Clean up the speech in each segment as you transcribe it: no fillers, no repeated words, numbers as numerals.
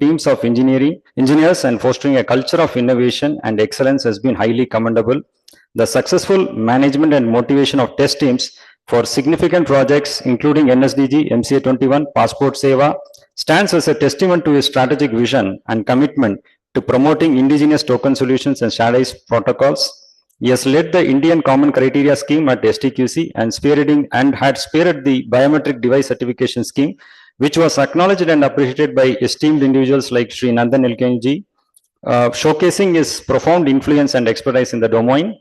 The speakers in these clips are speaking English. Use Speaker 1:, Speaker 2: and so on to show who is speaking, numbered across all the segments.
Speaker 1: teams of engineers and fostering a culture of innovation and excellence has been highly commendable. The successful management and motivation of test teams for significant projects, including NSDG, MCA 21, Passport Seva, stands as a testament to his strategic vision and commitment to promoting indigenous token solutions and standardized protocols. He has led the Indian Common Criteria Scheme at STQC and had spearheaded the Biometric Device Certification Scheme, which was acknowledged and appreciated by esteemed individuals like Shri Nandan Ilkenji, showcasing his profound influence and expertise in the domain.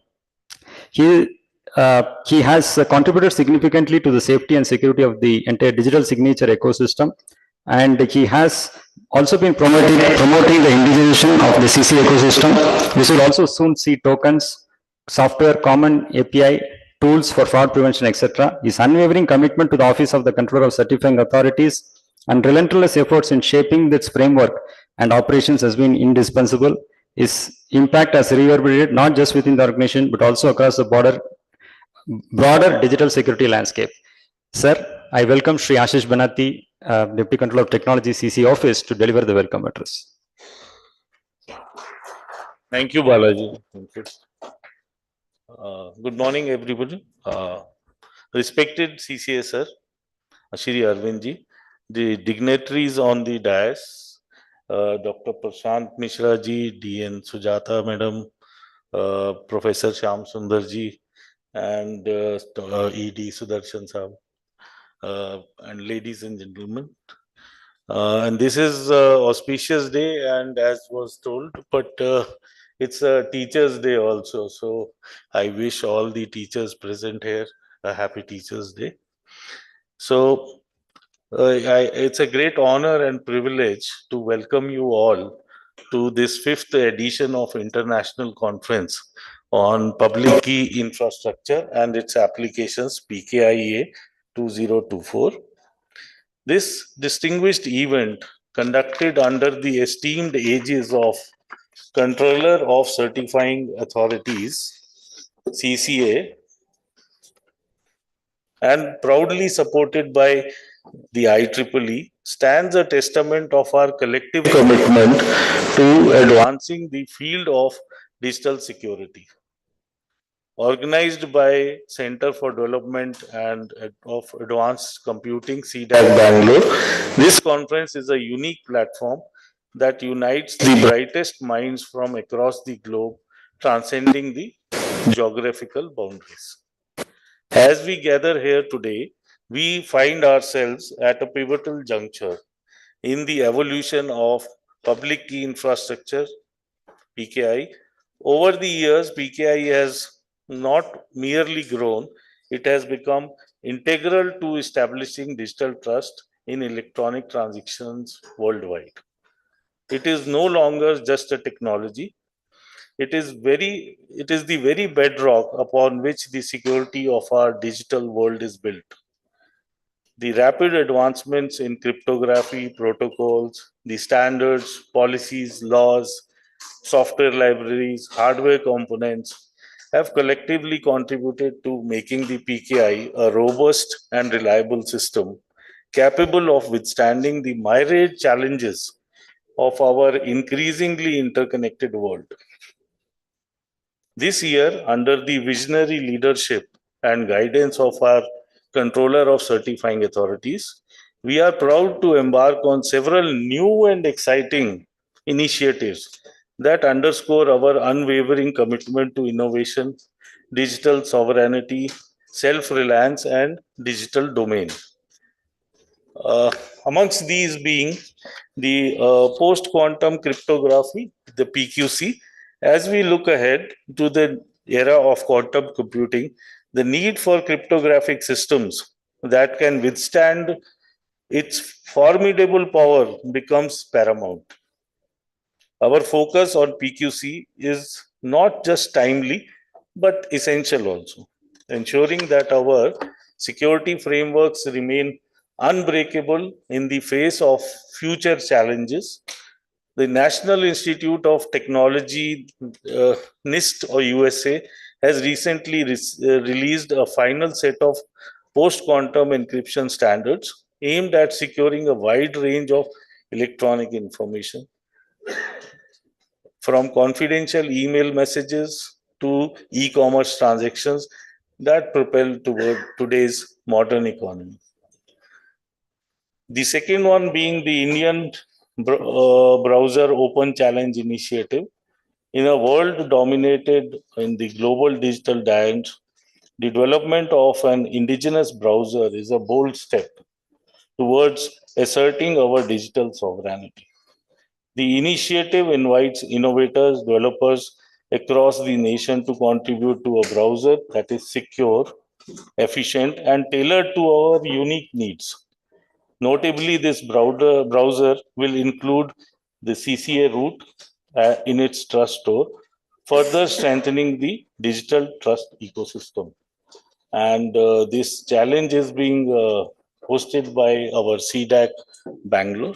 Speaker 1: He has contributed significantly to the safety and security of the entire digital signature ecosystem, and he has also been promoting the indigenization of the CC ecosystem. We should also soon see tokens, software, common API, tools for fraud prevention, etc. His unwavering commitment to the Office of the Controller of Certifying Authorities and relentless efforts in shaping this framework and operations has been indispensable. His impact has reverberated not just within the organization but also across the broader digital security landscape. Sir, I welcome Shri Ashish Banati, Deputy Controller of Technology CC Office, to deliver the welcome address.
Speaker 2: Thank you, Balaji. Thank you. Good morning, everybody. Respected CCA sir, Shri Arvindji, the dignitaries on the dais, Dr. Prashant Mishra ji, DN Sujata madam, Professor Shyamasundar ji, and ED Sudarsan sahab, and ladies and gentlemen. And this is auspicious day, and as was told, but it's a Teachers' Day also. So I wish all the teachers present here a happy Teachers' Day. So it's a great honor and privilege to welcome you all to this 5th edition of International Conference on Public Key Infrastructure and its Applications, PKIA 2024. This distinguished event, conducted under the esteemed aegis of Controller of Certifying Authorities, CCA, and proudly supported by the IEEE, stands a testament of our collective commitment to advancing the field of digital security. Organized by Center for Development and of Advanced Computing, C-DAC Bangalore, this conference is a unique platform that unites the brightest minds from across the globe, transcending the geographical boundaries. As we gather here today, we find ourselves at a pivotal juncture in the evolution of public key infrastructure, PKI. Over the years, PKI has not merely grown, it has become integral to establishing digital trust in electronic transactions worldwide. It is no longer just a technology. It is the very bedrock upon which the security of our digital world is built. The rapid advancements in cryptography, protocols, the standards, policies, laws, software libraries, hardware components have collectively contributed to making the PKI a robust and reliable system capable of withstanding the myriad challenges of our increasingly interconnected world. This year, under the visionary leadership and guidance of our Controller of Certifying Authorities, we are proud to embark on several new and exciting initiatives that underscore our unwavering commitment to innovation, digital sovereignty, self-reliance, and digital domain. Amongst these being the post-quantum cryptography, the PQC. As we look ahead to the era of quantum computing, the need for cryptographic systems that can withstand its formidable power becomes paramount. Our focus on PQC is not just timely, but essential also, ensuring that our security frameworks remain unbreakable in the face of future challenges. The National Institute of Technology, NIST or USA, has recently released a final set of post-quantum encryption standards aimed at securing a wide range of electronic information, from confidential email messages to e-commerce transactions that propel toward today's modern economy. The second one being the Indian Browser Open Challenge Initiative. In a world dominated in the global digital giant, the development of an indigenous browser is a bold step towards asserting our digital sovereignty. The initiative invites innovators, developers across the nation to contribute to a browser that is secure, efficient, and tailored to our unique needs. Notably, this browser will include the CCA root in its trust store, further strengthening the digital trust ecosystem. And this challenge is being hosted by our C-DAC Bangalore.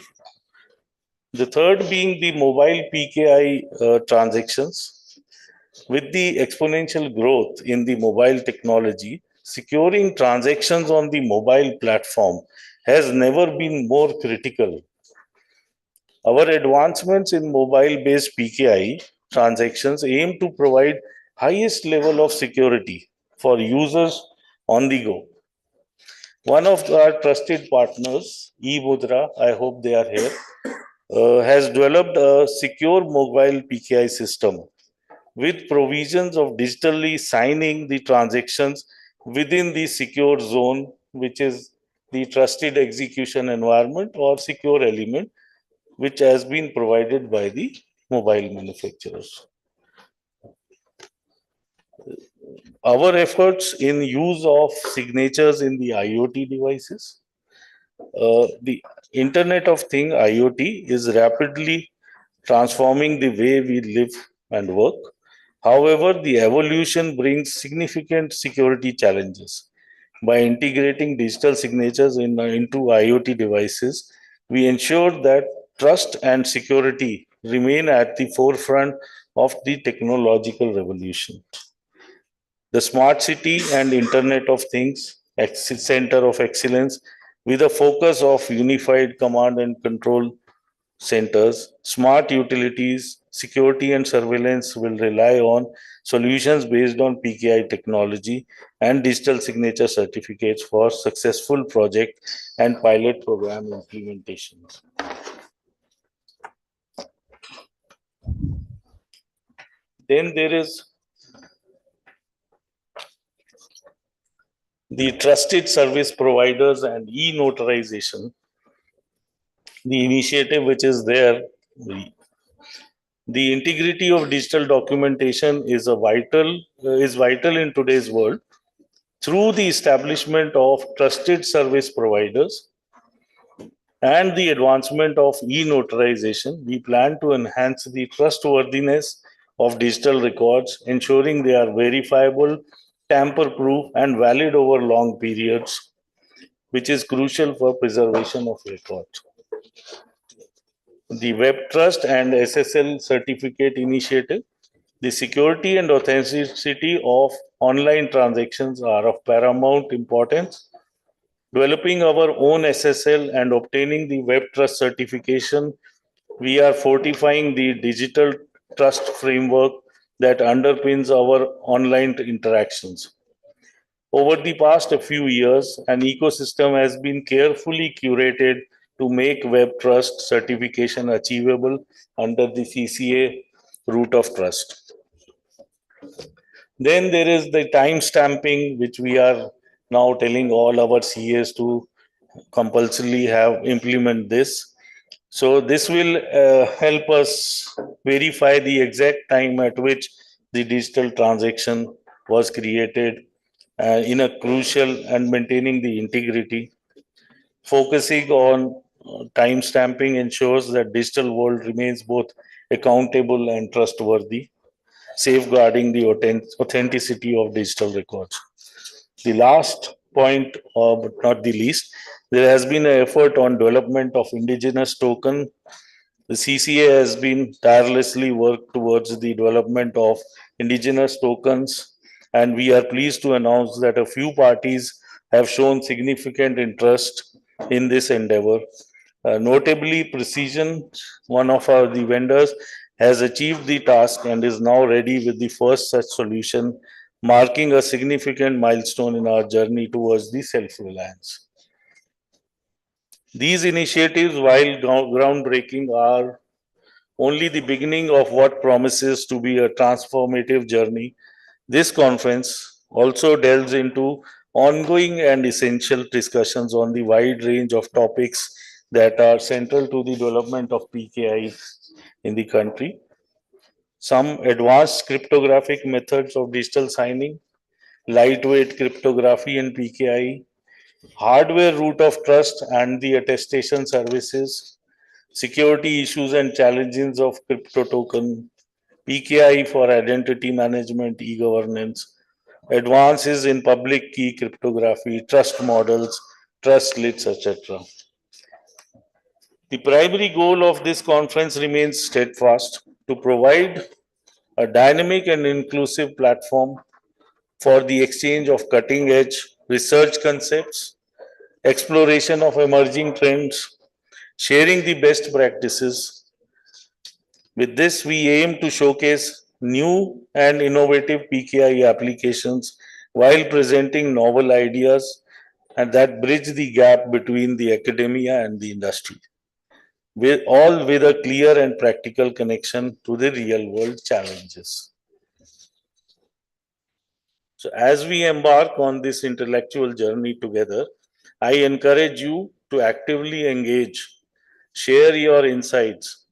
Speaker 2: The third being the mobile PKI transactions. With the exponential growth in the mobile technology, securing transactions on the mobile platform has never been more critical. Our advancements in mobile-based PKI transactions aim to provide highest level of security for users on the go. One of our trusted partners, eMudra, I hope they are here, has developed a secure mobile PKI system with provisions of digitally signing the transactions within the secure zone, which is the trusted execution environment or secure element, which has been provided by the mobile manufacturers. Our efforts in use of signatures in the IoT devices. The Internet of Things IoT is rapidly transforming the way we live and work. However, the evolution brings significant security challenges. By integrating digital signatures into IoT devices, we ensure that trust and security remain at the forefront of the technological revolution. The Smart City and Internet of Things Center of Excellence, with a focus of unified command and control centers, smart utilities, security and surveillance will rely on solutions based on PKI technology and digital signature certificates for successful project and pilot program implementation. Then there is the trusted service providers and e-notarization, the initiative which is there. The integrity of digital documentation is vital in today's world. Through the establishment of trusted service providers and the advancement of e-notarization, we plan to enhance the trustworthiness of digital records, ensuring they are verifiable, tamper-proof, and valid over long periods, which is crucial for preservation of records. The Web Trust and SSL Certificate Initiative. The security and authenticity of online transactions are of paramount importance. Developing our own SSL and obtaining the Web Trust certification, we are fortifying the digital trust framework that underpins our online interactions. Over the past few years, an ecosystem has been carefully curated to make Web Trust certification achievable under the CCA root of trust. Then there is the time stamping, which we are now telling all our CAs to compulsorily implement this. So this will help us verify the exact time at which the digital transaction was created in a crucial and maintaining the integrity. Focusing on time stamping ensures that digital world remains both accountable and trustworthy, safeguarding the authenticity of digital records. The last point, but not the least, there has been an effort on development of indigenous token. The CCA has been tirelessly worked towards the development of indigenous tokens, and we are pleased to announce that a few parties have shown significant interest in this endeavor. Notably, Precision, one of the vendors, has achieved the task and is now ready with the first such solution, marking a significant milestone in our journey towards the self-reliance. These initiatives, while groundbreaking, are only the beginning of what promises to be a transformative journey. This conference also delves into ongoing and essential discussions on the wide range of topics that are central to the development of PKI in the country. Some advanced cryptographic methods of digital signing, lightweight cryptography in PKI, hardware root of trust and the attestation services, security issues and challenges of crypto token, PKI for identity management, e-governance, advances in public key cryptography, trust models, trust lists, etc. The primary goal of this conference remains steadfast to provide a dynamic and inclusive platform for the exchange of cutting edge research concepts, exploration of emerging trends, sharing the best practices. With this, we aim to showcase new and innovative PKI applications while presenting novel ideas and that bridge the gap between the academia and the industry, all with a clear and practical connection to the real world challenges. So, as we embark on this intellectual journey together, I encourage you to actively engage, share your insights,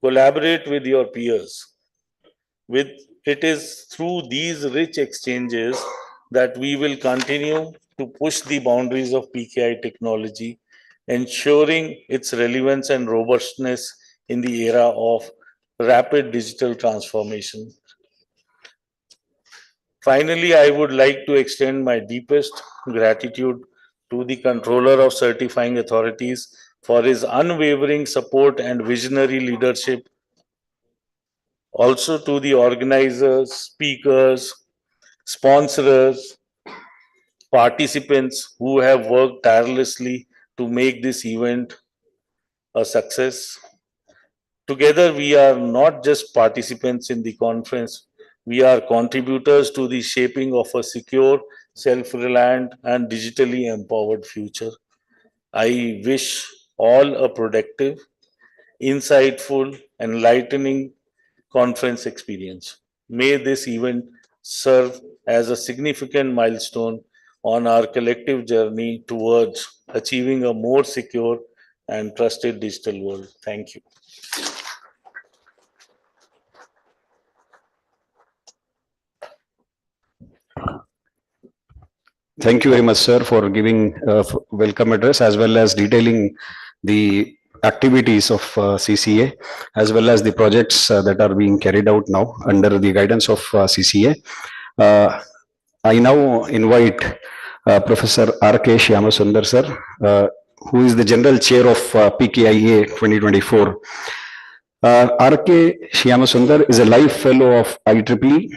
Speaker 2: collaborate with your peers. With it is through these rich exchanges that we will continue to push the boundaries of PKI technology, ensuring its relevance and robustness in the era of rapid digital transformation. Finally, I would like to extend my deepest gratitude to the Controller of Certifying Authorities for his unwavering support and visionary leadership, also to the organizers, speakers, sponsors, participants who have worked tirelessly to make this event a success. Together, we are not just participants in the conference, we are contributors to the shaping of a secure, self reliant, and digitally empowered future. I wish all a productive, insightful, enlightening conference experience. May this event serve as a significant milestone on our collective journey towards achieving a more secure and trusted digital world. Thank you.
Speaker 1: Thank you very much, sir, for giving a welcome address as well as detailing the activities of CCA as well as the projects that are being carried out now under the guidance of CCA. I now invite Professor R.K. Shyamasundar, sir, who is the General Chair of PKIA 2024. R.K. Shyamasundar is a life fellow of IEEE,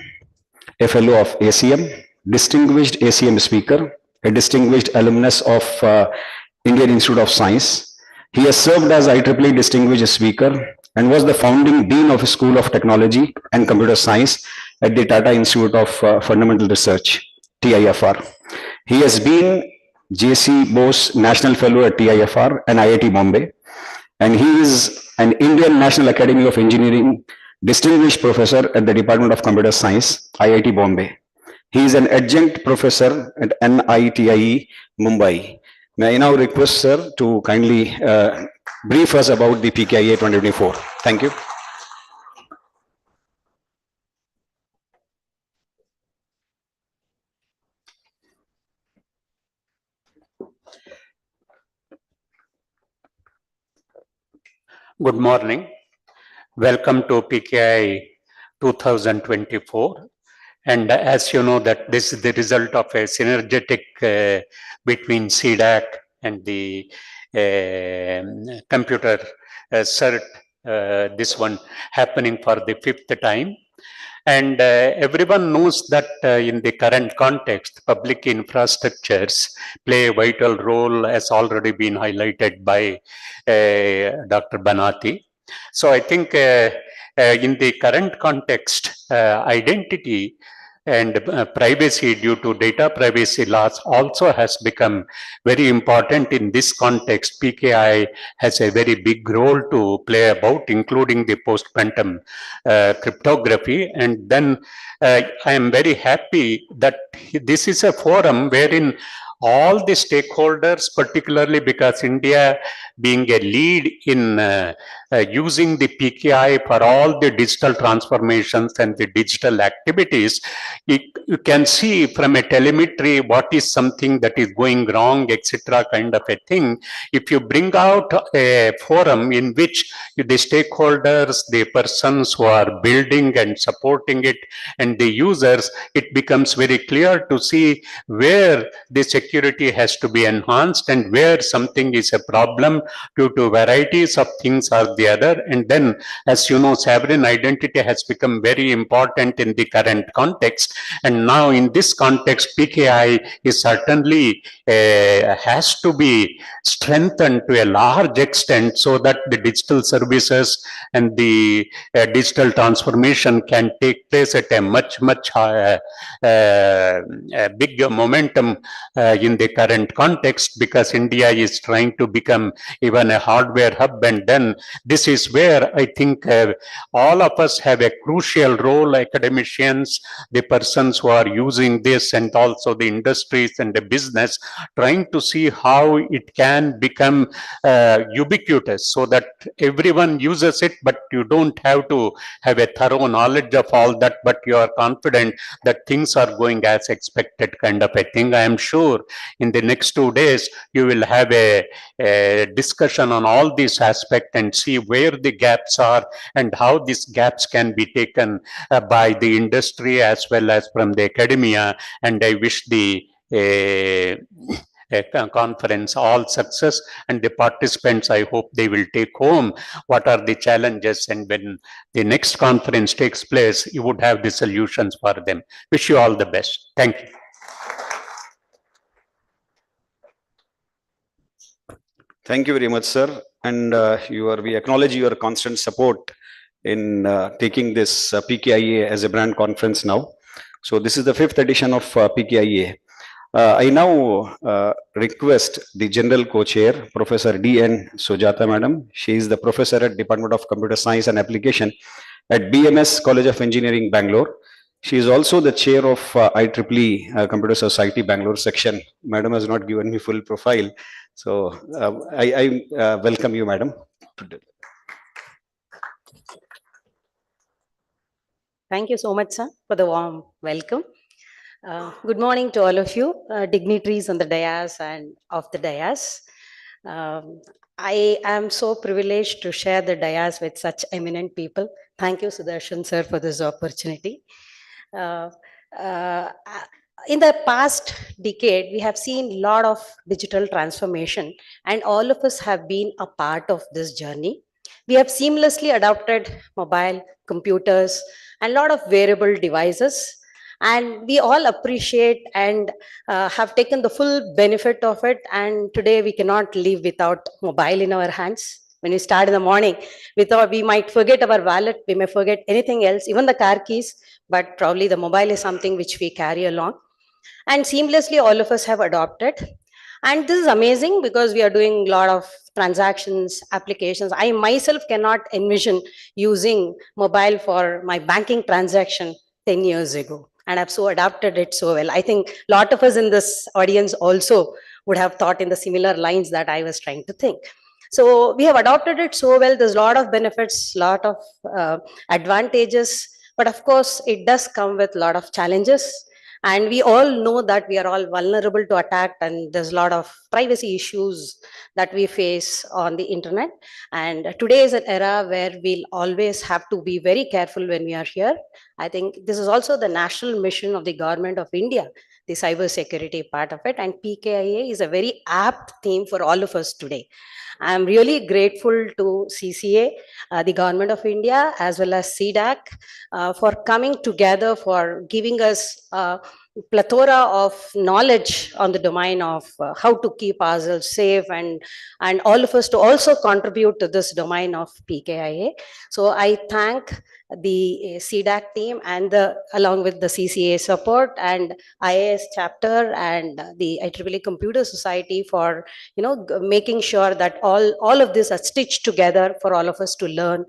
Speaker 1: a fellow of ACM, distinguished ACM speaker, a distinguished alumnus of Indian Institute of Science. He has served as IEEE distinguished speaker and was the founding dean of the School of Technology and Computer Science at the Tata Institute of Fundamental Research, TIFR. He has been J.C. Bose National Fellow at TIFR and IIT Bombay, and he is an Indian National Academy of Engineering distinguished professor at the Department of Computer Science, IIT Bombay. He is an adjunct professor at NITIE, Mumbai. May I now request, sir, to kindly brief us about the PKIA 2024. Thank you.
Speaker 3: Good morning. Welcome to PKI 2024. And as you know that this is the result of a synergetic between C-DAC and the computer cert, this one happening for the 5th time. And everyone knows that in the current context, public infrastructures play a vital role, as already been highlighted by Dr. Banati. So I think in the current context, identity and privacy due to data privacy laws also has become very important in this context. PKI has a very big role to play about, including the post-quantum cryptography. And then I am very happy that this is a forum wherein all the stakeholders, particularly because India being a lead in using the PKI for all the digital transformations and the digital activities, you can see from a telemetry what is something that is going wrong, etc., kind of a thing. If you bring out a forum in which the stakeholders, the persons who are building and supporting it, and the users, it becomes very clear to see where the security has to be enhanced and where something is a problem due to varieties of things or the other. And then, as you know, sovereign identity has become very important in the current context. And now in this context, PKI is certainly has to be strengthened to a large extent so that the digital services and the digital transformation can take place at a much higher, bigger momentum in the current context, because India is trying to become even a hardware hub. And then this is where I think all of us have a crucial role, academicians, the persons who are using this, and also the industries and the business, trying to see how it can become ubiquitous so that everyone uses it, but you don't have to have a thorough knowledge of all that, but you are confident that things are going as expected, kind of a thing. I am sure in the next 2 days, you will have a discussion on all these aspects and see where the gaps are and how these gaps can be taken by the industry as well as from the academia. And I wish the conference all success, and the participants, I hope they will take home what are the challenges, and when the next conference takes place, you would have the solutions for them. Wish you all the best. Thank you.
Speaker 4: Thank you very much, sir. And we acknowledge your constant support in taking this PKIA as a brand conference now. So this is the 5th edition of PKIA. I now request the General Co-Chair, Professor D.N. Sujata, Madam. She is the Professor at Department of Computer Science and Application at BMS College of Engineering, Bangalore. She is also the Chair of IEEE Computer Society, Bangalore section. Madam has not given me full profile. So I welcome you, Madam.
Speaker 5: Thank you so much, sir, for the warm welcome. Good morning to all of you, dignitaries on the dais and off the dais. I am so privileged to share the dais with such eminent people. Thank you, Sudarsan, sir, for this opportunity. In the past decade, we have seen a lot of digital transformation, and all of us have been a part of this journey. We have seamlessly adopted mobile, computers, and a lot of wearable devices. And we all appreciate and have taken the full benefit of it. And today we cannot live without mobile in our hands. When we start in the morning, we might forget our wallet, we may forget anything else, even the car keys, but probably the mobile is something which we carry along. And seamlessly all of us have adopted. And this is amazing because we are doing a lot of transactions, applications. I myself cannot envision using mobile for my banking transaction 10 years ago. And I've so adapted it so well. I think a lot of us in this audience also would have thought in the similar lines that I was trying to think. So we have adopted it so well. There's a lot of benefits, a lot of advantages, but of course it does come with a lot of challenges. And we all know that we are all vulnerable to attack, and there's a lot of privacy issues that we face on the internet. And today is an era where we'll always have to be very careful when we are here. I think this is also the national mission of the government of India, the cyber security part of it. And PKIA is a very apt theme for all of us today. I'm really grateful to CCA, the Government of India, as well as C-DAC, for coming together, for giving us plethora of knowledge on the domain of how to keep ourselves safe, and all of us to also contribute to this domain of PKIA. So I thank the C-DAC team and along with the CCA support and IAS chapter and the IEEE Computer Society for making sure that all of this are stitched together for all of us to learn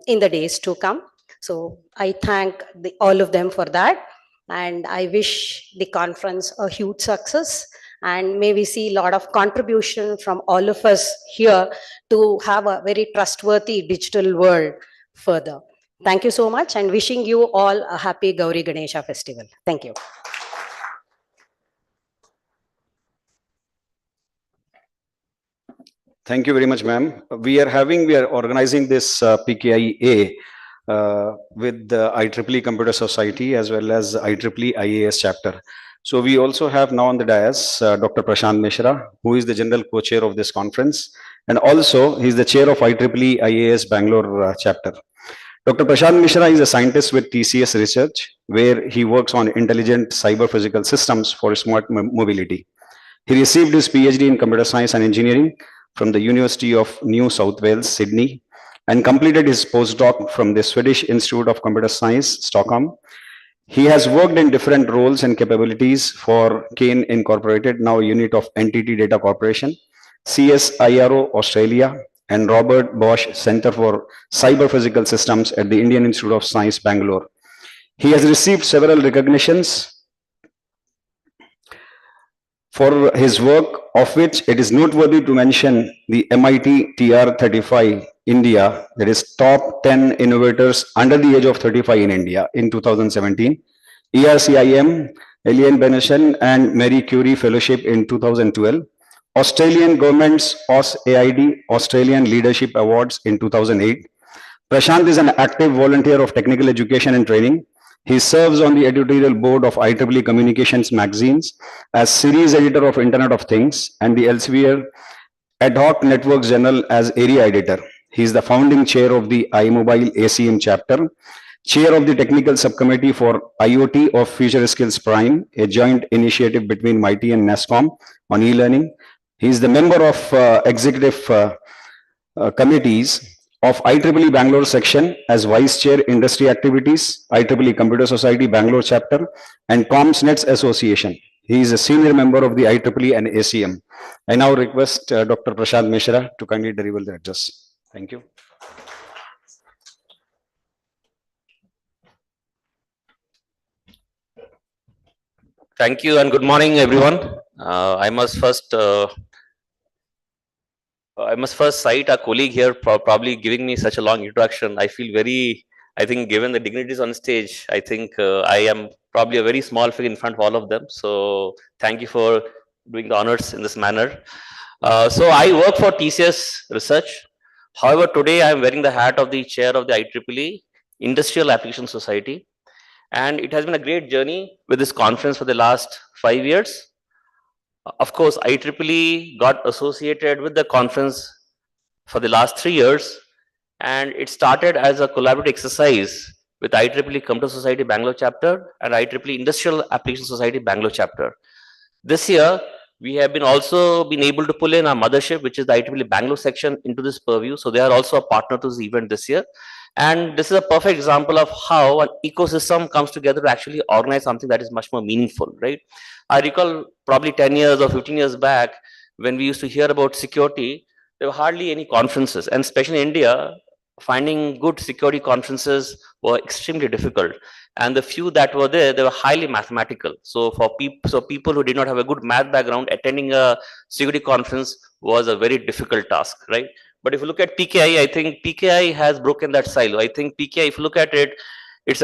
Speaker 5: in the days to come. So I thank all of them for that, and I wish the conference a huge success, and may we see a lot of contribution from all of us here to have a very trustworthy digital world further. Thank you so much, and wishing you all a happy Gauri Ganesha festival. Thank you.
Speaker 4: Thank you very much, ma'am. We are organizing this PKIA with the IEEE Computer Society as well as IEEE IAS chapter. So we also have now on the dais Dr. Prashant Mishra, who is the general co-chair of this conference, and also he's the chair of IEEE IAS Bangalore chapter. Dr. Prashant Mishra is a scientist with TCS Research, where he works on intelligent cyber physical systems for smart mobility. He received his PhD in computer science and engineering from the University of New South Wales, Sydney, and completed his postdoc from the Swedish Institute of Computer Science, Stockholm. He has worked in different roles and capabilities for Kane Incorporated, now a unit of NTT Data Corporation, CSIRO Australia, and Robert Bosch Center for Cyber Physical Systems at the Indian Institute of Science, Bangalore. He has received several recognitions for his work, of which it is noteworthy to mention the MIT TR35 India, that is top 10 innovators under the age of 35 in India in 2017, ERCIM, Eliane Beneshan and Marie Curie Fellowship in 2012, Australian Government's AusAID Australian Leadership Awards in 2008. Prashant is an active volunteer of technical education and training. He serves on the editorial board of IEEE Communications magazines as series editor of Internet of Things and the Elsevier Ad Hoc Networks Journal as area editor. He is the founding chair of the iMobile ACM chapter, chair of the technical subcommittee for IoT of Future Skills Prime, a joint initiative between MIT and NASSCOM on e-learning. He is the member of executive committees of IEEE Bangalore section as Vice Chair Industry Activities, IEEE Computer Society Bangalore Chapter, and CommsNets Association. He is a senior member of the IEEE and ACM. I now request Dr. Prashant Mishra to kindly deliver the address. Thank you.
Speaker 6: Thank you and good morning, everyone. I must first cite our colleague here for probably giving me such a long introduction. I feel I think given the dignities on stage, I think I am probably a very small figure in front of all of them. So thank you for doing the honors in this manner. So I work for TCS Research. However, today I am wearing the hat of the chair of the IEEE Industrial Application Society. And it has been a great journey with this conference for the last 5 years. Of course, IEEE got associated with the conference for the last 3 years, and it started as a collaborative exercise with IEEE Computer Society Bangalore Chapter and IEEE Industrial Application Society Bangalore Chapter. This year, we have also been able to pull in our mothership, which is the IEEE Bangalore section, into this purview. So they are also a partner to this event this year. And this is a perfect example of how an ecosystem comes together to actually organize something that is much more meaningful, right? I recall probably 10 years or 15 years back, when we used to hear about security, there were hardly any conferences, and especially in India, finding good security conferences were extremely difficult. And the few that were there, they were highly mathematical. So for people who did not have a good math background, attending a security conference was a very difficult task, right? But if you look at PKI, I think PKI has broken that silo. I think PKI, if you look at it, it's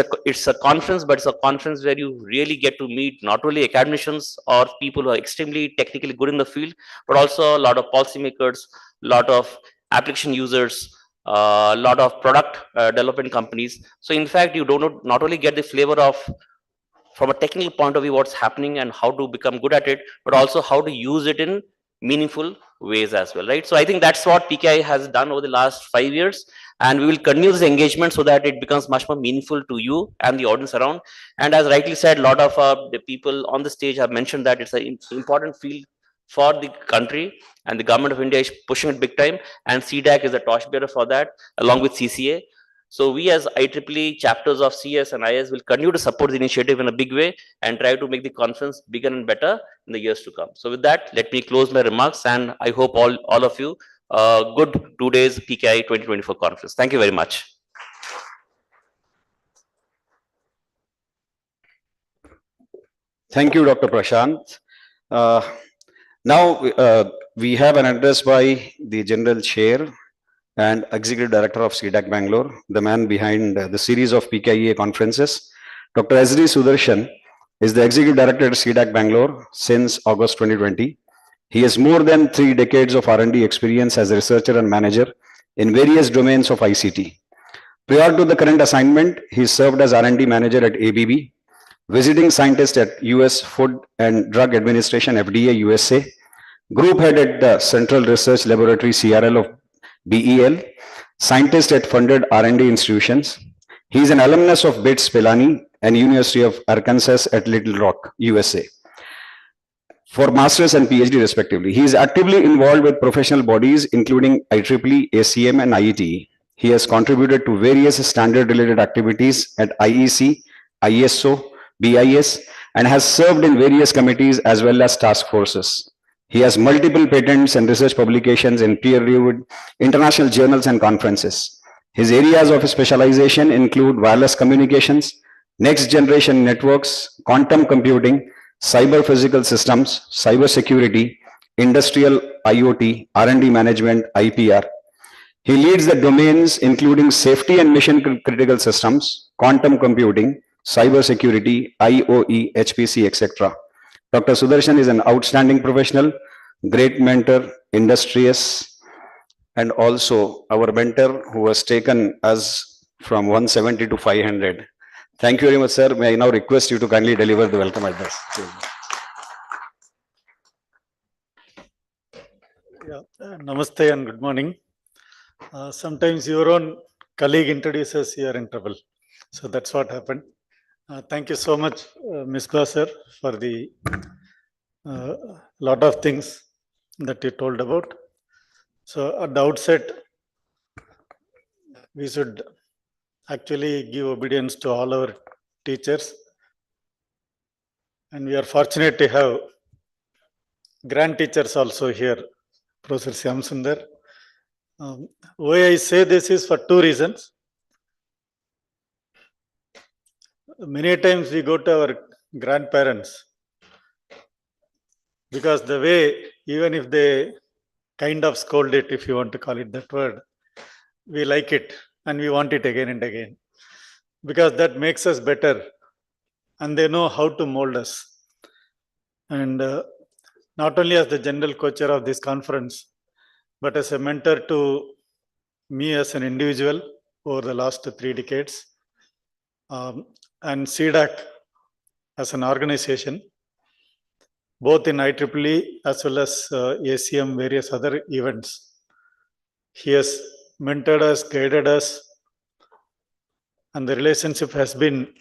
Speaker 6: a conference, but it's a conference where you really get to meet not only academicians or people who are extremely technically good in the field, but also a lot of policymakers, a lot of application users, a lot of product development companies. So in fact, you don't not only get the flavor of from a technical point of view, what's happening and how to become good at it, but also how to use it in meaningful ways as well, right? So I think that's what PKI has done over the last 5 years, and we will continue this engagement so that it becomes much more meaningful to you and the audience around. And as rightly said, a lot of the people on the stage have mentioned that it's an important field for the country, and the government of India is pushing it big time, and C-DAC is the torchbearer for that, along with CCA. So we as IEEE chapters of CS and IS will continue to support the initiative in a big way and try to make the conference bigger and better in the years to come. So with that, let me close my remarks, and I hope all of you good 2 days PKI 2024 conference. Thank you very much.
Speaker 4: Thank you, Dr. Prashant. Now we have an address by the General Chair and Executive Director of C-DAC Bangalore, the man behind the series of PKIA conferences. Dr. S.D. Sudarsan is the Executive Director at C-DAC Bangalore since August 2020. He has more than 3 decades of R&D experience as a researcher and manager in various domains of ICT. Prior to the current assignment, he served as R&D manager at ABB, visiting scientist at US Food and Drug Administration, FDA, USA, group head at the Central Research Laboratory, CRL of BEL, scientist at funded R&D institutions. He is an alumnus of BITS Pilani and University of Arkansas at Little Rock, USA, for master's and PhD respectively. He is actively involved with professional bodies including IEEE, ACM, and IETE. He has contributed to various standard-related activities at IEC, ISO, BIS, and has served in various committees as well as task forces. He has multiple patents and research publications in peer-reviewed international journals and conferences. His areas of specialization include wireless communications, next-generation networks, quantum computing, cyber physical systems, cyber security, industrial IoT, R&D management, IPR. He leads the domains including safety and mission critical systems, quantum computing, cyber security, IOE, HPC, etc. Dr. Sudarsan is an outstanding professional, great mentor, industrious, and also our mentor who has taken us from 170 to 500. Thank you very much, sir. May I now request you to kindly deliver the welcome address.
Speaker 7: Yeah, namaste and good morning. Sometimes your own colleague introduces, you are in trouble. So that's what happened. Thank you so much, Mishra sir, for the lot of things that you told about. So at the outset, we should actually give obedience to all our teachers. And we are fortunate to have grand teachers also here, Professor Shyamasundar. Why I say this is for 2 reasons. Many times we go to our grandparents because the way, even if they kind of scold it, if you want to call it that word, we like it and we want it again and again because that makes us better and they know how to mold us. And not only as the general co-chair of this conference, but as a mentor to me as an individual over the last 3 decades. And C-DAC as an organization, both in IEEE as well as ACM, various other events. He has mentored us, guided us, and the relationship has been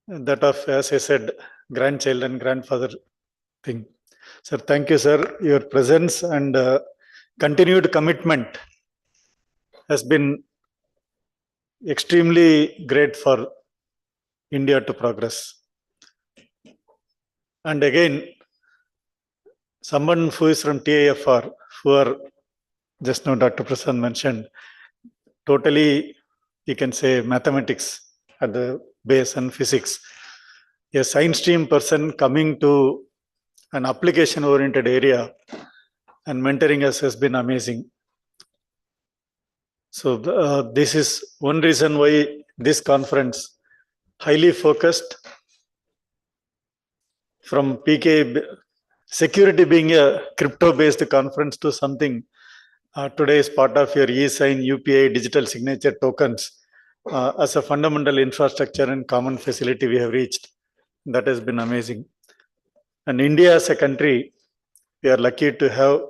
Speaker 7: that of, as I said, grandchild and grandfather thing. Sir, thank you, sir. Your presence and continued commitment has been extremely great for India to progress. And again, someone who is from TIFR, who are, just now Dr. Prashant mentioned, totally, you can say, mathematics at the base and physics. A science stream person coming to an application-oriented area and mentoring us has been amazing. So this is one reason why this conference, highly focused from PK security being a crypto-based conference to something today is part of your e-sign, UPI, digital signature tokens. as a fundamental infrastructure and common facility we have reached. That has been amazing. And India as a country, we are lucky to have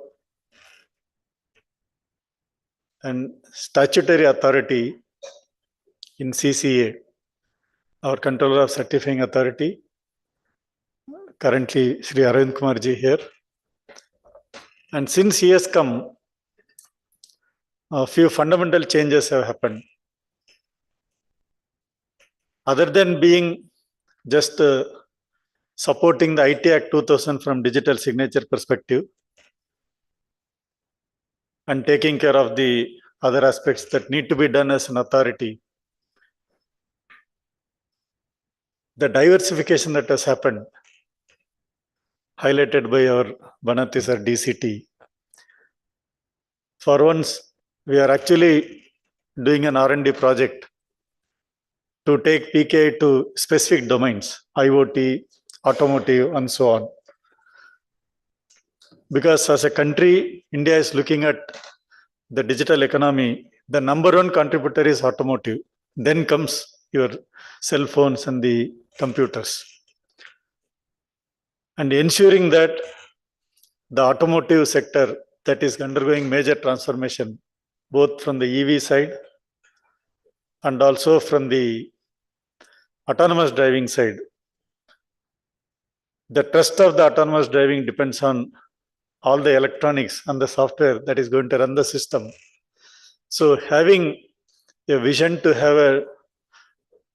Speaker 7: an statutory authority in CCA, our controller of certifying authority, currently Shri Arvind Kumarji here. And since he has come, a few fundamental changes have happened. Other than being just supporting the IT Act 2000 from digital signature perspective and taking care of the other aspects that need to be done as an authority, the diversification that has happened, highlighted by our Banati sir DCT. For once, we are actually doing an R&D project to take PKI to specific domains, IoT, automotive, and so on. Because as a country, India is looking at the digital economy. The number one contributor is automotive. Then comes your cell phones and the computers. And ensuring that the automotive sector that is undergoing major transformation, both from the EV side and also from the autonomous driving side. The trust of the autonomous driving depends on all the electronics and the software that is going to run the system. So having a vision to have a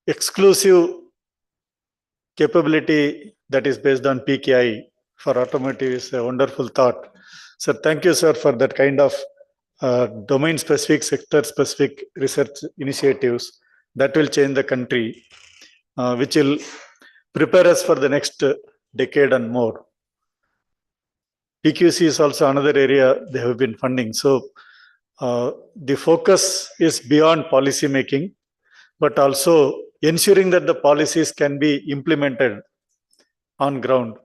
Speaker 7: exclusive capability that is based on PKI for automotive is a wonderful thought. So thank you, sir, for that kind of domain-specific, sector-specific research initiatives that will change the country, which will prepare us for the next decade and more. PQC is also another area they have been funding. So the focus is beyond policy making, but also ensuring that the policies can be implemented on ground.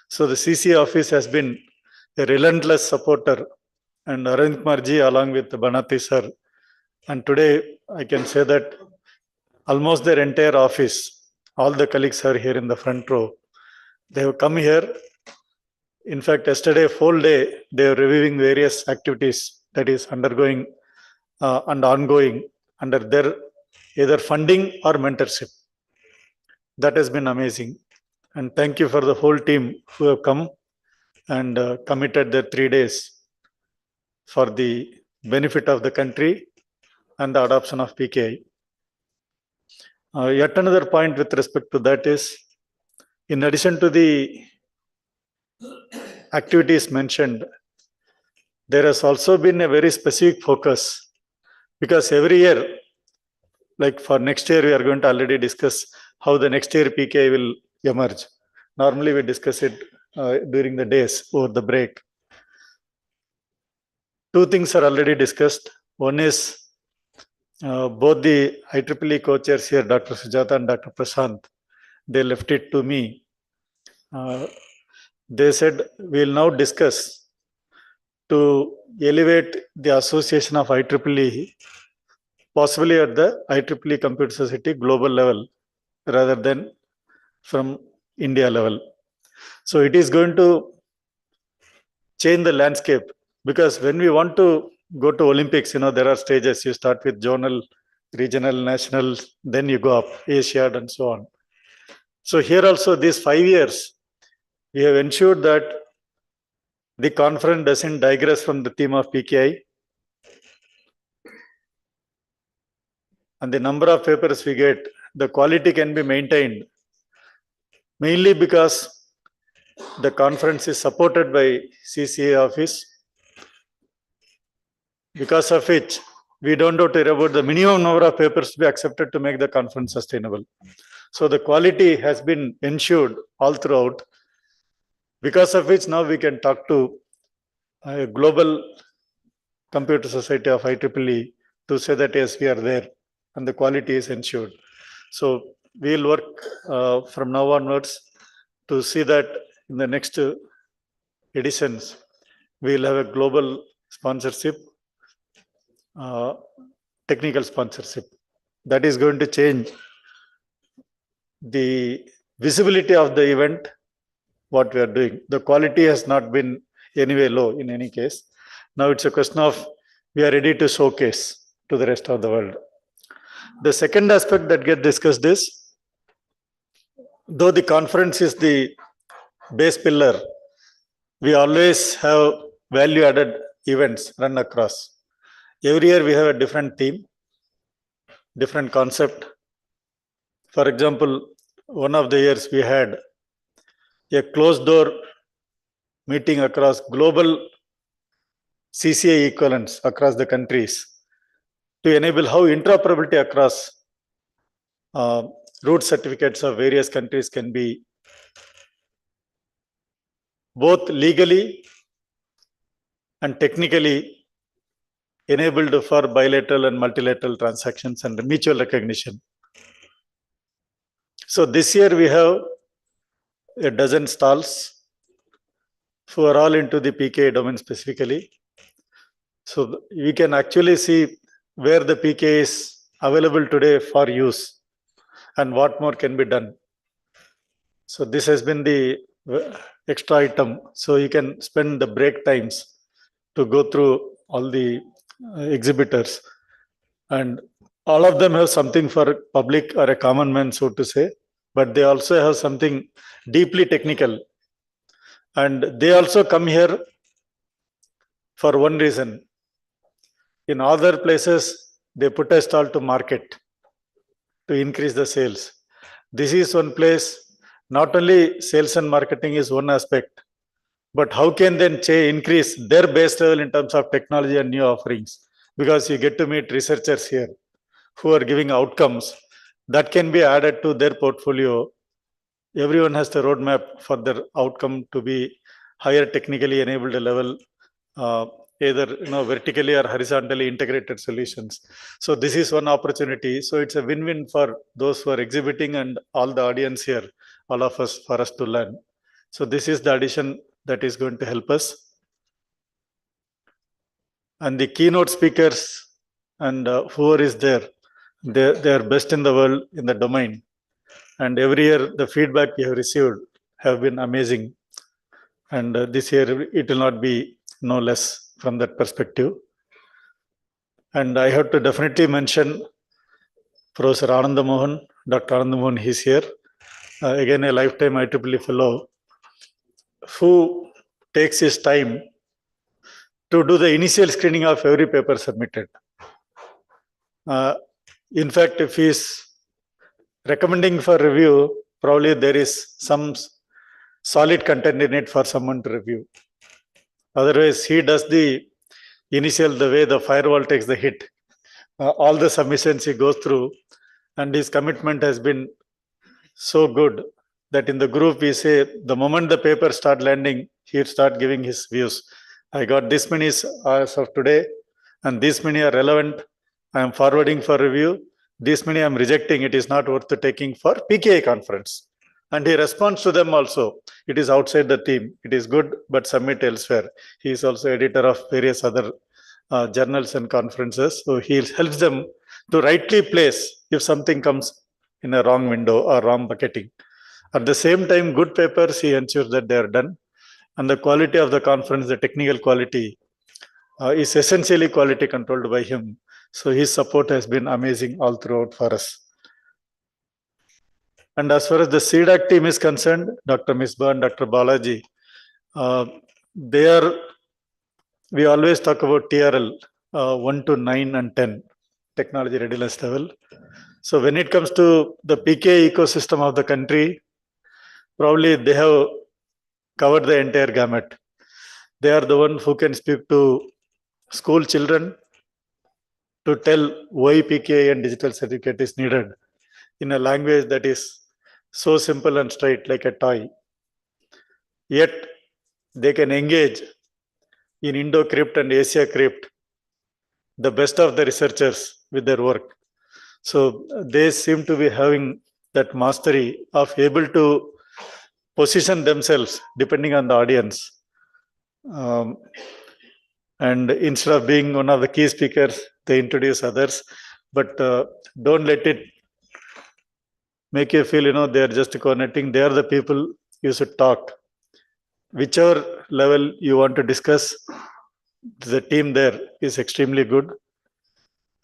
Speaker 7: So the CC office has been a relentless supporter, and Arvind Kumarji along with Banati sir. And today I can say that almost their entire office, all the colleagues are here in the front row. They have come here. In fact, yesterday, whole day, they are reviewing various activities that is undergoing and ongoing under their either funding or mentorship. That has been amazing. And thank you for the whole team who have come and committed their 3 days for the benefit of the country and the adoption of PKI. Yet another point with respect to that is, in addition to the activities mentioned, there has also been a very specific focus, because every year, like for next year, we are going to already discuss how the next year PKI will emerge. Normally we discuss it during the days over the break. Two things are already discussed. One is both the IEEE co-chairs here, Dr. Sujata and Dr. Prashant, they left it to me. They said we will now discuss to elevate the association of IEEE possibly at the IEEE Computer Society global level rather than from India level. So it is going to change the landscape, because when we want to go to Olympics, there are stages. You start with zonal, regional, national, then you go up, Asiad and so on. So here also these 5 years, we have ensured that the conference doesn't digress from the theme of PKI. And the number of papers we get, the quality can be maintained, mainly because the conference is supported by CCA office, because of which we don't have to worry about the minimum number of papers to be accepted to make the conference sustainable. So the quality has been ensured all throughout, because of which now we can talk to a global computer society of IEEE to say that yes, we are there and the quality is ensured. So we will work from now onwards to see that in the next editions, we will have a global sponsorship, technical sponsorship. that is going to change the visibility of the event, what we are doing. The quality has not been anyway low in any case. Now it's a question of we are ready to showcase to the rest of the world. The second aspect that gets discussed is, though the conference is the base pillar, we always have value added events run across. Every year we have a different theme, different concept. For example, one of the years we had a closed door meeting across global CCA equivalents across the countries to enable how interoperability across root certificates of various countries can be both legally and technically enabled for bilateral and multilateral transactions and mutual recognition. So this year we have a dozen stalls who are all into the PKI domain specifically. So we can actually see where the PKI is available today for use and what more can be done. So this has been the extra item. So you can spend the break times to go through all the exhibitors, and all of them have something for public or a common man, so to say, but they also have something deeply technical. And they also come here for one reason. In other places, they put a stall to market to increase the sales. This is one place, not only sales and marketing is one aspect, but how can they increase their base level in terms of technology and new offerings? Because you get to meet researchers here who are giving outcomes that can be added to their portfolio. Everyone has the roadmap for their outcome to be higher technically enabled level, either vertically or horizontally integrated solutions. So this is one opportunity. So it's a win-win for those who are exhibiting and all the audience here, all of us, for us to learn. So this is the addition that is going to help us. And the keynote speakers and whoever is there, they are best in the world in the domain. And every year the feedback we have received have been amazing. And this year it will not be no less from that perspective. And I have to definitely mention Professor Ananda Mohan, Dr. Ananda Mohan, he's here. Again, a lifetime IEEE fellow who takes his time to do the initial screening of every paper submitted. In fact, if he's recommending for review, probably there is some solid content in it for someone to review. Otherwise, he does the initial, the way the firewall takes the hit. All the submissions he goes through, and his commitment has been so good that in the group we say the moment the paper start landing, he'll start giving his views. I got this many as of today, and this many are relevant. I am forwarding for review. This many I am rejecting. It is not worth the taking for PKI conference. And he responds to them also. It is outside the theme. It is good, but submit elsewhere. He is also editor of various other journals and conferences. So he helps them to rightly place if something comes in a wrong window or wrong bucketing. At the same time, good papers, he ensures that they are done. And the quality of the conference, the technical quality, is essentially quality controlled by him. So his support has been amazing all throughout for us. And as far as the C-DAC team is concerned, Dr. Mishra and Dr. Balaji, we always talk about TRL 1 to 9 and 10, technology readiness level. So when it comes to the PKI ecosystem of the country, probably they have covered the entire gamut. They are the one who can speak to school children to tell why PKI and digital certificate is needed in a language that is so simple and straight like a toy. Yet they can engage in Indo-Crypt and Asia Crypt, the best of the researchers with their work. So they seem to be having that mastery of able to position themselves depending on the audience. And instead of being one of the key speakers, they introduce others. but don't let it make you feel, they are just coordinating. They are the people you should talk. Whichever level you want to discuss, the team there is extremely good.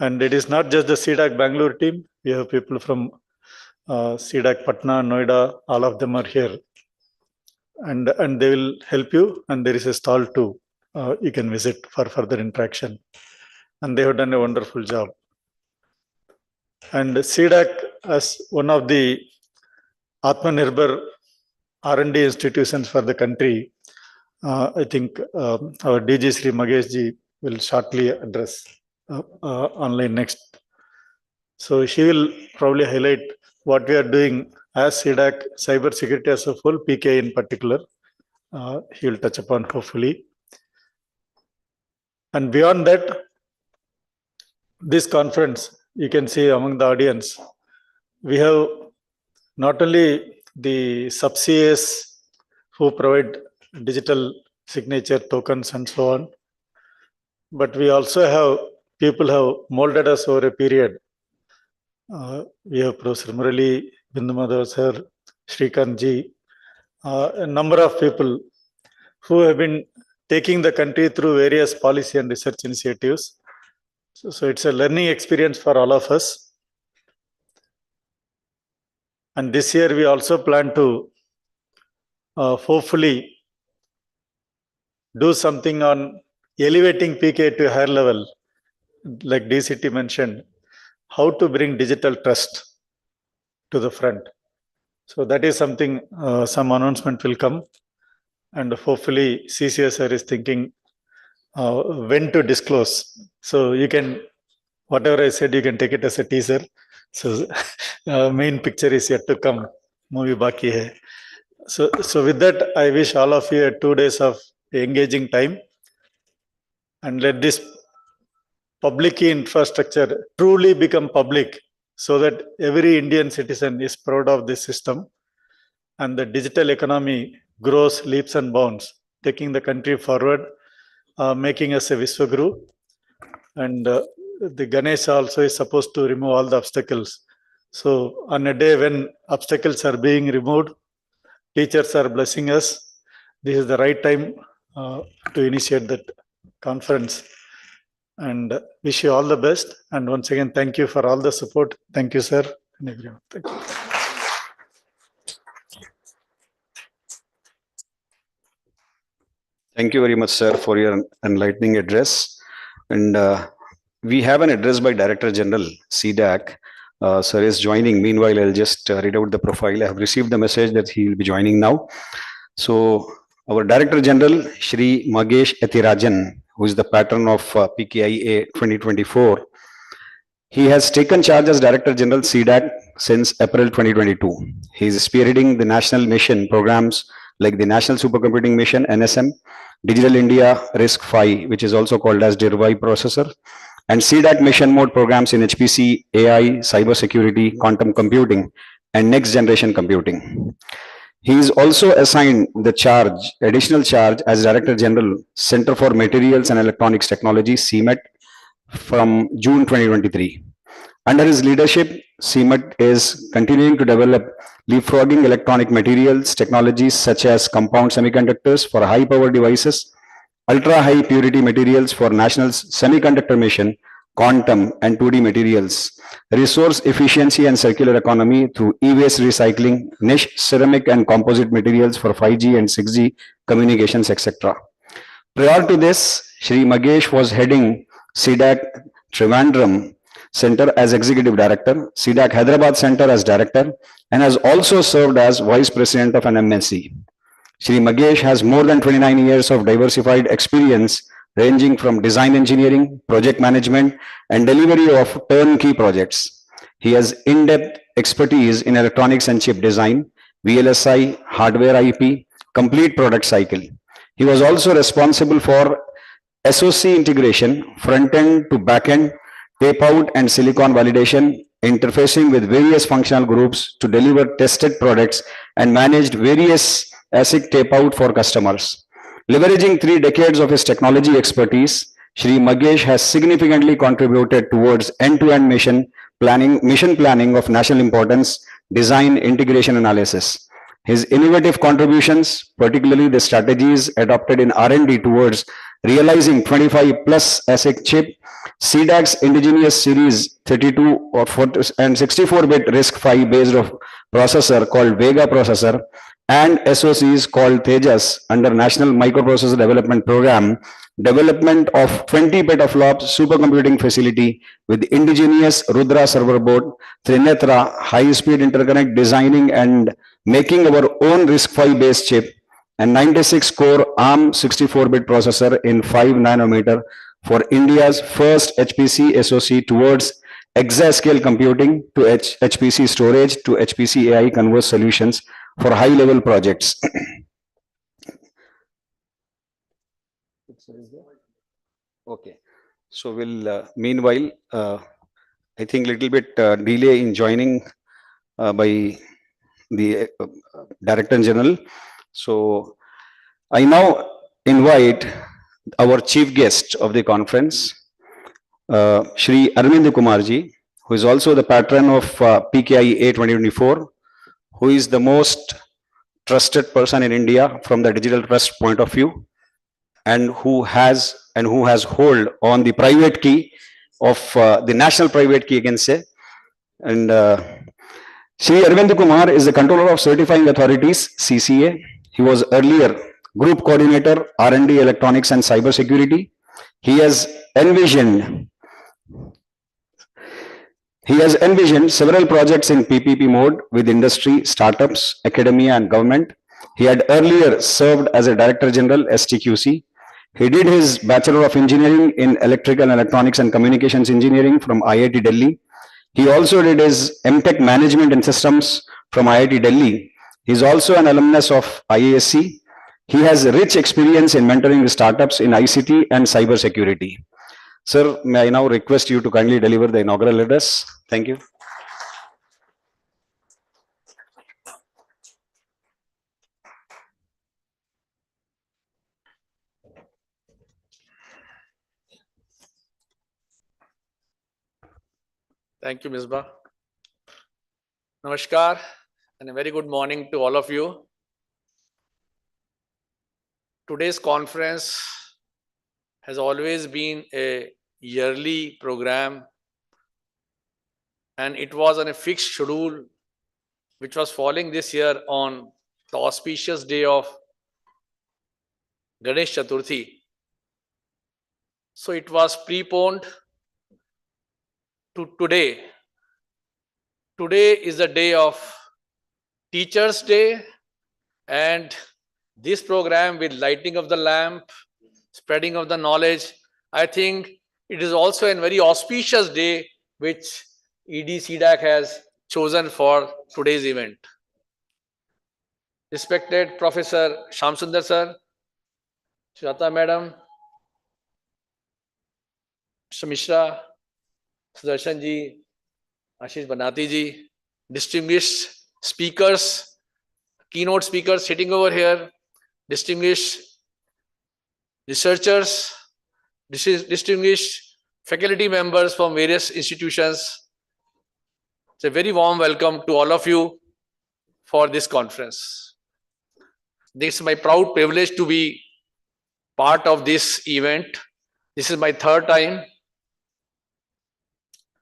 Speaker 7: And it is not just the C-DAC Bangalore team. We have people from C-DAC Patna, Noida, all of them are here. And they will help you. And there is a stall too. You can visit for further interaction. And they have done a wonderful job. And C-DAC, as one of the Atmanirbhar R&D institutions for the country, I think our DG Shri Magesh ji will shortly address online next. So she will probably highlight what we are doing as C-DAC, cyber security as a whole, PKIA in particular. He will touch upon hopefully. And beyond that, this conference, you can see among the audience, we have not only the sub-CAs who provide digital signature tokens and so on, but we also have people who have molded us over a period. We have Professor Murali, Bindu Madhav sir, Shrikant ji, a number of people who have been taking the country through various policy and research initiatives. So it's a learning experience for all of us. And this year we also plan to hopefully do something on elevating PK to a higher level, like DCT mentioned, how to bring digital trust to the front. So that is something, some announcement will come, and hopefully CCSR is thinking when to disclose. So you can, whatever I said, you can take it as a teaser. So main picture is yet to come. Movie baki hai. So with that, I wish all of you 2 days of engaging time, and let this public key infrastructure truly become public, so that every Indian citizen is proud of this system, and the digital economy grows leaps and bounds, taking the country forward, making us a Vishwaguru. And the Ganesh also is supposed to remove all the obstacles. So on a day when obstacles are being removed, teachers are blessing us, this is the right time to initiate that conference. And wish you all the best. And once again, thank you for all the support. Thank you, sir, and everyone. Thank you.
Speaker 4: Thank you very much, sir, for your enlightening address. And we have an address by Director General, C-DAC. Sir is joining. Meanwhile, I'll just read out the profile. I have received the message that he will be joining now. So our Director General, Shri Magesh Ethirajan, who is the patron of PKIA 2024, he has taken charge as Director General C-DAC since April 2022. He is spearheading the national mission programs like the National Supercomputing Mission, NSM, Digital India RISC-V, which is also called as DIRVI processor, and C-DAC mission mode programs in HPC, AI, cybersecurity, quantum computing, and next generation computing. He is also assigned the charge, additional charge as Director General, Center for Materials and Electronics Technology, CMET, from June 2023. Under his leadership, CMET is continuing to develop leapfrogging electronic materials technologies such as compound semiconductors for high power devices, ultra high purity materials for national semiconductor mission, quantum and 2D materials, resource efficiency and circular economy through e-waste recycling, niche ceramic and composite materials for 5G and 6G communications, etc. Prior to this, Shri Magesh was heading C-DAC Trivandrum Center as Executive Director, C-DAC Hyderabad Center as Director, and has also served as Vice President of an MNC. Shri Magesh has more than 29 years of diversified experience ranging from design engineering, project management, and delivery of turnkey projects. He has in-depth expertise in electronics and chip design, VLSI, hardware IP, complete product cycle. He was also responsible for SoC integration, front-end to back-end, tape-out and silicon validation, interfacing with various functional groups to deliver tested products, and managed various ASIC tape-out for customers. Leveraging 3 decades of his technology expertise, Shri Magesh has significantly contributed towards end-to-end mission planning of national importance, design, integration analysis. His innovative contributions, particularly the strategies adopted in R&D towards realizing 25 plus ASIC chip, C-DAC's Indigenous series 32 or 40 and 64-bit RISC-V based of processor called Vega processor and SoCs called Tejas under National Microprocessor Development Program, development of 20 petaflops supercomputing facility with indigenous Rudra server board, Trinetra high-speed interconnect designing and making our own RISC-V based chip, and 96 core ARM 64-bit processor in 5 nanometer for India's first HPC SoC towards exascale computing to HPC storage to HPC AI converse solutions for high-level projects. Okay, so we'll meanwhile, I think little bit delay in joining by the Director General. So I now invite our chief guest of the conference, Shri Arvind Kumarji, who is also the patron of PKIA 2024, who is the most trusted person in India from the digital trust point of view, and who has hold on the private key of the national private key, you can say. And Shri Arvind Kumar is the controller of certifying authorities, CCA. He was earlier group coordinator, R&D, electronics and cyber security. He has envisioned several projects in PPP mode with industry, startups, academia and government. He had earlier served as a Director General, STQC. He did his Bachelor of Engineering in Electrical and Electronics and Communications Engineering from IIT Delhi. He also did his MTech Management and Systems from IIT Delhi. He is also an alumnus of IASC. He has rich experience in mentoring startups in ICT and cyber security. Sir, may I now request you to kindly deliver the inaugural address? Thank you.
Speaker 8: Thank you, Misbah. Namaskar and a very good morning to all of you. Today's conference has always been a yearly program, and it was on a fixed schedule which was falling this year on the auspicious day of Ganesh Chaturthi. So it was preponed to today. Today is the day of Teachers' Day, and this program with lighting of the lamp, spreading of the knowledge, I think it is also a very auspicious day which ED C-DAC has chosen for today's event. Respected Professor Shyamasundar sir, Sujata madam, Mr. Mishra, Sudarsan ji, Ashish Banati ji, distinguished speakers, keynote speakers sitting over here, distinguished researchers, distinguished faculty members from various institutions. It's a very warm welcome to all of you for this conference. This is my proud privilege to be part of this event. This is my third time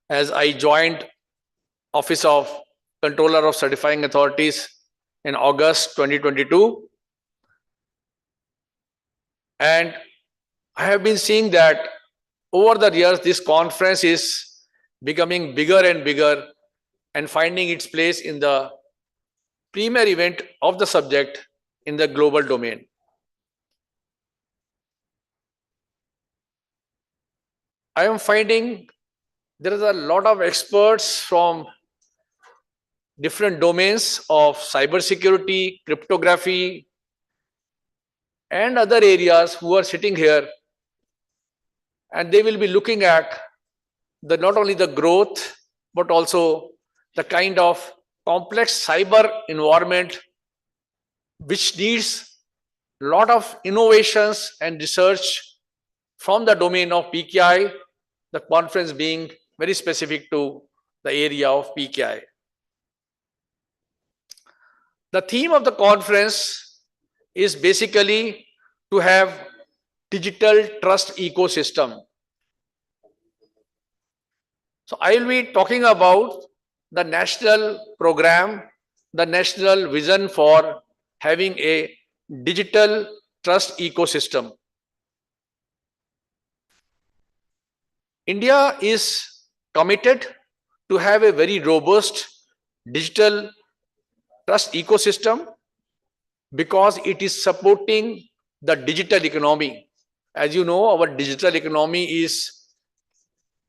Speaker 8: as I joined Office of Controller of Certifying Authorities in August 2022. And I have been seeing that over the years, this conference is becoming bigger and bigger and finding its place in the premier event of the subject in the global domain. I am finding there is a lot of experts from different domains of cybersecurity, cryptography, and other areas who are sitting here, and they will be looking at not only the growth, but also the kind of complex cyber environment which needs a lot of innovations and research from the domain of PKI, the conference being very specific to the area of PKI. The theme of the conference is basically to have digital trust ecosystem. So I will be talking about the national program, the national vision for having a digital trust ecosystem. India is committed to have a very robust digital trust ecosystem because it is supporting the digital economy. As you know, our digital economy is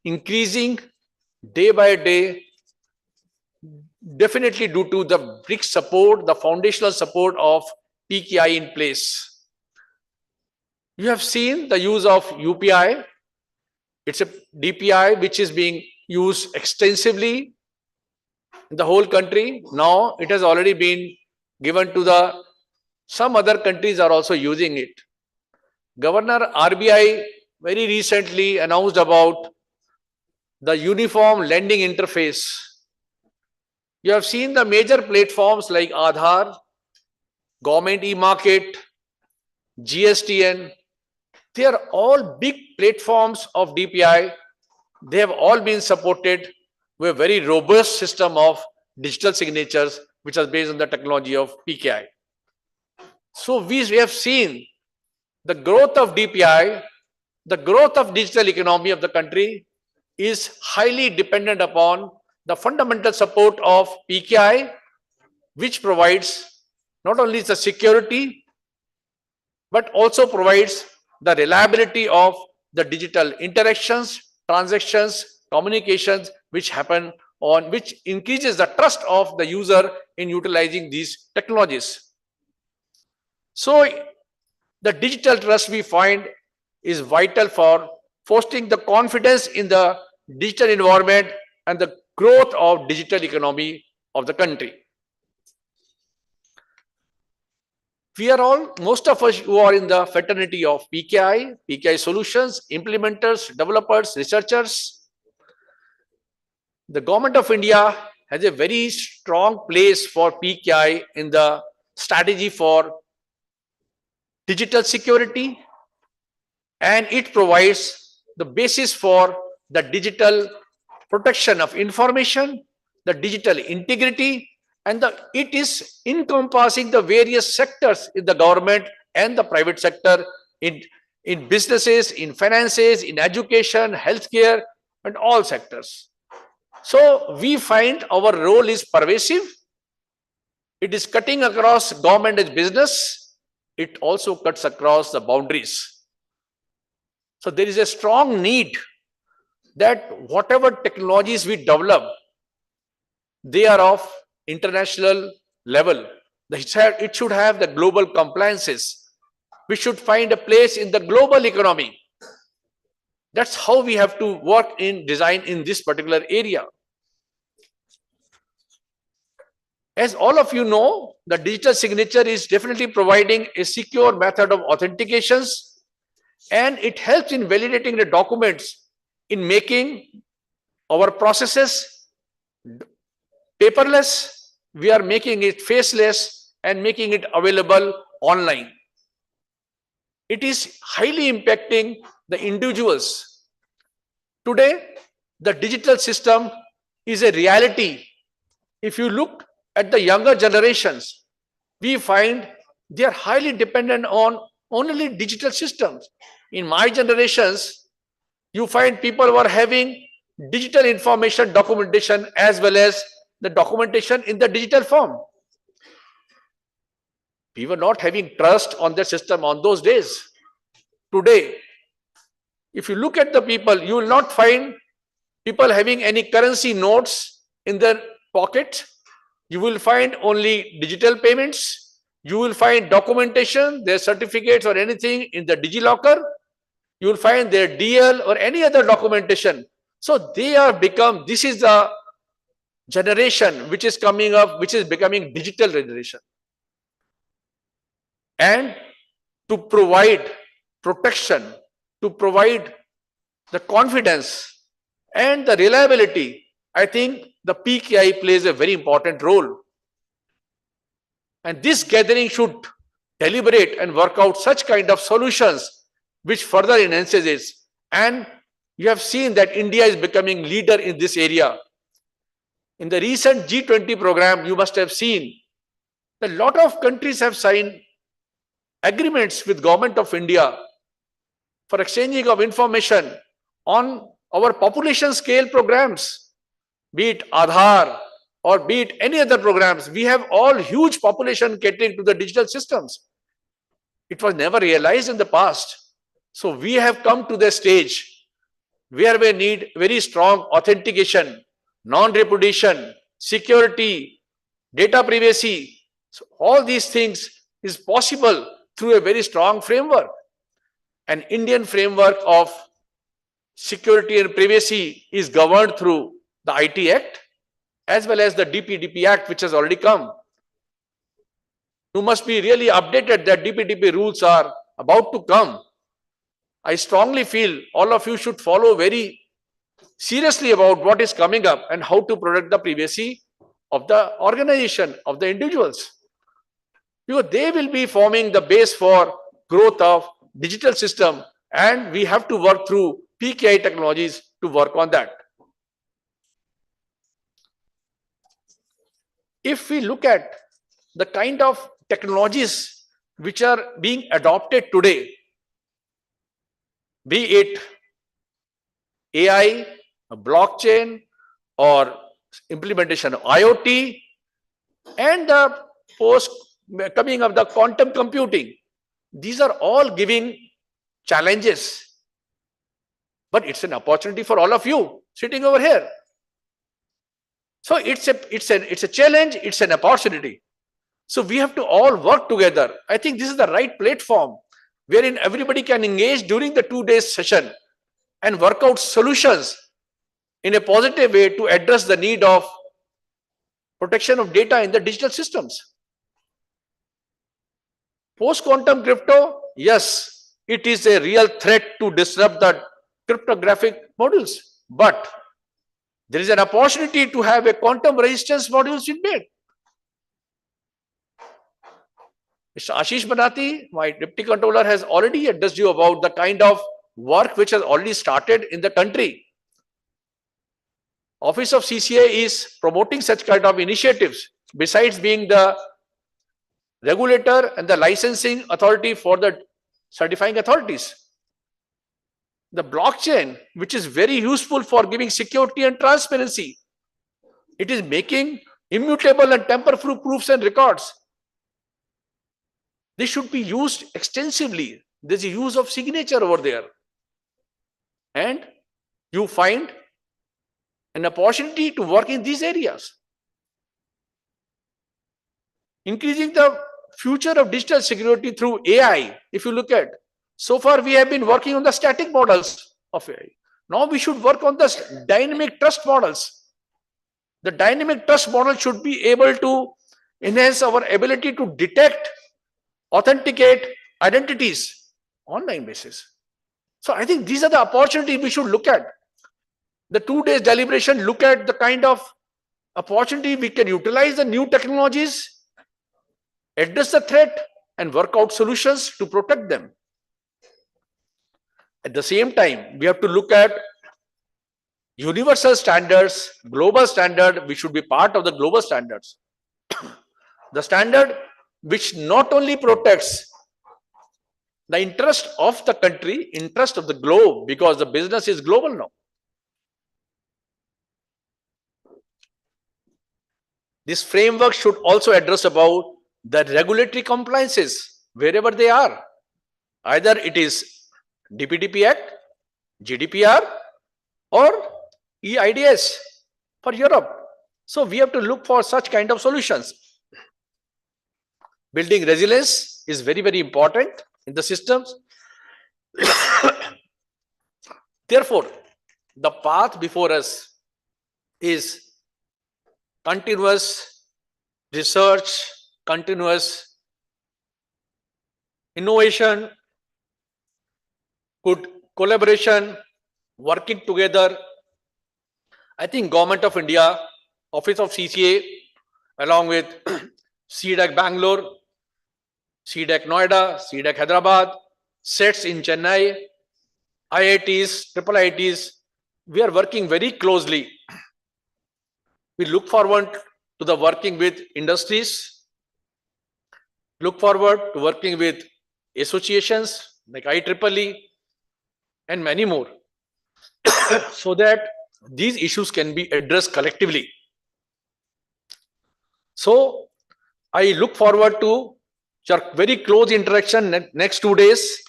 Speaker 8: increasing day by day, definitely due to the big support, the foundational support of PKI in place. You have seen the use of UPI. It's a DPI which is being used extensively in the whole country. Now it has already been given to some other countries are also using it. Governor RBI very recently announced about the uniform lending interface. You have seen the major platforms like Aadhaar, Government e-Market, GSTN. They are all big platforms of DPI. They have all been supported with a very robust system of digital signatures, which is based on the technology of PKI. So we have seen the growth of DPI, the growth of digital economy of the country is highly dependent upon the fundamental support of PKI, which provides not only the security, but also provides the reliability of the digital interactions, transactions, communications, which happen on, which increases the trust of the user in utilizing these technologies. So the digital trust we find is vital for fostering the confidence in the digital environment and the growth of digital economy of the country. We are all, most of us who are in the fraternity of PKI solutions, implementers, developers, researchers. The government of India has a very strong place for PKI in the strategy for digital security, and it provides the basis for the digital protection of information, the digital integrity, and it is encompassing the various sectors in the government and the private sector, in businesses, in finances, in education, healthcare, and all sectors. So we find our role is pervasive. It is cutting across government and business. It also cuts across the boundaries. So there is a strong need that whatever technologies we develop, they are of international level. It should have the global compliances. We should find a place in the global economy. That's how we have to work in design in this particular area. As all of you know, the digital signature is definitely providing a secure method of authentications, and it helps in validating the documents, in making our processes paperless. We are making it faceless and making it available online. It is highly impacting the individuals. Today, the digital system is a reality. If you look at the younger generations, we find they are highly dependent on only digital systems. In my generations, you find people who are having digital information documentation as well as the documentation in the digital form. We were not having trust on the system on those days. Today, if you look at the people, you will not find people having any currency notes in their pocket. You will find only digital payments. You will find documentation, their certificates or anything in the DigiLocker. You will find their DL or any other documentation. So they are this is the generation which is coming up, which is becoming digital generation. And to provide protection to provide the confidence and the reliability, I think the PKI plays a very important role. And this gathering should deliberate and work out such kind of solutions which further enhances it. And you have seen that India is becoming leader in this area. In the recent G20 program, you must have seen that a lot of countries have signed agreements with Government of India for exchanging of information on our population scale programs, be it Aadhaar or be it any other programs. We have all huge population catering to the digital systems. It was never realized in the past. So we have come to the stage where we need very strong authentication, non-repudiation, security, data privacy. So all these things is possible through a very strong framework. An Indian framework of security and privacy is governed through the IT Act as well as the DPDP Act, which has already come. You must be really updated that DPDP rules are about to come. I strongly feel all of you should follow very seriously about what is coming up and how to protect the privacy of the organization, of the individuals. Because they will be forming the base for growth of digital system, and we have to work through PKI technologies to work on that. If we look at the kind of technologies which are being adopted today, be it AI, blockchain, or implementation of IoT, and the coming of the quantum computing, these are all giving challenges. But it's an opportunity for all of you sitting over here. So it's a challenge, it's an opportunity. So we have to all work together. I think this is the right platform wherein everybody can engage during the 2 days session and work out solutions in a positive way to address the need of protection of data in the digital systems. Post-quantum crypto, yes, it is a real threat to disrupt the cryptographic modules, but there is an opportunity to have a quantum resistance modules in made. Mr. Ashish Banati, my deputy controller, has already addressed you about the kind of work which has already started in the country. Office of CCA is promoting such kind of initiatives besides being the regulator and the licensing authority for the certifying authorities. The blockchain, which is very useful for giving security and transparency, it is making immutable and tamper-proof proofs and records. They should be used extensively. There's a use of signature over there. And you find an opportunity to work in these areas. Increasing the future of digital security through AI, if you look at, so far we have been working on the static models of AI. Now we should work on the dynamic trust models. The dynamic trust model should be able to enhance our ability to detect, authenticate identities on online basis. So I think these are the opportunities we should look at. The 2 days deliberation, look at the kind of opportunity we can utilize the new technologies, address the threat, and work out solutions to protect them. At the same time, we have to look at universal standards, global standard. We should be part of the global standards. The standard which not only protects the interest of the country, interest of the globe, because the business is global now. This framework should also address about the regulatory compliances wherever they are. Either it is DPDP Act, GDPR, or EIDS for Europe. So we have to look for such kind of solutions. Building resilience is very, very important in the systems. Therefore, the path before us is continuous research, continuous innovation could collaboration, working together. I think Government of India, Office of CCA, along with C-DAC Bangalore, C-DAC Noida, C-DAC Hyderabad, SETs in Chennai, IITs, triple IITs, we are working very closely. We look forward to the working with industries, look forward to working with associations like IEEE and many more, so that these issues can be addressed collectively. So I look forward to your very close interaction next 2 days,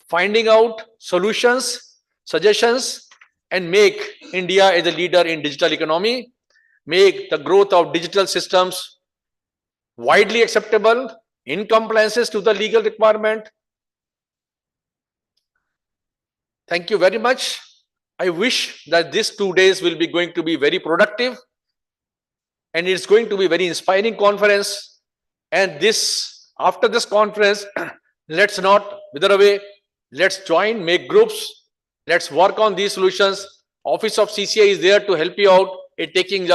Speaker 8: finding out solutions, suggestions, and make India as a leader in digital economy, make the growth of digital systems widely acceptable, in compliances to the legal requirement. Thank you very much. I wish that these 2 days will be going to be very productive, and it's going to be very inspiring conference. And this, after this conference, let's not wither away. Let's join, make groups. Let's work on these solutions. Office of CCA is there to help you out in taking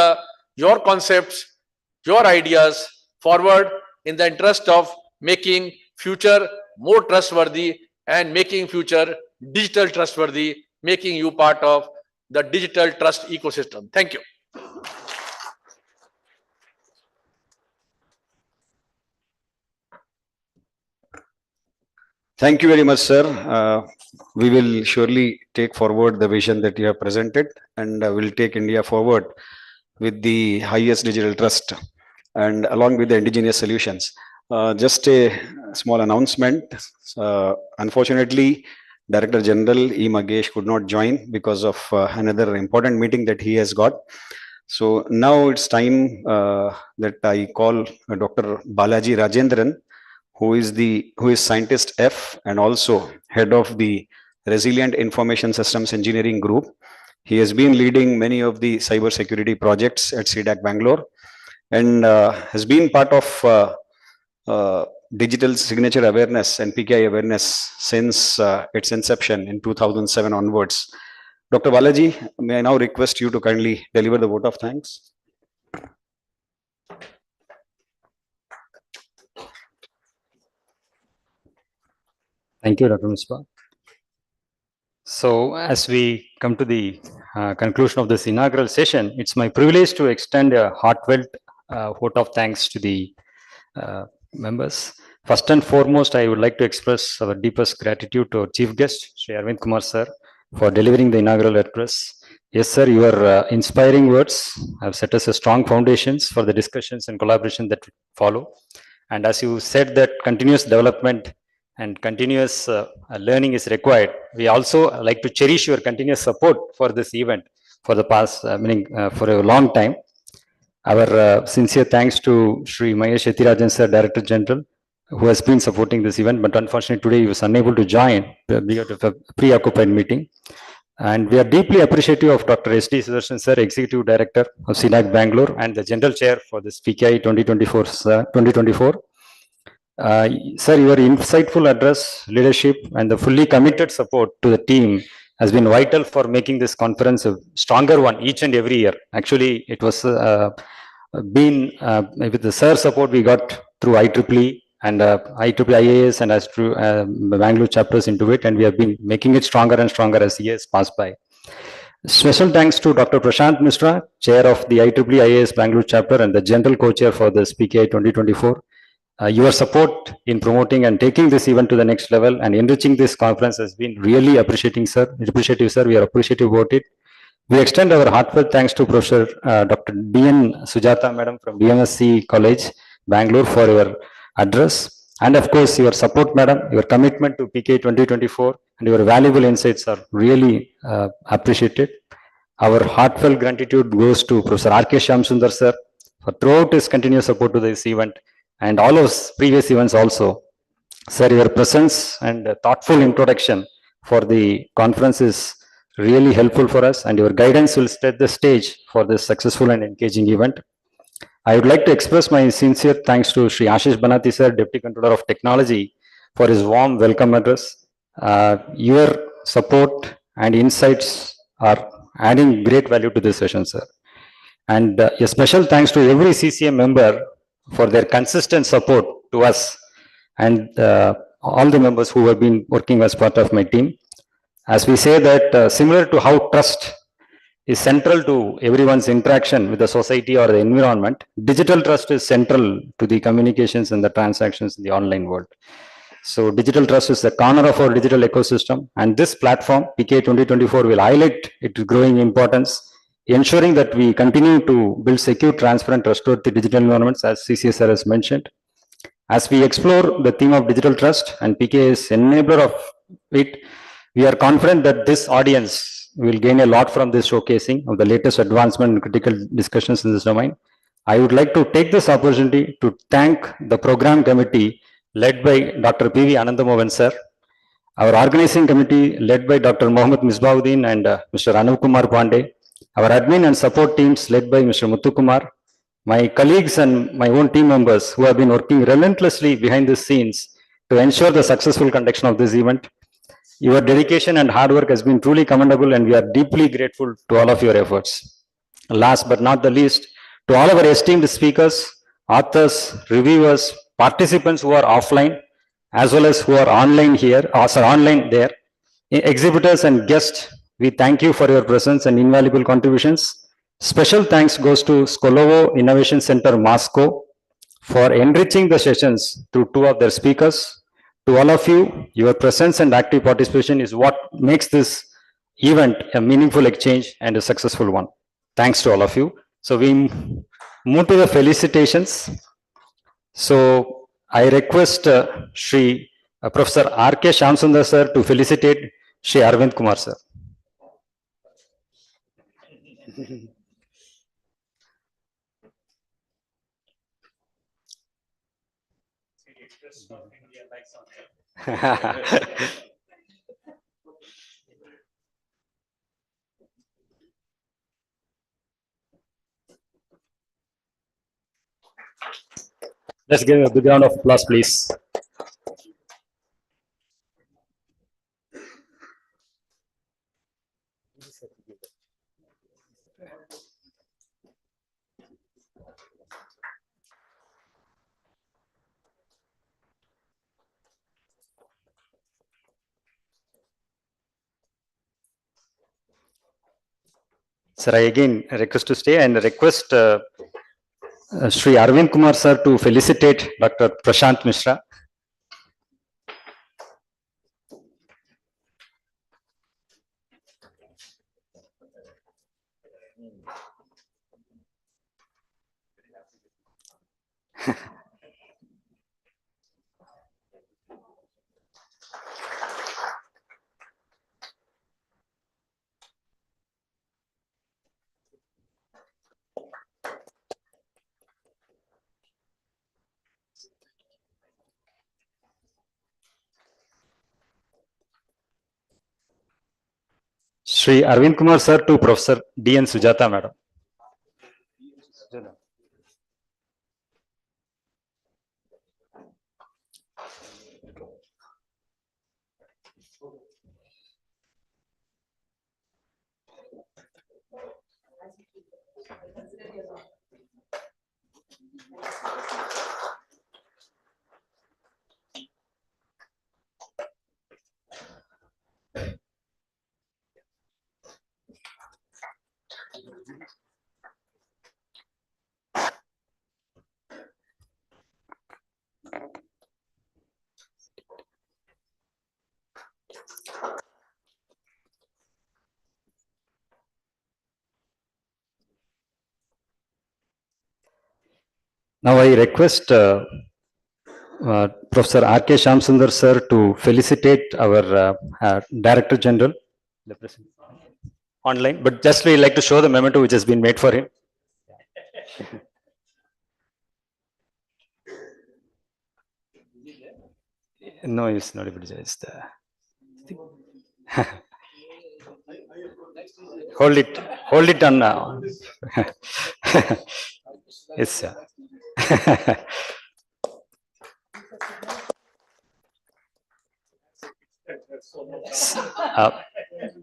Speaker 8: your concepts, your ideas forward in the interest of making future more trustworthy and making future digital trustworthy, making you part of the digital trust ecosystem. Thank you.
Speaker 4: Thank you very much, sir. We will surely take forward the vision that you have presented, and will take India forward with the highest digital trust and along with the indigenous solutions. Just a small announcement. Unfortunately, Director General E. Magesh could not join because of another important meeting that he has got. So now it's time that I call Dr. Balaji Rajendran, who is scientist F and also head of the Resilient Information Systems Engineering Group. He has been leading many of the cyber security projects at C-DAC Bangalore, and has been part of digital signature awareness and PKI awareness since its inception in 2007 onwards. Dr. Balaji, may I now request you to kindly deliver the vote of thanks?
Speaker 1: Thank you, Dr. Mishra. So as we come to the conclusion of this inaugural session, it's my privilege to extend a heartfelt vote of thanks to the members. First and foremost, I would like to express our deepest gratitude to our chief guest, Shri Arvind Kumar sir, for delivering the inaugural address. Yes, sir, your inspiring words have set us a strong foundations for the discussions and collaboration that follow. And as you said that continuous development and continuous learning is required, we also like to cherish your continuous support for this event for the past, for a long time. Our sincere thanks to Shri Mahesh Ethirajan sir, Director General, who has been supporting this event, but unfortunately today he was unable to join because of a preoccupied meeting. And we are deeply appreciative of Dr. S.D. Sudarsan sir, Executive Director of C-DAC Bangalore and the General Chair for this PKI 2024. Sir, your insightful address, leadership, and the fully committed support to the team has been vital for making this conference a stronger one each and every year. Actually, it was with the sir support we got through IEEE and IEEE IAS and as through Bangalore chapters into it, and we have been making it stronger and stronger as years pass by. Special thanks to Dr. Prashant Mishra, Chair of the IEEE IAS Bangalore chapter and the General Co-Chair for this PKI 2024. Your support in promoting and taking this event to the next level and enriching this conference has been really appreciative, sir. We are appreciative about it. We extend our heartfelt thanks to Professor Dr. D.N. Sujata, Madam from DMSC College, Bangalore, for your address. And of course, your support, Madam, your commitment to PK 2024 and your valuable insights are really appreciated. Our heartfelt gratitude goes to Professor R.K. Shyamasundar, sir, for throughout his continuous support to this event and all of previous events also. Sir, your presence and thoughtful introduction for the conference is really helpful for us, and your guidance will set the stage for this successful and engaging event. I would like to express my sincere thanks to Shri Ashish Banati sir, Deputy Controller of Technology, for his warm welcome address. Your support and insights are adding great value to this session, sir. And a special thanks to every CCM member for their consistent support to us and all the members who have been working as part of my team. As we say that similar to how trust is central to everyone's interaction with the society or the environment, digital trust is central to the communications and the transactions in the online world. So digital trust is the corner of our digital ecosystem, and this platform, PKIA 2024, will highlight its growing importance, ensuring that we continue to build secure, transparent, trustworthy digital environments, as CCSR has mentioned. As we explore the theme of digital trust and PKIA is enabler of it, we are confident that this audience will gain a lot from this showcasing of the latest advancement and critical discussions in this domain. I would like to take this opportunity to thank the program committee led by Dr. P.V. Anandamohan sir, our organizing committee led by Dr. Mohammed Misbauddin and Mr. Anup Kumar Pandey, our admin and support teams led by Mr. Muthu Kumar, my colleagues and my own team members who have been working relentlessly behind the scenes to ensure the successful conduction of this event. Your dedication and hard work has been truly commendable, and we are deeply grateful to all of your efforts. Last but not the least, to all of our esteemed speakers, authors, reviewers, participants who are offline, as well as who are online here, also online there, exhibitors and guests, we thank you for your presence and invaluable contributions. Special thanks goes to Skolovo Innovation Center, Moscow, for enriching the sessions through two of their speakers. To all of you, your presence and active participation is what makes this event a meaningful exchange and a successful one. Thanks to all of you. So we move to the felicitations. So I request Shri Professor R.K. Shyamasundar sir to felicitate Shri Arvind Kumar sir. Let's give a big round of applause, please. Sir, I again request to stay and request Shri Arvind Kumar sir to felicitate Dr. Prashant Mishra. Shri Arvind Kumar sir to Professor D.N. Sujata madam. Now I request Professor R.K. Shyamasundar sir to felicitate our Director General online, but just we like to show the memento which has been made for him. No, it's not able to just hold it on now. Yes, sir. Uh,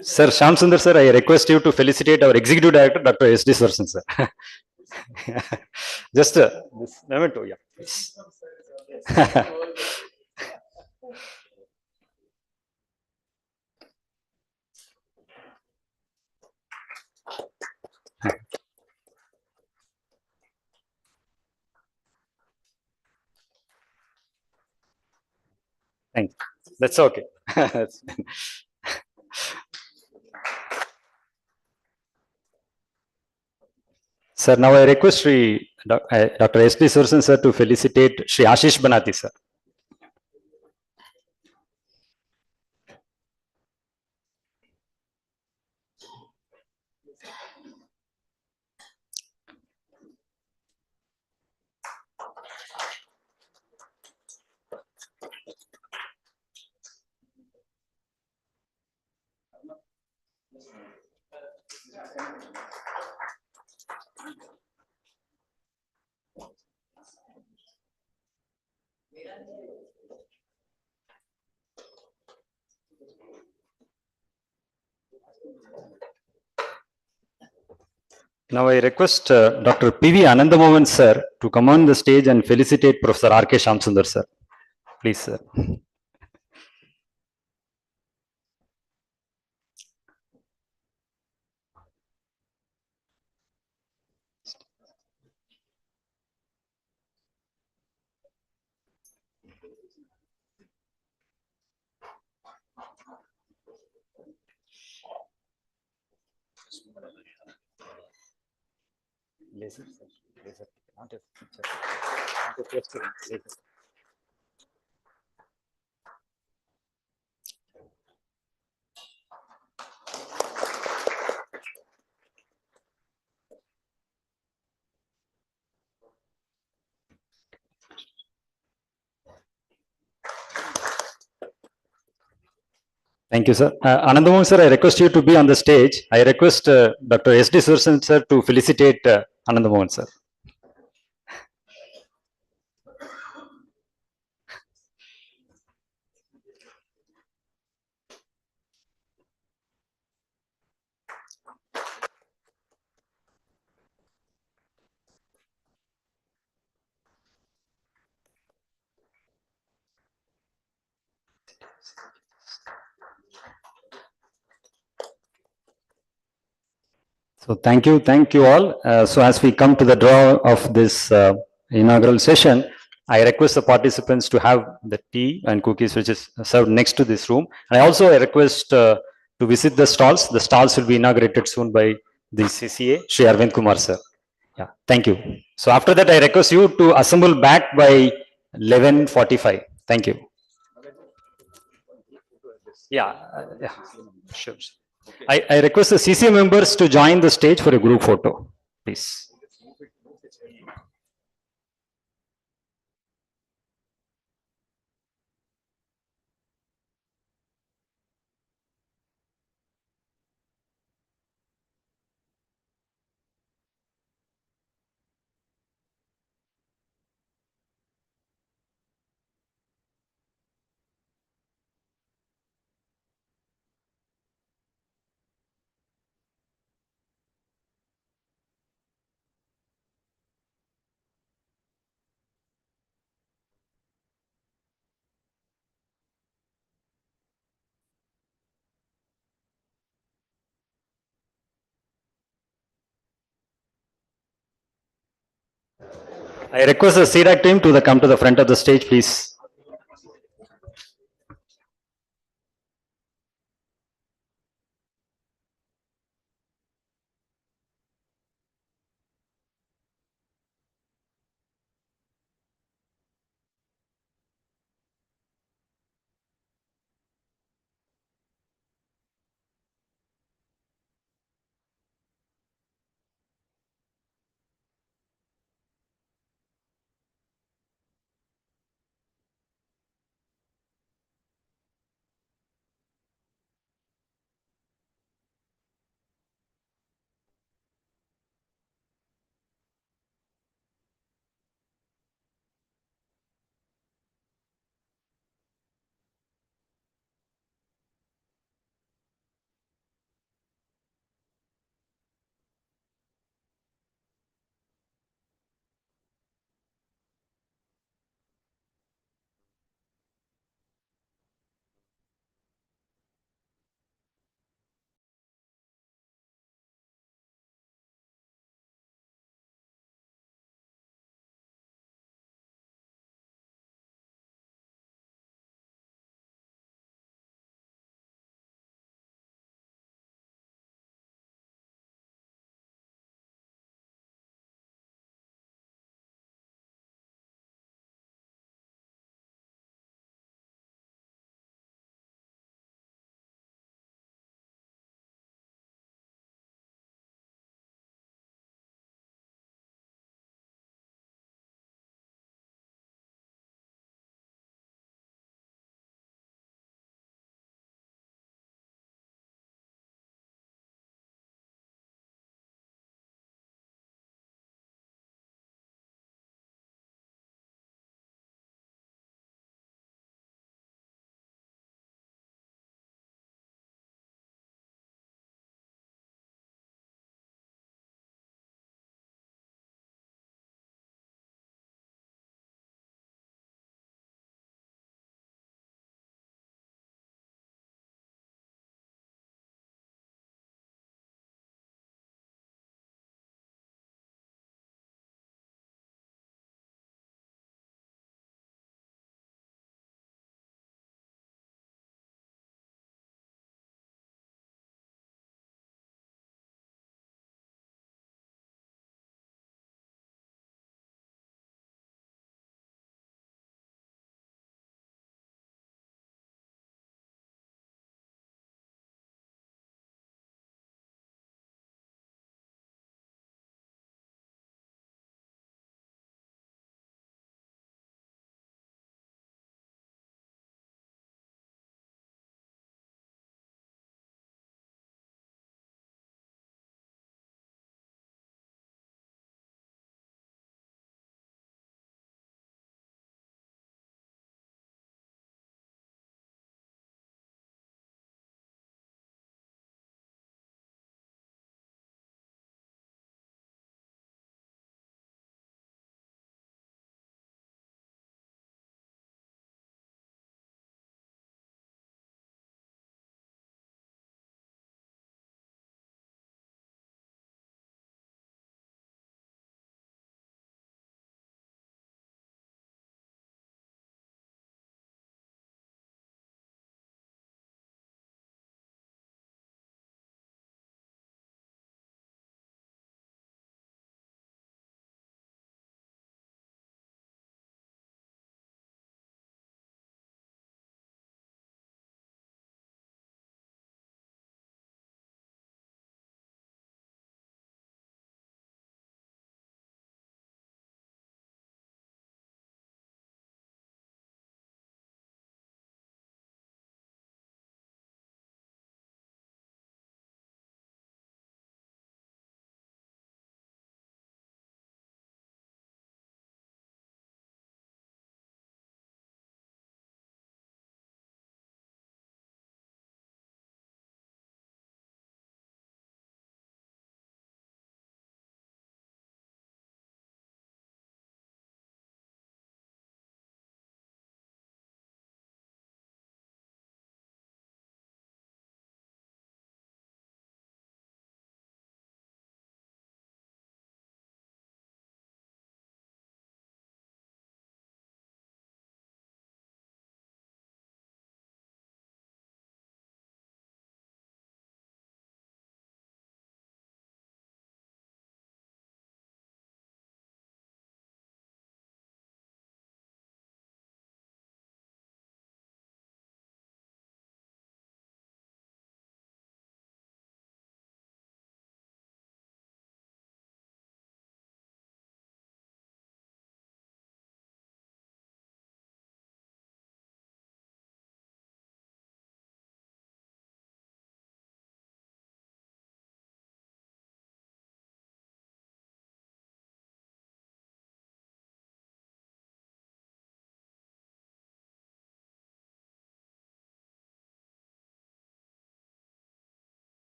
Speaker 1: Sir Shyamsundar sir, I request you to felicitate our Executive Director, Dr. S.D. Sudarsan sir. Just this memento, yeah. Please. Thank you. That's okay. Sir, now I request Dr. S.D. Sudarsan sir to felicitate Shri Ashish Banati sir. Now I request Dr. P.V. Anandamohan sir to come on the stage and felicitate Professor R.K. Shyamsundar sir. Please sir. Thank you, sir. Anandamohan sir, I request you to be on the stage. I request Dr. S.D. Sudarsan sir to felicitate Anandamohan sir. So thank you all. So as we come to the draw of this inaugural session, I request the participants to have the tea and cookies which is served next to this room. And I also request to visit the stalls. The stalls will be inaugurated soon by the CCA, Shri Arvind Kumar sir. Yeah, thank you. So after that, I request you to assemble back by 11:45. Thank you. Yeah, sure. I request the CCA members to join the stage for a group photo, please. I request the C-DAC team to come to the front of the stage, please.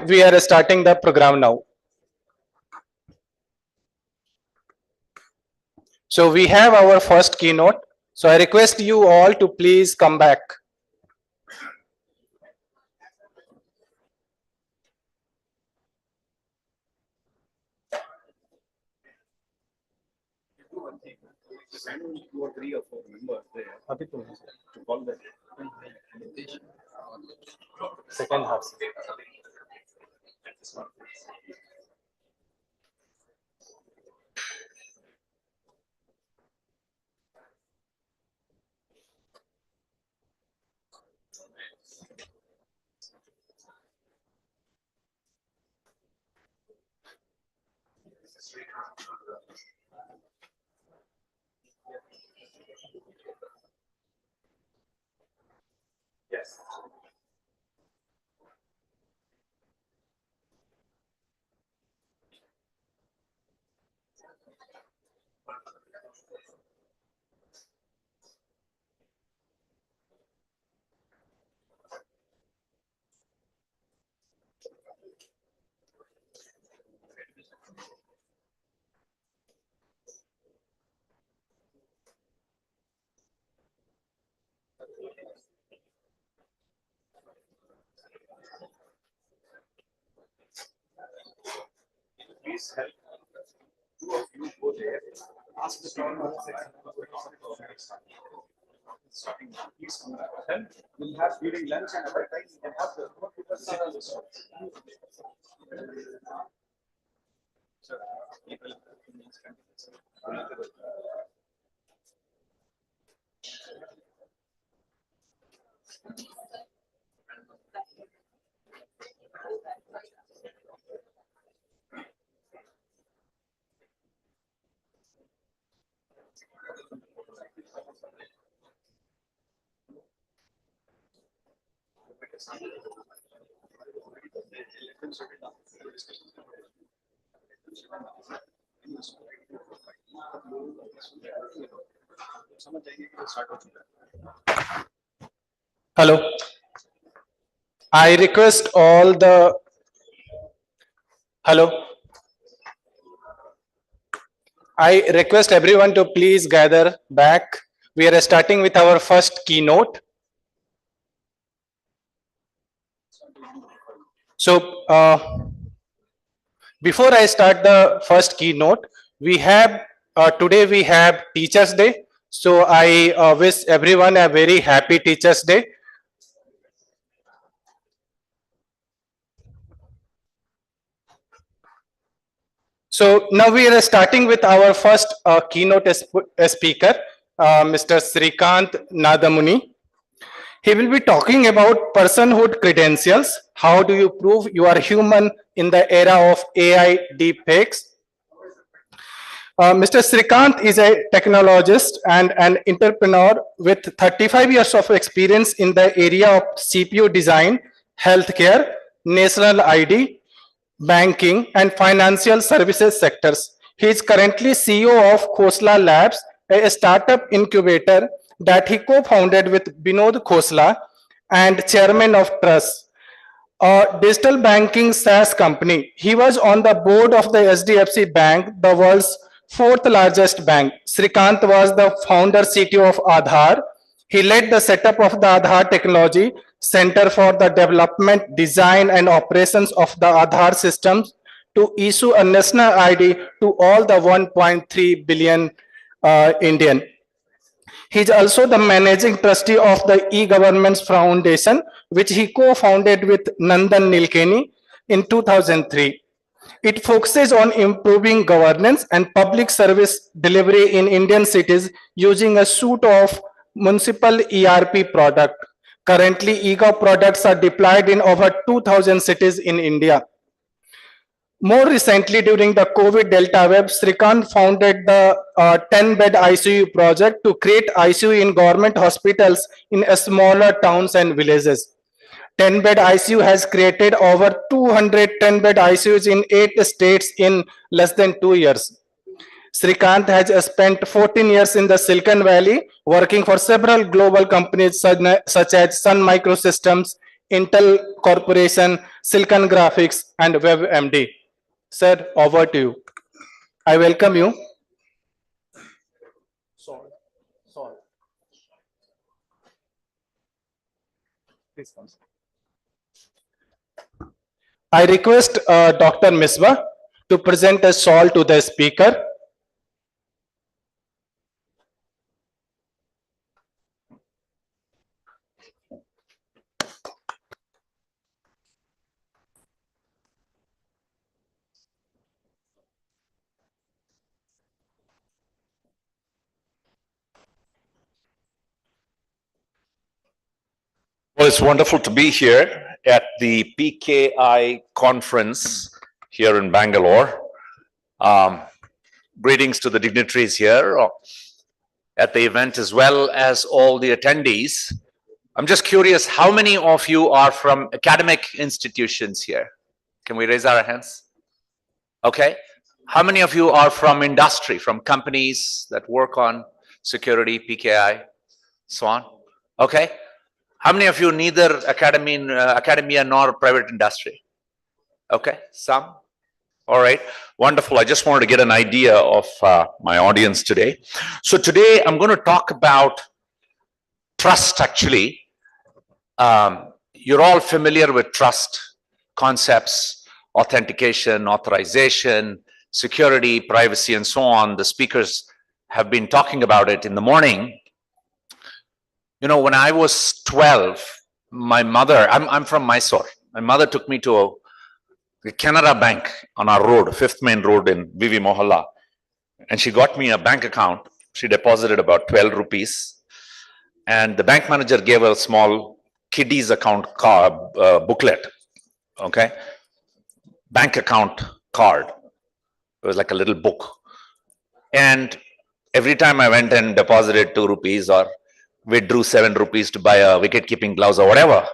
Speaker 9: We are starting the program now. So we have our first keynote. So I request you all to please come back. Second half. Yes. Please help. Two of you go there. Ask the starting. Please come back. Then we'll have during lunch and other time we can have the Hello. I request all the I request everyone to please gather back. We are starting with our first keynote. So before I start the first keynote, we have today we have Teachers Day. So I wish everyone a very happy Teachers Day. So now we are starting with our first keynote speaker, Mr. Srikant Nadamuni. He will be talking about personhood credentials. How do you prove you are human in the era of AI deepfakes? Mr. Srikant is a technologist and an entrepreneur with 35 years of experience in the area of CPU design, healthcare, national ID, banking, and financial services sectors. He is currently CEO of Khosla Labs, a startup incubator that he co-founded with Binod Khosla and chairman of Trust, a digital banking SaaS company. He was on the board of the SDFC Bank, the world's fourth largest bank. Srikant was the founder CTO of Aadhaar. He led the setup of the Aadhaar Technology Center for the development, design, and operations of the Aadhaar systems to issue a national ID to all the 1.3 billion Indian. He is also the managing trustee of the e-Governments Foundation, which he co-founded with Nandan Nilekani in 2003. It focuses on improving governance and public service delivery in Indian cities using a suite of municipal ERP product. Currently, eGov products are deployed in over 2,000 cities in India. More recently, during the COVID Delta wave, Srikant founded the 10-bed ICU project to create ICU in government hospitals in smaller towns and villages. 10-bed ICU has created over 200 10-bed ICUs in 8 states in less than 2 years. Srikant has spent 14 years in the Silicon Valley, working for several global companies such as Sun Microsystems, Intel Corporation, Silicon Graphics, and WebMD. Sir, over to you. I welcome you. I request Dr. Mishra to present a shawl to the speaker.
Speaker 10: Well, it's wonderful to be here at the PKI conference here in Bangalore. Greetings to the dignitaries here at the event as well as all the attendees. I'm just curious, how many of you are from academic institutions here? Can we raise our hands? Okay. How many of you are from industry, from companies that work on security, PKI, so on? Okay. How many of you neither academia nor private industry? Okay, some. All right, wonderful. I just wanted to get an idea of my audience today. So today I'm going to talk about trust, actually. You're all familiar with trust concepts, authentication, authorization, security, privacy, and so on. The speakers have been talking about it in the morning. You know, when I was 12, my mother, I'm from Mysore. My mother took me to the Canara Bank on our road, 5th Main Road in Vivi Mohalla. And she got me a bank account. She deposited about 12 rupees. And the bank manager gave her a small kiddies account card, booklet, okay? Bank account card. It was like a little book. And every time I went and deposited 2 rupees or withdrew 7 rupees to buy a wicket-keeping gloves or whatever,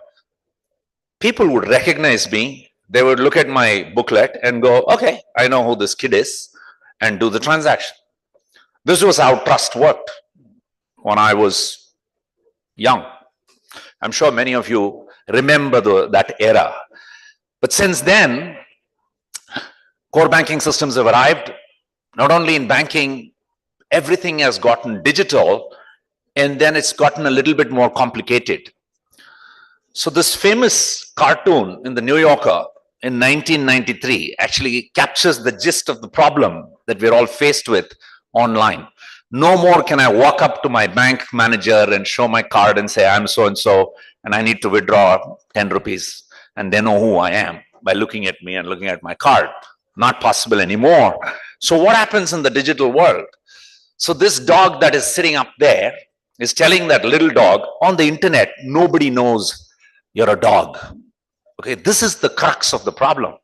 Speaker 10: people would recognize me. They would look at my booklet and go, okay, I know who this kid is, and do the transaction. This was how trust worked when I was young. I'm sure many of you remember that era. But since then, core banking systems have arrived. Not only in banking, everything has gotten digital, and then it's gotten a little bit more complicated. So this famous cartoon in the New Yorker in 1993 actually captures the gist of the problem that we're all faced with online. No more can I walk up to my bank manager and show my card and say, I'm so-and-so, and I need to withdraw 10 rupees. And they know who I am by looking at me and looking at my card. Not possible anymore. So what happens in the digital world? So this dog that is sitting up there is telling that little dog, on the internet, nobody knows you're a dog. Okay, this is the crux of the problem.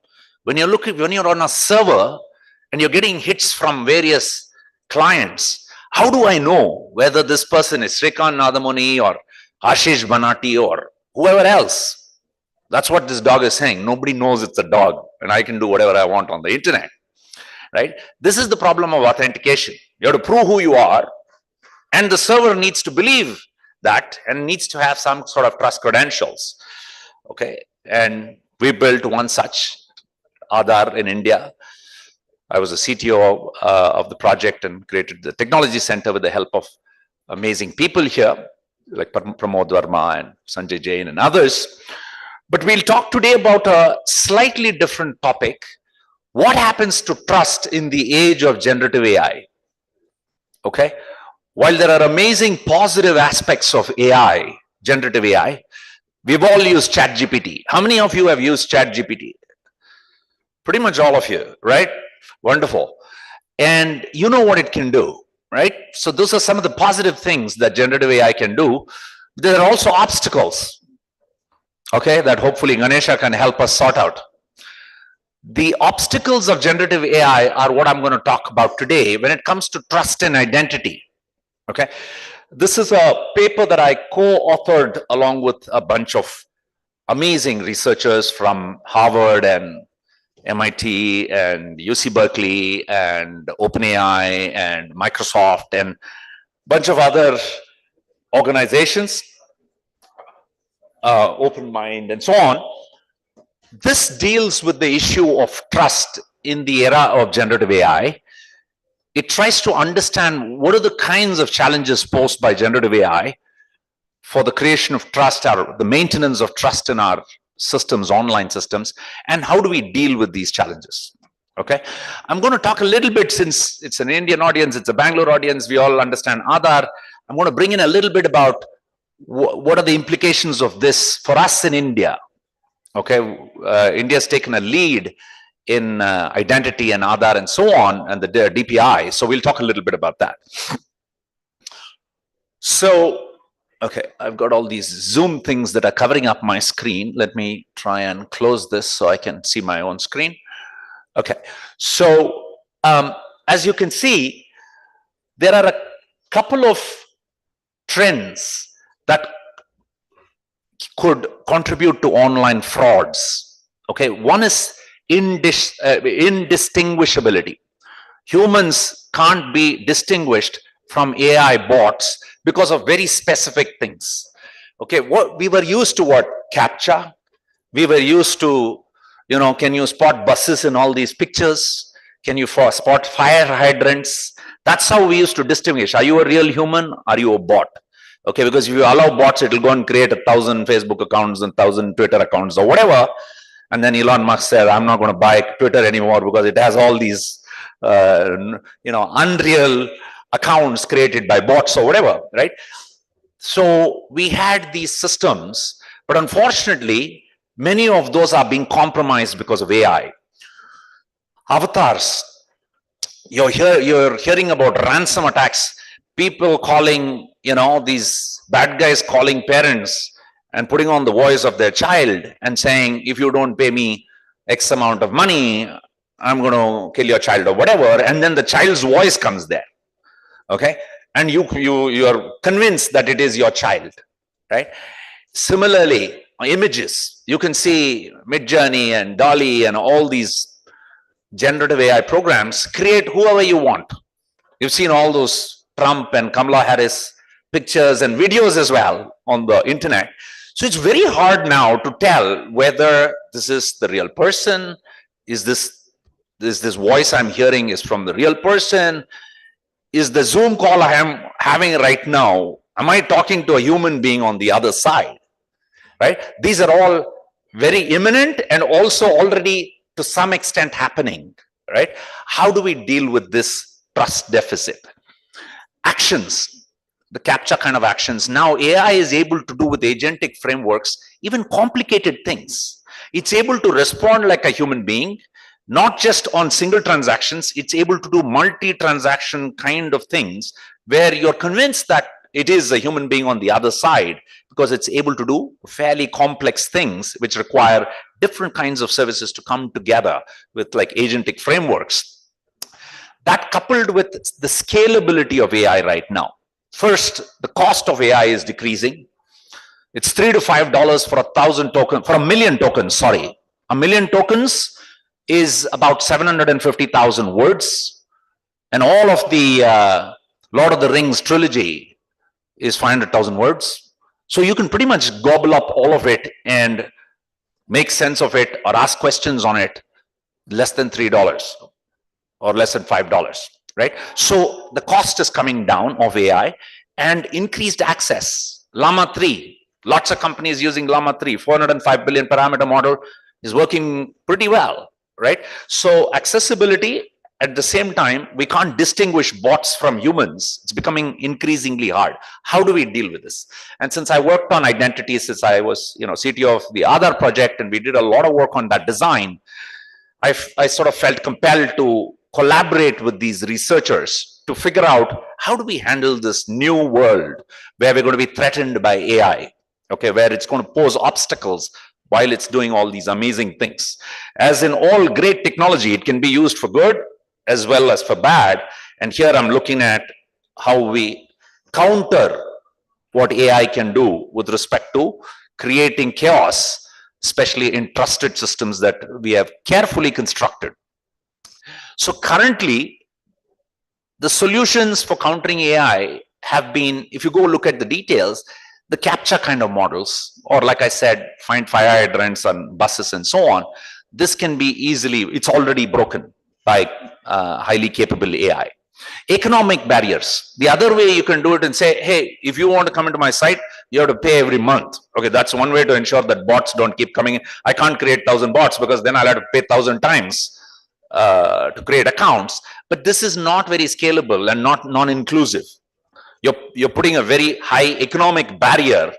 Speaker 10: When you're on a server and you're getting hits from various clients, how do I know whether this person is Srikant Nadamuni or Ashish Banati or whoever else? That's what this dog is saying. Nobody knows it's a dog, and I can do whatever I want on the internet, right? This is the problem of authentication. You have to prove who you are, and the server needs to believe that and needs to have some sort of trust credentials. Okay, and we built one such, Aadhaar, in India. I was a CTO of the project and created the technology center with the help of amazing people here, like Pramod Verma and Sanjay Jain and others. But we'll talk today about a slightly different topic. What happens to trust in the age of generative AI? Okay. While there are amazing positive aspects of AI, generative AI, we've all used ChatGPT. How many of you have used ChatGPT? Pretty much all of you, right? Wonderful. And you know what it can do, right? So those are some of the positive things that generative AI can do. There are also obstacles, okay, that hopefully Ganesha can help us sort out. The obstacles of generative AI are what I'm going to talk about today when it comes to trust and identity. Okay, this is a paper that I co-authored along with a bunch of amazing researchers from Harvard and MIT and UC Berkeley and OpenAI and Microsoft and a bunch of other organizations. open mind, and so on. This deals with the issue of trust in the era of generative AI. It tries to understand what are the kinds of challenges posed by generative AI for the creation of trust, or the maintenance of trust in our systems, online systems, and how do we deal with these challenges. Okay, I'm going to talk a little bit, since it's an Indian audience, it's a Bangalore audience, we all understand Aadhaar. I'm going to bring in a little bit about what are the implications of this for us in India. Okay, India's taken a lead in identity and Aadhaar and so on, and the DPI. So we'll talk a little bit about that. So, okay, I've got all these Zoom things that are covering up my screen. Let me try and close this so I can see my own screen. Okay, so as you can see, there are a couple of trends that could contribute to online frauds. Okay, one is indistinguishability. Humans can't be distinguished from AI bots because of very specific things. Okay, what we were used to, what CAPTCHA, we were used to, you know, can you spot buses in all these pictures? Can you spot fire hydrants? That's how we used to distinguish. Are you a real human? Are you a bot? Okay, because if you allow bots, it will go and create 1,000 Facebook accounts and 1,000 Twitter accounts or whatever. And then Elon Musk said, I'm not going to buy Twitter anymore because it has all these, you know, unreal accounts created by bots or whatever, right? So we had these systems, but unfortunately, many of those are being compromised because of AI. Avatars, you're hearing about ransom attacks, people calling, you know, these bad guys calling parents and putting on the voice of their child and saying, if you don't pay me X amount of money, I'm going to kill your child or whatever. And then the child's voice comes there. Okay. And you're convinced that it is your child, right? Similarly, images, you can see Midjourney and Dolly and all these generative AI programs create whoever you want. You've seen all those Trump and Kamala Harris pictures and videos as well on the internet. So it's very hard now to tell whether this is the real person. Is this voice I'm hearing is from the real person? Is the Zoom call I am having right now, am I talking to a human being on the other side? Right? These are all very imminent and also already to some extent happening, right? How do we deal with this trust deficit? Actions, the CAPTCHA kind of actions. Now AI is able to do with agentic frameworks, even complicated things. It's able to respond like a human being, not just on single transactions. It's able to do multi-transaction kind of things where you're convinced that it is a human being on the other side, because it's able to do fairly complex things which require different kinds of services to come together with like agentic frameworks. That coupled with the scalability of AI right now. First, the cost of AI is decreasing. It's $3 to $5 for 1,000 tokens, for 1,000,000 tokens, sorry. 1,000,000 tokens is about 750,000 words. And all of the Lord of the Rings trilogy is 500,000 words. So you can pretty much gobble up all of it and make sense of it or ask questions on it less than $3 or less than $5, right? So the cost is coming down of AI and increased access. Llama 3, lots of companies using Llama 3, 405 billion parameter model is working pretty well, right? So accessibility. At the same time, we can't distinguish bots from humans. It's becoming increasingly hard. How do we deal with this? And since I worked on identity, since I was, you know, CTO of the Aadhaar project, and we did a lot of work on that design, I sort of felt compelled to collaborate with these researchers to figure out how do we handle this new world where we're going to be threatened by AI, okay, where it's going to pose obstacles while it's doing all these amazing things. As in all great technology, it can be used for good as well as for bad. And here I'm looking at how we counter what AI can do with respect to creating chaos, especially in trusted systems that we have carefully constructed. So currently, the solutions for countering AI have been, if you go look at the details, the captcha kind of models, or like I said, find fire hydrants on buses and so on, this can be easily, it's already broken by highly capable AI. Economic barriers. The other way you can do it and say, hey, if you want to come into my site, you have to pay every month. Okay, that's one way to ensure that bots don't keep coming in. I can't create 1,000 bots because then I'll have to pay 1,000 times to create accounts. But this is not very scalable and not non-inclusive. You're putting a very high economic barrier,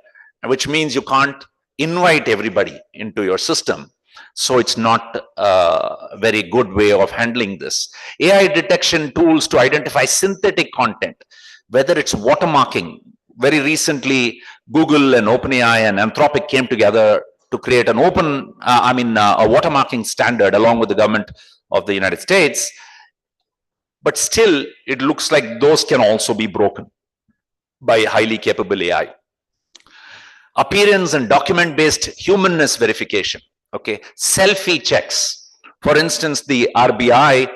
Speaker 10: which means you can't invite everybody into your system. So it's not a very good way of handling this. AI detection tools to identify synthetic content, whether it's watermarking. Very recently, Google and OpenAI and Anthropic came together to create an open, a watermarking standard along with the government of the United States. But still, it looks like those can also be broken by highly capable AI. Appearance and document-based humanness verification. Okay, selfie checks. For instance, the RBI,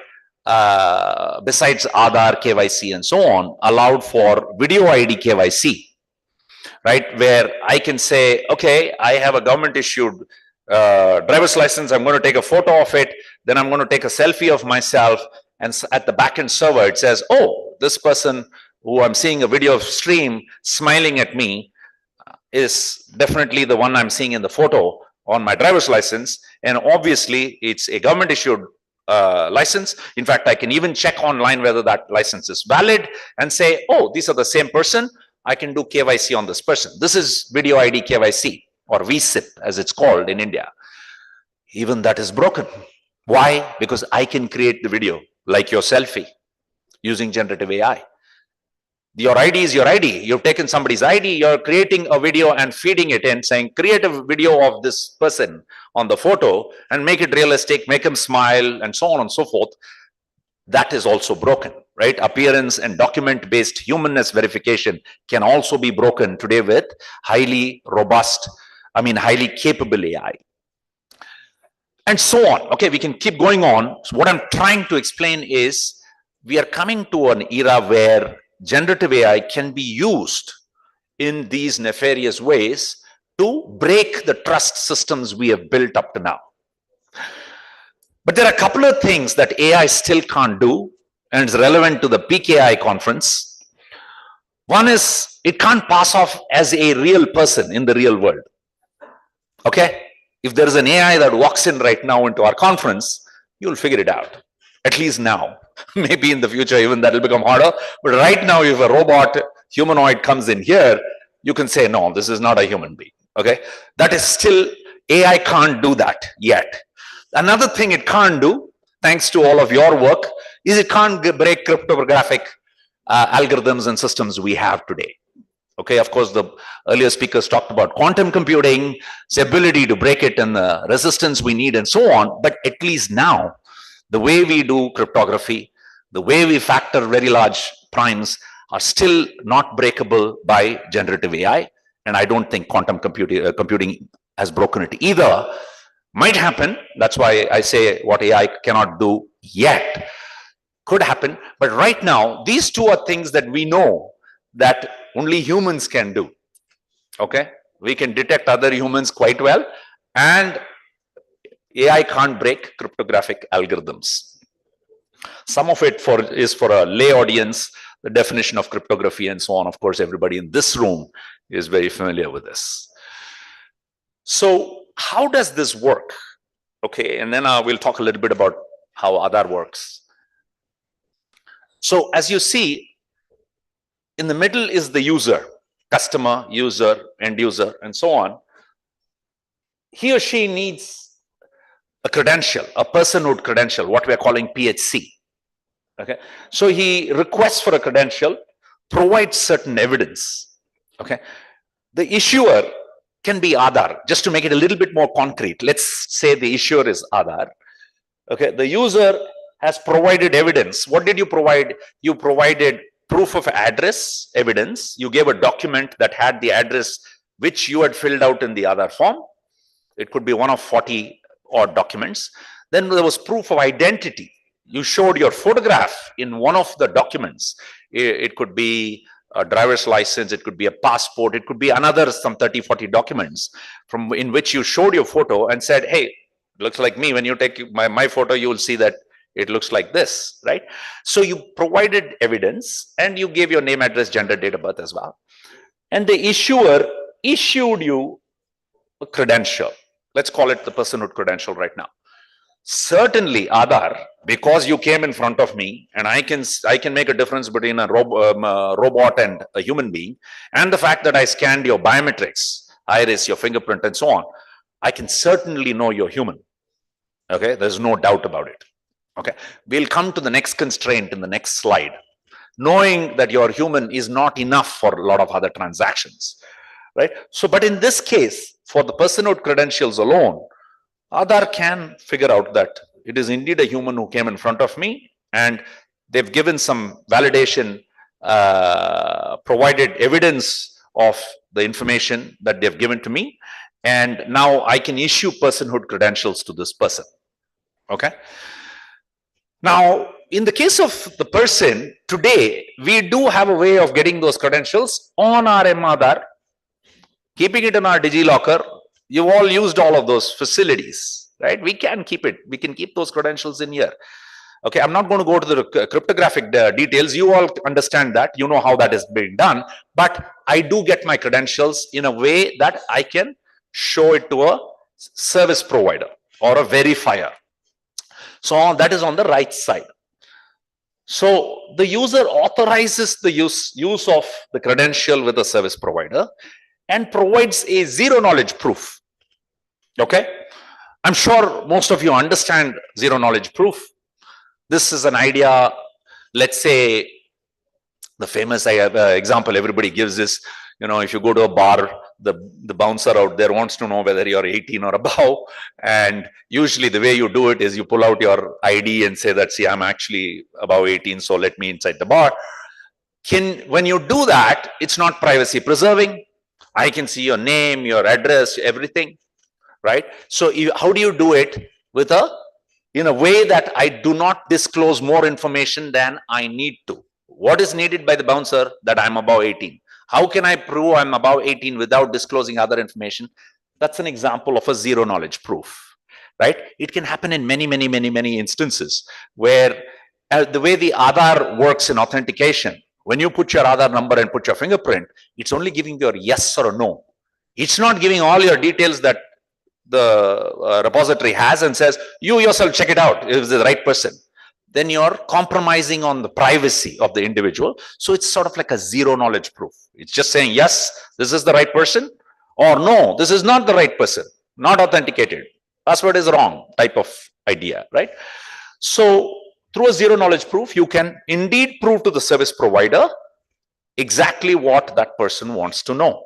Speaker 10: besides Aadhaar, KYC, and so on, allowed for video ID KYC, right? Where I can say, okay, I have a government-issued driver's license. I'm going to take a photo of it. Then I'm going to take a selfie of myself. And at the backend server, it says, oh, this person who I'm seeing a video of stream smiling at me is definitely the one I'm seeing in the photo on my driver's license, and obviously it's a government issued license. In fact, I can even check online whether that license is valid and say, oh, these are the same person. I can do KYC on this person. This is video ID KYC, or VSIP as it's called in India. Even that is broken. Why? Because I can create the video like your selfie using generative AI. Your ID is your ID. You've taken somebody's ID, you're creating a video and feeding it in, saying, create a video of this person on the photo and make it realistic, make him smile, and so on and so forth. That is also broken, right? Appearance and document-based humanness verification can also be broken today with highly robust, highly capable AI. And so on. Okay, we can keep going on. So what I'm trying to explain is we are coming to an era where generative AI can be used in these nefarious ways to break the trust systems we have built up to now. But there are a couple of things that AI still can't do, and it's relevant to the PKI conference. One is it can't pass off as a real person in the real world. Okay? If there is an AI that walks in right now into our conference, you'll figure it out. At least now. Maybe in the future even that will become harder. But right now, if a robot humanoid comes in here, you can say, no, this is not a human being. Okay? That is still, AI can't do that yet. Another thing it can't do, thanks to all of your work, is it can't break cryptographic algorithms and systems we have today. Okay, of course, the earlier speakers talked about quantum computing, its ability to break it and the resistance we need and so on. But at least now, the way we do cryptography, the way we factor very large primes are still not breakable by generative AI. And I don't think quantum computing has broken it either. Might happen. That's why I say what AI cannot do yet. Could happen. But right now, these two are things that we know that only humans can do. Okay? We can detect other humans quite well. And AI can't break cryptographic algorithms. Some of it is for a lay audience, the definition of cryptography and so on. Of course, everybody in this room is very familiar with this. So how does this work? Okay, and then we'll talk a little bit about how Aadhaar works. So as you see, in the middle is the user, customer, user, end user, and so on. He or she needs a credential, a personhood credential, what we are calling PHC. Okay, so he requests for a credential, provides certain evidence. Okay, the issuer can be Aadhaar, just to make it a little bit more concrete. Let's say the issuer is Aadhaar. Okay, the user has provided evidence. What did you provide? You provided proof of address evidence. You gave a document that had the address which you had filled out in the Aadhaar form. It could be one of 40 odd documents. Then there was proof of identity. You showed your photograph in one of the documents. It could be a driver's license, it could be a passport, it could be another some 30, 40 documents from in which you showed your photo and said, hey, it looks like me. When you take my photo, you will see that it looks like this, right? So you provided evidence and you gave your name, address, gender, date of birth as well. And the issuer issued you a credential. Let's call it the personhood credential right now. Certainly Aadhaar, because you came in front of me and I can make a difference between a robot and a human being, and the fact that I scanned your biometrics, iris, your fingerprint and so on, I can certainly know you're human. Okay, there's no doubt about it. Okay, we'll come to the next constraint in the next slide. Knowing that you're human is not enough for a lot of other transactions, right? So, but in this case, for the personhood credentials alone, Aadhaar can figure out that it is indeed a human who came in front of me, and they've given some validation, provided evidence of the information that they've given to me, and now I can issue personhood credentials to this person. Okay. Now, in the case of the person, today, we do have a way of getting those credentials on our Aadhaar, keeping it in our DigiLocker. You've all used all of those facilities, right? We can keep it. We can keep those credentials in here. Okay, I'm not going to go to the cryptographic details. You all understand that. You know how that is being done. But I do get my credentials in a way that I can show it to a service provider or a verifier. So that is on the right side. So the user authorizes the use of the credential with the service provider and provides a zero knowledge proof. Okay, I'm sure most of you understand zero knowledge proof. This is an idea. Let's say the famous example everybody gives is, you know, if you go to a bar, the bouncer out there wants to know whether you're 18 or above, and usually the way you do it is you pull out your ID and say that, see, I'm actually above 18, so let me inside the bar. When you do that, it's not privacy preserving. I can see your name, your address, everything, right? So how do you do it with in a way that I do not disclose more information than I need to? What is needed by the bouncer? That I'm above 18. How can I prove I'm above 18 without disclosing other information? That's an example of a zero knowledge proof, right? It can happen in many instances where the way the Aadhaar works in authentication, when you put your Aadhaar number and put your fingerprint, it's only giving you a yes or a no. It's not giving all your details that the repository has and says, you yourself check it out if it's the right person. Then you're compromising on the privacy of the individual. So it's sort of like a zero knowledge proof. It's just saying, yes, this is the right person, or no, this is not the right person, not authenticated. Password is wrong type of idea, right? So through a zero knowledge proof, you can indeed prove to the service provider exactly what that person wants to know.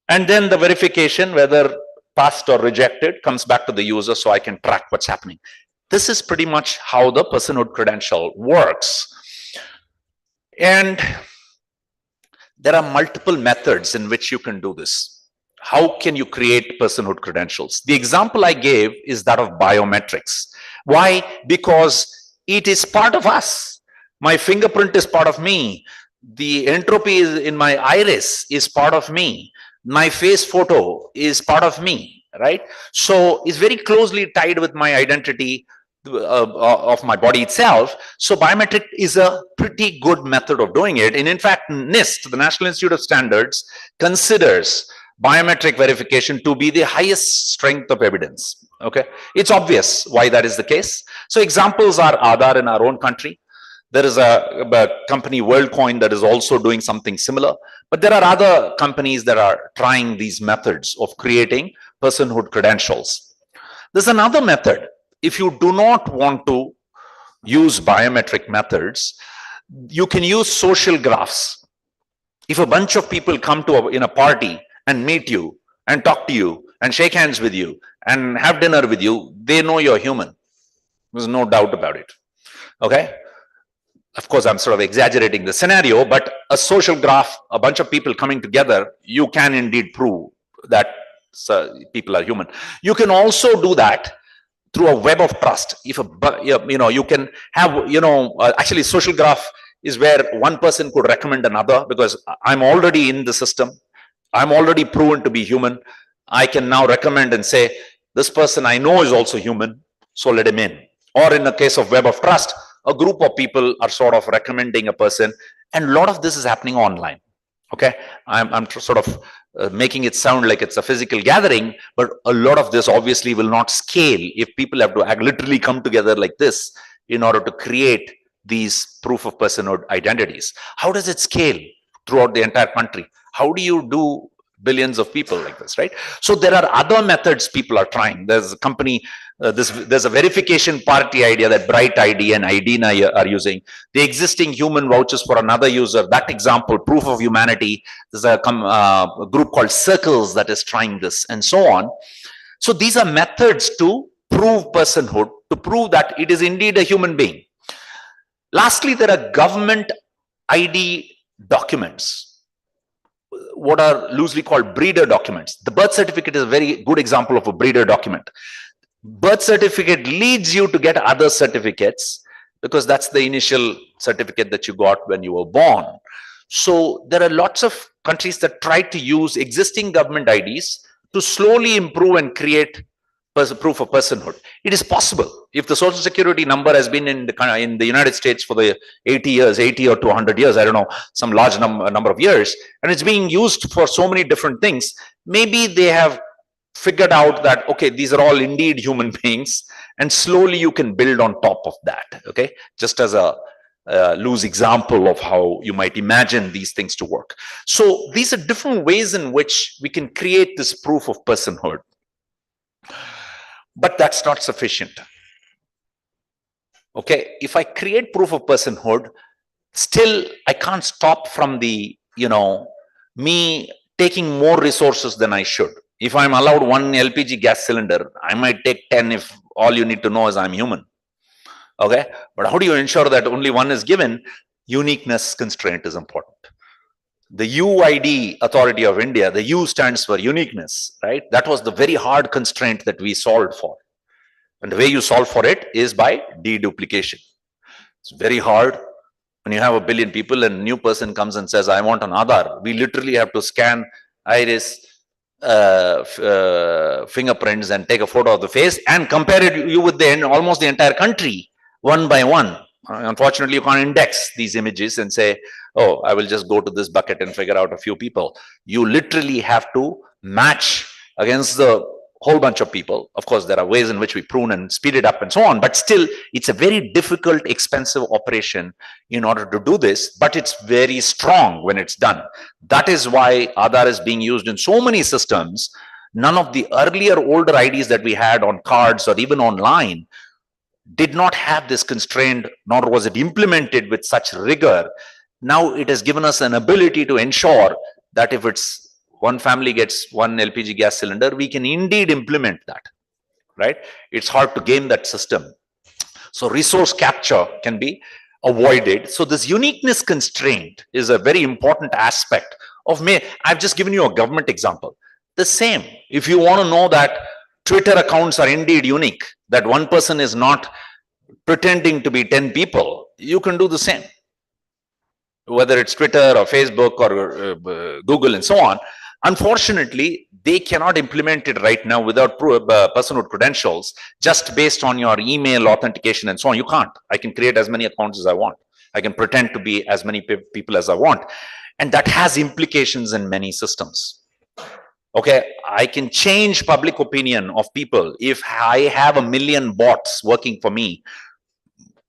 Speaker 10: And then the verification, whether passed or rejected, comes back to the user so I can track what's happening. This is pretty much how the personhood credential works. And there are multiple methods in which you can do this. How can you create personhood credentials? The example I gave is that of biometrics. Why? Because it is part of us. My fingerprint is part of me. The entropy is in my iris is part of me. My face photo is part of me, right? So it's very closely tied with my identity of my body itself. So biometric is a pretty good method of doing it. And in fact, NIST, the National Institute of Standards, considers biometric verification to be the highest strength of evidence. Okay, it's obvious why that is the case. So examples are Aadhaar in our own country. There is a company, WorldCoin, that is also doing something similar. But there are other companies that are trying these methods of creating personhood credentials. There's another method. If you do not want to use biometric methods, you can use social graphs. If a bunch of people come to in a party and meet you and talk to you and shake hands with you and have dinner with you, they know you're human. There's no doubt about it. Okay? Of course, I'm sort of exaggerating the scenario, but a social graph, a bunch of people coming together, you can indeed prove that people are human. You can also do that through a web of trust. If you can have, actually social graph is where one person could recommend another, because I'm already in the system. I'm already proven to be human. I can now recommend and say, this person I know is also human, so let him in. Or in the case of web of trust, a group of people are sort of recommending a person, and a lot of this is happening online. Okay, I'm sort of making it sound like it's a physical gathering, but a lot of this obviously will not scale if people have to literally come together like this in order to create these proof of personhood identities. How does it scale throughout the entire country? How do you do billions of people like this, right? So there are other methods people are trying. There's a company, there's a verification party idea that Bright ID and IDENA are using. The existing human vouchers for another user, that example, proof of humanity. There's a group called Circles that is trying this, and so on. So these are methods to prove personhood, to prove that it is indeed a human being. Lastly, there are government ID documents, what are loosely called breeder documents. The birth certificate is a very good example of a breeder document. Birth certificate leads you to get other certificates because that's the initial certificate that you got when you were born. So there are lots of countries that try to use existing government IDs to slowly improve and create proof of personhood. It is possible. If the social security number has been in the United States for the 80 or 200 years, I don't know, some large number of years, and it's being used for so many different things, maybe they have figured out that, okay, these are all indeed human beings, and slowly you can build on top of that. Okay, just as a loose example of how you might imagine these things to work. So these are different ways in which we can create this proof of personhood. But that's not sufficient. Okay, if I create proof of personhood, still I can't stop from the, me taking more resources than I should. If I'm allowed 1 LPG gas cylinder, I might take 10 if all you need to know is I'm human. Okay, but how do you ensure that only one is given? Uniqueness constraint is important. The UID Authority of India, the U stands for uniqueness, right? That was the very hard constraint that we solved for. And the way you solve for it is by deduplication. It's very hard when you have 1 billion people and a new person comes and says, I want an Aadhaar. We literally have to scan iris, fingerprints and take a photo of the face and compare you with almost the entire country one by one. Unfortunately, you can't index these images and say, oh, I will just go to this bucket and figure out a few people. You literally have to match against the whole bunch of people. Of course, there are ways in which we prune and speed it up and so on, but still, it's a very difficult, expensive operation in order to do this, but it's very strong when it's done. That is why Aadhaar is being used in so many systems. None of the earlier older IDs that we had on cards or even online did not have this constraint, nor was it implemented with such rigor. Now it has given us an ability to ensure that if it's one family gets 1 LPG gas cylinder, we can indeed implement that, right? It's hard to game that system. So resource capture can be avoided. So this uniqueness constraint is a very important aspect of me. I've just given you a government example. The same, if you want to know that Twitter accounts are indeed unique, that one person is not pretending to be 10 people, you can do the same. Whether it's Twitter or Facebook or Google and so on. Unfortunately, they cannot implement it right now without personhood credentials, just based on your email authentication and so on. You can't. I can create as many accounts as I want. I can pretend to be as many people as I want. And that has implications in many systems. Okay, I can change public opinion of people if I have 1 million bots working for me,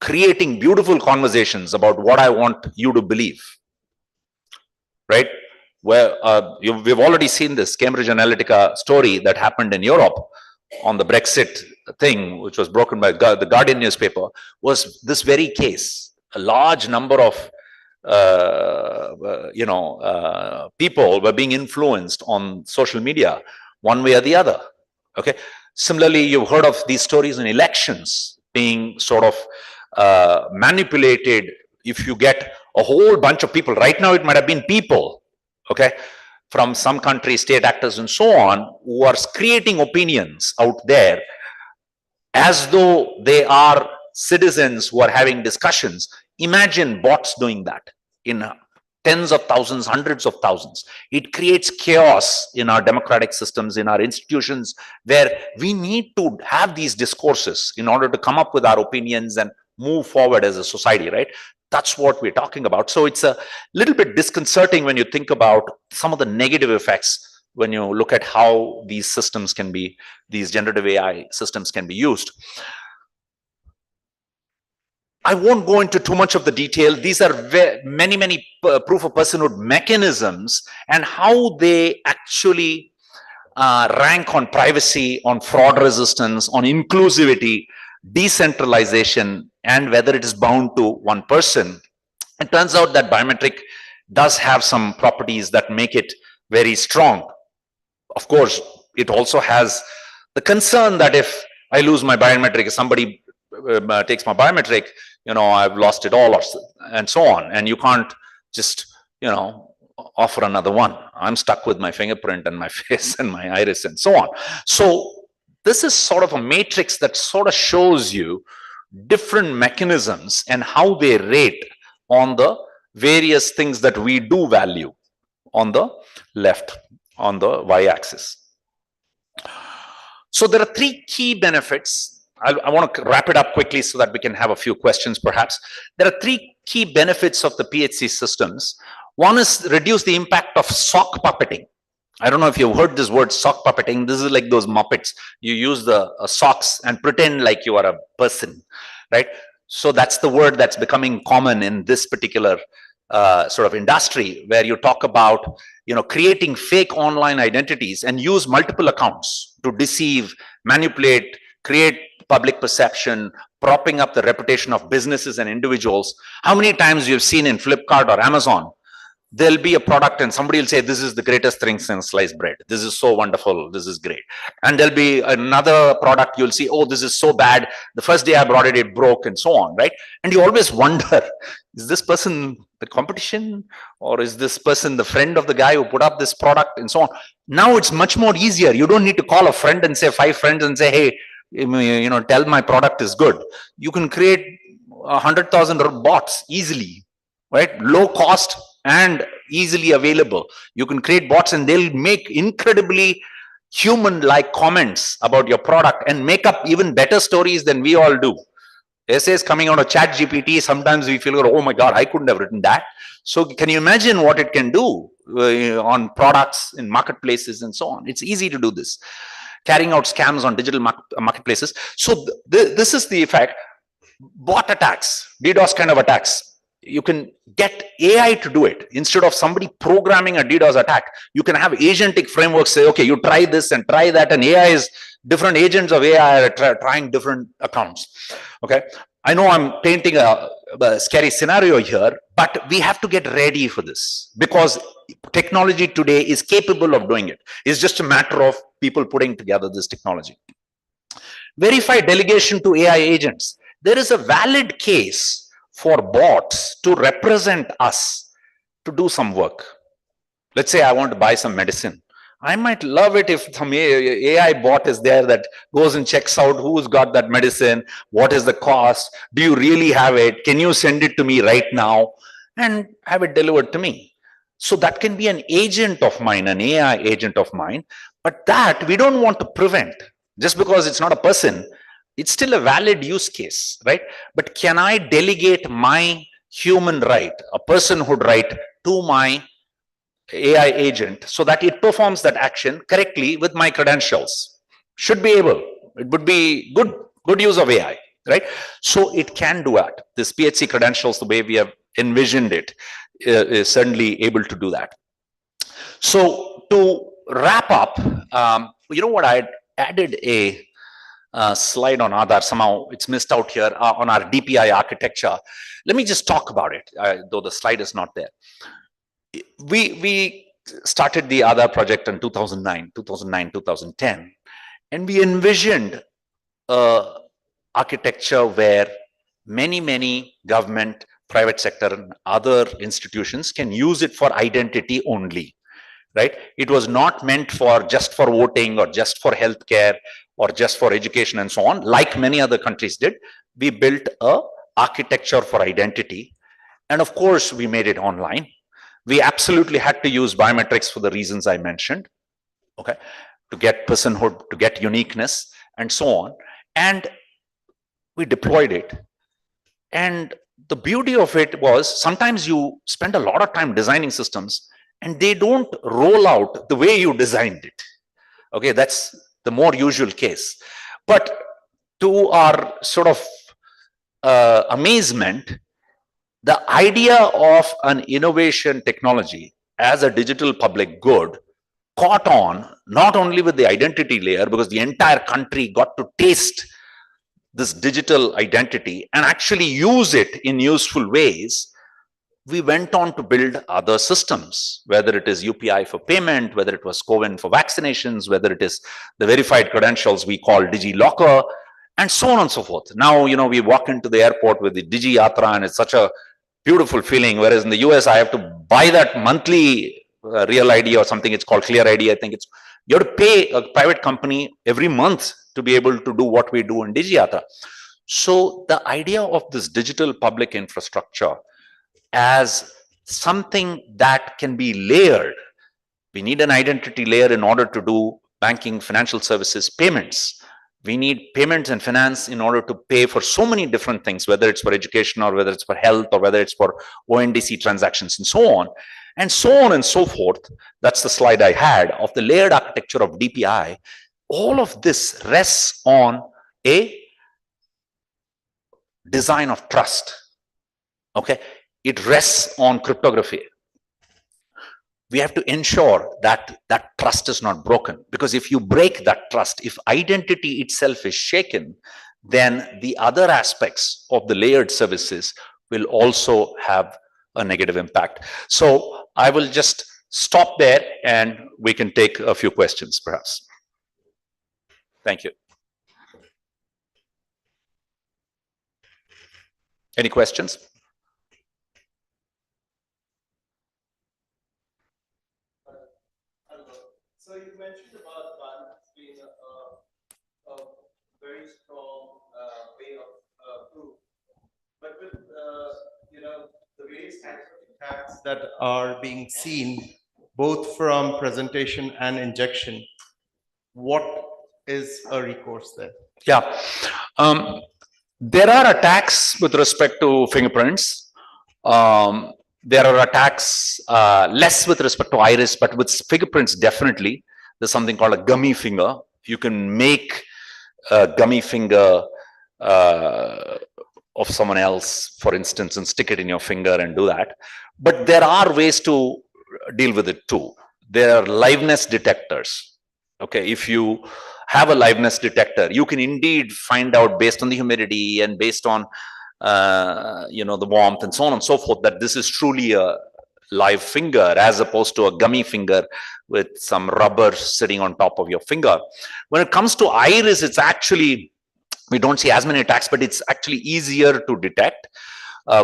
Speaker 10: creating beautiful conversations about what I want you to believe, right? Where we've already seen this Cambridge Analytica story that happened in Europe on the Brexit thing, which was broken by the Guardian newspaper, was this very case. A large number of people were being influenced on social media one way or the other. Okay. Similarly, you've heard of these stories in elections being sort of manipulated. If you get a whole bunch of people, right now it might have been people, okay, from some country, state actors and so on, who are creating opinions out there as though they are citizens who are having discussions. Imagine bots doing that in tens of thousands, hundreds of thousands. It creates chaos in our democratic systems, in our institutions, where we need to have these discourses in order to come up with our opinions and move forward as a society, right? That's what we're talking about. So it's a little bit disconcerting when you think about some of the negative effects when you look at how these systems can be, these generative AI systems can be used. I won't go into too much of the detail. These are many proof of personhood mechanisms and how they actually rank on privacy, on fraud resistance, on inclusivity, decentralization, and whether it is bound to one person. It turns out that biometric does have some properties that make it very strong. Of course, it also has the concern that if I lose my biometric, if somebody takes my biometric, I've lost it all, and so on. And you can't just, offer another one. I'm stuck with my fingerprint and my face and my iris and so on. So this is sort of a matrix that sort of shows you different mechanisms and how they rate on the various things that we do value on the left, on the y-axis. So there are three key benefits. I want to wrap it up quickly so that we can have a few questions perhaps. There are three key benefits of the PHC systems. One is reduce the impact of sock puppeting. I don't know if you've heard this word, sock puppeting. This is like those Muppets. You use the socks and pretend like you are a person, right? So that's the word that's becoming common in this particular sort of industry, where you talk about, creating fake online identities and use multiple accounts to deceive, manipulate, create public perception, propping up the reputation of businesses and individuals. How many times you've seen in Flipkart or Amazon, there'll be a product and somebody will say, this is the greatest thing since sliced bread. This is so wonderful. This is great. And there'll be another product you'll see, oh, this is so bad. The first day I brought it, it broke and so on, right? And you always wonder, is this person the competition, or is this person the friend of the guy who put up this product and so on? Now it's much more easier. You don't need to call a friend and say 5 friends and say, hey, tell my product is good. You can create 100,000 bots easily, right? Low cost and easily available. You can create bots and they'll make incredibly human-like comments about your product and make up even better stories than we all do. Essays coming out of ChatGPT, sometimes we feel, oh my God, I couldn't have written that. So can you imagine what it can do on products in marketplaces and so on? It's easy to do this. Carrying out scams on digital marketplaces. So this is the effect. Bot attacks, DDoS kind of attacks. You can get AI to do it. Instead of somebody programming a DDoS attack, you can have agentic frameworks say, okay, you try this and try that, and AI is, different agents of AI are trying different accounts. Okay, I know I'm painting a scary scenario here, but we have to get ready for this because technology today is capable of doing it. It's just a matter of people putting together this technology. Verify delegation to AI agents. There is a valid case for bots to represent us to do some work. Let's say I want to buy some medicine. I might love it if some AI bot is there that goes and checks out who's got that medicine, what is the cost, do you really have it, can you send it to me right now, and have it delivered to me. So that can be an agent of mine, an AI agent of mine, but that we don't want to prevent. Just because it's not a person, it's still a valid use case, right? But can I delegate my human right, a personhood right, to my AI agent so that it performs that action correctly with my credentials? Should be able. It would be good use of AI, right? So it can do that. This PHC credentials, the way we have envisioned it, is certainly able to do that. So to wrap up, you know what, I had added a slide on Aadhaar. Somehow it's missed out here on our DPI architecture. Let me just talk about it, though the slide is not there. We started the Aadhaar project in 2009, 2010, and we envisioned architecture where many government, private sector, and other institutions can use it for identity only, right? It was not meant for just for voting or just for healthcare or just for education and so on, like many other countries did. We built a architecture for identity. And of course, we made it online. We absolutely had to use biometrics for the reasons I mentioned, okay, to get personhood, to get uniqueness, and so on. And we deployed it. And the beauty of it was sometimes you spend a lot of time designing systems and they don't roll out the way you designed it. Okay, that's the more usual case. But to our sort of amazement, the idea of an innovation technology as a digital public good caught on not only with the identity layer, because the entire country got to taste this digital identity and actually use it in useful ways. We went on to build other systems, whether it is UPI for payment, whether it was CoWIN for vaccinations, whether it is the verified credentials we call DigiLocker, and so on and so forth. Now, you know, we walk into the airport with the Digi Yatra and it's such a beautiful feeling, whereas in the US, I have to buy that monthly Real ID or something, it's called Clear ID, I think it's, you have to pay a private company every month to be able to do what we do in Digi Yatra. So the idea of this digital public infrastructure as something that can be layered. We need an identity layer in order to do banking, financial services, payments. We need payments and finance in order to pay for so many different things, whether it's for education or whether it's for health or whether it's for ONDC transactions and so on and so forth. That's the slide I had of the layered architecture of DPI. All of this rests on a design of trust. Okay. It rests on cryptography. We have to ensure that that trust is not broken, because if you break that trust, if identity itself is shaken, then the other aspects of the layered services will also have a negative impact. So I will just stop there and we can take a few questions perhaps. Thank you. Any questions?
Speaker 9: So you mentioned about balance being a very strong way of proof, but with you know, the various types of attacks that are being seen, both from presentation and injection, what is a recourse there?
Speaker 10: Yeah, there are attacks with respect to fingerprints. There are attacks less with respect to iris, but with fingerprints, definitely. There's something called a gummy finger. You can make a gummy finger of someone else, for instance, and stick it in your finger and do that. But there are ways to deal with it too. There are liveness detectors. Okay, if you have a liveness detector, you can indeed find out based on the humidity and based on you know, the warmth and so on and so forth, that this is truly a live finger as opposed to a gummy finger with some rubber sitting on top of your finger. When it comes to iris, it's actually, we don't see as many attacks, but it's actually easier to detect.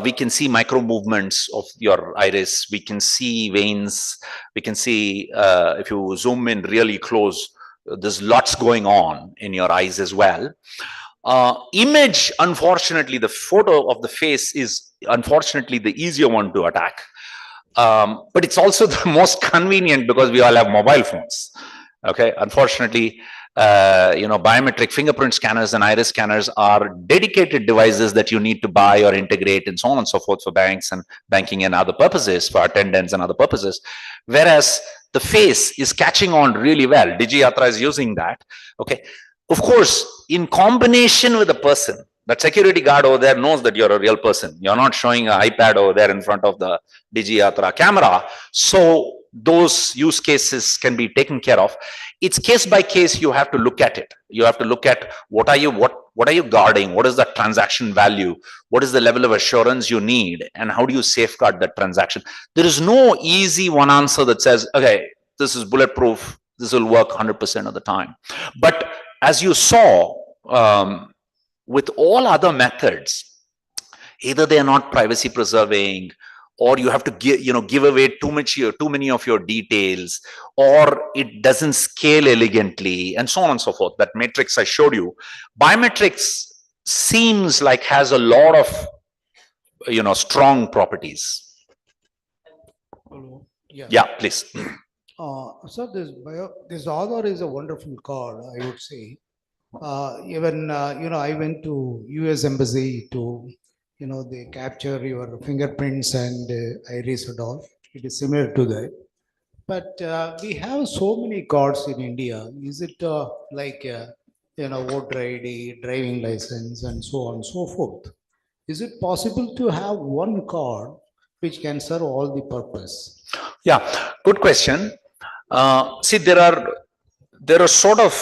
Speaker 10: We can see micro movements of your iris. We can see veins. We can see, if you zoom in really close, there's lots going on in your eyes as well. Image, unfortunately, the photo of the face is unfortunately the easier one to attack. But it's also the most convenient because we all have mobile phones. Okay, unfortunately, you know, biometric fingerprint scanners and iris scanners are dedicated devices that you need to buy or integrate and so on and so forth for banks and banking and other purposes, for attendance and other purposes. Whereas the face is catching on really well. Digi Yatra is using that. Okay. Of course, in combination with a person, that security guard over there knows that you're a real person. You're not showing an iPad over there in front of the Digi Yatra camera. So those use cases can be taken care of. It's case by case. You have to look at it. You have to look at what are you guarding? What is the transaction value? What is the level of assurance you need? And how do you safeguard that transaction? There is no easy one answer that says, okay, this is bulletproof. This will work 100% of the time. But as you saw, with all other methods, either they are not privacy preserving or you have to give away too many of your details, or it doesn't scale elegantly, and so on and so forth. That matrix I showed you, biometrics seems like has a lot of strong properties.
Speaker 11: Hello.
Speaker 10: Yeah, please.
Speaker 11: So this Aadhaar is a wonderful card, I would say. Even I went to US Embassy to they capture your fingerprints and iris and all. It is similar to that. But we have so many cards in India. Is it like voter ID, driving license, and so on and so forth? Is it possible to have one card which can serve all the purpose?
Speaker 10: Yeah, good question. See, there are sort of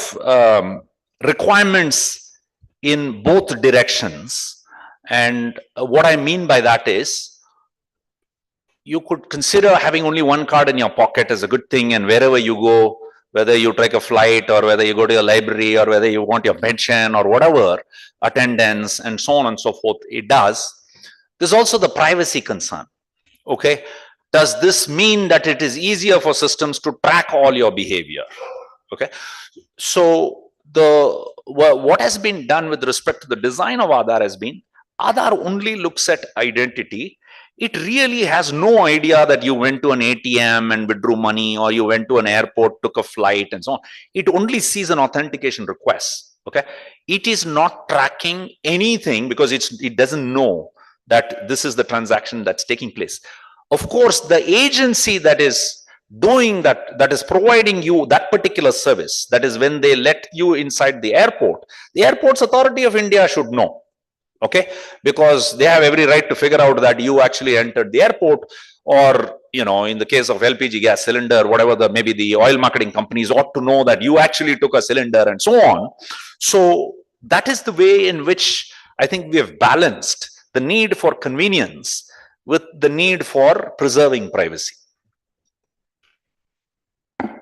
Speaker 10: requirements in both directions. And what I mean by that is, you could consider having only one card in your pocket as a good thing, and wherever you go, whether you take a flight or whether you go to your library or whether you want your pension or whatever, attendance and so on and so forth, it does. There's also the privacy concern. Okay. Does this mean that it is easier for systems to track all your behavior? Okay. So what has been done with respect to the design of Aadhaar has been, Aadhaar only looks at identity. It really has no idea that you went to an ATM and withdrew money, or you went to an airport, took a flight, and so on. It only sees an authentication request. Okay. It is not tracking anything because it doesn't know that this is the transaction that's taking place. Of course, the agency that is doing that is providing you that particular service, that is when they let you inside the airport's authority of India should know. Okay, because they have every right to figure out that you actually entered the airport, or in the case of LPG gas cylinder, whatever maybe the oil marketing companies ought to know that you actually took a cylinder and so on. So that is the way in which I think we have balanced the need for convenience with the need for preserving privacy.
Speaker 12: I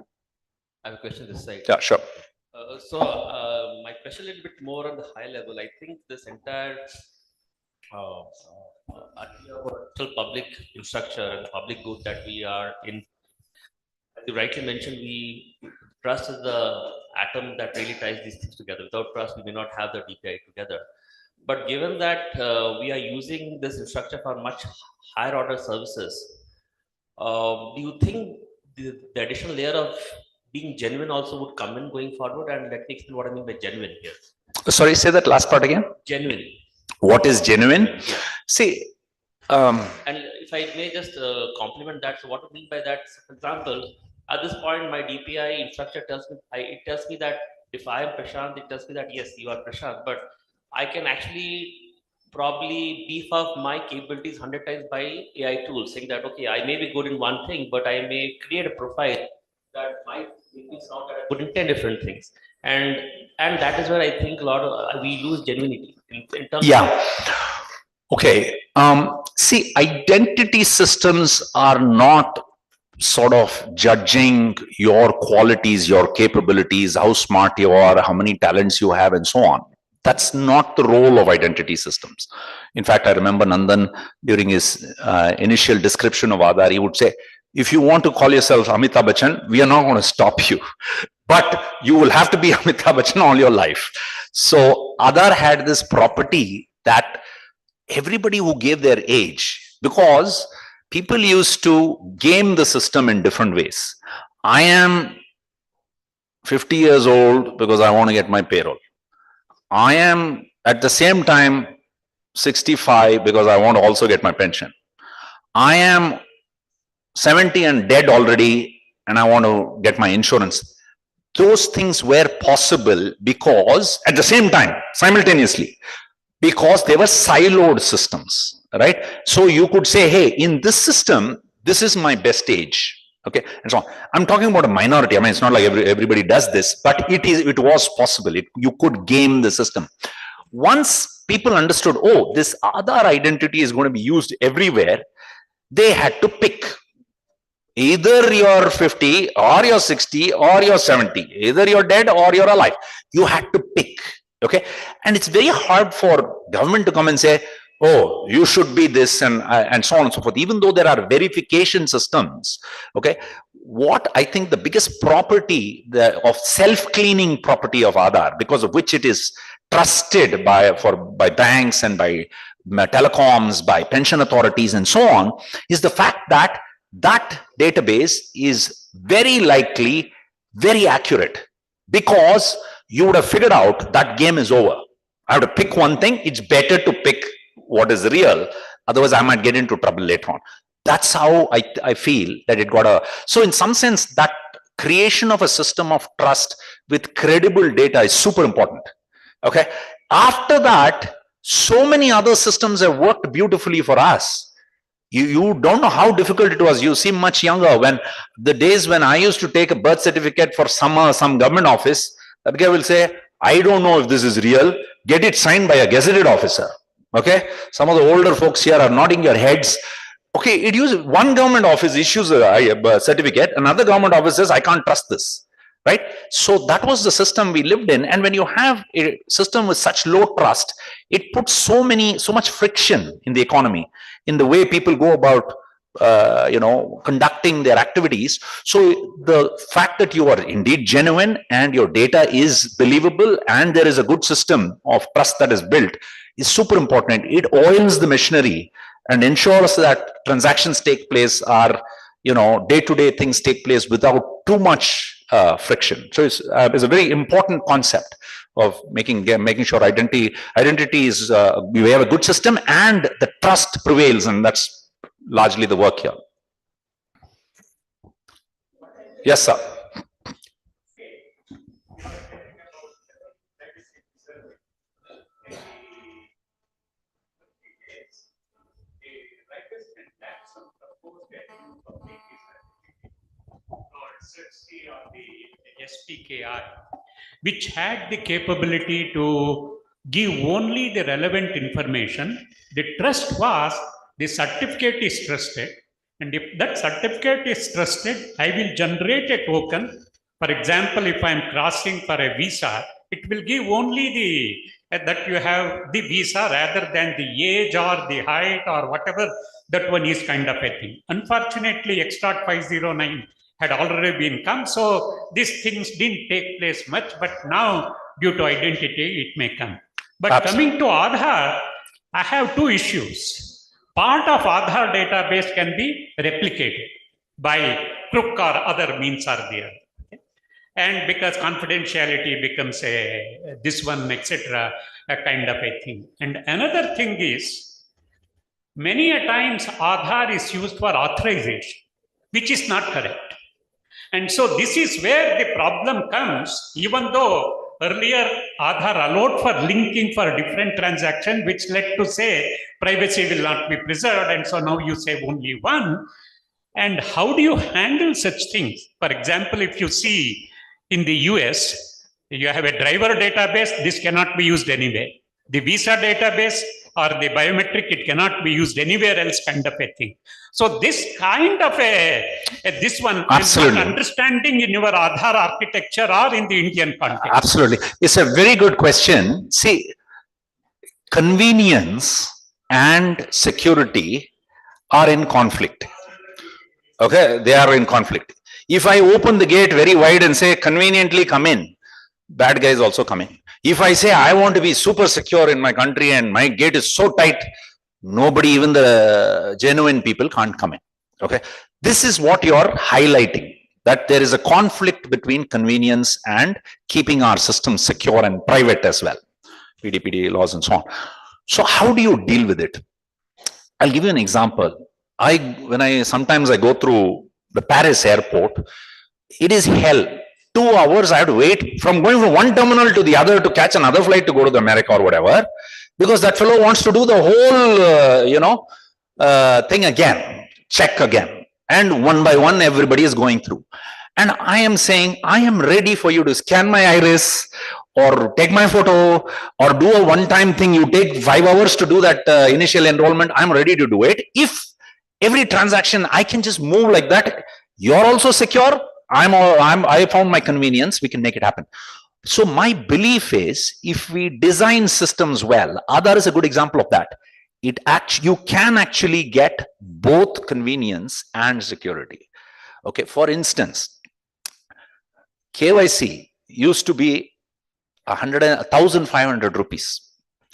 Speaker 12: have a question this side.
Speaker 10: Yeah, sure.
Speaker 12: My question a little bit more on the high level. I think this entire public infrastructure and the public good that we are in, as you rightly mentioned, trust is the atom that really ties these things together. Without trust, we may not have the DPI together. But given that we are using this infrastructure for much higher order services, do you think the additional layer of being genuine also would come in going forward? And let me explain what I mean by genuine here.
Speaker 10: Sorry, say that last part again.
Speaker 12: Genuine.
Speaker 10: What is genuine?
Speaker 12: Yeah.
Speaker 10: See,
Speaker 12: and if I may just compliment that, so what I mean by that, for example, at this point, my DPI infrastructure tells me that if I am Prashant, it tells me that yes, you are Prashant, but I can actually probably beef up my capabilities 100 times by AI tools, saying that okay, I may be good in one thing, but I may create a profile that might make me sound that I'm good in 10 different things, and that is where I think a lot of we lose genuinity in terms.
Speaker 10: Yeah. Okay. See, identity systems are not sort of judging your qualities, your capabilities, how smart you are, how many talents you have, and so on. That's not the role of identity systems. In fact, I remember Nandan during his initial description of Aadhaar, he would say, if you want to call yourself Amitabh Bachchan, we are not going to stop you, but you will have to be Amitabh Bachchan all your life. So Aadhaar had this property that everybody who gave their age, because people used to game the system in different ways. I am 50 years old because I want to get my payroll. I am at the same time 65 because I want to also get my pension. I am 70 and dead already and I want to get my insurance. Those things were possible because at the same time, simultaneously, because they were siloed systems, right? So you could say, hey, in this system, this is my best age. Okay, and so on. I'm talking about a minority. I mean, it's not like everybody does this, but it was possible. You could game the system. Once people understood, oh, this Aadhaar identity is going to be used everywhere, they had to pick. Either you're 50 or you're 60 or you're 70. Either you're dead or you're alive. You had to pick. Okay, and it's very hard for government to come and say, oh, you should be this and so on and so forth, even though there are verification systems. Okay. What I think the biggest property of self-cleaning property of Aadhaar, because of which it is trusted by banks and by telecoms, by pension authorities and so on, is the fact that that database is very likely very accurate, because you would have figured out that game is over. I have to pick one thing. It's better to pick what is real. Otherwise, I might get into trouble later on. That's how I feel that it got a... So in some sense, that creation of a system of trust with credible data is super important. Okay. After that, so many other systems have worked beautifully for us. You don't know how difficult it was. You seem much younger. When the days when I used to take a birth certificate for some government office, that guy will say, I don't know if this is real. Get it signed by a gazetted officer. Okay. Some of the older folks here are nodding your heads. Okay. It uses one government office issues a certificate. Another government office says, I can't trust this. Right. So that was the system we lived in. And when you have a system with such low trust, it puts so much friction in the economy, in the way people go about, conducting their activities. So the fact that you are indeed genuine and your data is believable and there is a good system of trust that is built is super important. It oils the machinery and ensures that transactions take place are, day-to-day things take place without too much friction. So it's a very important concept of making sure identity is, we have a good system and the trust prevails, and that's largely the work here. Yes, sir.
Speaker 13: PKIA, which had the capability to give only the relevant information. The trust was the certificate is trusted, and if that certificate is trusted, I will generate a token. For example, if I am crossing for a visa, it will give only that you have the visa rather than the age or the height or whatever. That one is kind of a thing. Unfortunately, Extort 509 had already been come, so these things didn't take place much, but now due to identity it may come. But Absolutely. Coming to Aadhaar, I have two issues. Part of Aadhaar database can be replicated by crook or other means are there. And because confidentiality becomes this one, etc., a kind of a thing. And another thing is, many a times Aadhaar is used for authorization, which is not correct. And so this is where the problem comes, even though earlier Aadhaar allowed for linking for different transactions, which led to say privacy will not be preserved. And so now you say only one. And how do you handle such things? For example, if you see in the US, you have a driver database, this cannot be used anywhere. The visa database or the biometric, it cannot be used anywhere else, kind of a thing. So this kind of this one
Speaker 10: Absolutely.
Speaker 13: is not understanding in your Aadhaar architecture or in the Indian context.
Speaker 10: Absolutely. It's a very good question. See, convenience and security are in conflict. Okay, they are in conflict. If I open the gate very wide and say, conveniently come in, bad guys also come in. If I say, I want to be super secure in my country and my gate is so tight, nobody, even the genuine people, can't come in. Okay. This is what you're highlighting, that there is a conflict between convenience and keeping our systems secure and private as well. PDPD laws and so on. So how do you deal with it? I'll give you an example. Sometimes I go through the Paris airport, it is hell. 2 hours I have to wait from going from one terminal to the other to catch another flight to go to the America or whatever, because that fellow wants to do the whole, thing again, check again. And one by one, everybody is going through. And I am saying, I am ready for you to scan my iris or take my photo or do a one-time thing. You take 5 hours to do that initial enrollment. I'm ready to do it. If every transaction I can just move like that, you're also secure. I found my convenience, we can make it happen. So my belief is, if we design systems well, Aadhaar is a good example of that. you can actually get both convenience and security. Okay, for instance, KYC used to be 1,500 rupees.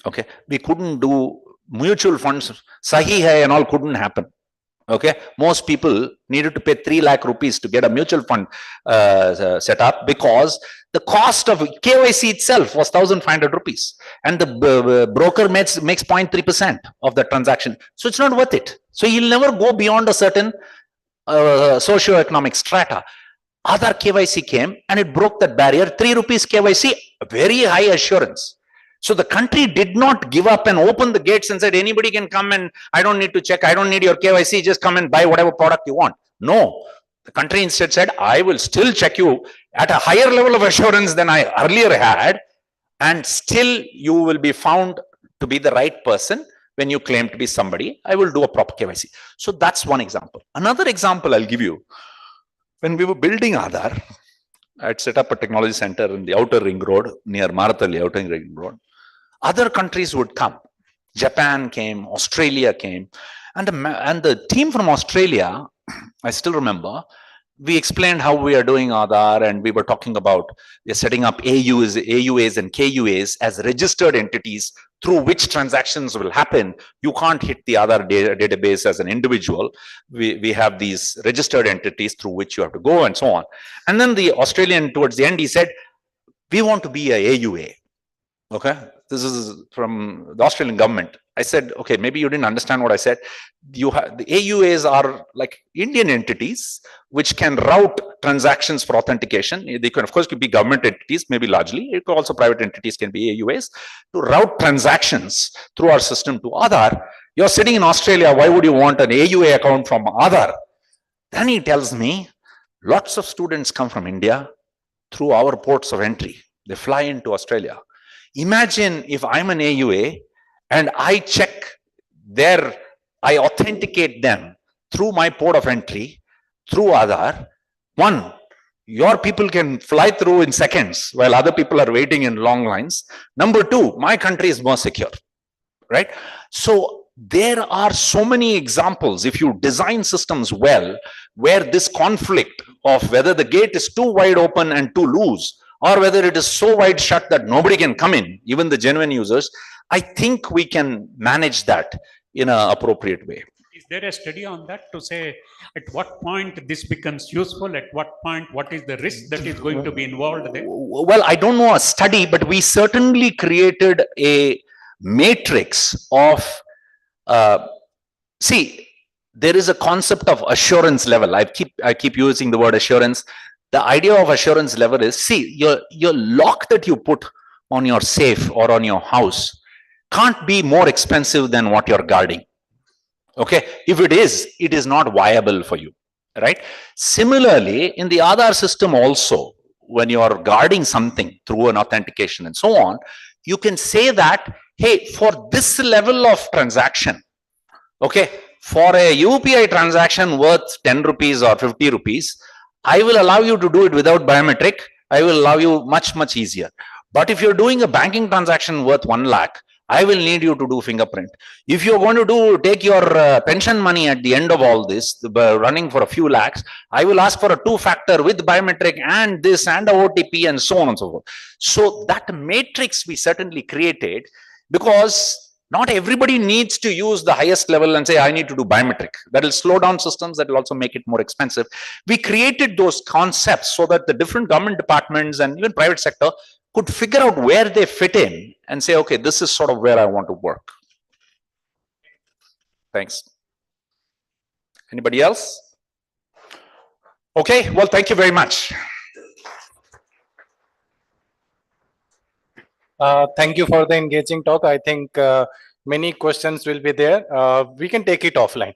Speaker 10: Okay, we couldn't do mutual funds, sahi hai and all couldn't happen. Okay, most people needed to pay 3 lakh rupees to get a mutual fund set up, because the cost of KYC itself was 1,500 rupees, and the broker makes 0.3% of the transaction. So it's not worth it. So you'll never go beyond a certain socio-economic strata. Aadhaar KYC came and it broke that barrier. 3 rupees KYC, very high assurance. So the country did not give up and open the gates and said, anybody can come and I don't need to check, I don't need your KYC, just come and buy whatever product you want. No, the country instead said, I will still check you at a higher level of assurance than I earlier had, and still you will be found to be the right person when you claim to be somebody. I will do a proper KYC. So that's one example. Another example I'll give you. When we were building Aadhaar, I had set up a technology center in the outer ring road near Marathalli, outer ring road. Other countries would come. Japan came, Australia came, and the team from Australia, I still remember, we explained how we are doing Aadhaar, and we were talking about we're setting up AUAs and KUAs as registered entities through which transactions will happen. You can't hit the Aadhaar database as an individual. We have these registered entities through which you have to go, and so on. And then the Australian, towards the end, he said, we want to be a AUA. Okay, this is from the Australian government. I said, okay, maybe you didn't understand what I said. The AUAs are like Indian entities which can route transactions for authentication. They can, of course, could be government entities, maybe largely. It could also private entities can be AUAs to route transactions through our system to Aadhaar. You're sitting in Australia. Why would you want an AUA account from Aadhaar? Then he tells me, lots of students come from India through our ports of entry. They fly into Australia. Imagine if I'm an AUA and I check I authenticate them through my port of entry, through Aadhaar. One, your people can fly through in seconds while other people are waiting in long lines. Number two, my country is more secure, right? So there are so many examples, if you design systems well, where this conflict of whether the gate is too wide open and too loose, or whether it is so wide shut that nobody can come in, even the genuine users, I think we can manage that in an appropriate way.
Speaker 13: Is there a study on that to say at what point this becomes useful, at what point, what is the risk that is going to be involved there?
Speaker 10: Well, I don't know a study, but we certainly created a matrix of, see, there is a concept of assurance level. I keep using the word assurance. The idea of assurance level is, see, your lock that you put on your safe or on your house can't be more expensive than what you're guarding. Okay, if it is not viable for you, right? Similarly, in the Aadhaar system also, when you are guarding something through an authentication and so on, you can say that, hey, for this level of transaction, okay, for a UPI transaction worth 10 rupees or 50 rupees, I will allow you to do it without biometric. I will allow you much easier. But if you're doing a banking transaction worth 1 lakh, I will need you to do fingerprint. If you're going to take your pension money at the end of all this, running for a few lakhs, I will ask for a 2-factor with biometric and this and a OTP and so on and so forth. So that matrix we certainly created, because not everybody needs to use the highest level and say, I need to do biometric. That will slow down systems, that will also make it more expensive. We created those concepts so that the different government departments and even private sector could figure out where they fit in and say, okay, this is sort of where I want to work. Thanks. Anybody else? Okay, well, thank you very much.
Speaker 9: Thank you for the engaging talk. I think many questions will be there. We can take it offline.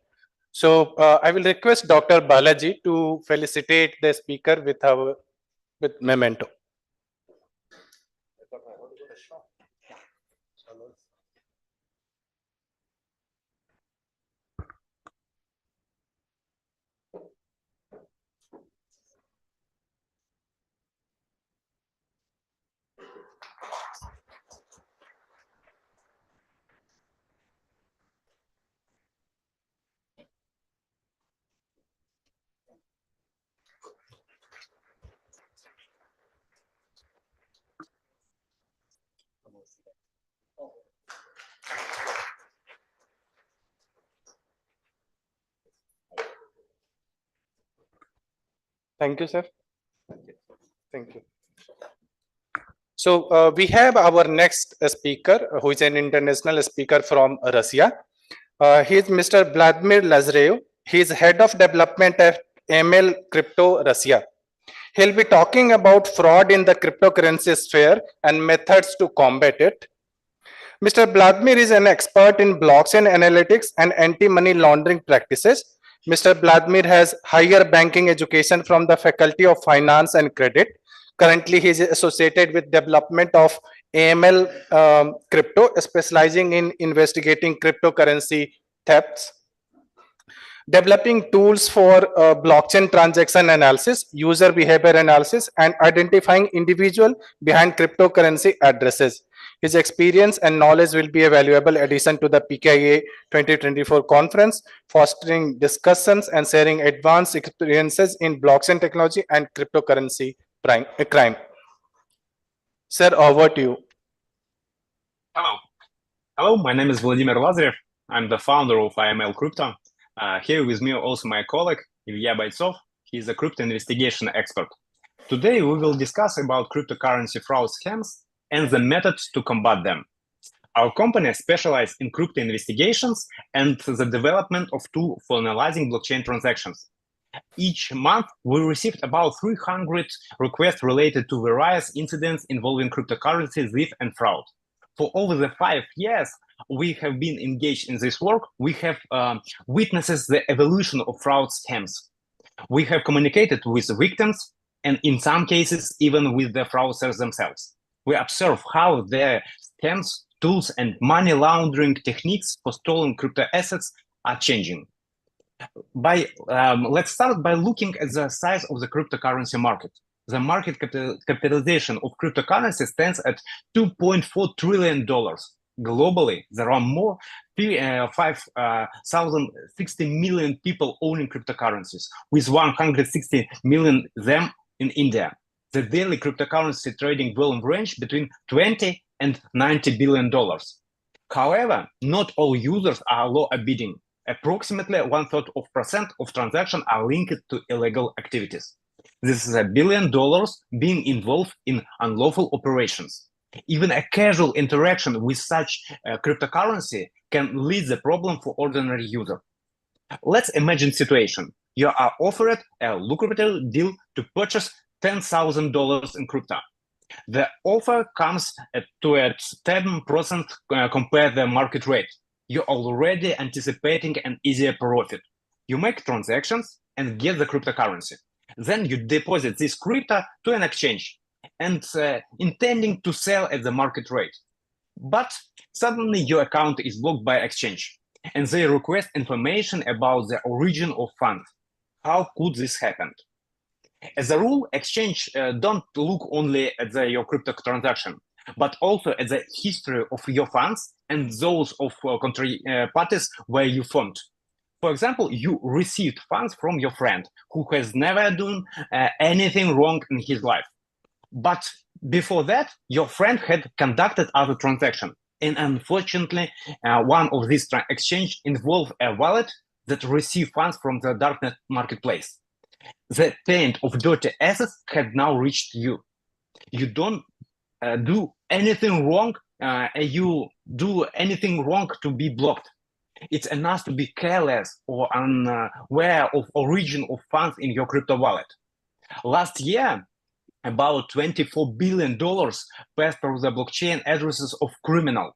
Speaker 9: So I will request Dr. Balaji to felicitate the speaker with memento. Thank you, sir. Thank you. So we have our next speaker, who is an international speaker from Russia. He is Mr. Vladimir Lazarev. He is head of development at ML Crypto Russia. He'll be talking about fraud in the cryptocurrency sphere and methods to combat it. Mr. Vladimir is an expert in blockchain analytics and anti-money laundering practices. Mr. Vladimir has higher banking education from the Faculty of Finance and Credit. Currently, he is associated with development of AML crypto, specializing in investigating cryptocurrency thefts, developing tools for blockchain transaction analysis, user behavior analysis, and identifying individual behind cryptocurrency addresses. His experience and knowledge will be a valuable addition to the PKIA 2024 conference, fostering discussions and sharing advanced experiences in blockchain technology and cryptocurrency crime. Sir, over to you.
Speaker 14: Hello. Hello, my name is Vladimir Lazarev. I'm the founder of IML Crypto. Here with me also my colleague, Ilya Бойцов. He's a crypto investigation expert. Today, we will discuss about cryptocurrency fraud scams and the methods to combat them. Our company specializes in crypto investigations and the development of tools for analyzing blockchain transactions. Each month, we received about 300 requests related to various incidents involving cryptocurrency, theft, and fraud. For over the 5 years, we have been engaged in this work. We have witnessed the evolution of fraud scams. We have communicated with victims, and in some cases, even with the fraudsters themselves. We observe how their scams, tools, and money laundering techniques for stolen crypto assets are changing. Let's start by looking at the size of the cryptocurrency market. The market capitalization of cryptocurrency stands at $2.4 trillion. Globally, there are more 5,060 million people owning cryptocurrencies, with 160 million of them in India. The daily cryptocurrency trading volume range between $20 and $90 billion. However, not all users are law-abiding. Approximately 1/3% of transactions are linked to illegal activities. This is $1 billion being involved in unlawful operations. Even a casual interaction with such cryptocurrency can lead the problem for ordinary user. Let's imagine situation. You are offered a lucrative deal to purchase $10,000 in crypto. The offer comes to a 10% compared to the market rate. You're already anticipating an easier profit. You make transactions and get the cryptocurrency. Then you deposit this crypto to an exchange and intending to sell at the market rate. But suddenly your account is blocked by exchange and they request information about the origin of funds. How could this happen? As a rule, exchange don't look only at your crypto transaction, but also at the history of your funds and those of country parties where you fund. For example, you received funds from your friend who has never done anything wrong in his life. But before that, your friend had conducted other transactions. And unfortunately, one of these exchanges involved a wallet that received funds from the darknet marketplace. The taint of dirty assets had now reached you. You don't do anything wrong. You do anything wrong to be blocked. It's enough to be careless or unaware of origin of funds in your crypto wallet. Last year, about $24 billion passed through the blockchain addresses of criminals.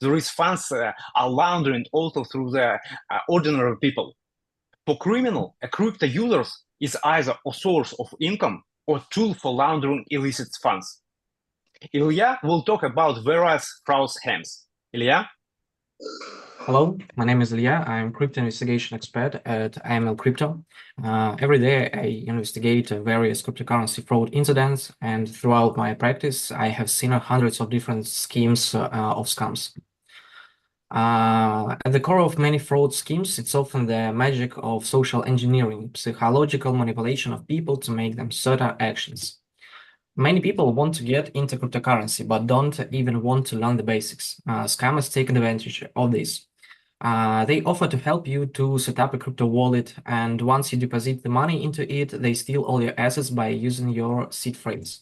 Speaker 14: These funds are laundered also through the ordinary people. For criminal, a crypto user is either a source of income or tool for laundering illicit funds. Ilya will talk about various fraud scams. Ilya?
Speaker 15: Hello, my name is Ilya. I'm crypto investigation expert at IML Crypto. Every day I investigate various cryptocurrency fraud incidents, and throughout my practice I have seen hundreds of different schemes of scams. At the core of many fraud schemes, it's often the magic of social engineering, psychological manipulation of people to make them certain actions. Many people want to get into cryptocurrency, but don't even want to learn the basics. Scammers take advantage of this. They offer to help you to set up a crypto wallet, and once you deposit the money into it, they steal all your assets by using your seed phrase.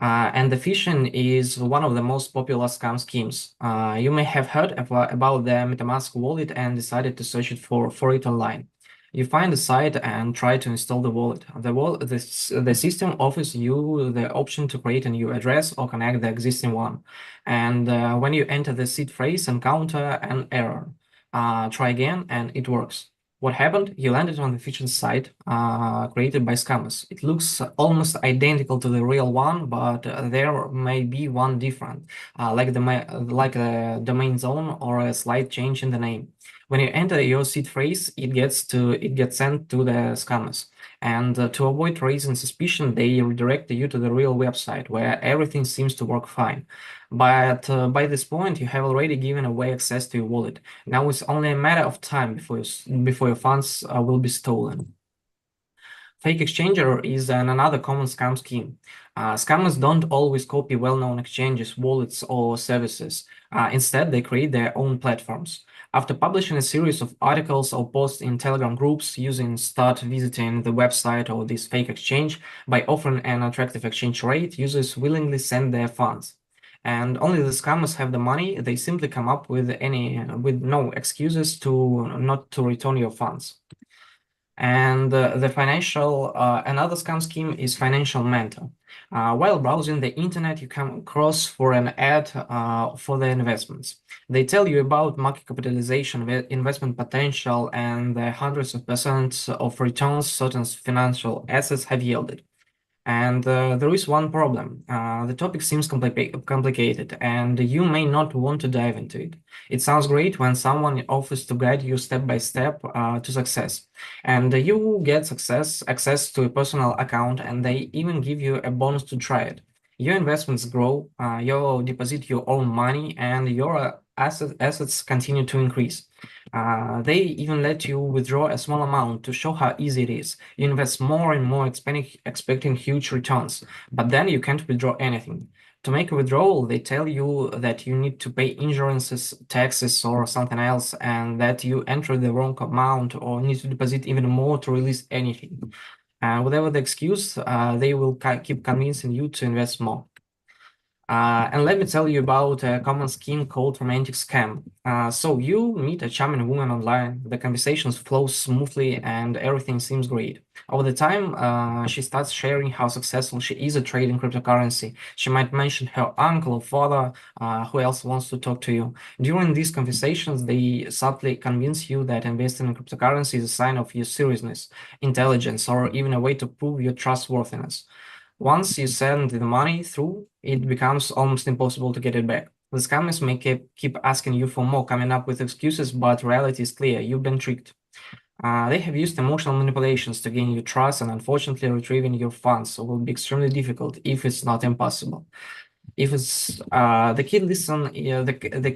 Speaker 15: And the phishing is one of the most popular scam schemes. You may have heard about the MetaMask wallet and decided to search it for it online. You find the site and try to install the wallet. The system offers you the option to create a new address or connect the existing one. And when you enter the seed phrase, encounter an error. Try again, and it works. What happened? You landed on the phishing site created by scammers. It looks almost identical to the real one, but there may be one different, like the domain zone or a slight change in the name. When you enter your seed phrase, it gets sent to the scammers. And to avoid raising suspicion, they redirect you to the real website where everything seems to work fine. But by this point, you have already given away access to your wallet. Now it's only a matter of time before your funds will be stolen. Fake exchanger is another common scam scheme. Scammers don't always copy well-known exchanges, wallets, or services. Instead, they create their own platforms. After publishing a series of articles or posts in Telegram groups using start visiting the website or this fake exchange, by offering an attractive exchange rate, users willingly send their funds. And only the scammers have the money. They simply come up with no excuses not to return your funds. And another scam scheme is financial mentor. While browsing the internet, you come across for an ad for the investments. They tell you about market capitalization, investment potential, and the hundreds of percent of returns certain financial assets have yielded. And there is one problem. The topic seems complicated, and you may not want to dive into it. It sounds great when someone offers to guide you step by step to success. And you get access to a personal account, and they even give you a bonus to try it. Your investments grow, you deposit your own money, and your assets continue to increase. They even let you withdraw a small amount to show how easy it is. You invest more and more, expecting huge returns, but then you can't withdraw anything. To make a withdrawal, they tell you that you need to pay insurances, taxes, or something else, and that you enter the wrong amount or need to deposit even more to release anything. Whatever the excuse, they will keep convincing you to invest more. And let me tell you about a common scheme called romantic scam. So you meet a charming woman online, the conversations flow smoothly and everything seems great. Over the time, she starts sharing how successful she is at trading cryptocurrency. She might mention her uncle or father, who else wants to talk to you. During these conversations, they subtly convince you that investing in cryptocurrency is a sign of your seriousness, intelligence, or even a way to prove your trustworthiness. Once you send the money through, it becomes almost impossible to get it back. The scammers may keep asking you for more, coming up with excuses, but reality is clear. You've been tricked. They have used emotional manipulations to gain your trust, and unfortunately, retrieving your funds will be extremely difficult, if it's not impossible. If it's the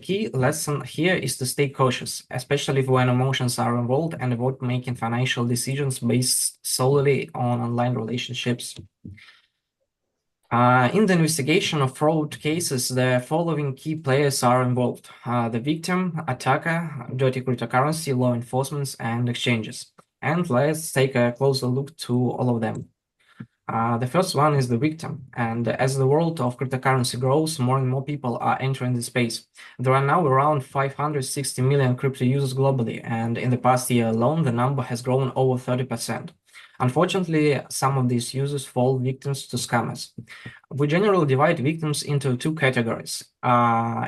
Speaker 15: key lesson here is to stay cautious, especially when emotions are involved, and avoid making financial decisions based solely on online relationships. In the investigation of fraud cases, the following key players are involved: the victim, attacker, dirty cryptocurrency, law enforcement, and exchanges. And let's take a closer look to all of them. The first one is the victim, and as the world of cryptocurrency grows, more and more people are entering the space. There are now around 560 million crypto users globally, and in the past year alone, the number has grown over 30%. Unfortunately, some of these users fall victims to scammers. We generally divide victims into two categories: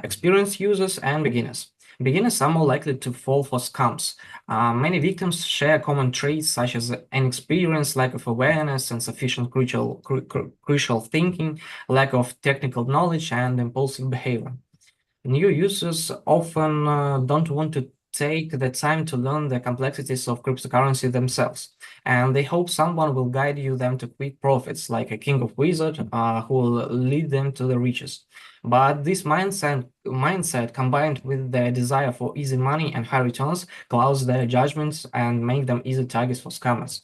Speaker 15: experienced users and beginners. Beginners are more likely to fall for scams. Many victims share common traits such as inexperience, lack of awareness, insufficient crucial thinking, lack of technical knowledge, and impulsive behavior. New users often don't want to take the time to learn the complexities of cryptocurrency themselves, and they hope someone will guide them to quick profits, like a king of wizard who will lead them to the riches. But this mindset combined with the desire for easy money and high returns clouds their judgments and make them easy targets for scammers.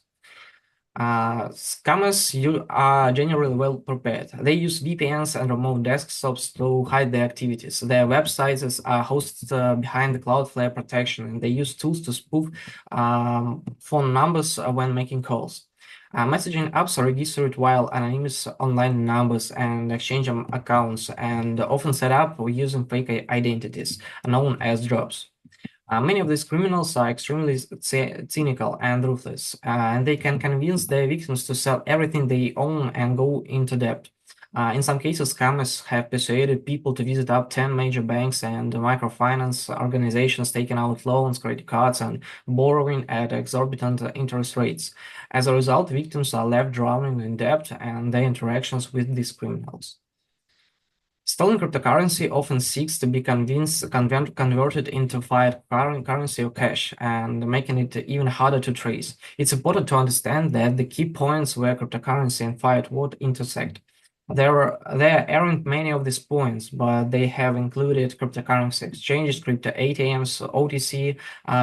Speaker 15: Scammers are generally well prepared. They use VPNs and remote desktops to hide their activities. Their websites are hosted behind the Cloudflare protection, and they use tools to spoof phone numbers when making calls. Messaging apps are registered while anonymous online numbers and exchange accounts, and often set up using fake identities known as drops. Many of these criminals are extremely cynical and ruthless, and they can convince their victims to sell everything they own and go into debt. In some cases, scammers have persuaded people to visit up 10 major banks and microfinance organizations, taking out loans, credit cards, and borrowing at exorbitant interest rates. As a result, victims are left drowning in debt and their interactions with these criminals. Stolen cryptocurrency often seeks to be converted into fiat currency or cash, and making it even harder to trace. It's important to understand that the key points where cryptocurrency and fiat would intersect. There aren't many of these points, but they have included cryptocurrency exchanges, crypto ATMs, OTC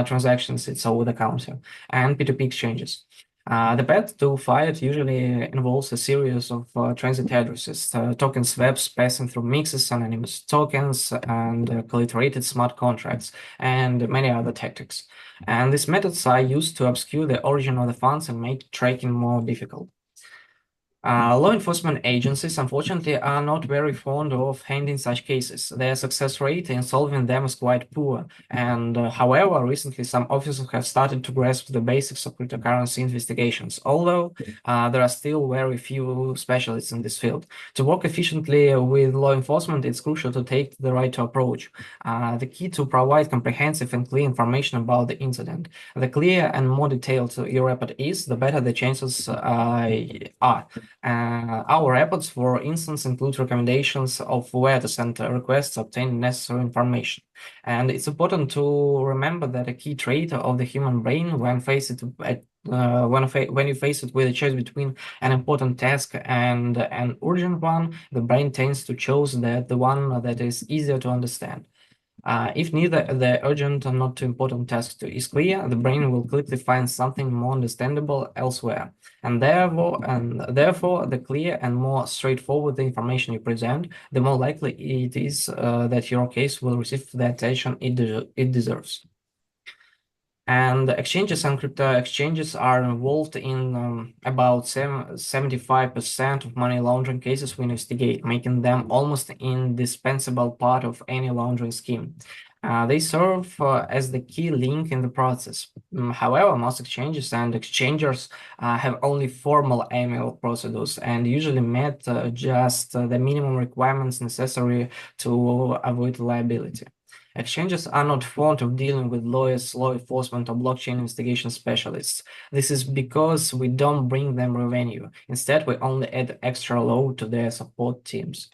Speaker 15: transactions, it's over the counter, and P2P exchanges. The path to fiat usually involves a series of transit addresses, token swaps passing through mixes, anonymous tokens, and collateralized smart contracts, and many other tactics. And these methods are used to obscure the origin of the funds and make tracking more difficult. Law enforcement agencies, unfortunately, are not very fond of handling such cases. Their success rate in solving them is quite poor. And however, recently some officers have started to grasp the basics of cryptocurrency investigations, although there are still very few specialists in this field. To work efficiently with law enforcement, it's crucial to take the right approach. The key to provide comprehensive and clear information about the incident. The clearer and more detailed your report is, the better the chances are. Our reports, for instance, include recommendations of where to send requests to obtain necessary information. And it's important to remember that a key trait of the human brain when you face it with a choice between an important task and an urgent one, the brain tends to choose the one that is easier to understand. If neither the urgent or not too important task is clear, the brain will quickly find something more understandable elsewhere. And therefore, the clear and more straightforward the information you present, the more likely it is that your case will receive the attention it deserves. And exchanges and crypto exchanges are involved in about 75% of money laundering cases we investigate, making them almost indispensable part of any laundering scheme. They serve as the key link in the process. However, most exchanges and exchangers have only formal AML procedures and usually met just the minimum requirements necessary to avoid liability. Exchanges are not fond of dealing with lawyers, law enforcement, or blockchain investigation specialists. This is because we don't bring them revenue. Instead, we only add extra load to their support teams.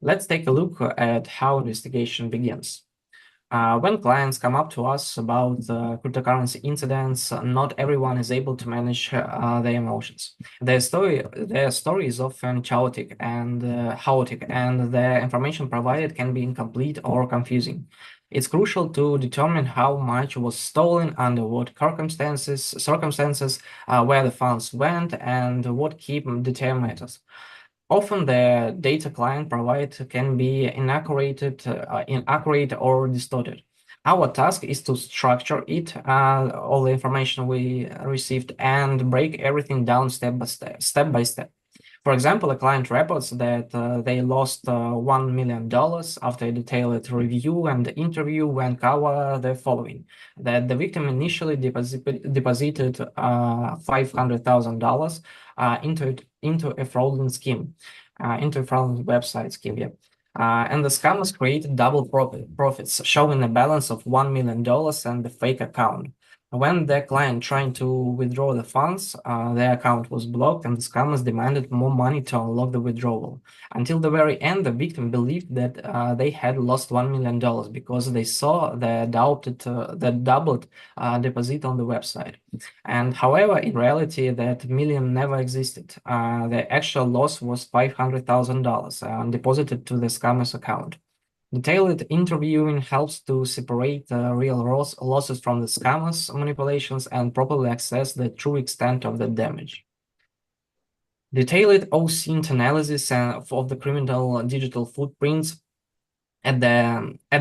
Speaker 15: Let's take a look at how investigation begins. When clients come up to us about cryptocurrency incidents, not everyone is able to manage their emotions. Their story is often chaotic, and the information provided can be incomplete or confusing. It's crucial to determine how much was stolen, under what circumstances, where the funds went, and what key detail matters. Often the data client provides can be inaccurate or distorted. Our task is to structure it, all the information we received, and break everything down step by step. For example, a client reports that they lost $1 million after a detailed review and interview when cover the following: that the victim initially deposited $500,000 into a fraudulent scheme, into a fraudulent website scheme, yeah. And the scammers created double profits, showing a balance of $1 million and the fake account. When the client tried to withdraw the funds, their account was blocked and the scammers demanded more money to unlock the withdrawal. Until the very end, the victim believed that they had lost $1 million because they saw the doubled deposit on the website. And however, in reality, that million never existed. The actual loss was $500,000 deposited to the scammer's account. Detailed interviewing helps to separate real losses from the scammers' manipulations and properly assess the true extent of the damage. Detailed OSINT analysis of the criminal digital footprints. At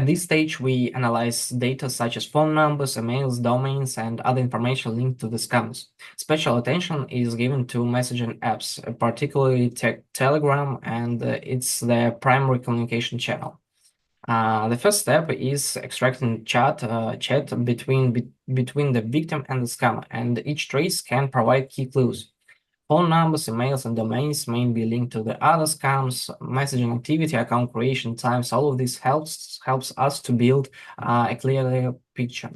Speaker 15: this stage, we analyze data such as phone numbers, emails, domains, and other information linked to the scams. Special attention is given to messaging apps, particularly Telegram, and it's the primary communication channel. The first step is extracting chat between the victim and the scammer, and each trace can provide key clues. Phone numbers, emails, and domains may be linked to the other scams, messaging activity, account creation times. All of this helps us to build a clear picture.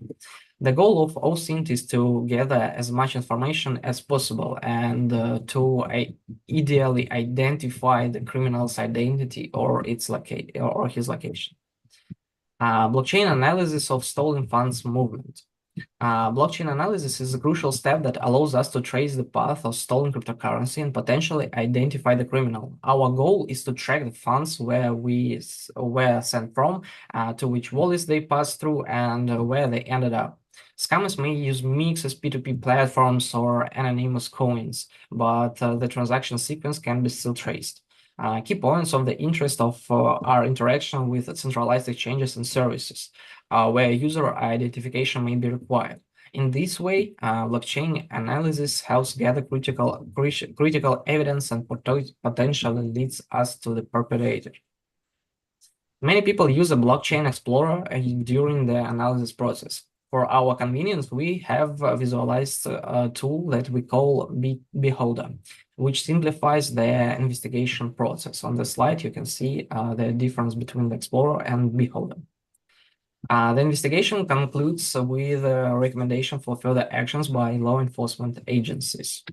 Speaker 15: The goal of OSINT is to gather as much information as possible and to ideally identify the criminal's identity or his location. Blockchain analysis of stolen funds movement. Blockchain analysis is a crucial step that allows us to trace the path of stolen cryptocurrency and potentially identify the criminal. Our goal is to track the funds where were sent from, to which wallets they passed through, and where they ended up. Scammers may use mixes, P2P platforms, or anonymous coins, but the transaction sequence can be still traced. Key points of the interest of our interaction with centralized exchanges and services, where user identification may be required. In this way, blockchain analysis helps gather critical evidence and potentially leads us to the perpetrator. Many people use a blockchain explorer during the analysis process. For our convenience, we have visualized a tool that we call Beholder, which simplifies the investigation process. On the slide, you can see the difference between the Explorer and Beholder. The investigation concludes with a recommendation for further actions by law enforcement agencies.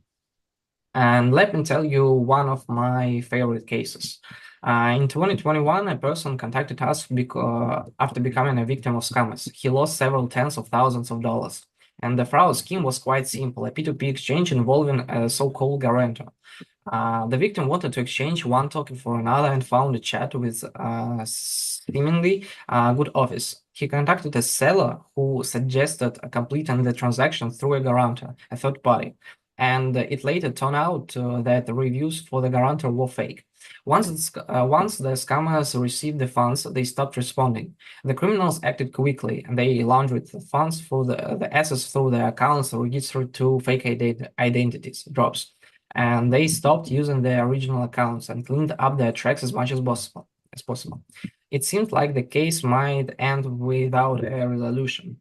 Speaker 15: And let me tell you one of my favorite cases. In 2021, a person contacted us after becoming a victim of scammers. He lost several tens of thousands of dollars. And the fraud scheme was quite simple, a P2P exchange involving a so-called guarantor. The victim wanted to exchange one token for another and found a chat with seemingly good office. He contacted a seller who suggested completing the transaction through a guarantor, a third party. And it later turned out that the reviews for the guarantor were fake. Once the scammers received the funds, they stopped responding. The criminals acted quickly, and they laundered the funds through the assets through the accounts registered to fake identities, drops. And they stopped using their original accounts and cleaned up their tracks as much as possible. It seemed like the case might end without a resolution.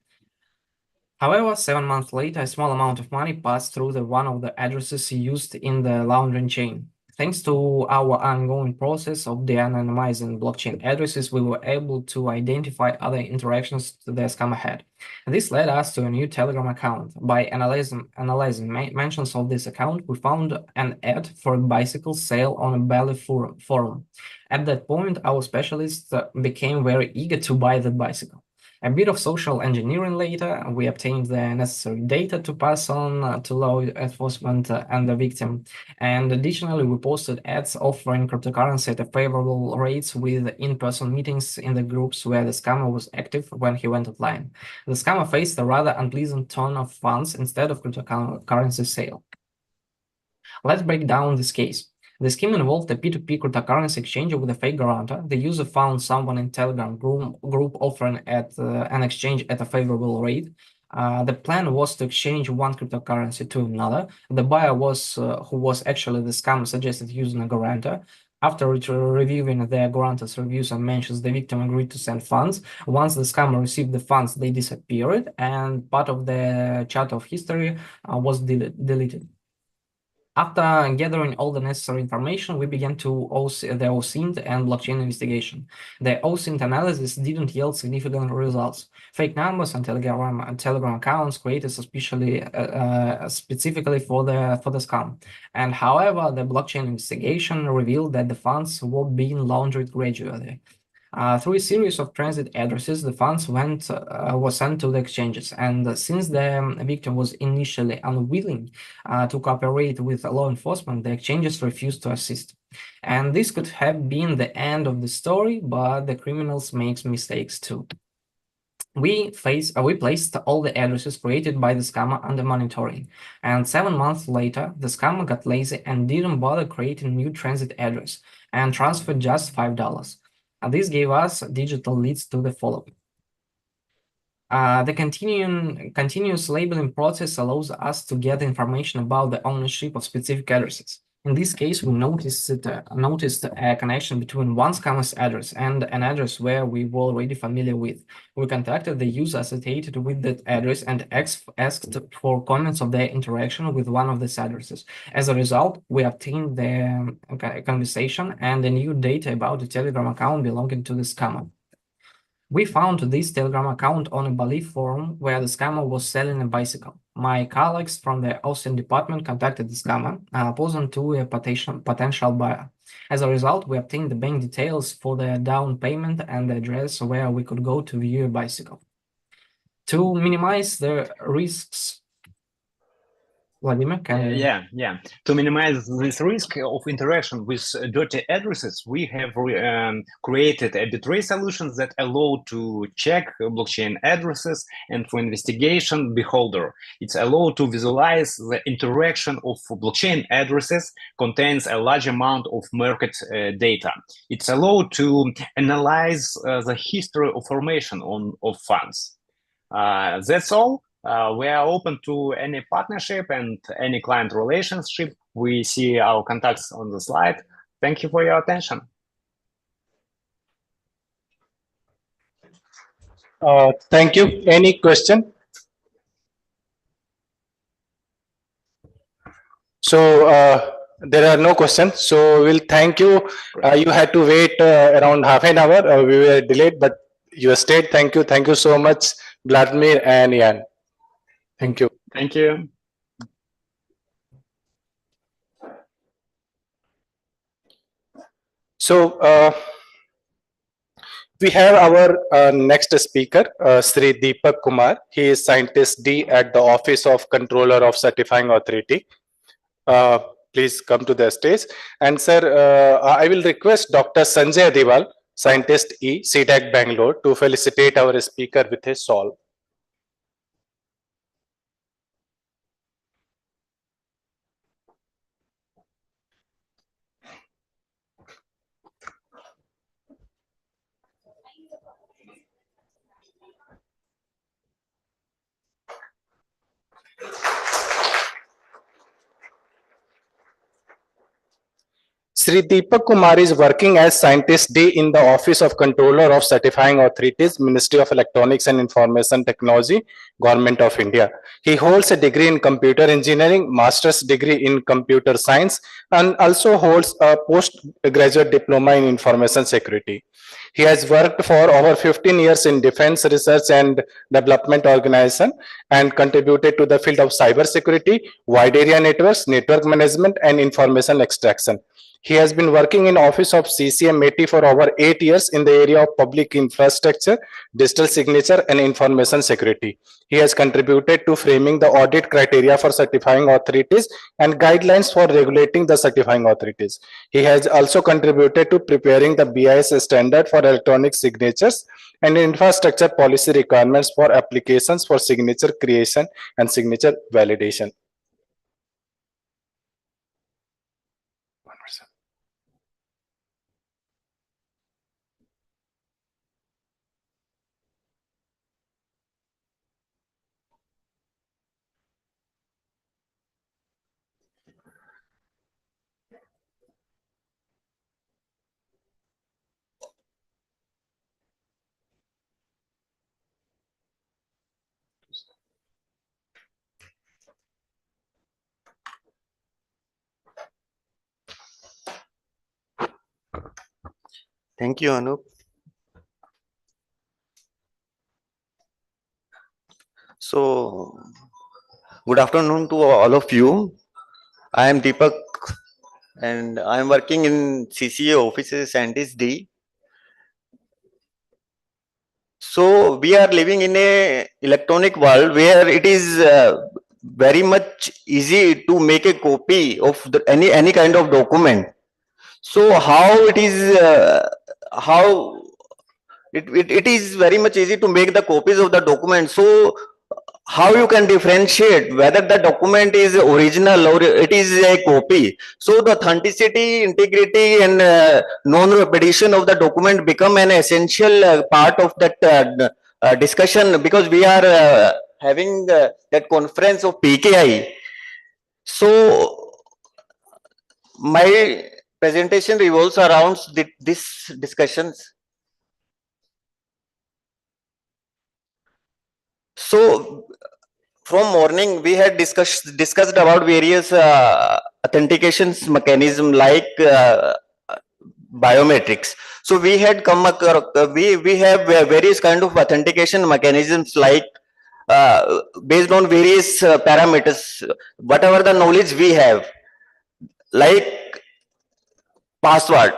Speaker 15: However, 7 months later, a small amount of money passed through one of the addresses used in the laundering chain. Thanks to our ongoing process of de-anonymizing blockchain addresses, we were able to identify other interactions the scammer had. This led us to a new Telegram account. By analyzing mentions of this account, we found an ad for a bicycle sale on a Bali forum. At that point, our specialists became very eager to buy the bicycle. A bit of social engineering later, we obtained the necessary data to pass on to law enforcement and the victim. And additionally, we posted ads offering cryptocurrency at favorable rates with in-person meetings in the groups where the scammer was active when he went offline. The scammer faced a rather unpleasant turn of funds instead of cryptocurrency sale. Let's break down this case. The scheme involved a P2P cryptocurrency exchange with a fake guarantor. The user found someone in Telegram group offering an exchange at a favorable rate. The plan was to exchange one cryptocurrency to another. The buyer who was actually the scammer suggested using a guarantor. After reviewing the guarantor's reviews and mentions, the victim agreed to send funds. Once the scammer received the funds, they disappeared, and part of the chat of history was deleted. After gathering all the necessary information, we began the OSINT and blockchain investigation. The OSINT analysis didn't yield significant results. Fake numbers and Telegram accounts created specifically for the scam. And however, the blockchain investigation revealed that the funds were being laundered gradually. Through a series of transit addresses, the funds were sent to the exchanges, and since the victim was initially unwilling to cooperate with law enforcement, the exchanges refused to assist. And this could have been the end of the story, but the criminals make mistakes too. We placed all the addresses created by the scammer under monitoring, and 7 months later, the scammer got lazy and didn't bother creating new transit address and transferred just $5. And this gave us digital leads to the following. The continuous labeling process allows us to get information about the ownership of specific addresses. In this case, we noticed a connection between one scammer's address and an address where we were already familiar with. We contacted the user associated with that address and asked for comments of their interaction with one of these addresses. As a result, we obtained the conversation and the new data about the Telegram account belonging to the scammer. We found this Telegram account on a Bali forum where the scammer was selling a bicycle. My colleagues from the Austrian department contacted the scammer, posing to a potential buyer. As a result, we obtained the bank details for the down payment and the address where we could go to view a bicycle. To minimize the risks, Vladimir, can you?
Speaker 14: Yeah. To minimize this risk of interaction with dirty addresses, we have created a betray solutions that allow to check blockchain addresses, and for investigation beholder. It's allowed to visualize the interaction of blockchain addresses contains a large amount of market data. It's allowed to analyze the history of formation of funds. That's all. We are open to any partnership and any client relationship. We see our contacts on the slide. Thank you for your attention.
Speaker 9: Thank you. Any question? So there are no questions. So we'll thank you. You had to wait around half an hour. We were delayed, but you stayed. Thank you. Thank you so much, Vladimir and Jan. Thank you.
Speaker 14: Thank you.
Speaker 9: So we have our next speaker, Shri Deepak Kumar. He is Scientist D at the Office of Controller of Certifying Authority. Please come to the stage. And sir, I will request Dr. Sanjay Adiwal, Scientist E, C-DAC Bangalore, to felicitate our speaker with his solve. Shri Deepak Kumar is working as Scientist D in the Office of Controller of Certifying Authorities, Ministry of Electronics and Information Technology, Government of India. He holds a degree in Computer Engineering, Master's degree in Computer Science, and also holds a postgraduate diploma in Information Security. He has worked for over 15 years in Defense Research and Development Organization and contributed to the field of cybersecurity, wide area networks, network management, and information extraction. He has been working in Office of CCMAT for over 8 years in the area of public infrastructure, digital signature, and information security. He has contributed to framing the audit criteria for certifying authorities and guidelines for regulating the certifying authorities. He has also contributed to preparing the BIS standard for electronic signatures and infrastructure policy requirements for applications for signature creation and signature validation.
Speaker 16: Thank you, Anup. So, good afternoon to all of you. I am Deepak and I am working in CCA offices Scientist D. So, we are living in a electronic world where it is very much easy to make a copy of any kind of document. So how it is, how it is very much easy to make the copies of the document. So how you can differentiate whether the document is original or it is a copy? So the authenticity, integrity, and non-repetition of the document become an essential part of that discussion, because we are having that conference of PKI. So my presentation revolves around these discussions. So from morning we had discussed about various authentications mechanism like biometrics. So we had come across, we have various kind of authentication mechanisms like based on various parameters, whatever the knowledge we have, like password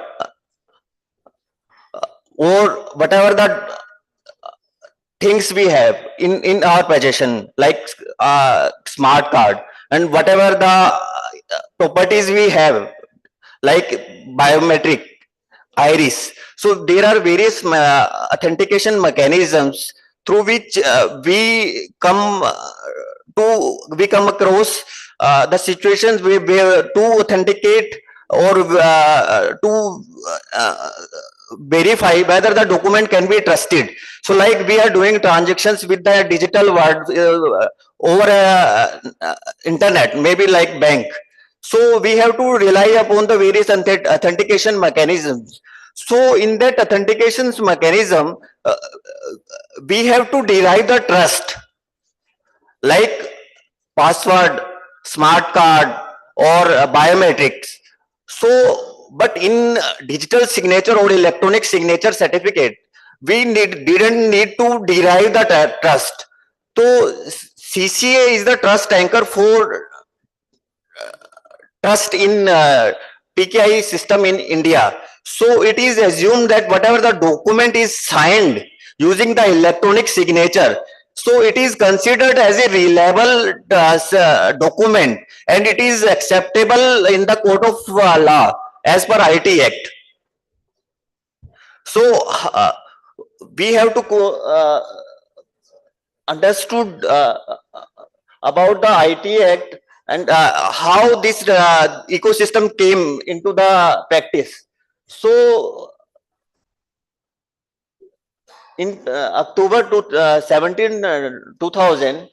Speaker 16: or whatever the things we have in our possession, like smart card, and whatever the properties we have, like biometric, iris. So there are various authentication mechanisms through which we come across the situations where to authenticate or to verify whether the document can be trusted. So like we are doing transactions with the digital world over internet, maybe like bank. So we have to rely upon the various authentication mechanisms. So in that authentication mechanism, we have to derive the trust, like password, smart card, or biometrics. So, but in digital signature or electronic signature certificate, we didn't need to derive the trust. So CCA is the trust anchor for trust in PKI system in India. So it is assumed that whatever the document is signed using the electronic signature, so it is considered as a reliable document, and it is acceptable in the court of law as per IT Act. So we have to understood about the IT Act and how this ecosystem came into the practice. So in October 2000,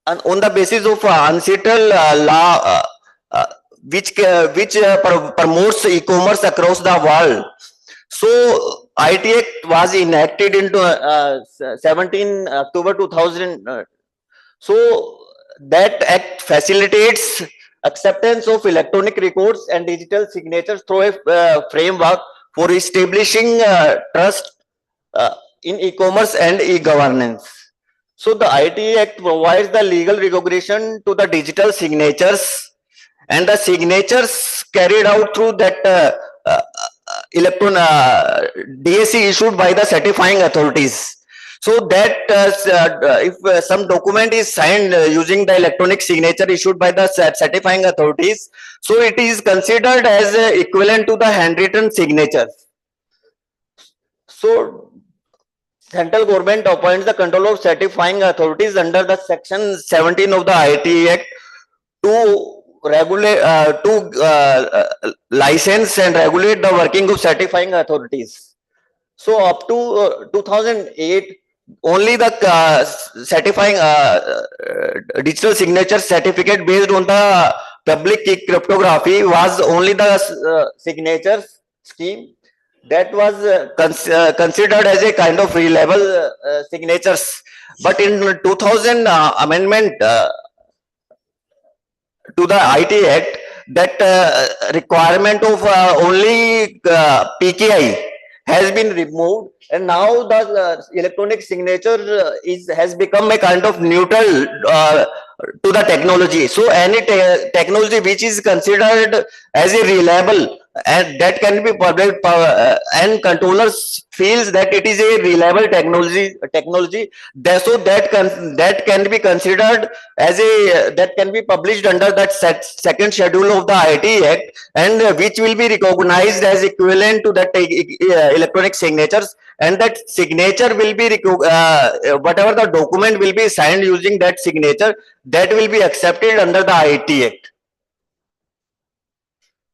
Speaker 16: and on the basis of unsettled law which promotes e-commerce across the world, so IT Act was enacted into 17 October 2000. So that act facilitates acceptance of electronic records and digital signatures through a framework for establishing trust in e-commerce and e-governance. So the IT Act provides the legal recognition to the digital signatures, and the signatures carried out through that DAC issued by the certifying authorities. So that if some document is signed using the electronic signature issued by the certifying authorities, so it is considered as equivalent to the handwritten signatures. So central government appoints the control of certifying authorities under the section 17 of the IT Act to regulate, license and regulate the working of certifying authorities. So up to 2008, only the certifying digital signature certificate based on the public key cryptography was only the signatures scheme that was considered as a kind of reliable signatures. But in 2000 amendment to the IT Act, that requirement of only PKI has been removed, and now the electronic signature has become a kind of neutral to the technology. So any technology which is considered as a reliable and that can be public and controllers feels that it is a reliable technology so that can be considered as a that can be published under that second schedule of the IT Act, and which will be recognized as equivalent to that electronic signatures, and that signature will be whatever the document will be signed using that signature, that will be accepted under the IT Act.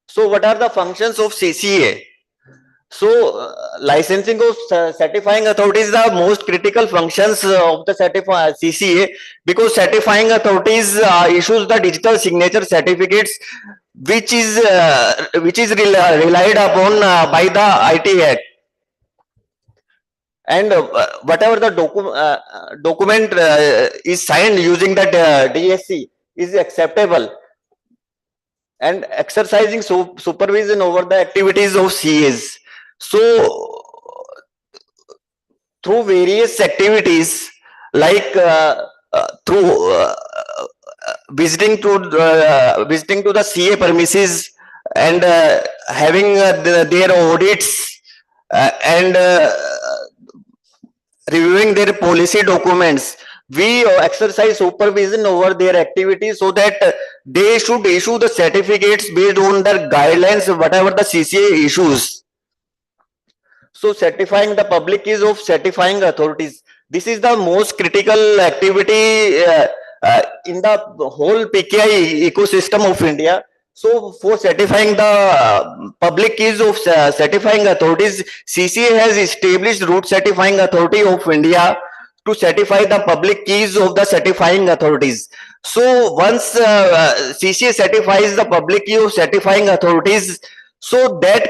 Speaker 16: So what are the functions of CCA? So licensing of certifying authority is the most critical functions of the CCA, because certifying authorities issues the digital signature certificates which is relied upon by the IT Act, and whatever the document is signed using that DSC is acceptable, and exercising supervision over the activities of CAs. So through various activities like through visiting to the CA premises and having their audits and reviewing their policy documents, we exercise supervision over their activities so that they should issue the certificates based on their guidelines, whatever the CCA issues. So certifying the public keys of certifying authorities. This is the most critical activity in the whole PKI ecosystem of India. So for certifying the public keys of certifying authorities, CCA has established Root Certifying Authority of India to certify the public keys of the certifying authorities. So once CCA certifies the public key of certifying authorities, so that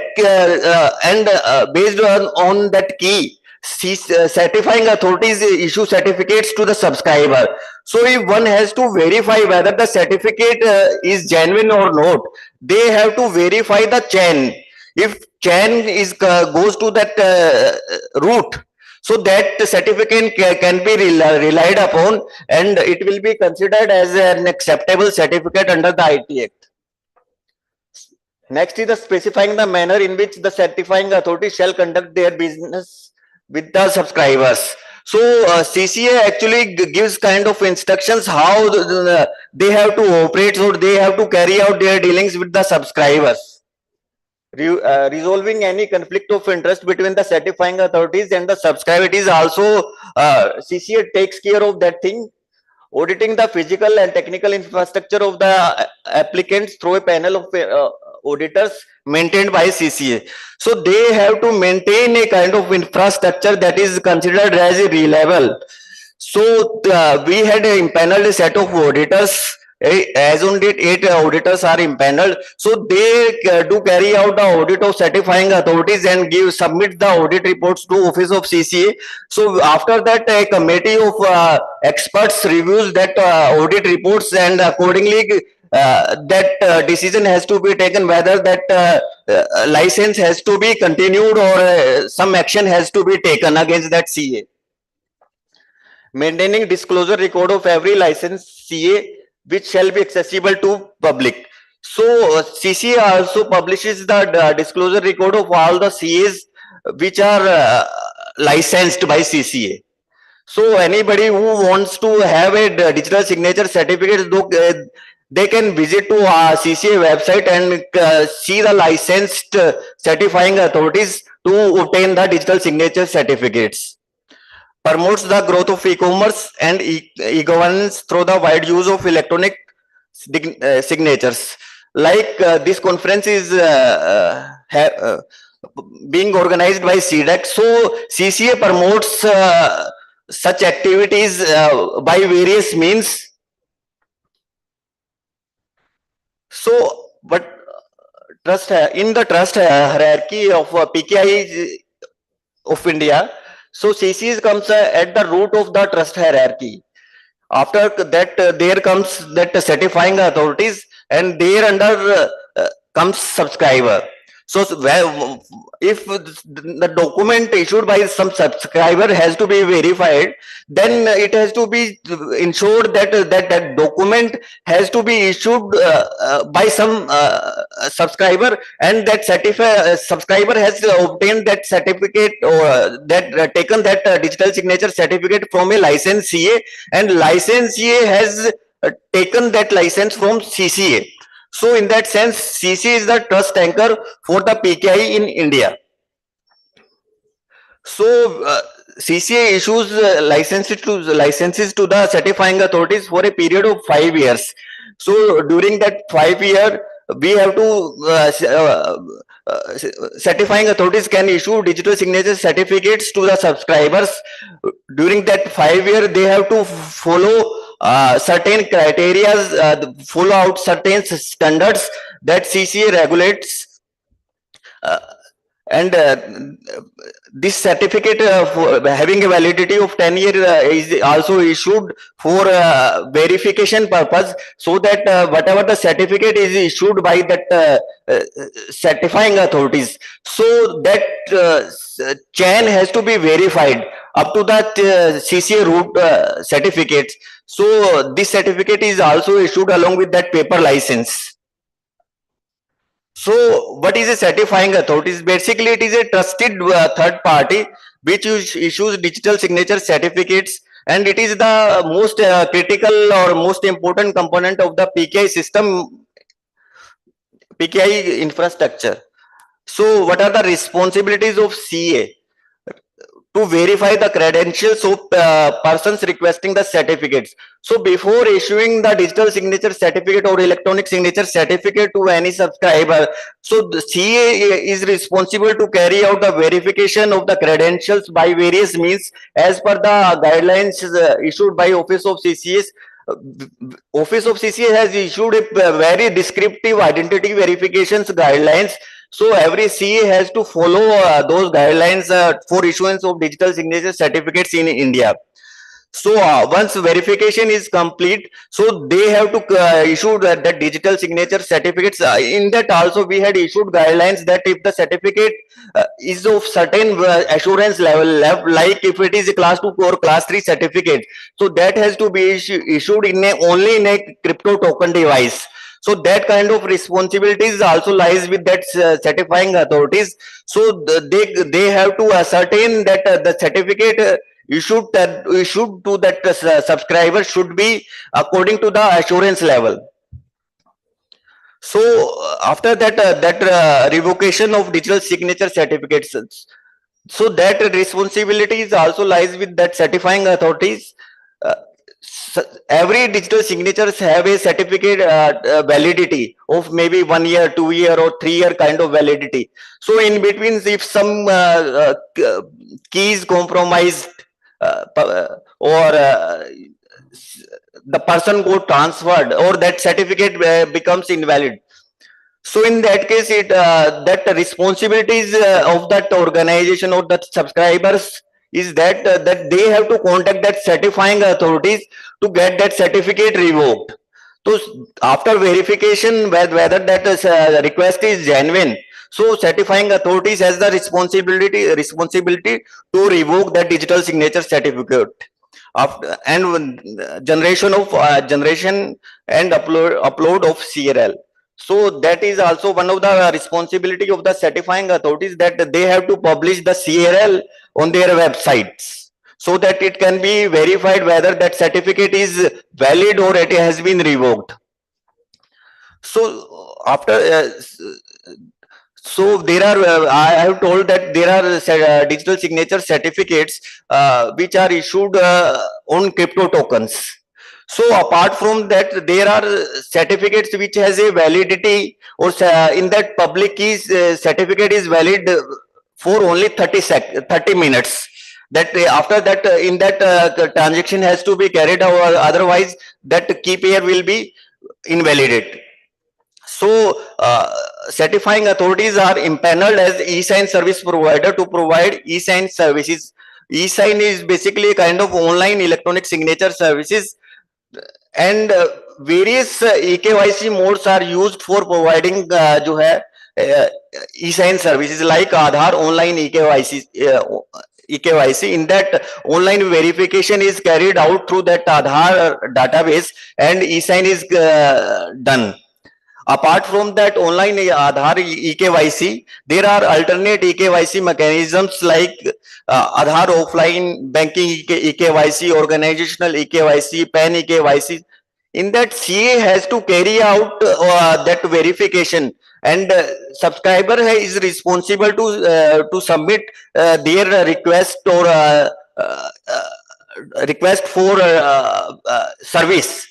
Speaker 16: based on that key, certifying authorities issue certificates to the subscriber. So if one has to verify whether the certificate is genuine or not, they have to verify the chain. If chain is goes to that root, so that certificate can be relied upon, and it will be considered as an acceptable certificate under the IT Act. Next is the specifying the manner in which the certifying authority shall conduct their business with the subscribers. So CCA actually gives kind of instructions how they have to operate, or they have to carry out their dealings with the subscribers. Resolving any conflict of interest between the certifying authorities and the subscriber is also CCA takes care of that thing. Auditing the physical and technical infrastructure of the applicants through a panel of auditors maintained by CCA. So they have to maintain a kind of infrastructure that is considered as reliable. So we had an impaneled set of auditors. As on date, 8 auditors are impaneled. So they do carry out the audit of certifying authorities and submit the audit reports to Office of CCA. So after that, a committee of experts reviews that audit reports, and accordingly that decision has to be taken whether that license has to be continued or some action has to be taken against that CA. Maintaining disclosure record of every licensed CA which shall be accessible to public. So CCA also publishes the disclosure record of all the CAs which are licensed by CCA. So anybody who wants to have a digital signature certificate, they can visit to CCA website and see the licensed certifying authorities to obtain the digital signature certificates. Promotes the growth of e-commerce and e-governance through the wide use of electronic signatures. Like this conference is being organized by C-DAC. So CCA promotes such activities by various means. So, but trust in the trust hierarchy of PKI of India, so CCs comes at the root of the trust hierarchy. After that, there comes that certifying authorities, and there under comes subscriber. So if the document issued by some subscriber has to be verified, then it has to be ensured that that document has to be issued by some subscriber, and that subscriber has obtained that certificate or that taken that digital signature certificate from a licensee, and licensee has taken that license from CCA. So in that sense, CC is the trust anchor for the PKI in India. So CCA issues licenses to the certifying authorities for a period of 5 years. So during that 5 year, we have to certifying authorities can issue digital signature certificates to the subscribers. During that 5 year, they have to follow certain criteria, follow out certain standards that CCA regulates, and this certificate having a validity of 10 years is also issued for verification purpose, so that whatever the certificate is issued by that certifying authorities, so that chain has to be verified up to that CCA root certificates. So this certificate is also issued along with that paper license. So what is a certifying authority? Basically, it is a trusted third party which issues digital signature certificates, and it is the most critical or most important component of the PKI system, PKI infrastructure. So what are the responsibilities of CA? To verify the credentials of persons requesting the certificates. So before issuing the digital signature certificate or electronic signature certificate to any subscriber, so the CA is responsible to carry out the verification of the credentials by various means as per the guidelines issued by Office of CCS. Office of CCA has issued a very descriptive identity verifications guidelines. So every CA has to follow those guidelines for issuance of digital signature certificates in India. So once verification is complete, so they have to issue that digital signature certificates. In that also we had issued guidelines that if the certificate is of certain assurance level, like if it is a class 2 or class 3 certificate, so that has to be issued in only in a crypto token device. So that kind of responsibilities also lies with that certifying authorities. So they have to ascertain that the certificate issued to that subscriber should be according to the assurance level. So after that revocation of digital signature certificates, so that responsibilities also lies with that certifying authorities. Every digital signatures have a certificate validity of maybe 1 year, 2 year or 3 year kind of validity. So in between, if some key is compromised or the person got transferred or that certificate becomes invalid, so in that case, that responsibilities of that organization or that subscribers is that that they have to contact that certifying authorities to get that certificate revoked. So after verification whether that request is genuine, so certifying authorities has the responsibility to revoke that digital signature certificate. After and generation and upload of CRL. So that is also one of the responsibility of the certifying authorities, that they have to publish the CRL on their websites so that it can be verified whether that certificate is valid or it has been revoked. So after so there are I have told that there are digital signature certificates which are issued on crypto tokens. So apart from that, there are certificates which has a validity, or in that public keys certificate is valid for only 30 minutes. That after that in that transaction has to be carried out, otherwise that key pair will be invalidated. So certifying authorities are impaneled as e-sign service provider to provide e-sign services. E-sign is basically a kind of online electronic signature services, and various EKYC modes are used for providing जो है e-sign services like Aadhaar online EKYC. In that, online verification is carried out through that Aadhaar database, and e-sign is done. Apart from that online Aadhaar EKYC, there are alternate EKYC mechanisms like Aadhaar offline banking EKYC, organizational EKYC, PAN EKYC. In that, CA has to carry out that verification, and subscriber is responsible to submit their request or request for service.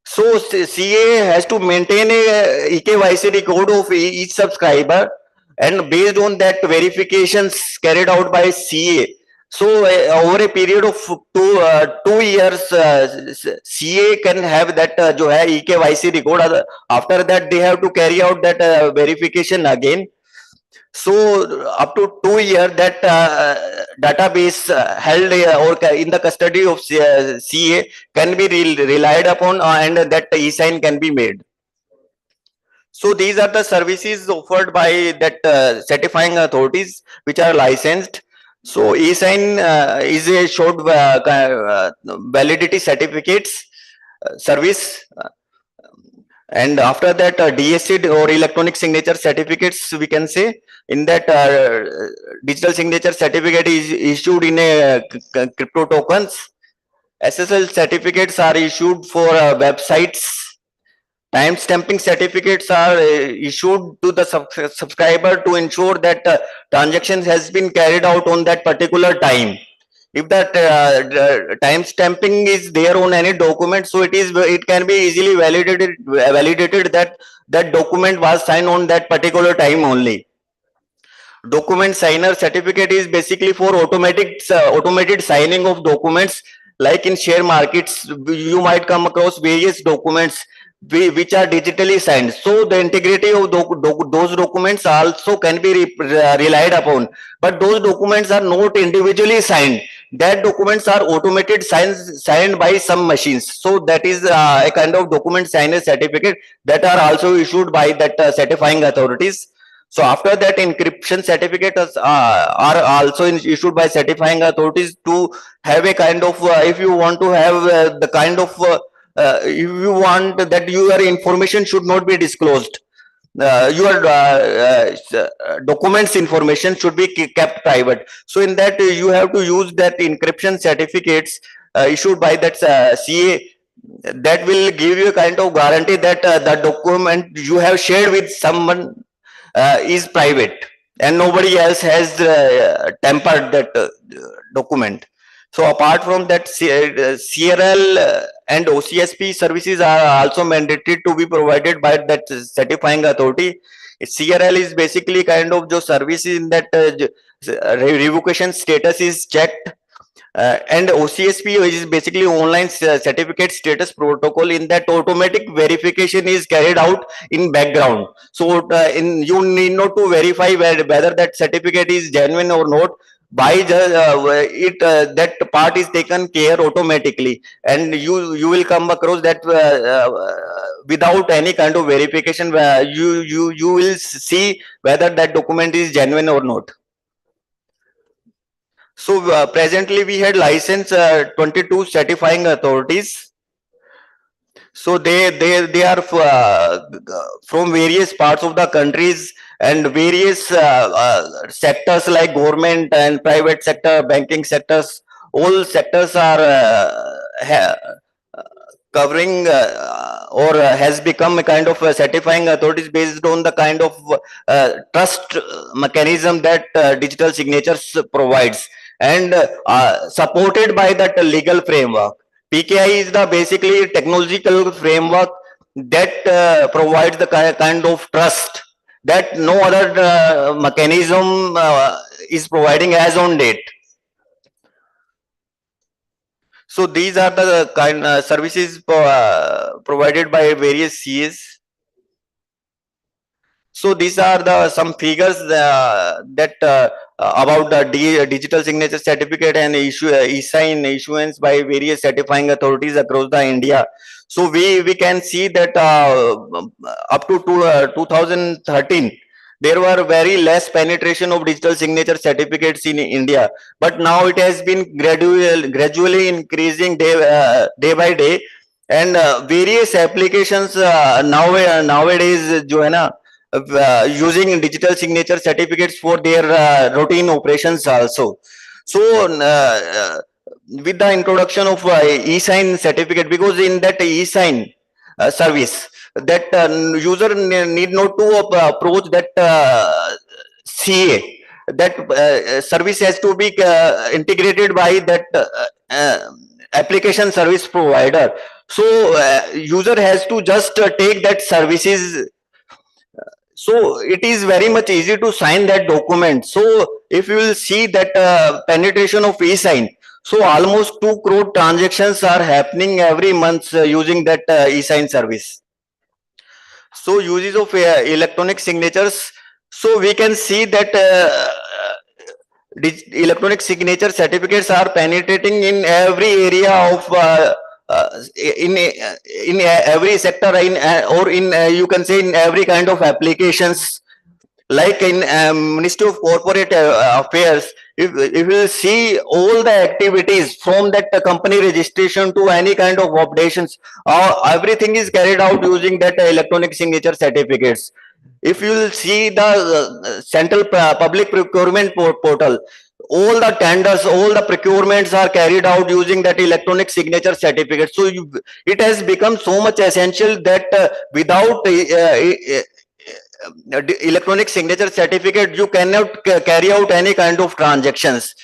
Speaker 16: So CA has to maintain a EKYC record of each subscriber, and based on that verifications carried out by CA. So over a period of 2 years, CA can have that जो है EKYC record. After that, they have to carry out that verification again. So up to 2 years, that database held or in the custody of CA can be relied upon, and that e-sign can be made. So these are the services offered by that certifying authorities which are licensed. So e-sign is a short validity certificates service. And after that, DSC or electronic signature certificates, we can say. In that, digital signature certificate is issued in a crypto tokens. SSL certificates are issued for websites. Time stamping certificates are issued to the subscriber to ensure that transaction has been carried out on that particular time. If that time stamping is there on any document, so it can be easily validated that that document was signed on that particular time only. Document signer certificate is basically for automated signing of documents. Like in share markets, you might come across various documents which are digitally signed. So the integrity of those documents also can be relied upon. But those documents are not individually signed. That documents are automated signed by some machines. So that is a kind of document signer certificate that are also issued by that certifying authorities. So after that, encryption certificates are also issued by certifying authorities to have a kind of, if you want to have the kind of, if you want that your information should not be disclosed, your documents information should be kept private. So in that, you have to use that encryption certificates issued by that CA. That will give you a kind of guarantee that the document you have shared with someone is private, and nobody else has tampered that document. So apart from that, CRL and OCSP services are also mandated to be provided by that certifying authority. CRL is basically kind of the services in that revocation status is checked. And OCSP is basically online certificate status protocol. In that, automatic verification is carried out in background. So you need not to verify whether that certificate is genuine or not. By that part is taken care automatically, and you will come across that without any kind of verification. You will see whether that document is genuine or not. So presently we had licensed 22 certifying authorities. So they are from various parts of the countries and various sectors like government and private sector, banking sectors. All sectors are covering or has become a kind of certifying authorities based on the kind of trust mechanism that digital signatures provides, and supported by that legal framework. PKI is the basically technological framework that provides the kind of trust that no other mechanism is providing as on date. So these are the kind of services provided by various CAs. So these are the some figures that about the digital signature certificate and e-sign issuance by various certifying authorities across the India. So we can see that up to 2013, there were very less penetration of digital signature certificates in India, but now it has been gradually increasing day by day, and various applications nowadays जो है ना using digital signature certificates for their routine operations also. So with the introduction of e-sign certificate, because in that e-sign service, that user need not to approach that CA. That service has to be integrated by that application service provider. So user has to just take that services. So it is very much easy to sign that document. So if you will see that penetration of e-sign, so almost 2 crore transactions are happening every month using that e-sign service. So uses of electronic signatures. So we can see that electronic signature certificates are penetrating in every area of in every sector, or in you can say in every kind of applications, like in Ministry of Corporate Affairs. If you will see all the activities from that company registration to any kind of updations, everything is carried out using that electronic signature certificates. If you will see the central public procurement portal, all the tenders, all the procurements are carried out using that electronic signature certificate. So it has become so much essential that without electronic signature certificate, you cannot carry out any kind of transactions.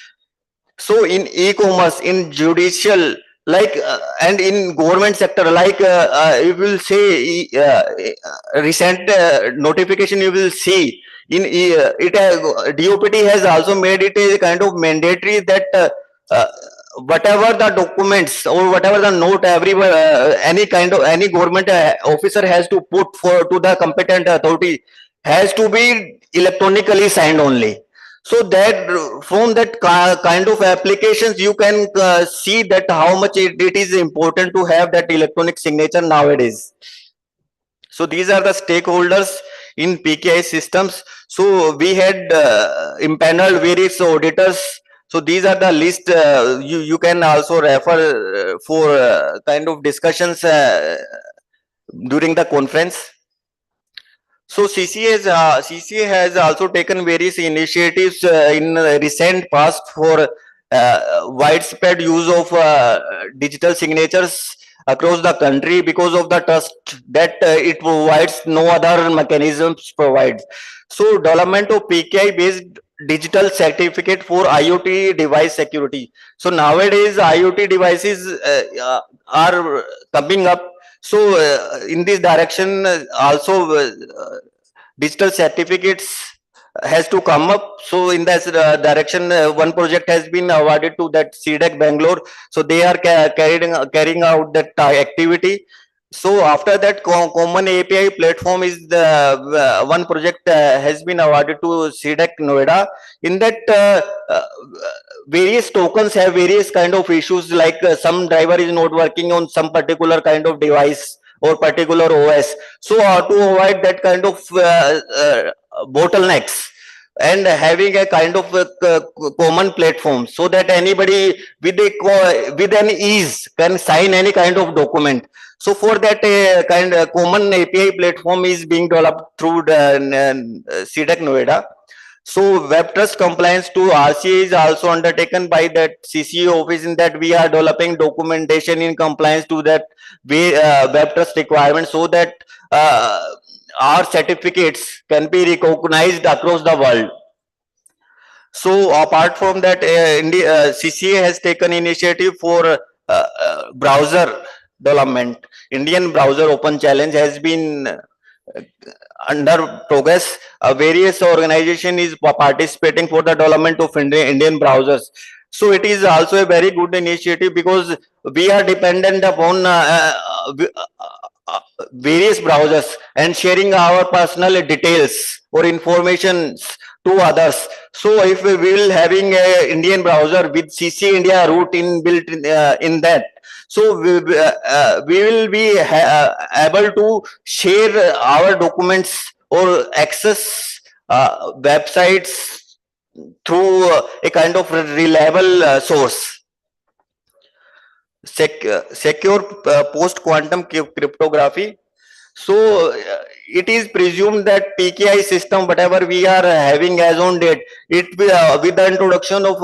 Speaker 16: So in e-commerce, in judicial, like and in government sector, like you will say recent notification, you will see in DOPT has also made it a kind of mandatory that whatever the documents or whatever the note any government officer has to put to the competent authority has to be electronically signed only. So that from that kind of applications, you can see that how much it is important to have that electronic signature nowadays. So these are the stakeholders in PKI systems. So we had impaneled various auditors. So these are the list. You can also refer for kind of discussions during the conference. So CCA has also taken various initiatives in recent past for widespread use of digital signatures across the country, because of the trust that it provides, no other mechanisms provide. So development of PKI based digital certificate for IoT device security. So nowadays IoT devices are coming up. So in this direction also digital certificates has to come up. So in this direction, one project has been awarded to that C-DAC Bangalore. So they are carrying out that activity. So after that, common API platform is the one project has been awarded to C-DAC Noida. In that, various tokens have various kind of issues, like some driver is not working on some particular kind of device or particular OS. So to avoid that kind of bottlenecks, and having a kind of common platform, so that anybody with an ease can sign any kind of document. So for that kind of common API platform is being developed through the C-DAC Noida. So web trust compliance to RCA is also undertaken by that CCA office, in that we are developing documentation in compliance to that web trust requirement, so that our certificates can be recognized across the world. So apart from that, CCA has taken initiative for browser development. Indian Browser Open Challenge has been under progress. Various organization is participating for the development of Indian browsers. So it is also a very good initiative, because we are dependent upon various browsers and sharing our personal details or information to others. So if we will having a Indian browser with CC India root built in that, so we will be able to share our documents or access websites through a kind of reliable source. Secure post-quantum cryptography. So it is presumed that PKI system, whatever we are having as on date, it will, with the introduction of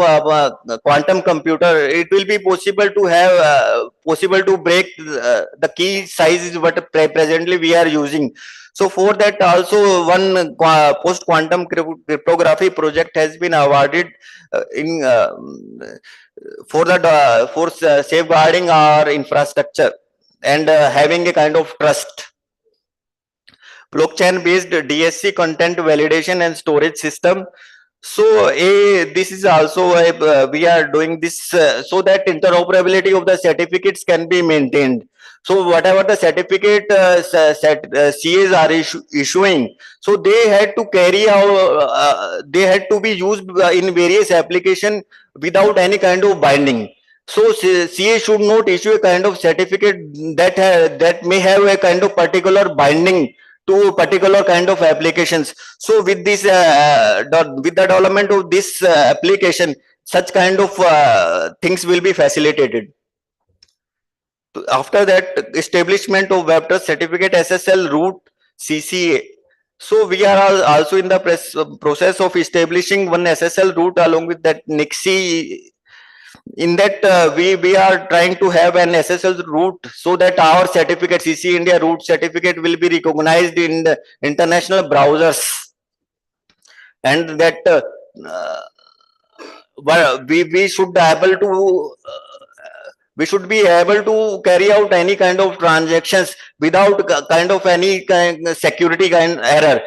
Speaker 16: quantum computer, it will be possible to have possible to break the key sizes what presently we are using. So for that also one post quantum cryptography project has been awarded in for the for safeguarding our infrastructure and having a kind of trust. Blockchain based DSC content validation and storage system. So this is also we are doing this so that interoperability of the certificates can be maintained. So whatever the certificate CAs are issuing, so they had to carry out, they had to be used in various application without any kind of binding. So CA should not issue a kind of certificate that may have a kind of particular binding to particular kind of applications. So with this with the development of this application, such kind of things will be facilitated. After that, establishment of Web Trust Certificate SSL root CCA. So we are also in the process of establishing one SSL root along with that NIXI. In that we are trying to have an SSL root so that our certificate CC India root certificate will be recognized in the international browsers, and that we should be able to we should be able to carry out any kind of transactions without kind of any kind security kind error,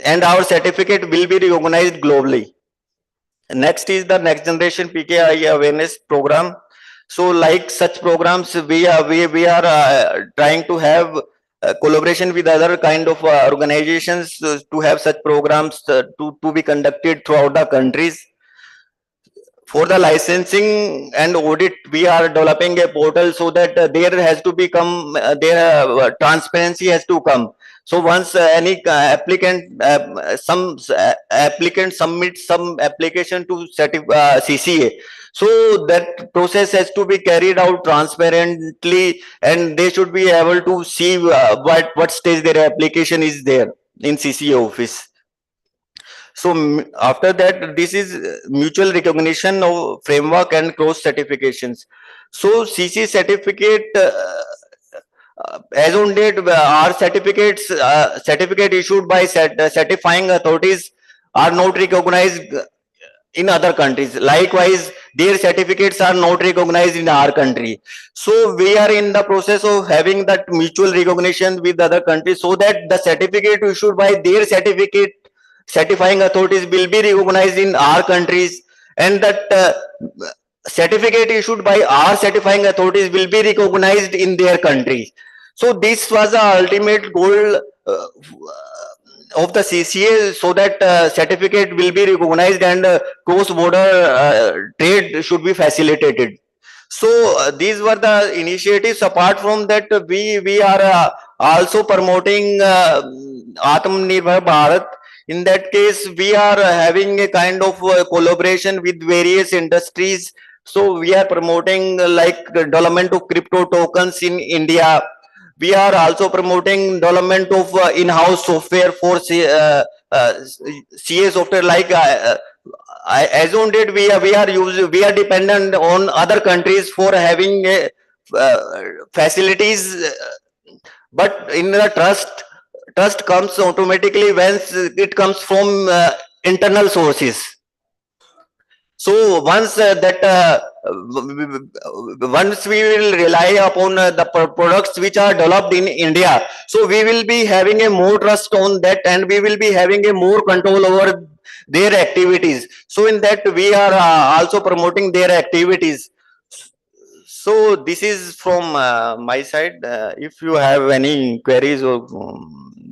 Speaker 16: and our certificate will be recognized globally. Next is the next generation PKIA awareness program. So like such programs, we are trying to have collaboration with other kind of organizations to have such programs to be conducted throughout the countries. For the licensing and audit, we are developing a portal so that there has to become transparency has to come. So once any applicant applicant submits some application to CCA, so that process has to be carried out transparently, and they should be able to see what stage their application is there in CCA office. So after that, this is mutual recognition of framework and cross certifications. So CC certificate as on date, our certificates certificate issued by certifying authorities are not recognized in other countries. Likewise, their certificates are not recognized in our country. So we are in the process of having that mutual recognition with other countries so that the certificate issued by their certifying authorities will be recognized in our countries, and that certificate issued by our certifying authorities will be recognized in their countries. So this was the ultimate goal of the CCA, so that certificate will be recognized and cross-border trade should be facilitated. So these were the initiatives. Apart from that, we are also promoting Atmanirbhar Bharat. In that case, we are having a kind of collaboration with various industries. So we are promoting like development of crypto tokens in India. We are also promoting development of in-house software for CA software. Like as on date, we are dependent on other countries for having facilities, but in the trust comes automatically when it comes from internal sources. So once once we will rely upon the products which are developed in India, so we will be having a more trust on that, and we will be having a more control over their activities. So in that we are also promoting their activities. So this is from my side. If you have any queries, or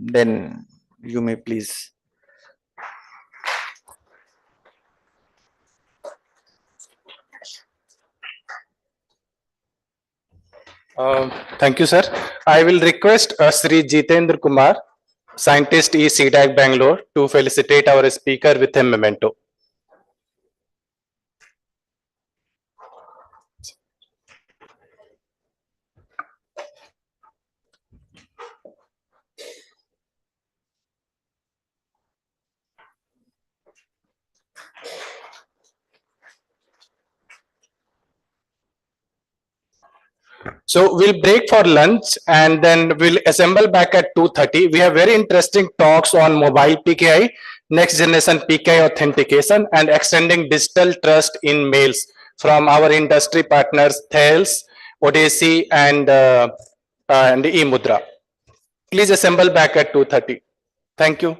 Speaker 16: then you may please.
Speaker 9: Thank you, sir. I will request Shri Jitendra Kumar Scientist E C-DAC Bangalore, to felicitate our speaker with a memento. So we'll break for lunch and then we'll assemble back at 2:30. We have very interesting talks on mobile PKI, next generation PKI authentication, and extending digital trust in mails from our industry partners, Talis, Odyssey, and eMudra. Please assemble back at 2:30. Thank you.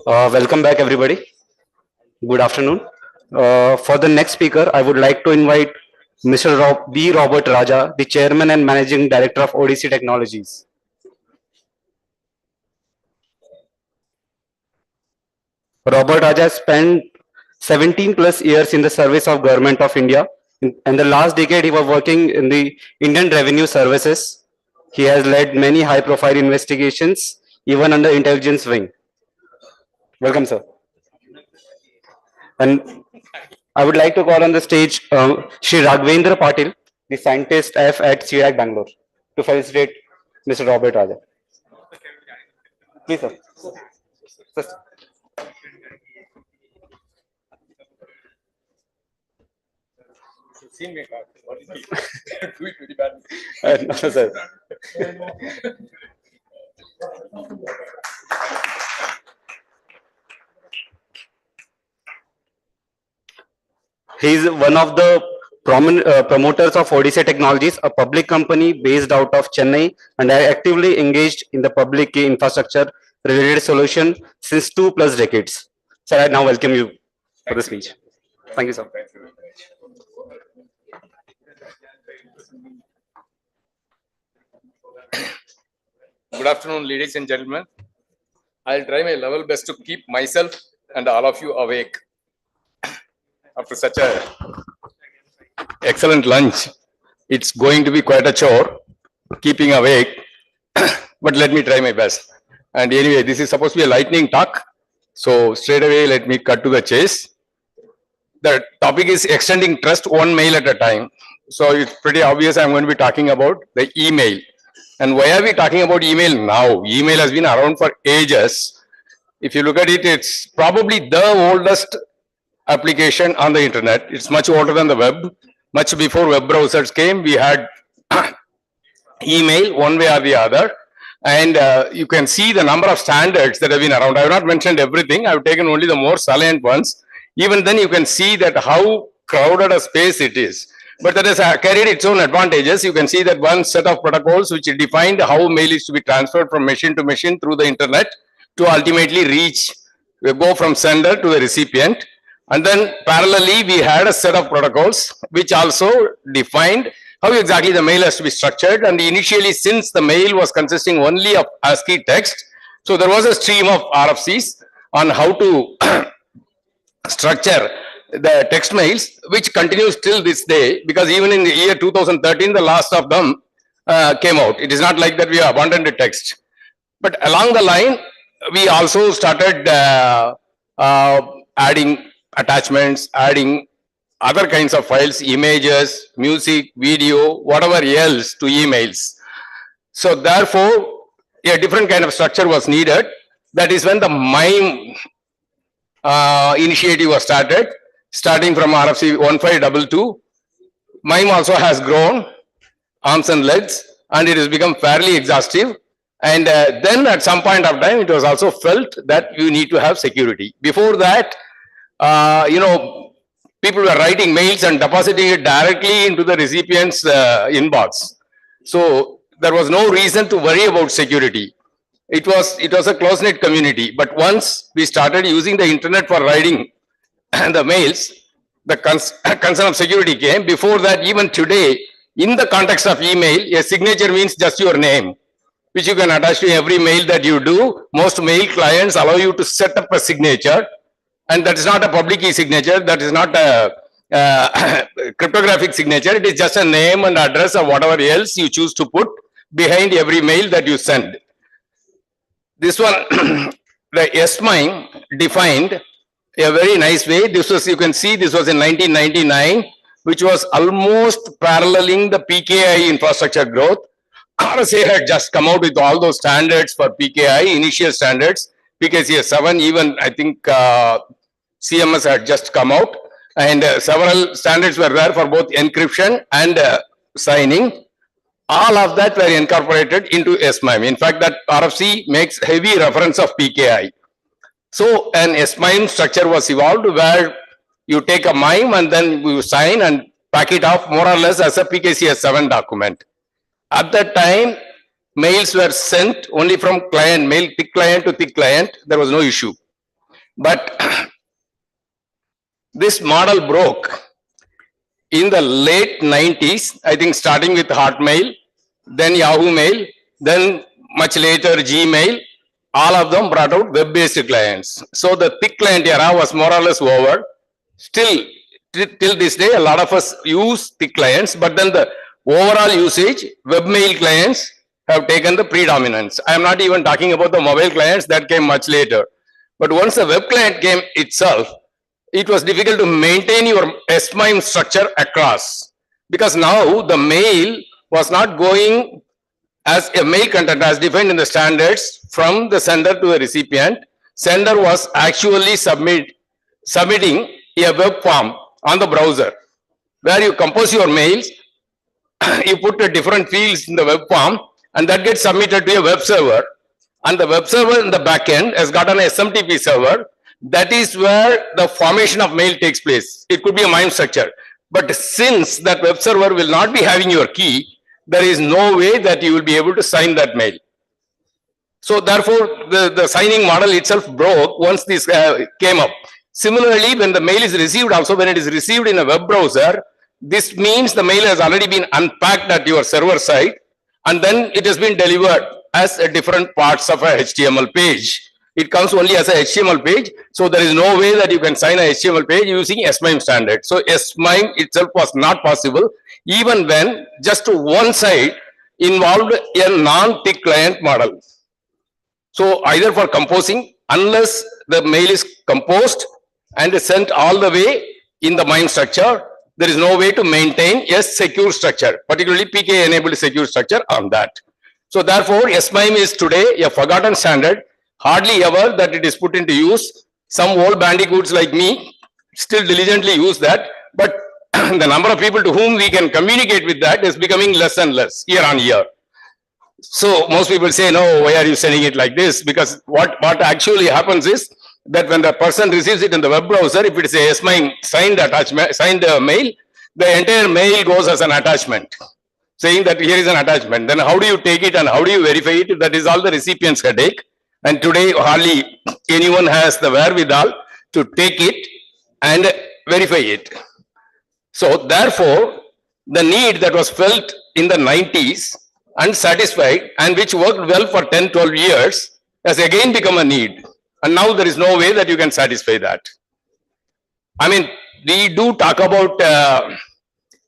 Speaker 17: Welcome back, everybody. Good afternoon. For the next speaker, I would like to invite Mr. B. Robert Raja, the Chairman and Managing Director of ODC Technologies. Robert Raja spent 17 plus years in the service of Government of India. In the last decade, he was working in the Indian Revenue Services. He has led many high-profile investigations, even under intelligence wing. Welcome, sir. And I would like to call on the stage Shri Raghavendra Patil, the scientist F at C-DAC Bangalore, to felicitate Mr. Robert Raja. Please, sir. No, sir. He is one of the promoters of ODC Technologies, a public company based out of Chennai, and are actively engaged in the public key infrastructure related solution since 2+ decades. Sir, I now welcome you for the speech. Thank you, sir.
Speaker 18: Good afternoon, ladies and gentlemen. I'll try my level best to keep myself and all of you awake after such a excellent lunch. It's going to be quite a chore keeping awake, but let me try my best. And anyway, this is supposed to be a lightning talk, so straight away let me cut to the chase. The topic is extending trust one mail at a time. So it's pretty obvious I'm going to be talking about the email. And why are we talking about email now? Email has been around for ages. If you look at it, it's probably the oldest application on the internet. It's much older than the web. Much before web browsers came, we had email one way or the other. And you can see the number of standards that have been around. I have not mentioned everything. I've taken only the more salient ones. Even then you can see that how crowded a space it is. But that has carried its own advantages. You can see that one set of protocols which defined how mail is to be transferred from machine to machine through the internet to ultimately reach, go from sender to the recipient. And then parallelly, we had a set of protocols which also defined how exactly the mail has to be structured. And initially, since the mail was consisting only of ASCII text, so there was a stream of RFCs on how to structure the text mails, which continues till this day, because even in the year 2013, the last of them came out. It is not like that we abandoned the text. But along the line, we also started adding attachments, adding other kinds of files, images, music, video, whatever else to emails. So therefore, a different kind of structure was needed. That is when the MIME initiative was started, starting from RFC 1522. MIME also has grown arms and legs, and it has become fairly exhaustive. And then at some point of time, it was also felt that you need to have security. Before that, people were writing mails and depositing it directly into the recipient's inbox. So there was no reason to worry about security. It was a close-knit community. But once we started using the internet for writing the mails, the concern of security came. Before that, even today, in the context of email, a signature means just your name, which you can attach to every mail that you do. Most mail clients allow you to set up a signature, and that is not a public key signature. That is not a cryptographic signature. It is just a name and address or whatever else you choose to put behind every mail that you send. This one, the S-MIME defined a very nice way. This was, you can see, this was in 1999, which was almost paralleling the PKIA infrastructure growth. RSA had just come out with all those standards for PKI, initial standards. PKCS 7, even I think CMS had just come out, and several standards were there for both encryption and signing. all of that were incorporated into SMIME. In fact, that RFC makes heavy reference of PKI. So an SMIME structure was evolved where you take a MIME and then you sign and pack it off more or less as a PKCS 7 document. At that time, mails were sent only from client, mail thick client to thick client. There was no issue. But this model broke in the late 90s, I think starting with Hotmail, then Yahoo Mail, then much later Gmail, all of them brought out web-based clients. So the thick client era was more or less over. Still, till this day, a lot of us use thick clients, but then the overall usage, webmail clients have taken the predominance. I am not even talking about the mobile clients that came much later. But once the web client came itself, it was difficult to maintain your SMIME structure across, because now the mail was not going as a mail content as defined in the standards from the sender to the recipient. Sender was actually submitting a web form on the browser where you compose your mails, you put the different fields in the web form, and that gets submitted to a web server. And the web server in the backend has got an SMTP server. That is where the formation of mail takes place. It could be a MIME structure. But since that web server will not be having your key, there is no way that you will be able to sign that mail. So therefore, the signing model itself broke once this came up. Similarly, when the mail is received also, when it is received in a web browser, this means the mail has already been unpacked at your server side, and then it has been delivered as a different parts of a HTML page. It comes only as a HTML page, so there is no way that you can sign a HTML page using SMIME standard. So SMIME itself was not possible, even when just one side involved a non-thick client model. So either for composing, unless the mail is composed and is sent all the way in the MIME structure, there is no way to maintain a secure structure, particularly PKI enabled secure structure on that. So therefore, SMIME is today a forgotten standard. Hardly ever that it is put into use. Some old bandicoots like me still diligently use that, but the number of people to whom we can communicate with that is becoming less and less year on year. So most people say, no, why are you sending it like this? Because what actually happens is that when the person receives it in the web browser, if it is a SMIME signed attachment, signed mail, the entire mail goes as an attachment, saying that here is an attachment. Then how do you take it and how do you verify it? That is all the recipient's headache. And today, hardly anyone has the wherewithal to take it and verify it. So therefore, the need that was felt in the 90s unsatisfied and which worked well for 10, 12 years has again become a need. And now there is no way that you can satisfy that. I mean, we do talk about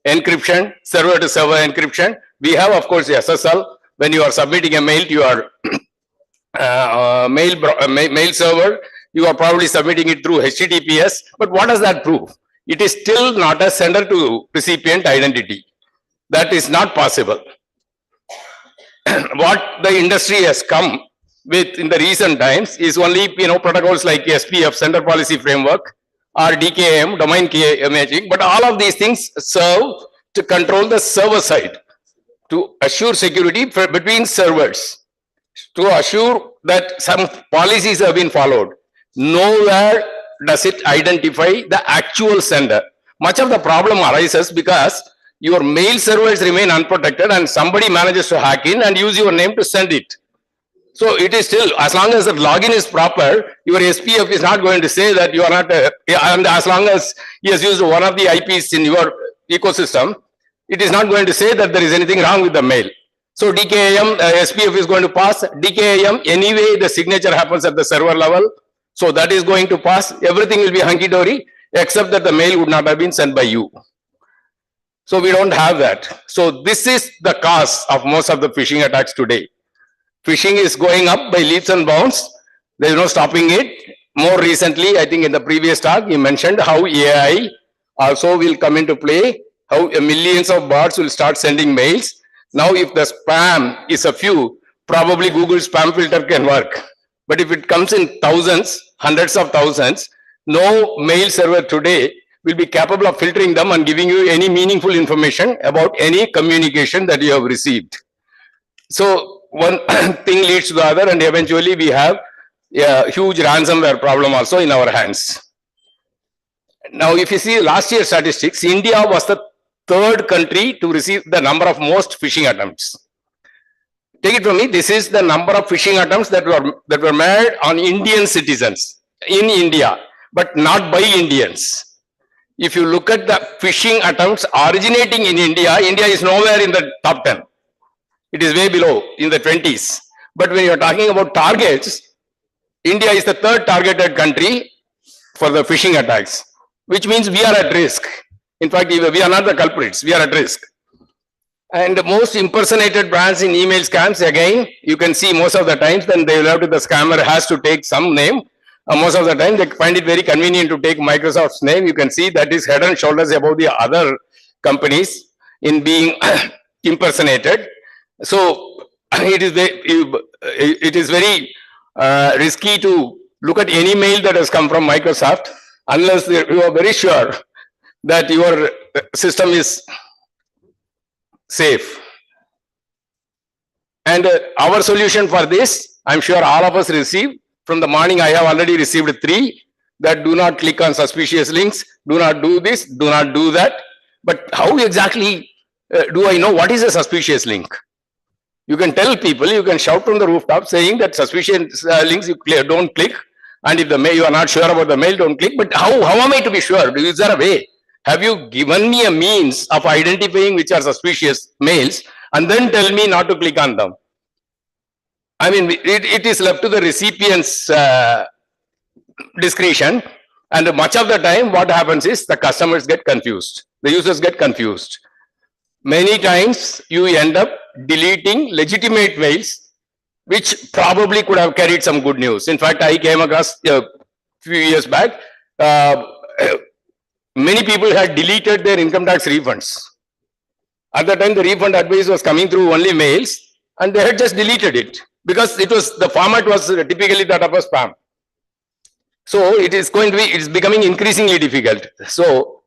Speaker 18: encryption, server to server encryption. We have, of course, the SSL. When you are submitting a mail to your mail server, you are probably submitting it through HTTPS. But what does that prove? It is still not a sender to recipient identity. That is not possible. What the industry has come with in the recent times is only protocols like SPF, Sender Policy Framework, or DKIM, domain key imaging. But all of these things serve to control the server side, to assure security between servers, to assure that some policies have been followed. Nowhere does it identify the actual sender. Much of the problem arises because your mail servers remain unprotected and somebody manages to hack in and use your name to send it. So it is still, as long as the login is proper, your SPF is not going to say that you are not, and as long as he has used one of the IPs in your ecosystem, it is not going to say that there is anything wrong with the mail. So DKIM, SPF is going to pass. DKIM, anyway, the signature happens at the server level. So that is going to pass. Everything will be hunky-dory, except that the mail would not have been sent by you. So we don't have that. So this is the cause of most of the phishing attacks today. Phishing is going up by leaps and bounds. There is no stopping it. More recently, I think in the previous talk, you mentioned how AI also will come into play, how millions of bots will start sending mails. Now, if the spam is a few, probably Google spam filter can work. But if it comes in thousands, hundreds of thousands, no mail server today will be capable of filtering them and giving you any meaningful information about any communication that you have received. So one thing leads to the other, and eventually we have a huge ransomware problem also in our hands. Now, if you see last year's statistics, India was the third country to receive the number of most phishing attempts. Take it from me, this is the number of phishing attempts that were made on Indian citizens in India, but not by Indians. If you look at the phishing attempts originating in India, India is nowhere in the top 10. It is way below, in the 20s. But when you're talking about targets, India is the third targeted country for the phishing attacks, which means we are at risk. In fact, we are not the culprits, we are at risk. And the most impersonated brands in email scams, again, you can see most of the times, then they will have to, the scammer has to take some name. Most of the time, they find it very convenient to take Microsoft's name. You can see that is head and shoulders above the other companies in being impersonated. So it is very risky to look at any mail that has come from Microsoft unless you are very sure that your system is safe. And our solution for this, I'm sure all of us receive. From the morning, I have already received 3 that do not click on suspicious links, do not do this, do not do that. But how exactly do I know what is a suspicious link? You can tell people, you can shout from the rooftop saying that suspicious links you don't click, and if the mail, you are not sure about the mail, don't click. But how am I to be sure? Is there a way? Have you given me a means of identifying which are suspicious mails and then tell me not to click on them? I mean, it is left to the recipient's discretion, and much of the time what happens is the customers get confused, the users get confused. Many times you end up deleting legitimate mails which probably could have carried some good news. In fact, I came across a few years back, many people had deleted their income tax refunds. At the time, the refund advice was coming through only mails, and they had just deleted it because the format was typically that of a spam. So it is becoming increasingly difficult. So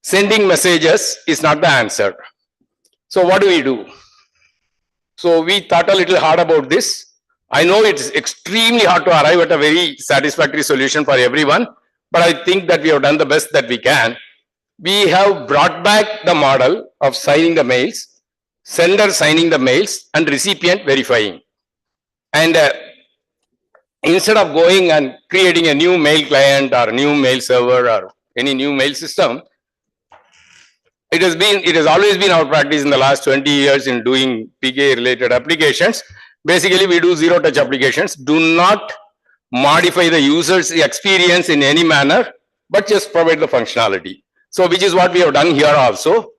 Speaker 18: sending messages is not the answer. So what do we do? So we thought a little hard about this. I know it's extremely hard to arrive at a very satisfactory solution for everyone, but I think that we have done the best that we can. We have brought back the model of signing the mails, sender signing the mails, and recipient verifying. And instead of going and creating a new mail client or a new mail server or any new mail system, it has always been our practice in the last 20 years in doing PKI related applications. Basically, we do zero touch applications, do not modify the user's experience in any manner, but just provide the functionality. So which is what we have done here also.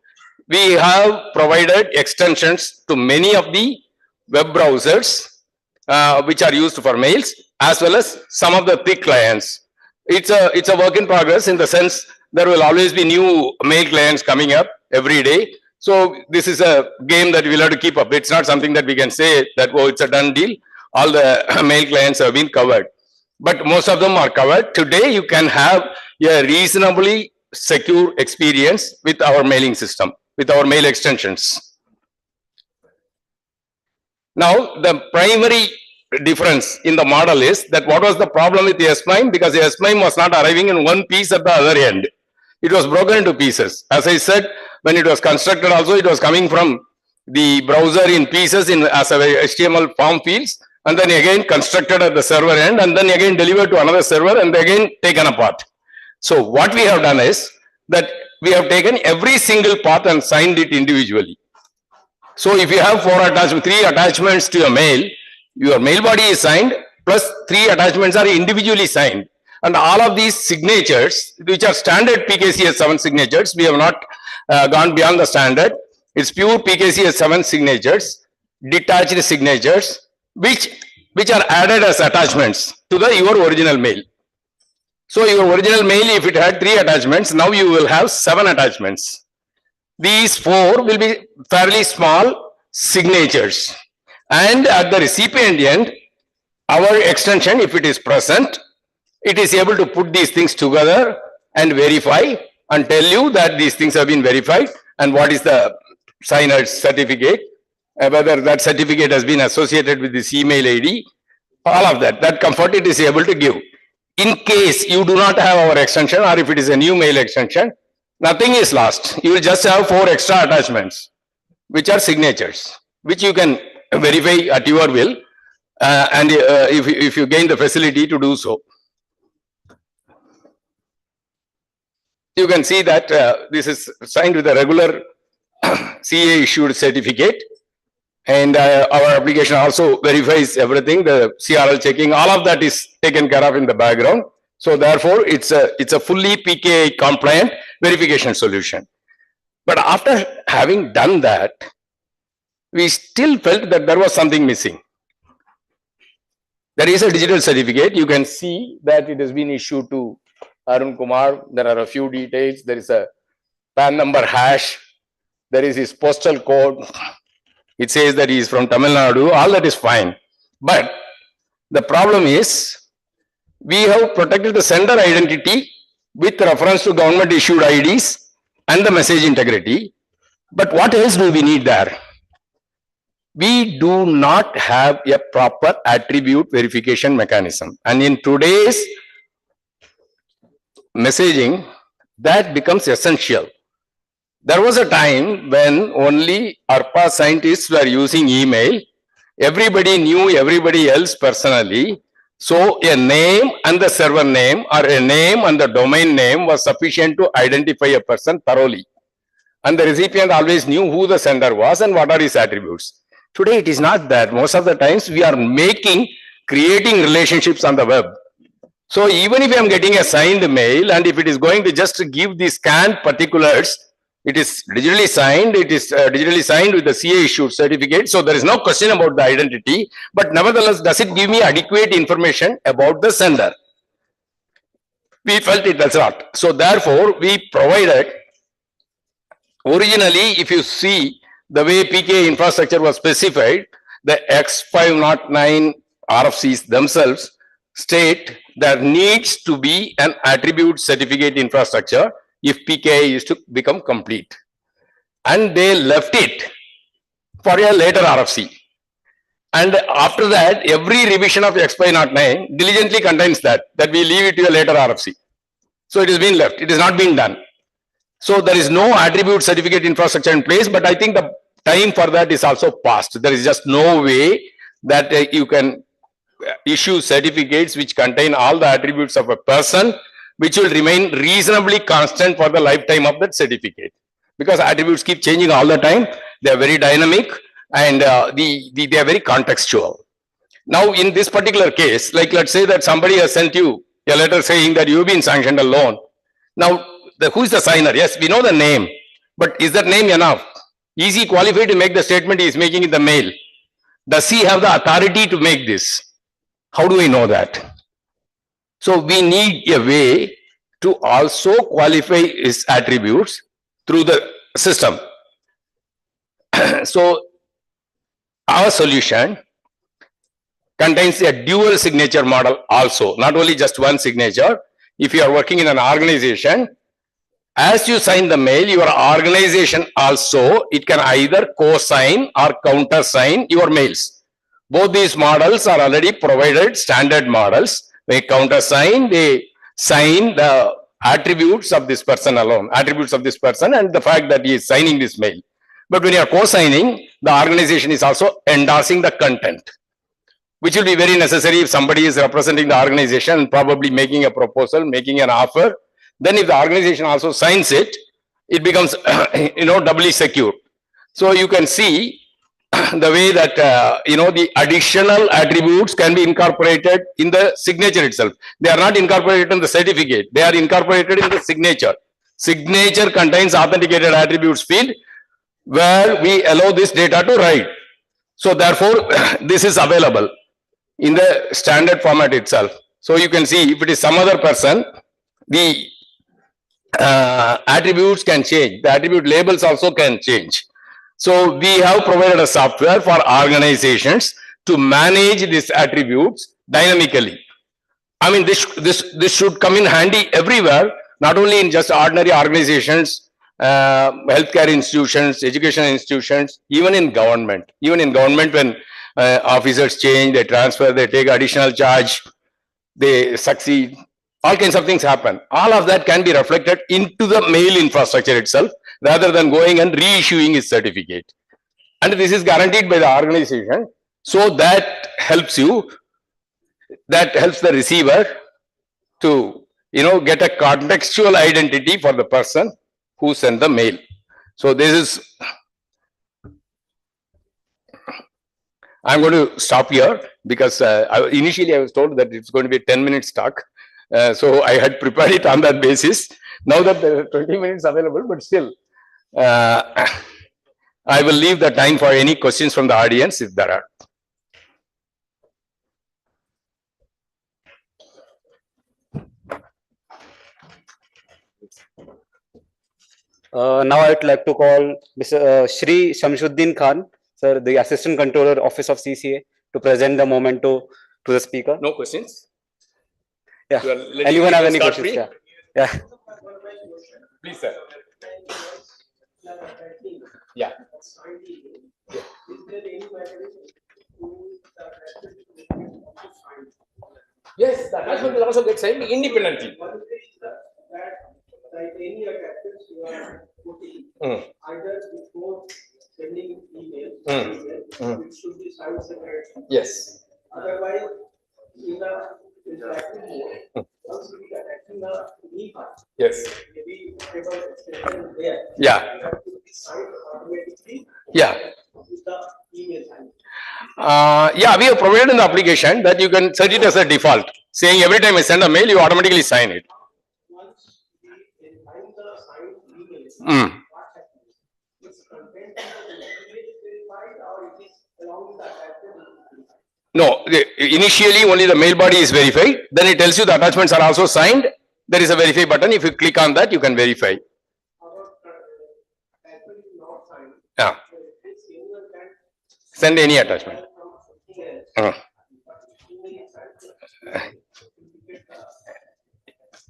Speaker 18: We have provided extensions to many of the web browsers which are used for mails, as well as some of the thick clients. It's a work in progress in the sense there will always be new mail clients coming up every day. So this is a game that we'll have to keep up. It's not something that we can say that, oh, it's a done deal. All the mail clients have been covered, but most of them are covered. Today, you can have a reasonably secure experience with our mailing system, with our mail extensions. Now, the primary difference in the model is that what was the problem with the S-MIME? Because the S-MIME was not arriving in one piece at the other end. It was broken into pieces. As I said, when it was constructed also, it was coming from the browser in pieces as a HTML form fields, and then again constructed at the server end, and then again delivered to another server, and again taken apart. So what we have done is that we have taken every single part and signed it individually. So if you have 3 attachments to your mail body is signed, plus 3 attachments are individually signed. And all of these signatures, which are standard PKCS 7 signatures, we have not gone beyond the standard. It's pure PKCS 7 signatures, detached signatures, which are added as attachments to your original mail. So your original mail, if it had 3 attachments, now you will have 7 attachments. These 4 will be fairly small signatures. And at the recipient end, our extension, if it is present, it is able to put these things together and verify and tell you that these things have been verified and what is the signer's certificate, whether that certificate has been associated with this email ID, all of that. That comfort it is able to give. In case you do not have our extension, or if it is a new mail extension, nothing is lost. You will just have 4 extra attachments, which are signatures, which you can verify at your will, and if you gain the facility to do so. You can see that this is signed with a regular CA issued certificate, and our application also verifies everything, the CRL checking, all of that is taken care of in the background. So therefore, it's a fully PKI compliant verification solution. But after having done that, we still felt that there was something missing. There is a digital certificate. You can see that it has been issued to Arun Kumar. There are a few details. There is a PAN number hash. There is his postal code. It says that he is from Tamil Nadu. All that is fine. But the problem is, we have protected the sender identity with reference to government issued IDs and the message integrity. But what else do we need there? We do not have a proper attribute verification mechanism. And in today's messaging, that becomes essential. There was a time when only ARPA scientists were using email. Everybody knew everybody else personally. So a name and the server name, or a name and the domain name, was sufficient to identify a person thoroughly. And the recipient always knew who the sender was and what are his attributes. Today it is not that. Most of the times we are creating relationships on the web. So even if I am getting a signed mail, and if it is going to just give the scanned particulars, it is digitally signed, it is digitally signed with the CA issued certificate. So there is no question about the identity, but nevertheless, does it give me adequate information about the sender? We felt it does not. So therefore, we provided, originally, if you see the way PKI infrastructure was specified, the X509 RFCs themselves state there needs to be an attribute certificate infrastructure if PKI is to become complete. And they left it for a later RFC. And after that, every revision of X509 diligently contains that we leave it to a later RFC. So it has been left. It has not been done. So there is no attribute certificate infrastructure in place, but I think the time for that is also past. There is just no way that you can issue certificates which contain all the attributes of a person, which will remain reasonably constant for the lifetime of that certificate. Because attributes keep changing all the time. They are very dynamic, and they are very contextual. Now, in this particular case, like let's say that somebody has sent you a letter saying that you've been sanctioned a loan. Now, who is the signer? Yes, we know the name, but is that name enough? Is he qualified to make the statement he is making in the mail? Does he have the authority to make this? How do we know that? So we need a way to also qualify his attributes through the system. So our solution contains a dual signature model also, not only just one signature. If you are working in an organization, as you sign the mail, your organization also, it can either co-sign or counter-sign your mails. Both these models are already provided, standard models. They counter-sign, they sign the attributes of this person alone, attributes of this person and the fact that he is signing this mail. But when you are co-signing, the organization is also endorsing the content, which will be very necessary if somebody is representing the organization, probably making a proposal, making an offer. Then if the organization also signs it, it becomes, doubly secure. So you can see the way that, the additional attributes can be incorporated in the signature itself. They are not incorporated in the certificate. They are incorporated in the signature. Signature contains authenticated attributes field where we allow this data to write. So therefore, this is available in the standard format itself. So you can see if it is some other person, the attributes can change. The attribute labels also can change. So we have provided a software for organizations to manage these attributes dynamically. I mean, this should come in handy everywhere not only in just ordinary organizations, healthcare institutions, education institutions, even in government. Even in government, when officers change, they transfer, they take additional charge, they succeed, all kinds of things happen. All of that can be reflected into the mail infrastructure itself, rather than going and reissuing his certificate. And this is guaranteed by the organization. So that helps you, that helps the receiver to, get a contextual identity for the person who sent the mail. So this is, I'm going to stop here because initially I was told that it's going to be a 10-minute talk. So I had prepared it on that basis. Now that there are 20 minutes available, but still, I will leave the time for any questions from the audience if there are.
Speaker 17: Now I would like to call Mr. Shri Shamsuddin Khan, sir, the Assistant Controller, Office of CCA, to present the memento to the speaker.
Speaker 18: No questions?
Speaker 17: Yeah. Anyone have any questions?
Speaker 18: Free?
Speaker 17: Yeah. Yeah.
Speaker 18: Please, sir. Yeah. Yes, the attachment will also get signed independently.
Speaker 19: Like any attachments you are putting, either before sending email, it should be signed separately.
Speaker 18: Yes.
Speaker 19: Otherwise, in the interactive mode, once we are attaching the e file,
Speaker 18: yes,
Speaker 19: maybe whatever extension is there,
Speaker 18: yeah,
Speaker 19: it has to be signed automatically.
Speaker 18: Yeah.
Speaker 19: With the email sign.
Speaker 18: Yeah, we have provided in the application that you can set it as a default, saying every time I send a mail, you automatically sign it.
Speaker 19: Once we define the signed email, what happens? Its content is verified or it is along with the attachment?
Speaker 18: No, initially only the mail body is verified. Then it tells you the attachments are also signed. There is a verify button. If you click on that, you can verify. Yeah. Send any attachment.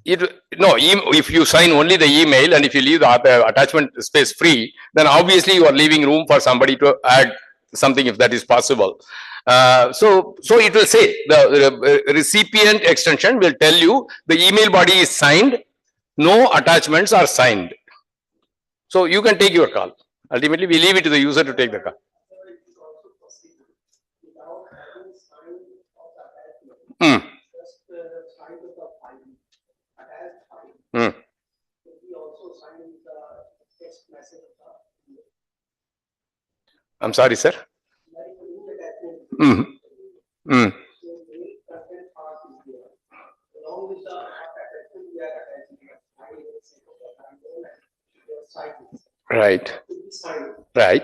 Speaker 18: If you sign only the email and if you leave the attachment space free, then obviously you are leaving room for somebody to add something if that is possible. So it will say the recipient extension will tell you the email body is signed, no attachments are signed. So you can take your call. Ultimately, we leave it to the user to take the call. I'm sorry, sir. Right. Right.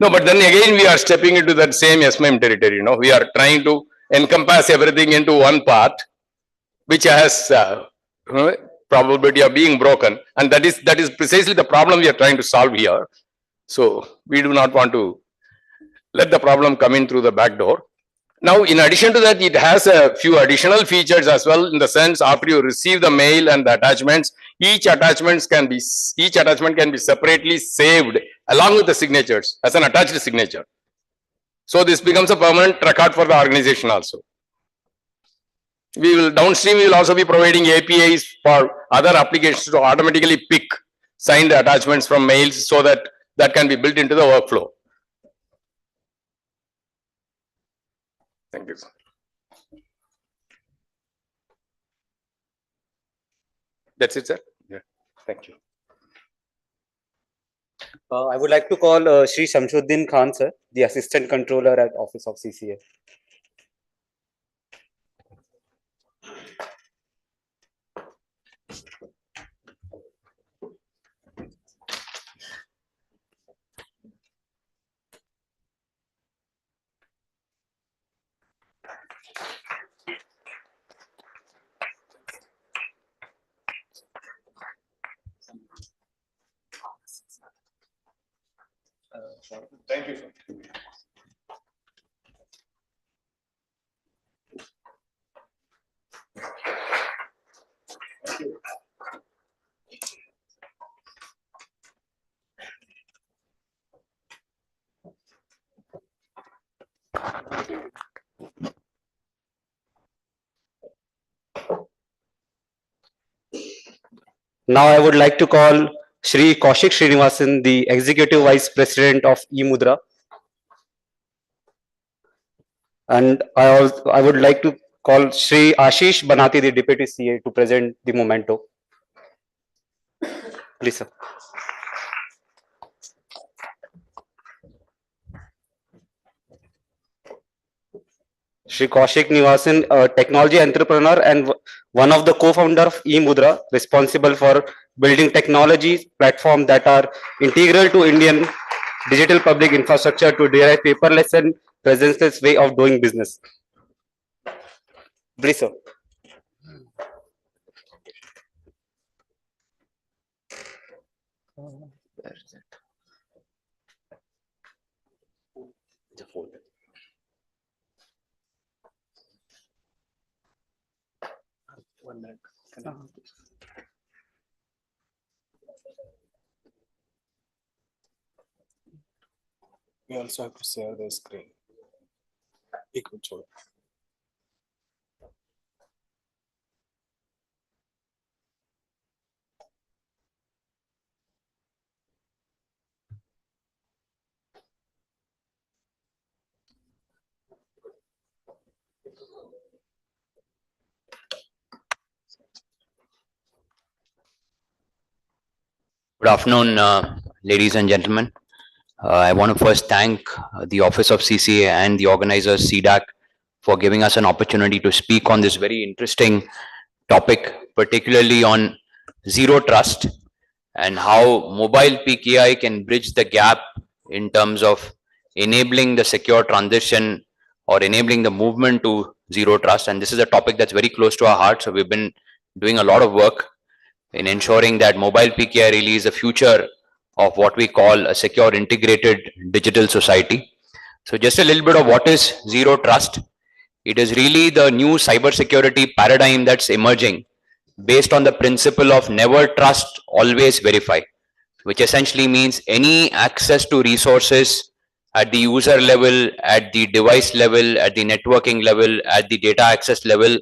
Speaker 18: No, but then again, we are stepping into that same SMM territory. We are trying to encompass everything into one part, which has probability of being broken, and that is precisely the problem we are trying to solve here. So we do not want to let the problem come in through the back door. Now, in addition to that, it has a few additional features as well, in the sense after you receive the mail and the attachments, each attachment can be separately saved along with the signatures as an attached signature. So this becomes a permanent record for the organization also. We will downstream, we will also be providing APIs for other applications to automatically pick signed attachments from mails so that that can be built into the workflow. Thank you, sir. That's it, sir. Yeah. Thank you.
Speaker 17: I would like to call Shri Shamsuddin Khan, sir, the Assistant Controller at Office of CCA.
Speaker 18: Thank you, sir.
Speaker 17: Now I would like to call Shri Kaushik Srinivasan, the Executive Vice President of eMudra. And I would like to call Shri Ashish Banati, the Deputy CA, to present the memento. Please, sir. Shri Kaushik Nivasan, a technology entrepreneur and one of the co-founder of eMudra, responsible for building technology platforms that are integral to Indian digital public infrastructure to derive paperless and presenceless way of doing business. Please, sir. Where is it? The folder. One minute.
Speaker 20: We also have to share the screen. Equal choice.
Speaker 21: Good afternoon, ladies and gentlemen. I want to first thank the Office of CCA and the organizers C-DAC for giving us an opportunity to speak on this very interesting topic, particularly on zero trust and how mobile PKI can bridge the gap in terms of enabling the secure transition or enabling the movement to zero trust. And this is a topic that's very close to our heart. So we've been doing a lot of work in ensuring that mobile PKI really is the future of what we call a secure integrated digital society. So just a little bit of what is zero trust. It is really the new cybersecurity paradigm that's emerging based on the principle of never trust, always verify, which essentially means any access to resources at the user level, at the device level, at the networking level, at the data access level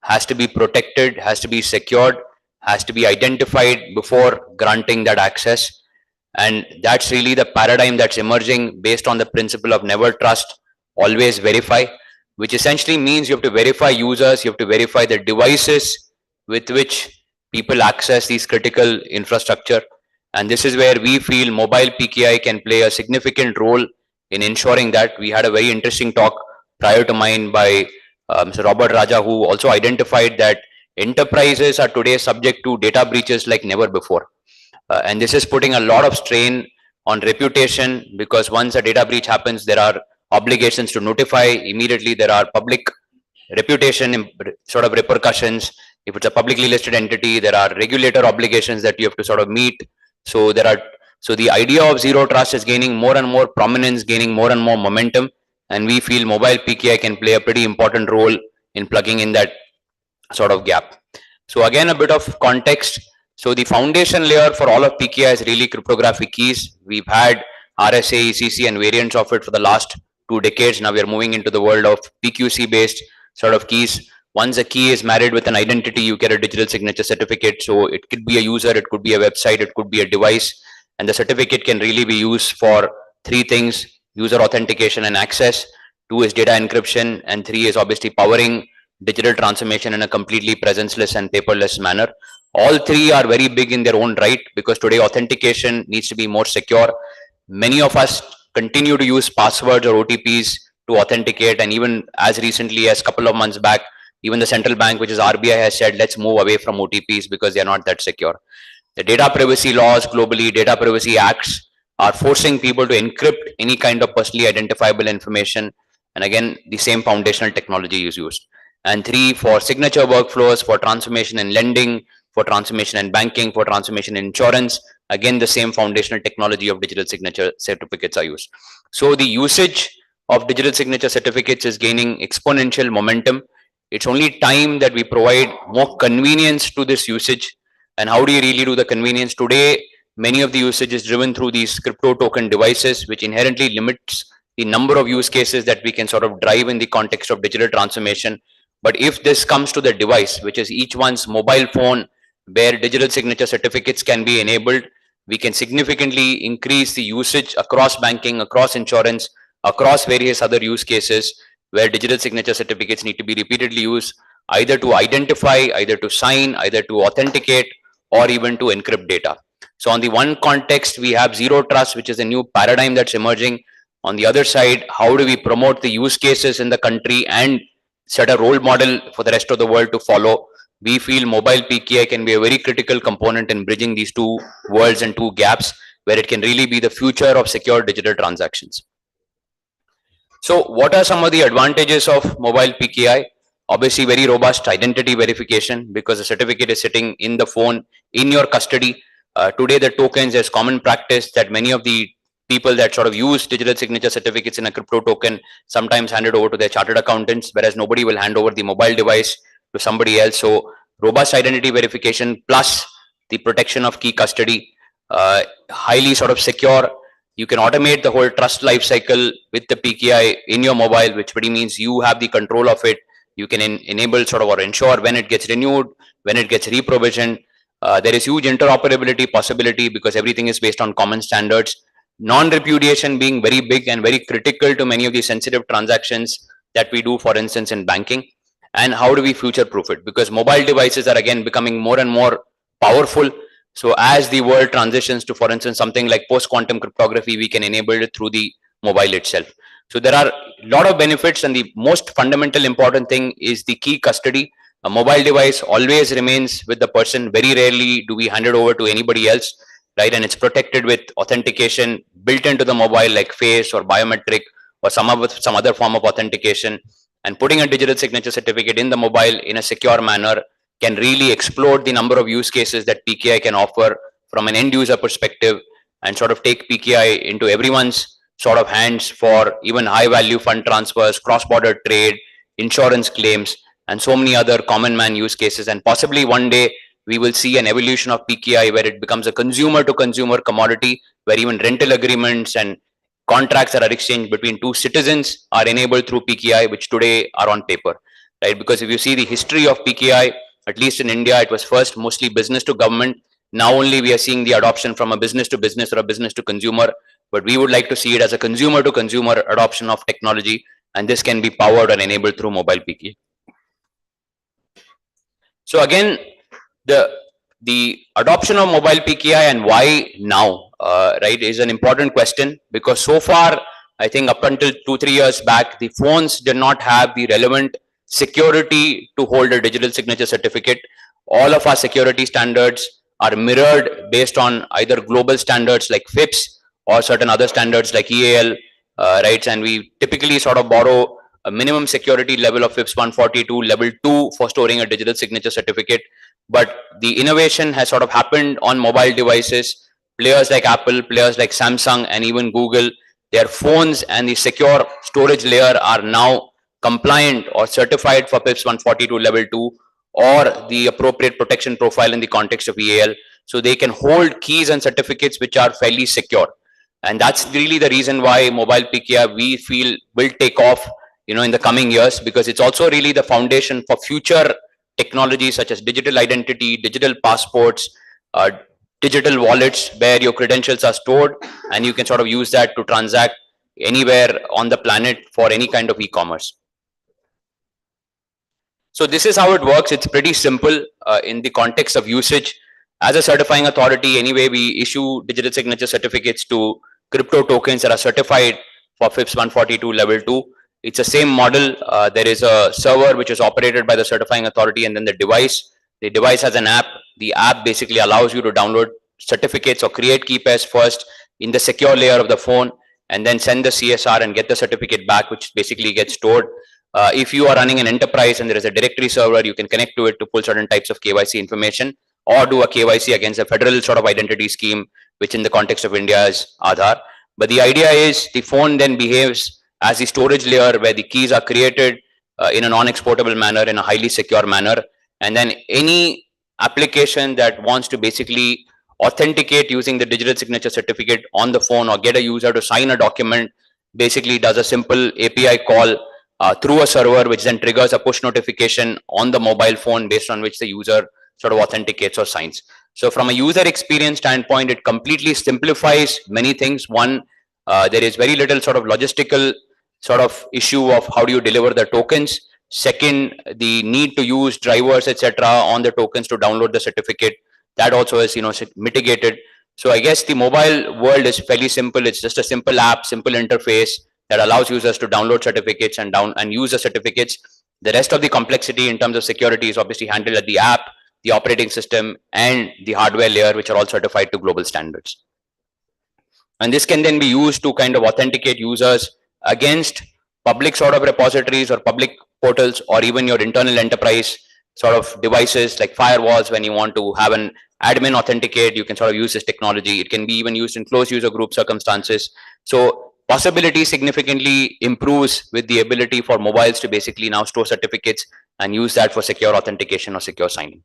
Speaker 21: has to be protected, has to be secured, has to be identified before granting that access. And that's really the paradigm that's emerging based on the principle of never trust, always verify, which essentially means you have to verify users, you have to verify the devices with which people access these critical infrastructure. And this is where we feel mobile PKI can play a significant role in ensuring that. We had a very interesting talk prior to mine by Mr. Robert Raja, who also identified that enterprises are today subject to data breaches like never before. And this is putting a lot of strain on reputation, because once a data breach happens, there are obligations to notify immediately. There are public reputation sort of repercussions. If it's a publicly listed entity, there are regulator obligations that you have to sort of meet. So the idea of zero trust is gaining more and more prominence, gaining more and more momentum. And we feel mobile PKI can play a pretty important role in plugging in that sort of gap. So again, a bit of context. So the foundation layer for all of PKI is really cryptographic keys. We've had RSA, ECC and variants of it for the last 2 decades. Now we are moving into the world of PQC based sort of keys. Once a key is married with an identity, you get a digital signature certificate. So it could be a user, it could be a website, it could be a device. And the certificate can really be used for 3 things: user authentication and access, 2 is data encryption, and 3 is obviously powering digital transformation in a completely presenceless and paperless manner. All 3 are very big in their own right, because today authentication needs to be more secure. Many of us continue to use passwords or OTPs to authenticate, and even as recently as a couple of months back, even the central bank, which is RBI, has said let's move away from OTPs because they are not that secure. The data privacy laws globally, data privacy acts, are forcing people to encrypt any kind of personally identifiable information. And again, the same foundational technology is used. And 3, for signature workflows, for transformation in lending, for transformation in banking, for transformation in insurance, again, the same foundational technology of digital signature certificates are used. So the usage of digital signature certificates is gaining exponential momentum. It's only time that we provide more convenience to this usage. And how do you really do the convenience? Today, many of the usage is driven through these crypto token devices, which inherently limits the number of use cases that we can sort of drive in the context of digital transformation. But if this comes to the device, which is each one's mobile phone, where digital signature certificates can be enabled, we can significantly increase the usage across banking, across insurance, across various other use cases where digital signature certificates need to be repeatedly used, either to identify, either to sign, either to authenticate, or even to encrypt data. So on the one context, we have zero trust, which is a new paradigm that's emerging. On the other side, how do we promote the use cases in the country and set a role model for the rest of the world to follow? We feel mobile PKI can be a very critical component in bridging these two worlds and two gaps, where it can really be the future of secure digital transactions. So what are some of the advantages of mobile PKI? Obviously, very robust identity verification, because the certificate is sitting in the phone in your custody. Today, the tokens, there's common practice that many of the people that sort of use digital signature certificates in a crypto token sometimes hand it over to their chartered accountants, whereas nobody will hand over the mobile device to somebody else. So robust identity verification plus the protection of key custody, highly sort of secure. You can automate the whole trust life cycle with the PKI in your mobile, which pretty means you have the control of it. You can enable sort of or ensure when it gets renewed, when it gets reprovisioned. There is huge interoperability possibility because everything is based on common standards. Non-repudiation being very big and very critical to many of the sensitive transactions that we do, for instance, in banking. And how do we future-proof it? Because mobile devices are again becoming more and more powerful. So as the world transitions to, for instance, something like post-quantum cryptography, we can enable it through the mobile itself. So there are a lot of benefits, and the most fundamental important thing is the key custody. A mobile device always remains with the person. Very rarely do we hand it over to anybody else, right? And it's protected with authentication built into the mobile, like face or biometric or some other form of authentication. And putting a digital signature certificate in the mobile in a secure manner can really explode the number of use cases that PKI can offer from an end user perspective, and sort of take PKI into everyone's sort of hands for even high value fund transfers, cross-border trade, insurance claims, and so many other common man use cases. And possibly one day we will see an evolution of PKI where it becomes a consumer to consumer commodity, where even rental agreements and contracts that are exchanged between two citizens are enabled through PKI, which today are on paper, right? Because if you see the history of PKI, at least in India, it was first mostly business to government. Now only we are seeing the adoption from a business to business or a business to consumer, but we would like to see it as a consumer to consumer adoption of technology, and this can be powered and enabled through mobile PKI. So again, the adoption of mobile PKI and why now, right, is an important question, because so far, I think up until 2-3 years back, the phones did not have the relevant security to hold a digital signature certificate. All of our security standards are mirrored based on either global standards like FIPS or certain other standards like EAL, right? And we typically sort of borrow a minimum security level of FIPS 142, level 2 for storing a digital signature certificate. But the innovation has sort of happened on mobile devices. Players like Apple, players like Samsung, and even Google, their phones and the secure storage layer are now compliant or certified for FIPS 142 level 2 or the appropriate protection profile in the context of EAL. So they can hold keys and certificates which are fairly secure. And that's really the reason why mobile PKI, we feel, will take off, you know, in the coming years, because it's also really the foundation for future technologies such as digital identity, digital passports, digital wallets, where your credentials are stored and you can sort of use that to transact anywhere on the planet for any kind of e-commerce. So this is how it works. It's pretty simple in the context of usage. As a certifying authority, anyway, we issue digital signature certificates to crypto tokens that are certified for FIPS 142 level 2. It's the same model. There is a server which is operated by the certifying authority, and then the device. The device has an app. The app basically allows you to download certificates or create key pairs first in the secure layer of the phone, and then send the CSR and get the certificate back, which basically gets stored. If you are running an enterprise and there is a directory server, you can connect to it to pull certain types of KYC information, or do a KYC against a federal sort of identity scheme, which in the context of India is Aadhaar. But the idea is the phone then behaves as the storage layer where the keys are created in a non-exportable manner, in a highly secure manner. And then any application that wants to basically authenticate using the digital signature certificate on the phone, or get a user to sign a document basically does a simple API call through a server, which then triggers a push notification on the mobile phone based on which the user sort of authenticates or signs. So from a user experience standpoint, it completely simplifies many things. One, there is very little sort of logistical sort of issue of how do you deliver the tokens. Second, the need to use drivers, etc., on the tokens to download the certificate, that also is, you know, mitigated. So I guess the mobile world is fairly simple. It's just a simple app, simple interface that allows users to download certificates and use the certificates. The rest of the complexity in terms of security is obviously handled at the app, the operating system, and the hardware layer, which are all certified to global standards. And this can then be used to kind of authenticate users against public sort of repositories or public portals, or even your internal enterprise sort of devices like firewalls. When you want to have an admin authenticate, you can sort of use this technology. It can be even used in closed user group circumstances. So possibility significantly improves with the ability for mobiles to basically now store certificates and use that for secure authentication or secure signing.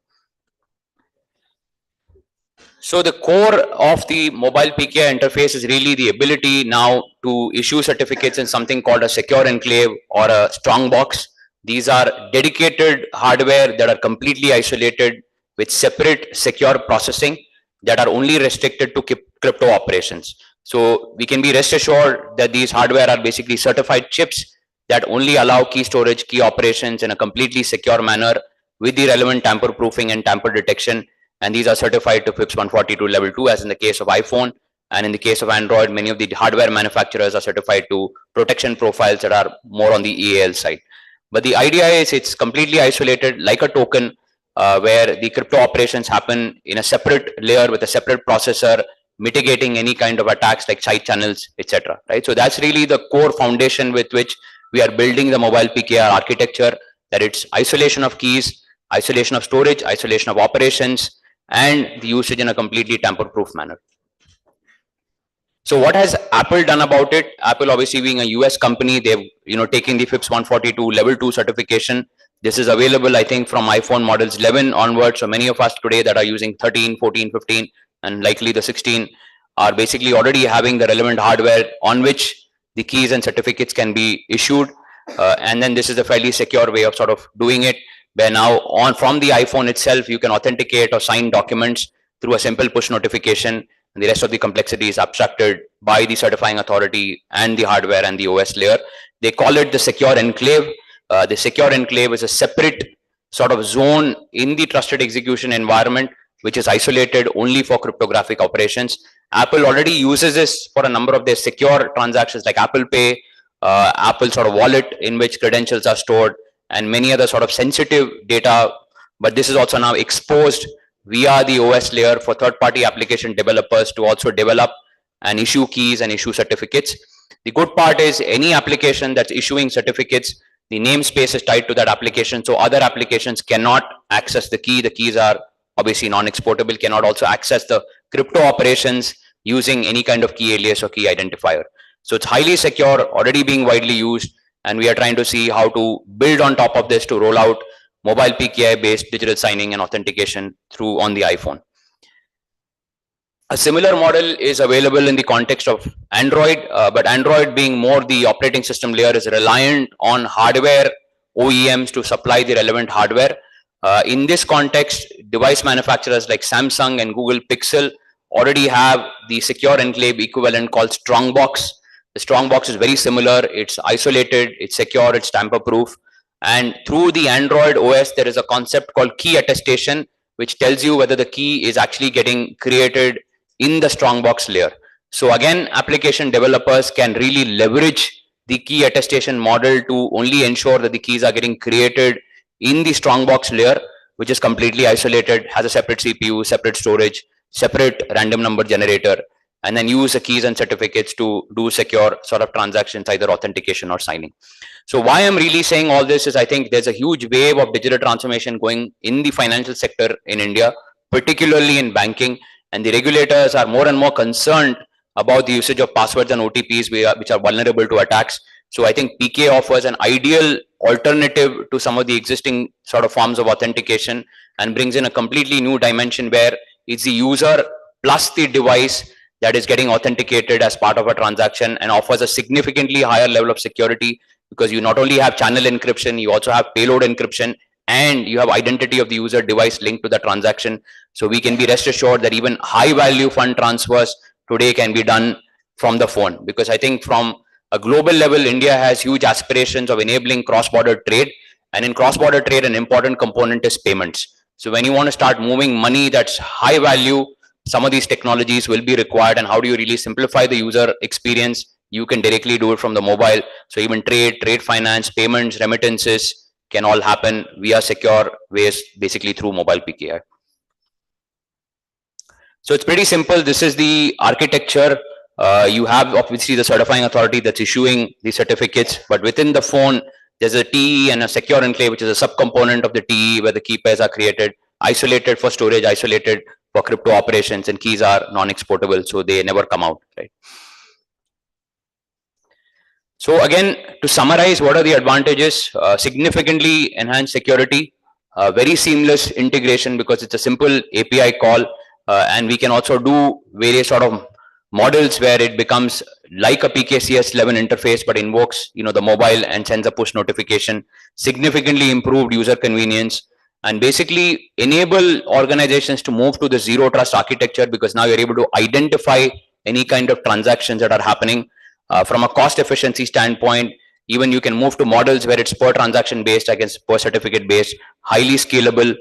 Speaker 21: So the core of the mobile PKI interface is really the ability now to issue certificates in something called a secure enclave or a strong box. These are dedicated hardware that are completely isolated with separate secure processing that are only restricted to crypto operations. So we can be rest assured that these hardware are basically certified chips that only allow key storage, key operations in a completely secure manner with the relevant tamper proofing and tamper detection. And these are certified to FIPS 142 level 2, as in the case of iPhone. And in the case of Android, many of the hardware manufacturers are certified to protection profiles that are more on the EAL side. But the idea is it's completely isolated like a token, where the crypto operations happen in a separate layer with a separate processor, mitigating any kind of attacks like side channels, etc. Right? So that's really the core foundation with which we are building the mobile PKI architecture, that it's isolation of keys, isolation of storage, isolation of operations, and the usage in a completely tamper-proof manner. So what has Apple done about it? Apple, obviously being a US company, they've taken the FIPS 142 level 2 certification. This is available, I think, from iPhone models 11 onwards. So many of us today that are using 13, 14, 15, and likely the 16 are basically already having the relevant hardware on which the keys and certificates can be issued. And then this is a fairly secure way of sort of doing it, where now from the iPhone itself, you can authenticate or sign documents through a simple push notification, and the rest of the complexity is abstracted by the certifying authority and the hardware and the OS layer. They call it the secure enclave. The secure enclave is a separate sort of zone in the trusted execution environment, which is isolated only for cryptographic operations. Apple already uses this for a number of their secure transactions like Apple Pay, Apple sort of wallet in which credentials are stored, and many other sort of sensitive data. But this is also now exposed via the OS layer for third-party application developers to also develop and issue keys and issue certificates. The good part is any application that's issuing certificates, the namespace is tied to that application, so other applications cannot access the key. The keys are obviously non-exportable, cannot also access the crypto operations using any kind of key alias or key identifier. So it's highly secure, already being widely used, and we are trying to see how to build on top of this to roll out mobile PKI based digital signing and authentication through on the iPhone. A similar model is available in the context of Android, but Android being more the operating system layer is reliant on hardware OEMs to supply the relevant hardware. In this context, device manufacturers like Samsung and Google Pixel already have the secure enclave equivalent called Strongbox. The Strongbox is very similar. It's isolated, it's secure, it's tamper-proof. And through the Android OS, there is a concept called key attestation, which tells you whether the key is actually getting created in the Strongbox layer. So again, application developers can really leverage the key attestation model to only ensure that the keys are getting created in the Strongbox layer, which is completely isolated, has a separate CPU, separate storage, separate random number generator, and then use the keys and certificates to do secure sort of transactions, either authentication or signing. So why I'm really saying all this is I think there's a huge wave of digital transformation going in the financial sector in India, particularly in banking, and the regulators are more and more concerned about the usage of passwords and OTPs which are vulnerable to attacks. So I think PK offers an ideal alternative to some of the existing sort of forms of authentication and brings in a completely new dimension where it's the user plus the device that is getting authenticated as part of a transaction and offers a significantly higher level of security, because you not only have channel encryption, you also have payload encryption, and you have identity of the user device linked to the transaction. So we can be rest assured that even high value fund transfers today can be done from the phone, because I think from a global level, India has huge aspirations of enabling cross-border trade, and in cross-border trade, an important component is payments. So when you want to start moving money that's high value, some of these technologies will be required. And how do you really simplify the user experience? You can directly do it from the mobile. So even trade finance, payments, remittances can all happen via secure ways, basically through mobile PKI. So it's pretty simple. This is the architecture. You have obviously the certifying authority that's issuing the certificates, but within the phone, there's a TE and a secure enclave, which is a subcomponent of the TE where the key pairs are created, isolated for storage, isolated for crypto operations, and keys are non-exportable, so they never come out, right? So again, to summarize, what are the advantages? Significantly enhanced security, very seamless integration because it's a simple API call, and we can also do various sort of models where it becomes like a PKCS 11 interface, but invokes, you know, the mobile and sends a push notification. Significantly improved user convenience, and basically enable organizations to move to the zero trust architecture, because now you're able to identify any kind of transactions that are happening. From a cost efficiency standpoint, even you can move to models where it's per transaction based against per certificate based, highly scalable.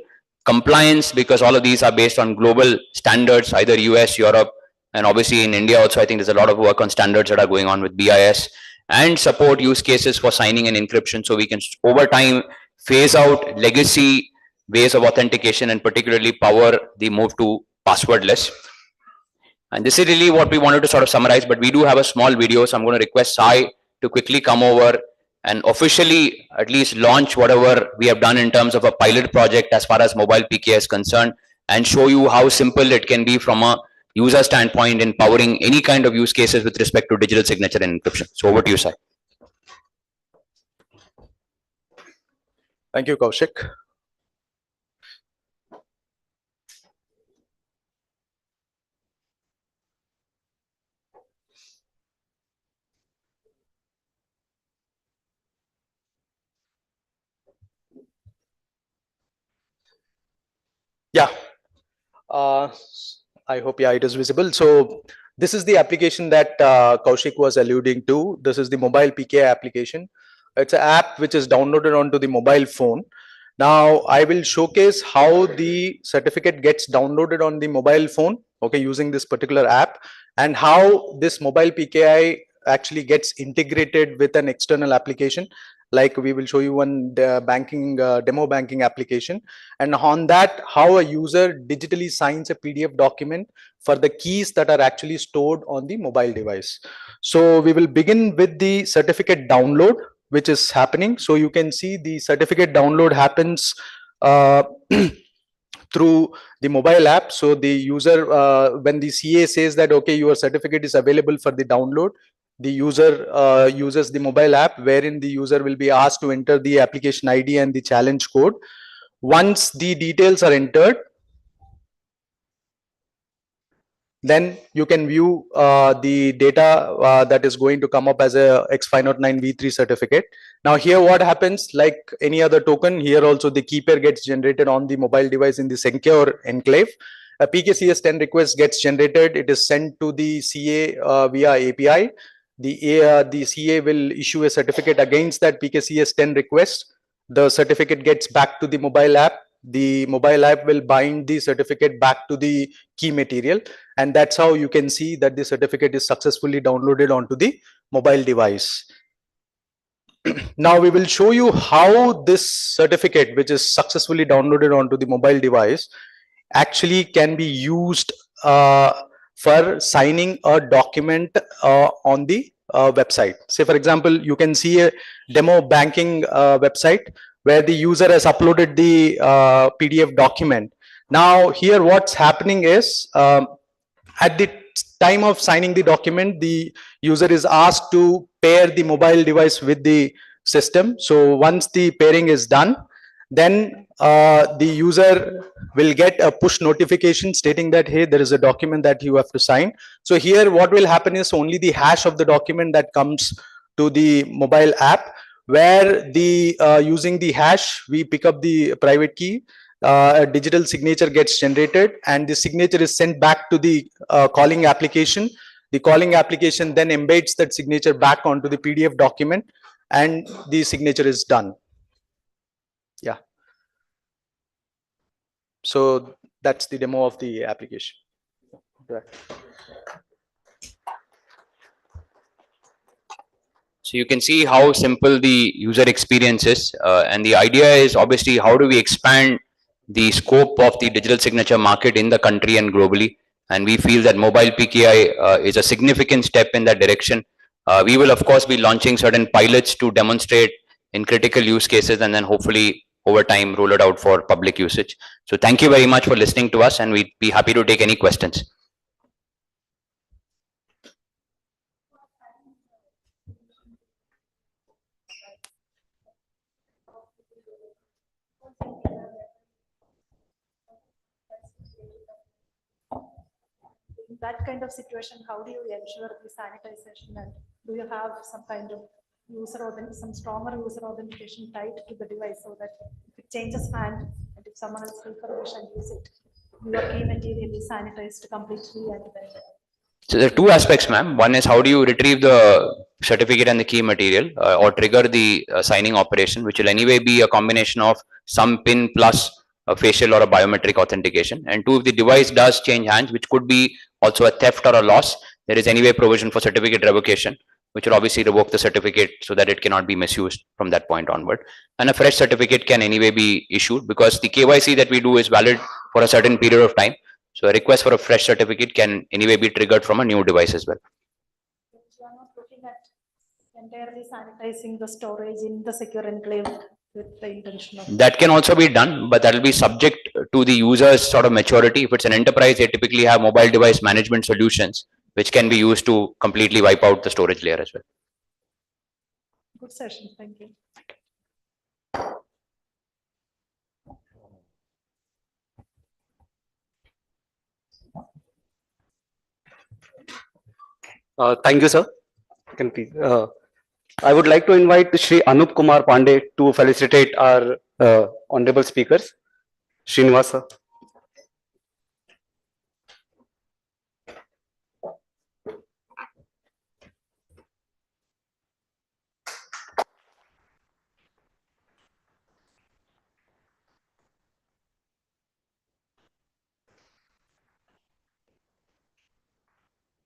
Speaker 21: Compliance, because all of these are based on global standards, either US, Europe, and obviously in India also, I think there's a lot of work on standards that are going on with BIS, and support use cases for signing and encryption. So we can over time phase out legacy ways of authentication and particularly power the move to passwordless. And this is really what we wanted to sort of summarize, but we do have a small video. So I'm going to request Sai to quickly come over and officially at least launch whatever we have done in terms of a pilot project as far as mobile PKI is concerned, and show you how simple it can be from a user standpoint in powering any kind of use cases with respect to digital signature and encryption. So over to you, Sai.
Speaker 2: Thank you, Kaushik. Yeah. I hope, yeah, it is visible. So this is the application that Kaushik was alluding to. This is the mobile PKI application. It's an app which is downloaded onto the mobile phone. Now I will showcase how the certificate gets downloaded on the mobile phone, okay, using this particular app, and how this mobile PKI actually gets integrated with an external application. Like we will show you one banking demo banking application, and on that how a user digitally signs a PDF document for the keys that are actually stored on the mobile device. So we will begin with the certificate download, which is happening. So you can see the certificate download happens through the mobile app. So the user, when the CA says that, okay, your certificate is available for the download, the user uses the mobile app, wherein the user will be asked to enter the application ID and the challenge code. Once the details are entered, then you can view the data that is going to come up as a X509 V3 certificate. Now here what happens, like any other token, here also the key pair gets generated on the mobile device in the secure enclave. A PKCS 10 request gets generated. It is sent to the CA via API. The CA will issue a certificate against that PKCS 10 request. The certificate gets back to the mobile app. The mobile app will bind the certificate back to the key material, and that's how you can see that the certificate is successfully downloaded onto the mobile device. Now we will show you how this certificate, which is successfully downloaded onto the mobile device, actually can be used for signing a document on the website. Say for example, you can see a demo banking website where the user has uploaded the PDF document. Now here what's happening is, at the time of signing the document, the user is asked to pair the mobile device with the system. So once the pairing is done, then the user will get a push notification stating that, hey, there is a document that you have to sign. So here what will happen is only the hash of the document that comes to the mobile app, where the using the hash we pick up the private key, a digital signature gets generated, and the signature is sent back to the calling application. The calling application then embeds that signature back onto the PDF document, and the signature is done. Yeah. So that's the demo of the application. Yeah.
Speaker 21: So you can see how simple the user experience is, and the idea is obviously how do we expand the scope of the digital signature market in the country and globally. And we feel that mobile PKI is a significant step in that direction. We will of course be launching certain pilots to demonstrate in critical use cases, and then hopefully over time roll it out for public usage. So thank you very much for listening to us, and we'd be happy to take any questions.
Speaker 3: In that kind of situation, how do you ensure the sanitization, and do you have some kind of some stronger user authentication tied to the device, so that if it changes hand and if someone else will furnish and use it, your key material is sanitized completely, and then
Speaker 21: So there are two aspects, ma'am. One is how do you retrieve the certificate and the key material or trigger the signing operation, which will anyway be a combination of some PIN plus a facial or a biometric authentication. And two, if the device does change hands, which could be also a theft or a loss, there is anyway provision for certificate revocation, which will obviously revoke the certificate so that it cannot be misused from that point onward. And a fresh certificate can anyway be issued because the KYC that we do is valid for a certain period of time. So a request for a fresh certificate can anyway be triggered from a new device as well.
Speaker 3: you are not looking at entirely sanitizing the storage in the secure enclave with the intention of
Speaker 21: That can also be done, but that will be subject to the user's sort of maturity. If it's an enterprise, they typically have mobile device management solutions, which can be used to completely wipe out the storage layer as well.
Speaker 3: good session. Thank you.
Speaker 17: Thank you, sir. Can please, I would like to invite Shri Anup Kumar Pandey to felicitate our honorable speakers. Srinivas, sir.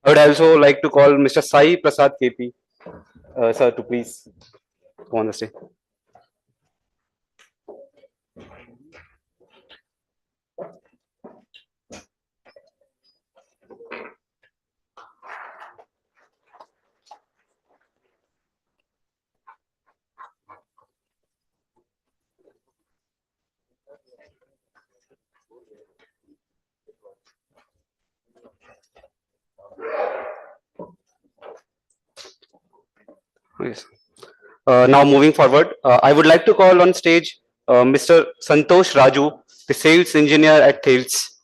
Speaker 17: I would also like to call Mr. Sai Prasad KP, sir, to please go on the stage. Yes. Now moving forward, I would like to call on stage Mr. Santosh Raju, the sales engineer at Talis.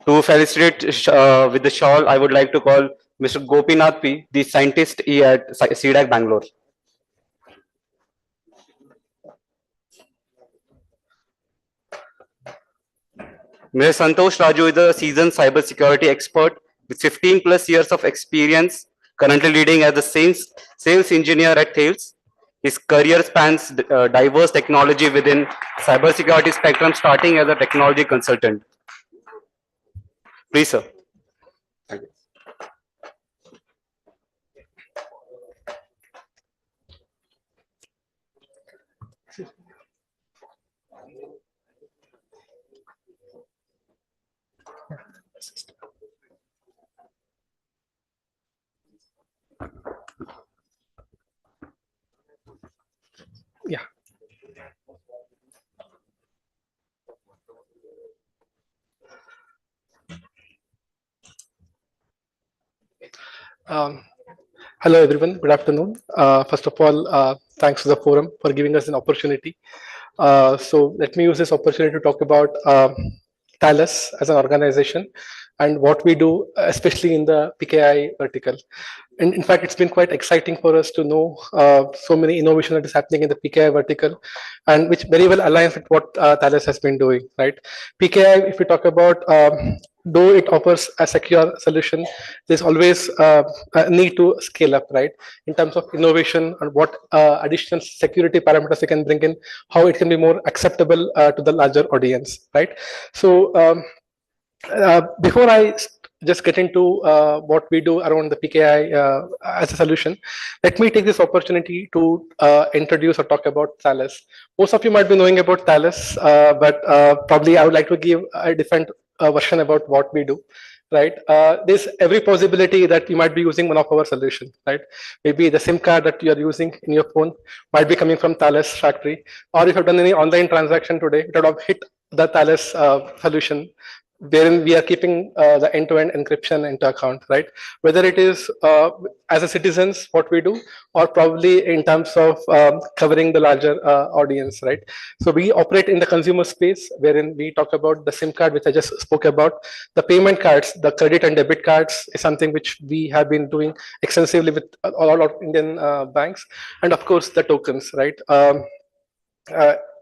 Speaker 17: To felicitate with the shawl, I would like to call Mr. Gopinath P, the scientist E at C-DAC Bangalore. Mr. Santosh Raju is a seasoned cybersecurity expert with 15 plus years of experience, currently leading as the sales engineer at Talis. His career spans diverse technology within cybersecurity spectrum, starting as a technology consultant. Please, sir. Thank you.
Speaker 9: Yeah.
Speaker 5: Hello, everyone. Good afternoon. First of all, thanks to the forum for giving us an opportunity. So let me use this opportunity to talk about Talis as an organization and what we do, especially in the PKI vertical. And in fact, it's been quite exciting for us to know so many innovation that is happening in the PKI vertical, and which very well aligns with what Talis has been doing, right? PKI, if we talk about, though it offers a secure solution, there's always a need to scale up, right? In terms of innovation and what additional security parameters we can bring in, how it can be more acceptable to the larger audience, right? So before I just get into what we do around the PKI as a solution, let me take this opportunity to introduce or talk about Talis. Most of you might be knowing about Talis, but probably I would like to give a different version about what we do. Right, there's every possibility that you might be using one of our solutions. Right, maybe the SIM card that you are using in your phone might be coming from Talis factory, or if you've done any online transaction today, it would have hit the Talis solution, wherein we are keeping the end-to-end encryption into account, right? Whether it is as a citizens, what we do, or probably in terms of covering the larger audience, right? So we operate in the consumer space, wherein we talk about the SIM card, which I just spoke about. The payment cards, the credit and debit cards is something which we have been doing extensively with a lot of Indian banks, and of course the tokens, right?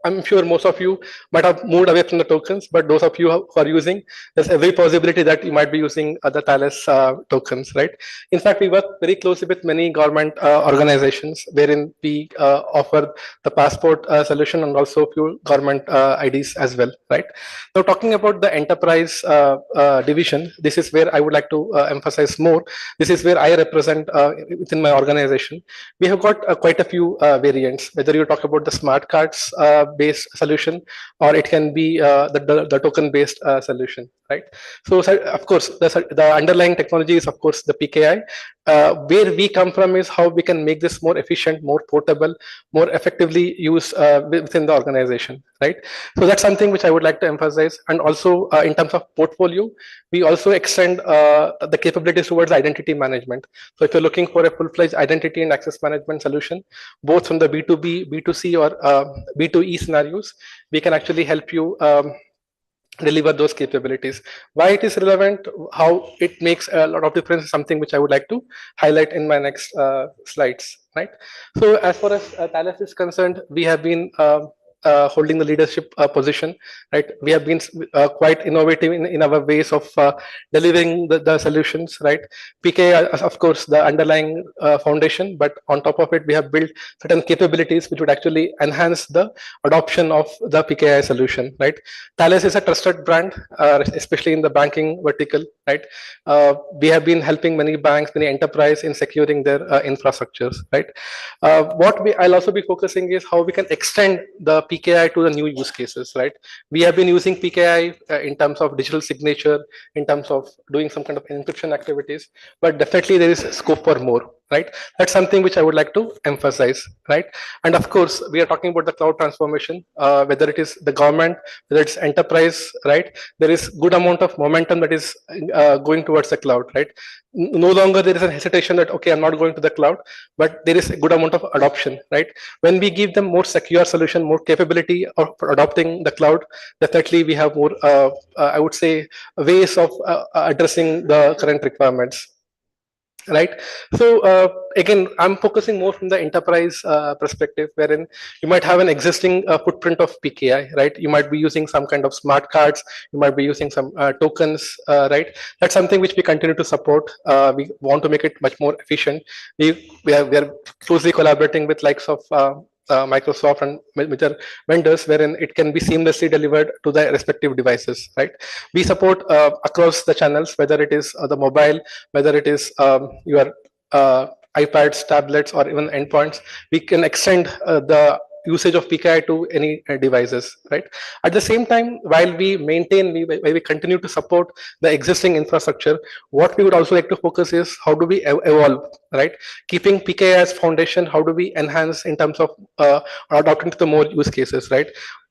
Speaker 5: I'm sure most of you might have moved away from the tokens, but those of you who are using, there's every possibility that you might be using other Talis tokens, right? In fact, we work very closely with many government organizations, wherein we offer the passport solution and also a few government IDs as well, right? Now, talking about the enterprise division, this is where I would like to emphasize more. This is where I represent within my organization. We have got quite a few variants, whether you talk about the smart cards based solution, or it can be the token based solution, right? So of course the underlying technology is of course the PKI. Where we come from is how we can make this more efficient, more portable, more effectively used within the organization, right? So that's something which I would like to emphasize. And also in terms of portfolio, we also extend the capabilities towards identity management. So if you're looking for a full-fledged identity and access management solution, both from the B2B, B2C, or B2E scenarios, we can actually help you deliver those capabilities. Why it is relevant, how it makes a lot of difference is something which I would like to highlight in my next slides, right? So as far as Talis is concerned, we have been holding the leadership position, right? We have been quite innovative in our ways of delivering the solutions, right? PKI, of course, the underlying foundation, but on top of it, we have built certain capabilities which would actually enhance the adoption of the PKI solution, right? Talis is a trusted brand, especially in the banking vertical, right? We have been helping many banks, many enterprises in securing their infrastructures, right? I'll also be focusing is how we can extend the PKI to the new use cases, right? We have been using PKI in terms of digital signature, in terms of doing some kind of encryption activities, but definitely there is scope for more, right? That's something which I would like to emphasize, right? And of course, we are talking about the cloud transformation, whether it is the government, whether it's enterprise, right? There is good amount of momentum that is going towards the cloud, right? No longer there is a hesitation that, okay, I'm not going to the cloud, but there is a good amount of adoption, right? When we give them more secure solution, more capability of adopting the cloud, definitely we have more, I would say, ways of addressing the current requirements. Right. So again, I'm focusing more from the enterprise perspective, wherein you might have an existing footprint of PKI, right? You might be using some kind of smart cards, you might be using some tokens, right? That's something which we continue to support. We want to make it much more efficient. We are closely collaborating with likes of Microsoft and major vendors, wherein it can be seamlessly delivered to the respective devices, right? We support across the channels, whether it is the mobile, whether it is your iPads, tablets, or even endpoints. We can extend the usage of PKI to any devices, right? At the same time, while we maintain, we continue to support the existing infrastructure, what we would also like to focus is how do we evolve, right? Keeping PKI as foundation, how do we enhance in terms of adopting to the more use cases, right?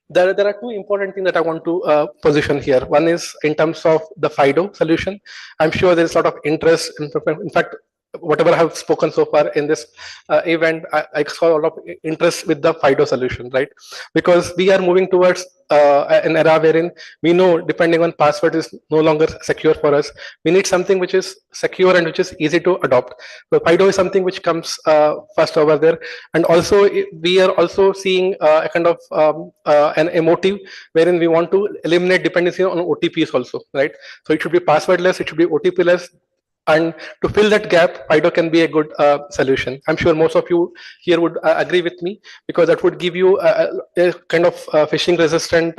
Speaker 5: There are two important things that I want to position here. One is in terms of the FIDO solution. I'm sure there's a lot of interest. In fact, whatever I have spoken so far in this event, I saw a lot of interest with the FIDO solution, right? Because we are moving towards an era wherein we know depending on password is no longer secure for us. We need something which is secure and which is easy to adopt. So FIDO is something which comes first over there. And also we are also seeing a kind of an motive wherein we want to eliminate dependency on OTPs also, right? So it should be passwordless, it should be OTP-less. And to fill that gap, FIDO can be a good solution. I'm sure most of you here would agree with me, because that would give you a kind of phishing resistant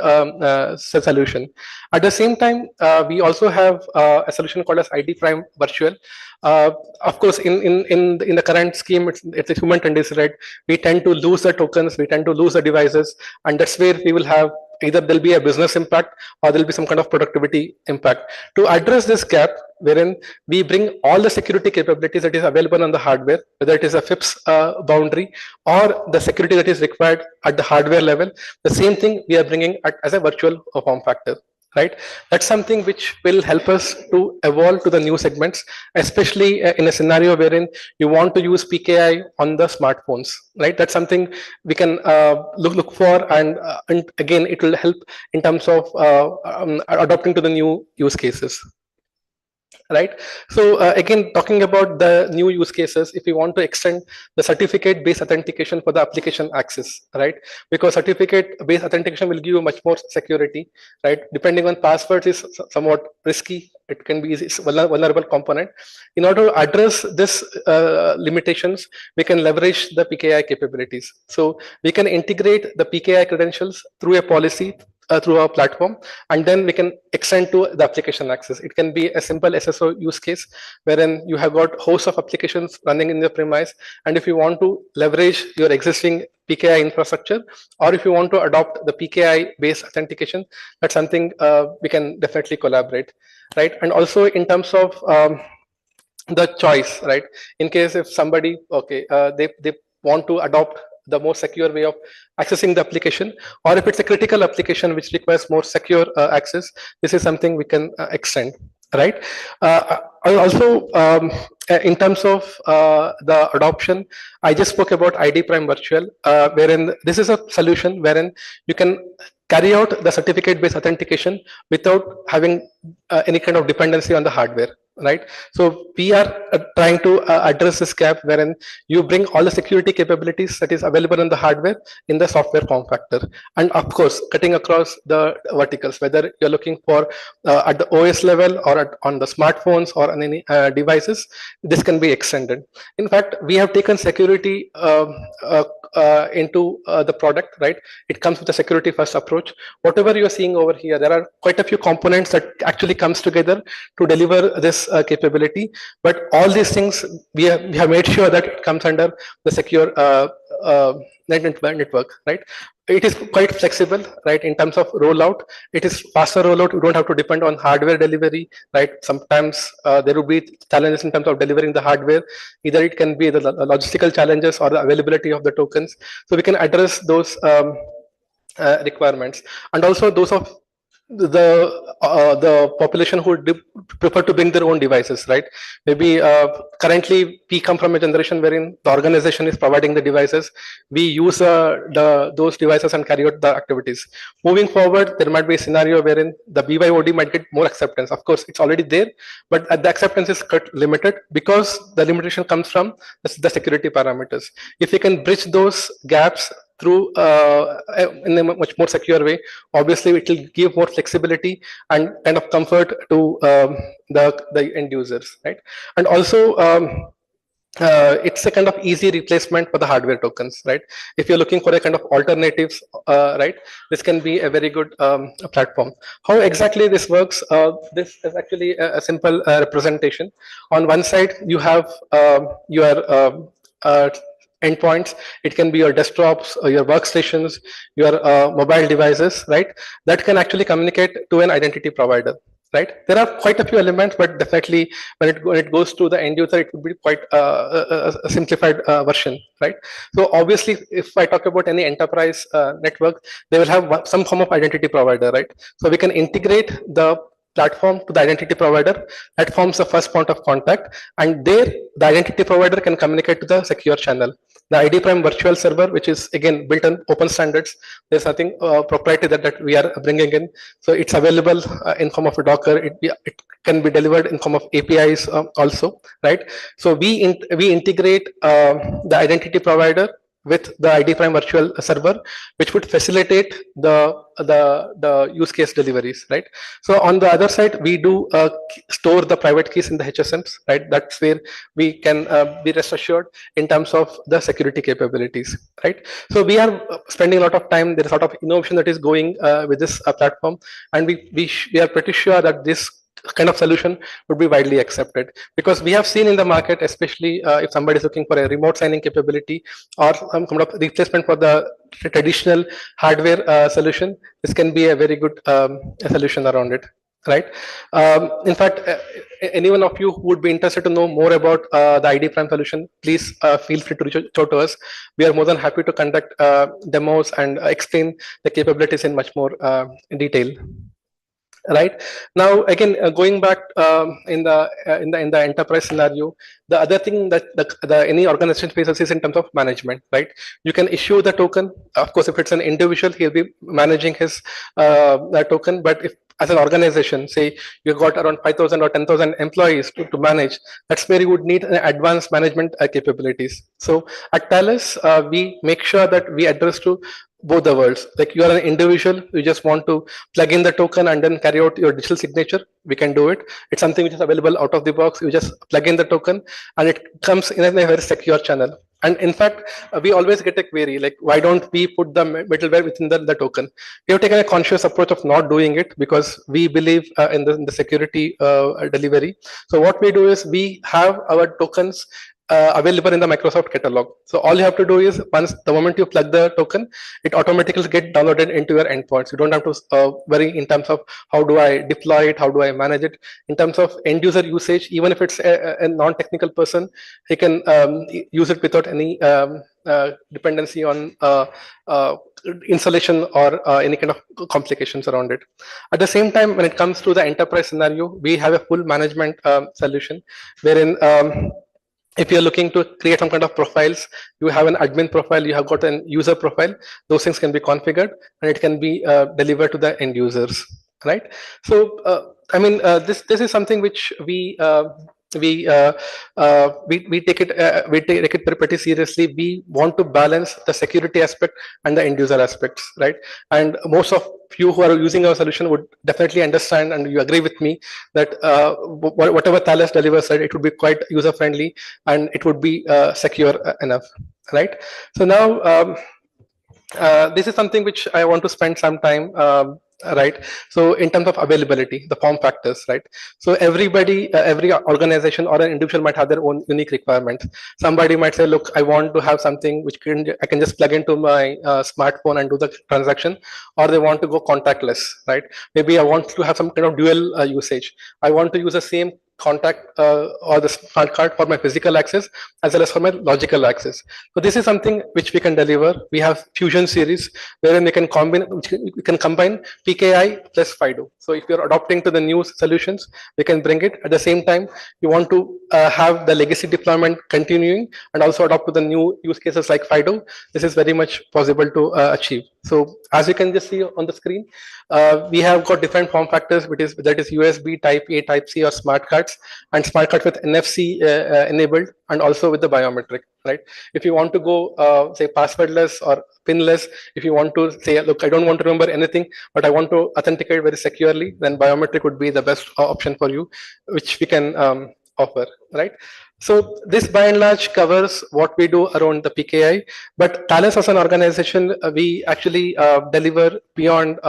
Speaker 5: solution. At the same time, we also have a solution called as ID Prime Virtual. Of course, in the current scheme, it's a human tendency, right? We tend to lose the tokens, we tend to lose the devices, and that's where we will have either there'll be a business impact or there'll be some kind of productivity impact. To address this gap, wherein we bring all the security capabilities that is available on the hardware, whether it is a FIPS boundary or the security that is required at the hardware level, the same thing we are bringing as a virtual form factor. Right, that's something which will help us to evolve to the new segments, especially in a scenario wherein you want to use PKI on the smartphones. Right, that's something we can look for, and again, it will help in terms of adopting to the new use cases. Right, so again, talking about the new use cases, if we want to extend the certificate based authentication for the application access, right, because certificate based authentication will give you much more security, right? Depending on passwords is somewhat risky, it can be easy, vulnerable component. In order to address this limitations, we can leverage the PKI capabilities. So we can integrate the PKI credentials through a policy through our platform, and then we can extend to the application access. It can be a simple SSO use case wherein you have got hosts of applications running in your premise, and if you want to leverage your existing PKI infrastructure, or if you want to adopt the PKI based authentication, that's something we can definitely collaborate, right? And also in terms of the choice, right? In case if somebody, okay, they want to adopt the most secure way of accessing the application, or if it's a critical application which requires more secure access, this is something we can extend, right? Also, in terms of the adoption, I just spoke about ID Prime Virtual, wherein this is a solution wherein you can carry out the certificate-based authentication without having any kind of dependency on the hardware. Right, so we are trying to address this gap wherein you bring all the security capabilities that is available in the hardware in the software form factor, and of course cutting across the verticals, whether you're looking for at the OS level or on the smartphones or on any devices, this can be extended. In fact, we have taken security into the product, right? It comes with a security first approach. Whatever you're seeing over here, there are quite a few components that actually comes together to deliver this capability, but all these things we have made sure that it comes under the secure network, right? It is quite flexible, right? In terms of rollout, it is faster rollout. You don't have to depend on hardware delivery, right? Sometimes there will be challenges in terms of delivering the hardware. Either it can be the logistical challenges or the availability of the tokens. So we can address those requirements, and also those of the population who prefer to bring their own devices, right? Maybe currently we come from a generation wherein the organization is providing the devices. We use those devices and carry out the activities. Moving forward, there might be a scenario wherein the BYOD might get more acceptance. Of course, it's already there, but the acceptance is limited because the limitation comes from the security parameters. If we can bridge those gaps through in a much more secure way, obviously it will give more flexibility and kind of comfort to the end users, right? And also it's a kind of easy replacement for the hardware tokens, right? If you're looking for a kind of alternatives, right, this can be a very good platform. How exactly this works? This is actually a simple representation. On one side, you have your endpoints. It can be your desktops, or your workstations, your mobile devices, right? That can actually communicate to an identity provider, right? There are quite a few elements, but definitely when it goes to the end user, it would be quite a simplified version, right? So obviously, if I talk about any enterprise network, they will have some form of identity provider, right? So we can integrate the platform to the identity provider. That forms the first point of contact, and there the identity provider can communicate to the secure channel. The ID Prime virtual server, which is again built on open standards. There's nothing proprietary that we are bringing in. So it's available in form of a Docker. It can be delivered in form of APIs also, right? So we integrate the identity provider with the ID Prime virtual server, which would facilitate the use case deliveries, right? So on the other side, we do store the private keys in the HSMs, right? That's where we can be rest assured in terms of the security capabilities, right? So we are spending a lot of time. There is a lot of innovation that is going with this platform, and we are pretty sure that this kind of solution would be widely accepted, because we have seen in the market, especially if somebody is looking for a remote signing capability or some kind of replacement for the traditional hardware solution, this can be a very good solution around it, right? In fact, anyone of you who would be interested to know more about the ID Prime solution, please feel free to reach out to us. We are more than happy to conduct demos and explain the capabilities in much more detail. Right now, again, going back in the enterprise scenario, the other thing that any organization faces is in terms of management, right? You can issue the token. Of course, if it's an individual, he'll be managing his token. But if as an organization, say you got around 5,000 or 10,000 employees to manage, that's where you would need advanced management capabilities. So at Talis, we make sure that we address to both the worlds. Like you are an individual, you just want to plug in the token and then carry out your digital signature, we can do it. It's something which is available out of the box. You just plug in the token and it comes in a very secure channel. And in fact, we always get a query like, why don't we put the middleware within the token? We have taken a conscious approach of not doing it because we believe in the security delivery. So what we do is we have our tokens available in the Microsoft catalog. So all you have to do is once the moment you plug the token, it automatically gets downloaded into your endpoints. You don't have to worry in terms of how do I deploy it, how do I manage it. In terms of end user usage, even if it's a non-technical person, he can use it without any dependency on installation or any kind of complications around it. At the same time, when it comes to the enterprise scenario, we have a full management solution wherein if you're looking to create some kind of profiles, you have an admin profile, you have got an user profile, those things can be configured and it can be delivered to the end users, right? So, I mean, this is something which we take it pretty seriously. We want to balance the security aspect and the end user aspects, right? And most of you who are using our solution would definitely understand, and you agree with me that whatever Talis delivers, right, it would be quite user friendly and it would be secure enough, right? So now this is something which I want to spend some time right? So in terms of availability, the form factors, right? So everybody, every organization or an individual might have their own unique requirements. Somebody might say, look, I want to have something which I can just plug into my smartphone and do the transaction, or they want to go contactless, right? Maybe I want to have some kind of dual usage. I want to use the same contact or the smart card for my physical access as well as for my logical access. So this is something which we can deliver. We have Fusion series wherein we can combine PKI plus FIDO. So if you're adopting to the new solutions, we can bring it. At the same time, you want to have the legacy deployment continuing and also adopt to the new use cases like FIDO. This is very much possible to achieve. So as you can just see on the screen, we have got different form factors, that is USB, Type A, Type C, or smart cards, and smart cards with NFC enabled, and also with the biometric, right? If you want to go say passwordless or pinless, if you want to say, look, I don't want to remember anything, but I want to authenticate very securely, then biometric would be the best option for you, which we can offer, right? So this by and large covers what we do around the PKI, but Talis as an organization, we actually deliver beyond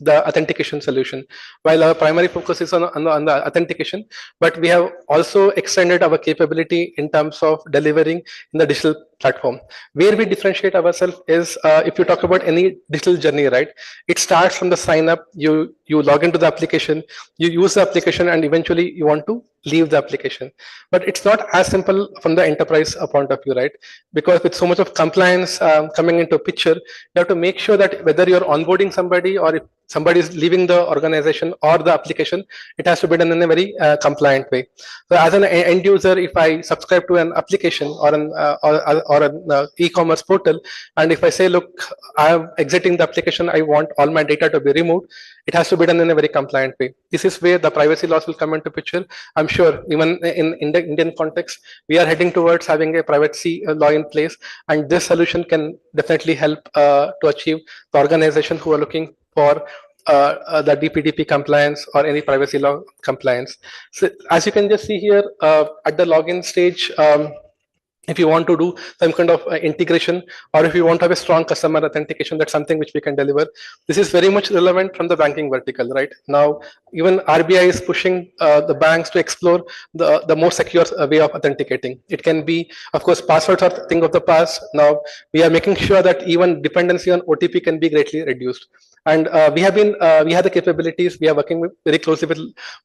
Speaker 5: the authentication solution. While our primary focus is on the authentication, but we have also extended our capability in terms of delivering in the digital platform. Where we differentiate ourselves is if you talk about any digital journey, right? It starts from the sign up, you log into the application, you use the application, and eventually you want to leave the application. But it's not as simple from the enterprise point of view, right? Because with so much of compliance coming into picture, you have to make sure that whether you're onboarding somebody or if somebody is leaving the organization or the application, it has to be done in a very compliant way. So as an end user, if I subscribe to an application or an e-commerce portal, and if I say, look, I am exiting the application, I want all my data to be removed, it has to be done in a very compliant way. This is where the privacy laws will come into picture. I'm sure even in the Indian context, we are heading towards having a privacy law in place, and this solution can definitely help to achieve the organization who are looking for the DPDP compliance or any privacy law compliance. So as you can just see here at the login stage, if you want to do some kind of integration, or if you want to have a strong customer authentication, that's something which we can deliver. This is very much relevant from the banking vertical, right? Now, even RBI is pushing the banks to explore the more secure way of authenticating. It can be, of course, passwords are the thing of the past. Now, we are making sure that even dependency on OTP can be greatly reduced. And we have the capabilities. We are working very closely with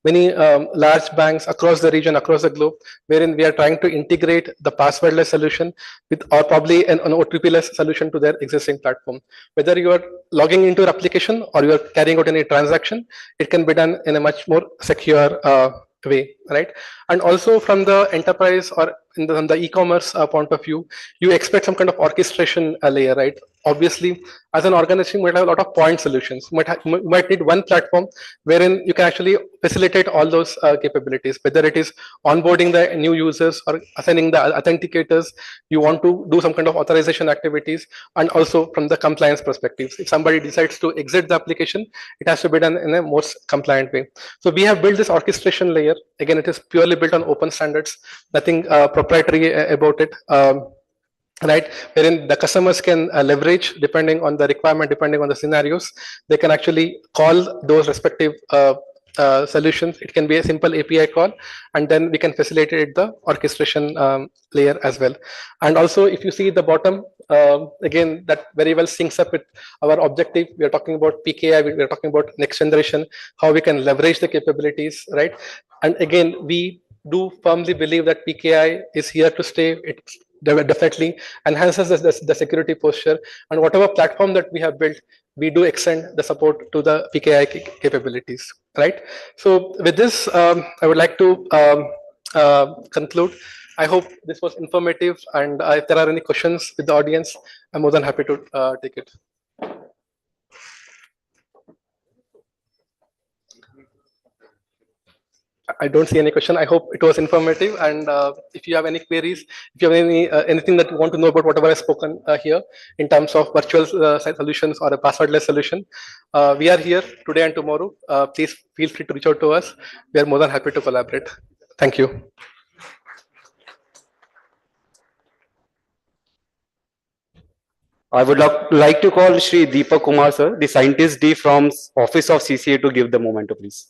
Speaker 5: many large banks across the region, across the globe, wherein we are trying to integrate the passwordless solution with, or probably an OTP-less solution to their existing platform. Whether you are logging into your application or you are carrying out any transaction, it can be done in a much more secure way, right? And also from the enterprise or from the e-commerce point of view, you expect some kind of orchestration layer, right? Obviously, as an organization, you might have a lot of point solutions. You might need one platform wherein you can actually facilitate all those capabilities, whether it is onboarding the new users or assigning the authenticators. You want to do some kind of authorization activities, and also from the compliance perspective. If somebody decides to exit the application, it has to be done in a most compliant way. So we have built this orchestration layer. Again, it is purely built on open standards, nothing proprietary about it. Right, wherein the customers can leverage depending on the requirement, depending on the scenarios, they can actually call those respective solutions. It can be a simple API call, and then we can facilitate the orchestration layer as well. And also, if you see the bottom, again, that very well syncs up with our objective. We are talking about PKI, we are talking about next generation, how we can leverage the capabilities, right? And again, we do firmly believe that PKI is here to stay. It definitely enhances the security posture, and whatever platform that we have built, we do extend the support to the PKI capabilities, right? So with this, I would like to conclude. I hope this was informative, and if there are any questions with the audience, I'm more than happy to take it. I don't see any question. I hope it was informative, and if you have any queries, if you have anything that you want to know about whatever I've spoken here in terms of virtual solutions or a passwordless solution, we are here today and tomorrow. Please feel free to reach out to us. We are more than happy to collaborate. Thank you.
Speaker 17: I would like to call Shri Deepak Kumar sir, the scientist D from Office of CCA, to give the memento, please.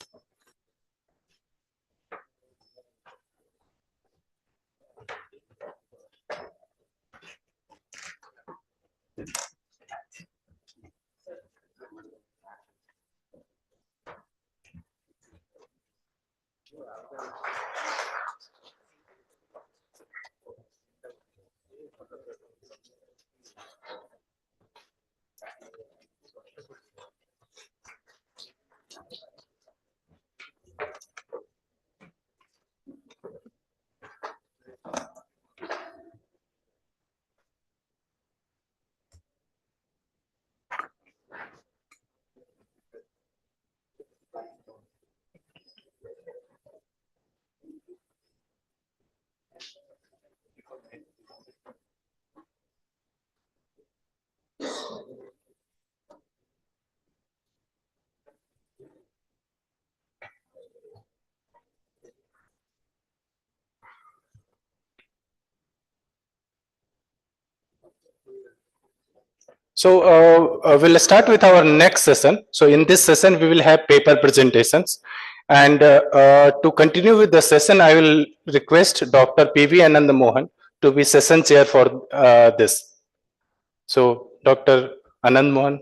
Speaker 9: So we'll start with our next session. So in this session, we will have paper presentations. And to continue with the session, I will request Dr. P.V. Anand Mohan to be session chair for this. So Dr. Anand Mohan.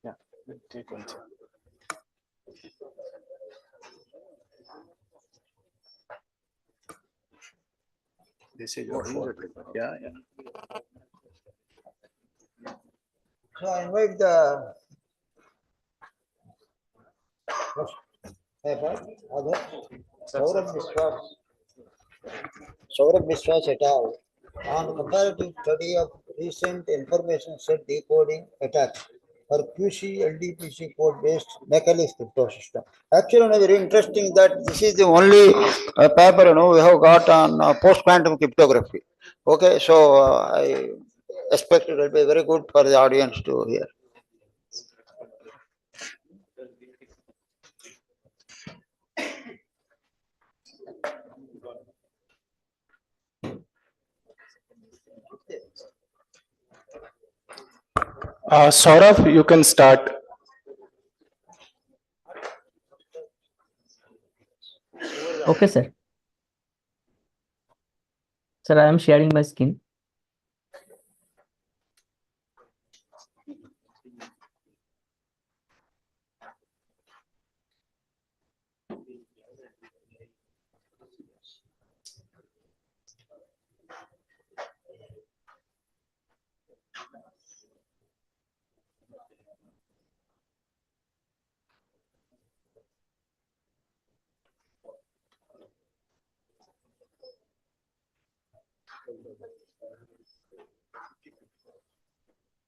Speaker 9: Yeah, take one chair.
Speaker 2: This is your yeah.
Speaker 6: So I invite the Saurabh Vishwas et al. On comparative study of recent information set decoding attacks for QC LDPC code based Macaulay crypto system. Actually, very interesting that this is the only paper we have got on post quantum cryptography. Okay, so I expect it will be very good for the audience to hear.
Speaker 9: Saurav, you can start.
Speaker 22: Okay, sir. Sir, I am sharing my screen.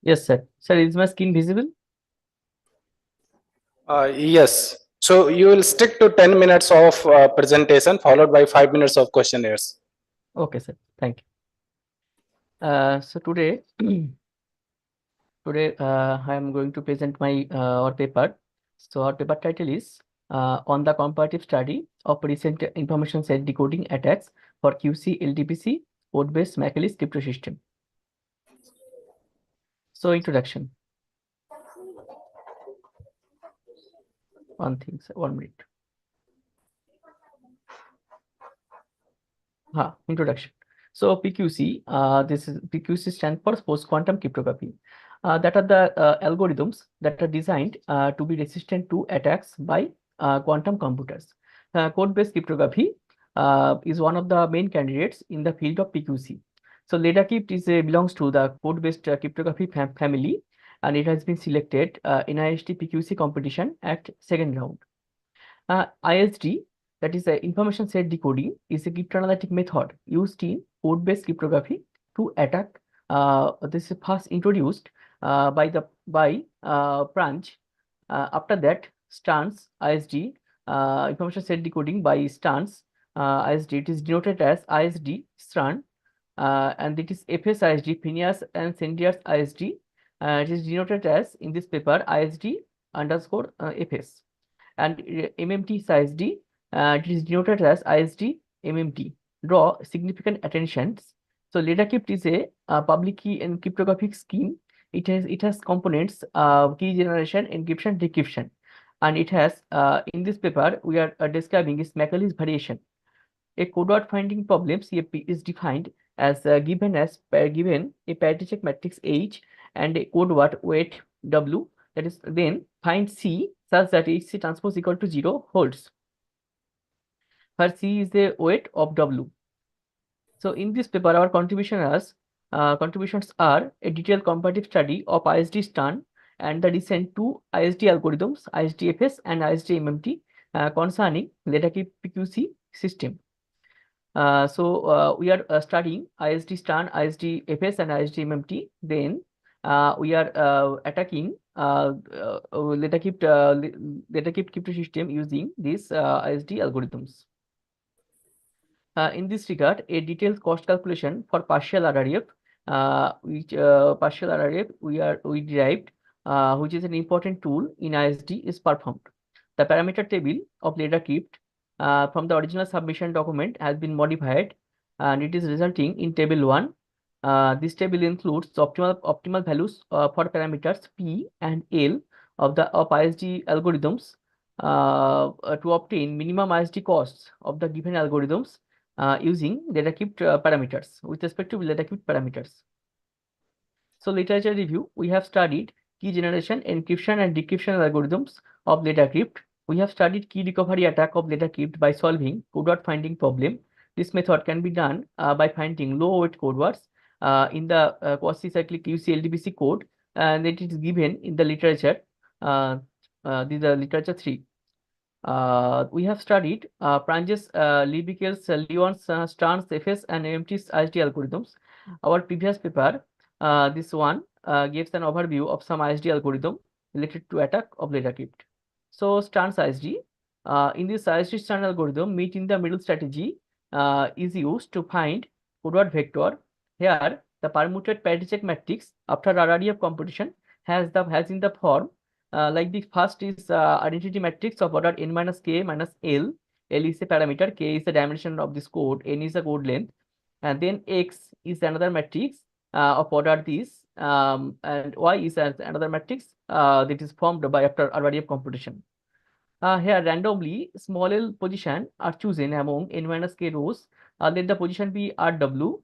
Speaker 22: Yes, sir. Sir, is my screen visible?
Speaker 9: Yes. So you will stick to 10 minutes of presentation followed by 5 minutes of questionnaires.
Speaker 22: Okay, sir. Thank you. So today, I am going to present my our paper. So our paper title is on the comparative study of recent information set decoding attacks for QC LDPC code-based Macaulay crypto system. So introduction. One thing, sir, 1 minute. Introduction. So PQC, this is PQC stands for post-quantum cryptography. That are the algorithms that are designed to be resistant to attacks by quantum computers. Code-based cryptography is one of the main candidates in the field of PQC. So LedaCrypt is belongs to the code-based cryptography family, and it has been selected in IST PQC competition at second round. ISD, that is information set decoding, is a cryptanalytic method used in code-based cryptography to attack. This is first introduced by Pranch. After that, Stans ISD, information set decoding by Stans ISD. It is denoted as ISD Stran, and it is FS ISD, Phineas and Sendier's ISD. It is denoted as in this paper ISD underscore FS. And MMT ISD, it is denoted as ISD MMT. Draw significant attentions. So LedaCrypt is a public key and cryptographic scheme. It has components key generation, encryption, decryption, and it has in this paper we are describing is Macaulay's variation. A code word finding problem CFP is defined as given a parity check matrix H and a code word weight W. That is, then find C such that HC transpose equal to 0 holds, where C is the weight of W. So in this paper, our contributions are a detailed comparative study of ISD STAN and the recent two ISD algorithms, ISDFS and ISDMMT, concerning LedaCrypt PQC system. So we are studying ISD STAN, ISDFS and ISDMMT. Then we are attacking LedaCrypt crypto system using these ISD algorithms. In this regard, a detailed cost calculation for partial RRF, which partial RRF we derived, which is an important tool in ISD, is performed. The parameter table of LedaCrypt from the original submission document has been modified, and it is resulting in table 1. This table includes the optimal values for parameters P and L of ISD algorithms to obtain minimum ISD costs of the given algorithms using LedaCrypt parameters with respect to LedaCrypt parameters. So literature review, we have studied key generation, encryption and decryption algorithms of LedaCrypt. We have studied key recovery attack of LedaCrypt by solving code word finding problem. This method can be done by finding low weight code words in the quasi-cyclic QC LDPC code and it is given in the literature. This is the literature 3. We have studied Pranges, Libicals, Leon's, Starnes, FS, and MT's ISD algorithms. Our previous paper, this one, gives an overview of some ISD algorithm related to attack of data crypt. So Starnes ISD, in this ISD Starnes algorithm, meet in the middle strategy is used to find forward vector. Here, the permuted parity check matrix after RREF computation has in the form like the first is identity matrix of order n minus k minus L. L is a parameter, k is the dimension of this code, n is the code length, and then x is another matrix of order this, and y is another matrix that is formed by after RREF computation. Here randomly small l position are chosen among n minus k rows. Let the position be Rw.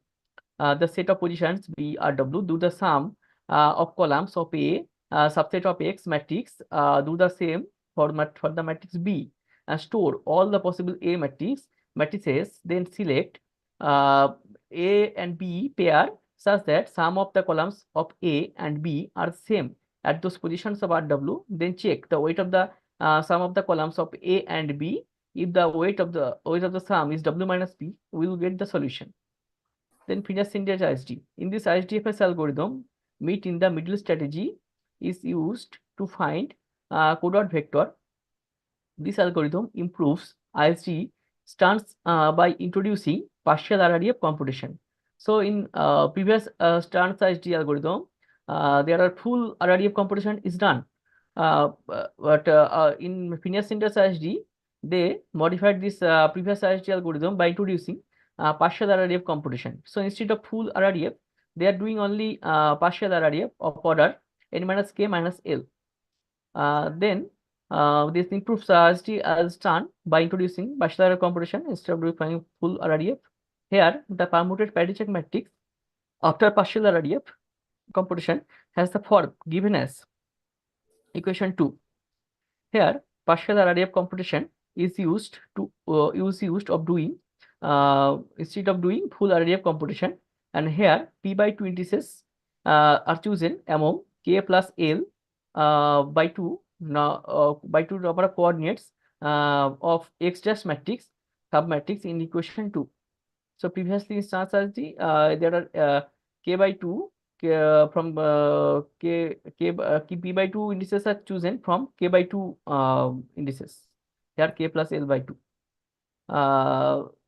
Speaker 22: The set of positions be Rw. Do the sum of columns of A. Subset of X matrix, do the same for the matrix B, and store all the possible A matrices, then select A and B pair such that sum of the columns of A and B are same at those positions of Rw. Then check the weight of the sum of the columns of A and B. If the weight of the sum is W minus P, we will get the solution. Then finish syntax ISD. In this ISDFS algorithm, meet in the middle strategy is used to find coded vector. This algorithm improves ISD Starnes by introducing partial RREF computation. So in previous Starnes ISD algorithm, there are full RREF computation is done, but in Phineas syntax ISD, they modified this previous ISD algorithm by introducing partial RREF computation. So instead of full RREF, they are doing only partial RREF of order n minus k minus L. Then this improves ISD as done by introducing partial RREF computation instead of doing full RREF. Here, the permuted parity check matrix after partial RREF computation has the form given as equation 2. Here, partial RREF computation is used to of doing instead of doing full RREF computation, and here p by 2 indices are chosen among k plus L by 2 by 2 number of coordinates of X dash matrix submatrix in equation 2. So previously in Starnes ISD there are k by 2 from p by 2 indices are chosen from k by 2 indices. Here k plus L by 2.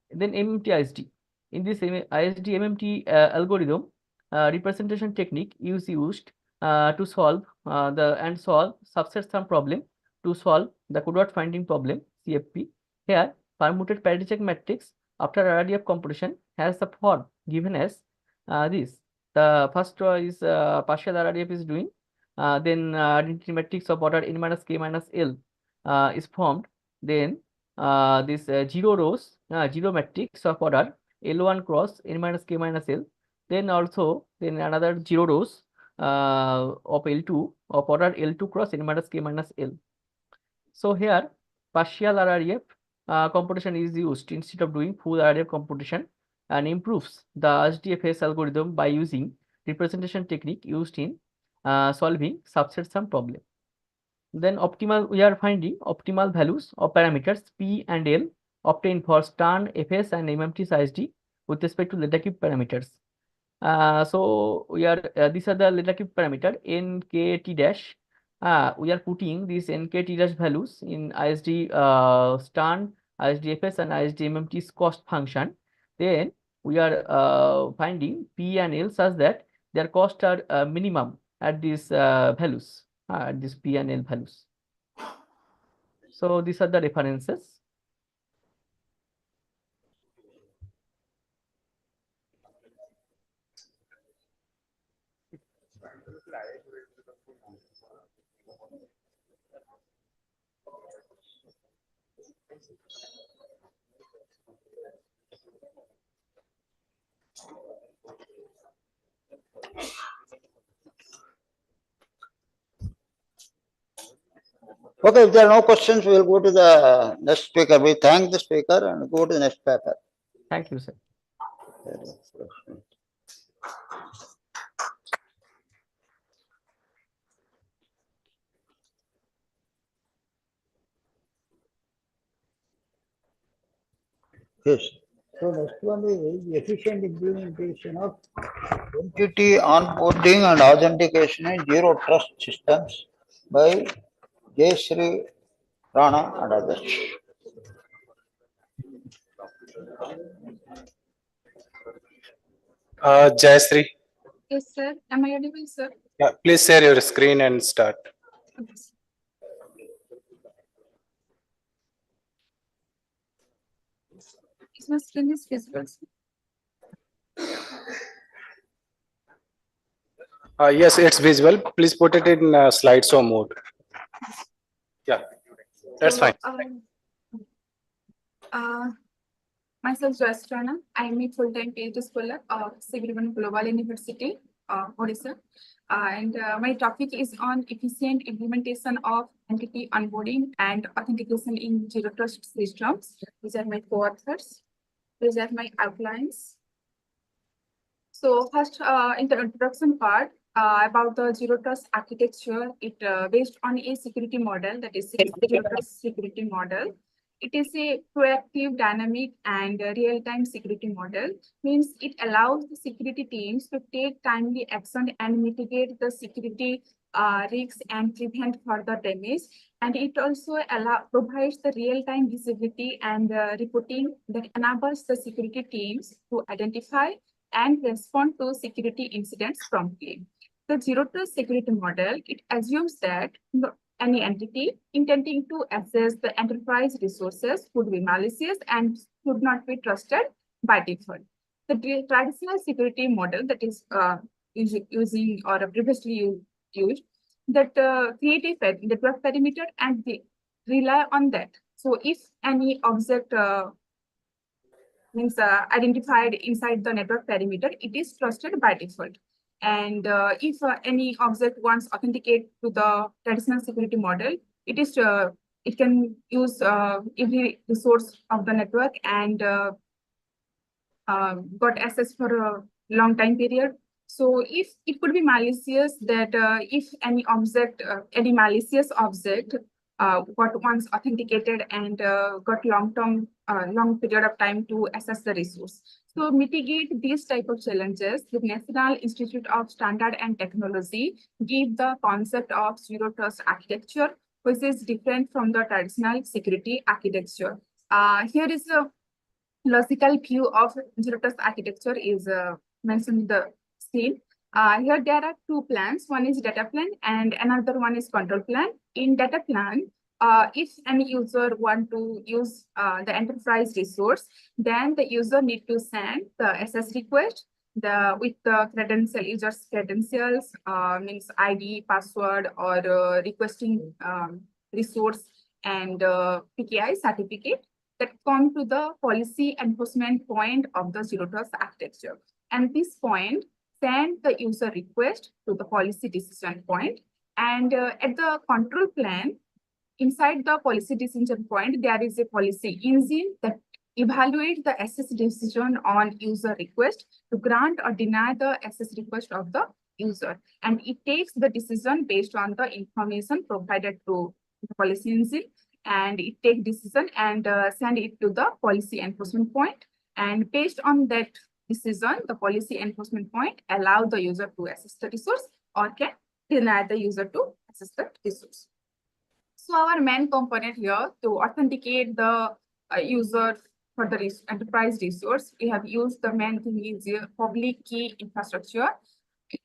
Speaker 22: Then MMT ISD. In this ISD MMT algorithm, representation technique is used to solve solve subset sum problem to solve the codeword finding problem CFP. Here, permuted parity check matrix after RREF computation has the form given as this. The first is partial RREF is doing, then identity matrix of order n minus k minus L is formed. Then this 0 rows, 0 matrix of order L1 cross n minus k minus L. Then also another 0 rows of L2 of order L2 cross n minus k minus L. So here partial RREF computation is used instead of doing full RREF computation, and improves the HDFS algorithm by using representation technique used in solving subset sum problem. Then we are finding optimal values of parameters P and L obtained for Starn, FS, and MMT ISD with respect to data cube parameters. So we are these are the data cube parameter nkt dash. We are putting these nkt dash values in ISD Starn, ISDFS, and ISDMMT's cost function. Then we are finding P and L such that their costs are minimum at these values, at these P and L values. So these are the references.
Speaker 6: Okay, if there are no questions, we will go to the next speaker. We thank the speaker and go to the next paper.
Speaker 22: Thank you, sir.
Speaker 6: case. So next one is the efficient implementation of entity onboarding and authentication in zero trust systems by Shri, Rana and others.
Speaker 20: Jayashree,
Speaker 7: Yes, sir. Am I audible, sir?
Speaker 20: yeah, please share your screen and start.
Speaker 7: Yes. Is my screen is visible, sir?
Speaker 20: Yes, it's visible. Please put it in slideshow mode. Yeah, that's
Speaker 7: So,
Speaker 20: fine.
Speaker 7: Myself, Sudarsan. I am a full-time PhD scholar of Sigrivan Global University, Odisha. And my topic is on efficient implementation of entity onboarding and authentication in zero trust systems. These are my co-authors. These are my outlines. So first, in the introduction part, about the zero trust architecture, it based on a security model, that is zero trust security model. It is a proactive, dynamic, and real-time security model. Means it allows the security teams to take timely action and mitigate the security risks and prevent further damage. And it also provides the real-time visibility and reporting that enables the security teams to identify and respond to security incidents promptly. The zero trust security model, it assumes that any entity intending to access the enterprise resources would be malicious and should not be trusted by default. The traditional security model that is using or previously used that create a network perimeter and they rely on that. So if any object means identified inside the network perimeter, it is trusted by default. And if any object wants authenticate to the traditional security model, it can use every resource of the network and got access for a long time period. So if it could be malicious, that if any object, any malicious object got once authenticated and got long period of time to access the resource. So mitigate these type of challenges, the National Institute of Standard and Technology give the concept of zero trust architecture, which is different from the traditional security architecture. Here is a logical view of zero trust architecture is mentioned in the screen. Here there are two plans. One is data plan and another one is control plan. In data plan, if any user want to use the enterprise resource, then the user need to send the access request with the credential, user's credentials, means ID, password, or requesting resource and PKI certificate that come to the policy enforcement point of the zero trust architecture. And this point send the user request to the policy decision point. And at the control plan, inside the policy decision point, there is a policy engine that evaluates the access decision on user request to grant or deny the access request of the user. And it takes the decision based on the information provided to the policy engine, and it take decision and send it to the policy enforcement point. And based on that decision, the policy enforcement point allow the user to access the resource or can deny the user to access the resource. So our main component here to authenticate the user for the enterprise resource, we have used the main thing is public key infrastructure.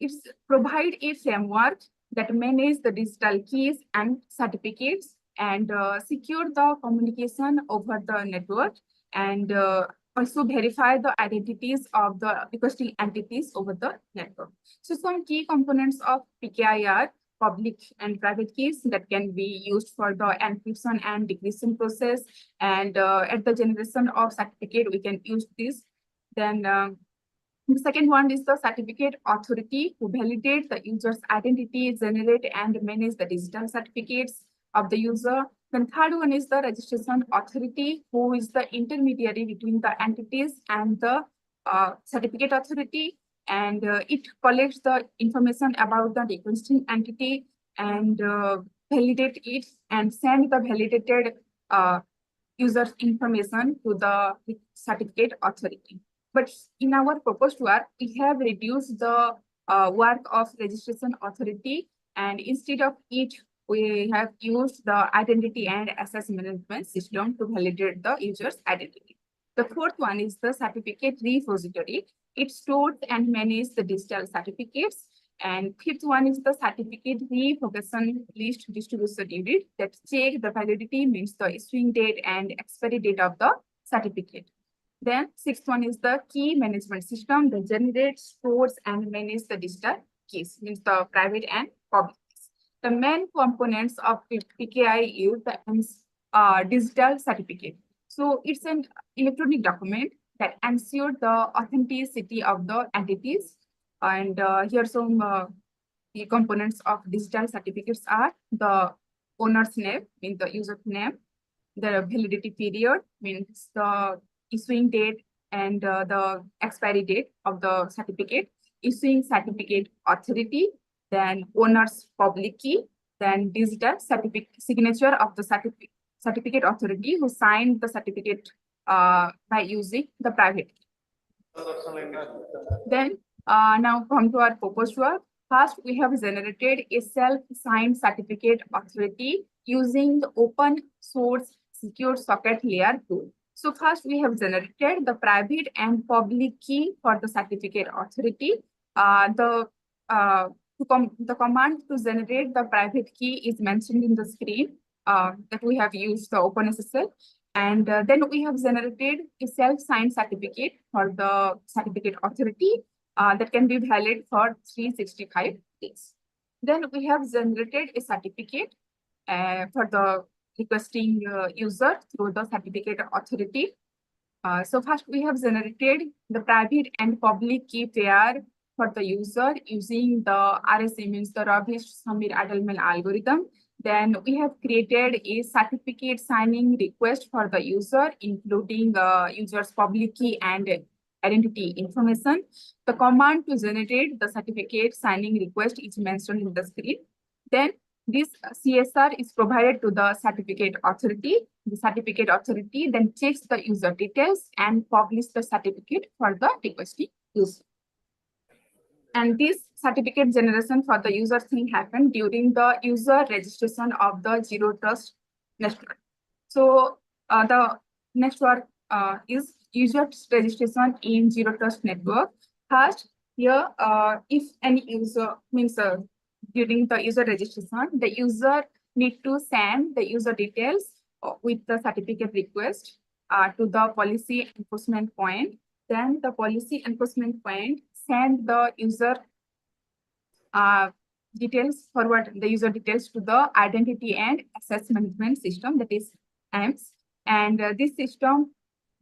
Speaker 7: It's provide a framework that manage the digital keys and certificates and secure the communication over the network and also verify the identities of the requesting entities over the network. So some key components of PKI are public and private keys that can be used for the encryption and decryption process. And at the generation of certificate, we can use this. Then the second one is the certificate authority who validate the user's identity, generate and manage the digital certificates of the user. Then third one is the registration authority, who is the intermediary between the entities and the certificate authority. And it collects the information about the requesting entity and validate it and send the validated user's information to the certificate authority. But in our proposed work, we have reduced the work of registration authority, and instead of it, we have used the identity and access management system to validate the user's identity. The fourth one is the certificate repository. It stores and manages the digital certificates. And fifth one is the certificate revocation list distribution unit that check the validity, means the issuing date and expiry date of the certificate. Then sixth one is the key management system that generates, stores, and manages the digital keys, means the private and public keys. The main components of PKI is the digital certificate. So it's an electronic document that ensures the authenticity of the entities. And here some the components of digital certificates are the owner's name, means the user name, the validity period, means the issuing date and the expiry date of the certificate, issuing certificate authority, then owner's public key, then digital certificate signature of the certificate authority who signed the certificate by using the private key. Then now come to our proposed work. First, we have generated a self-signed certificate authority using the open source secure socket layer tool. So first, we have generated the private and public key for the certificate authority. The command to generate the private key is mentioned in the screen that we have used the OpenSSL. And then we have generated a self-signed certificate for the certificate authority that can be valid for 365 days. Then we have generated a certificate for the requesting user through the certificate authority. So first we have generated the private and public key pair for the user using the RSA, means the Ravish-Samir-Adelman algorithm. Then we have created a certificate signing request for the user, including user's public key and identity information. The command to generate the certificate signing request is mentioned in the screen. Then this CSR is provided to the certificate authority. The certificate authority then checks the user details and publishes the certificate for the requesting user. And this certificate generation for the user thing happened during the user registration of the Zero Trust network. So the network is user registration in Zero Trust network. First, here, if any user means during the user registration, the user need to send the user details with the certificate request to the policy enforcement point. Then the policy enforcement point send the user details, forward the user details to the identity and access management system, that is AMS. And this system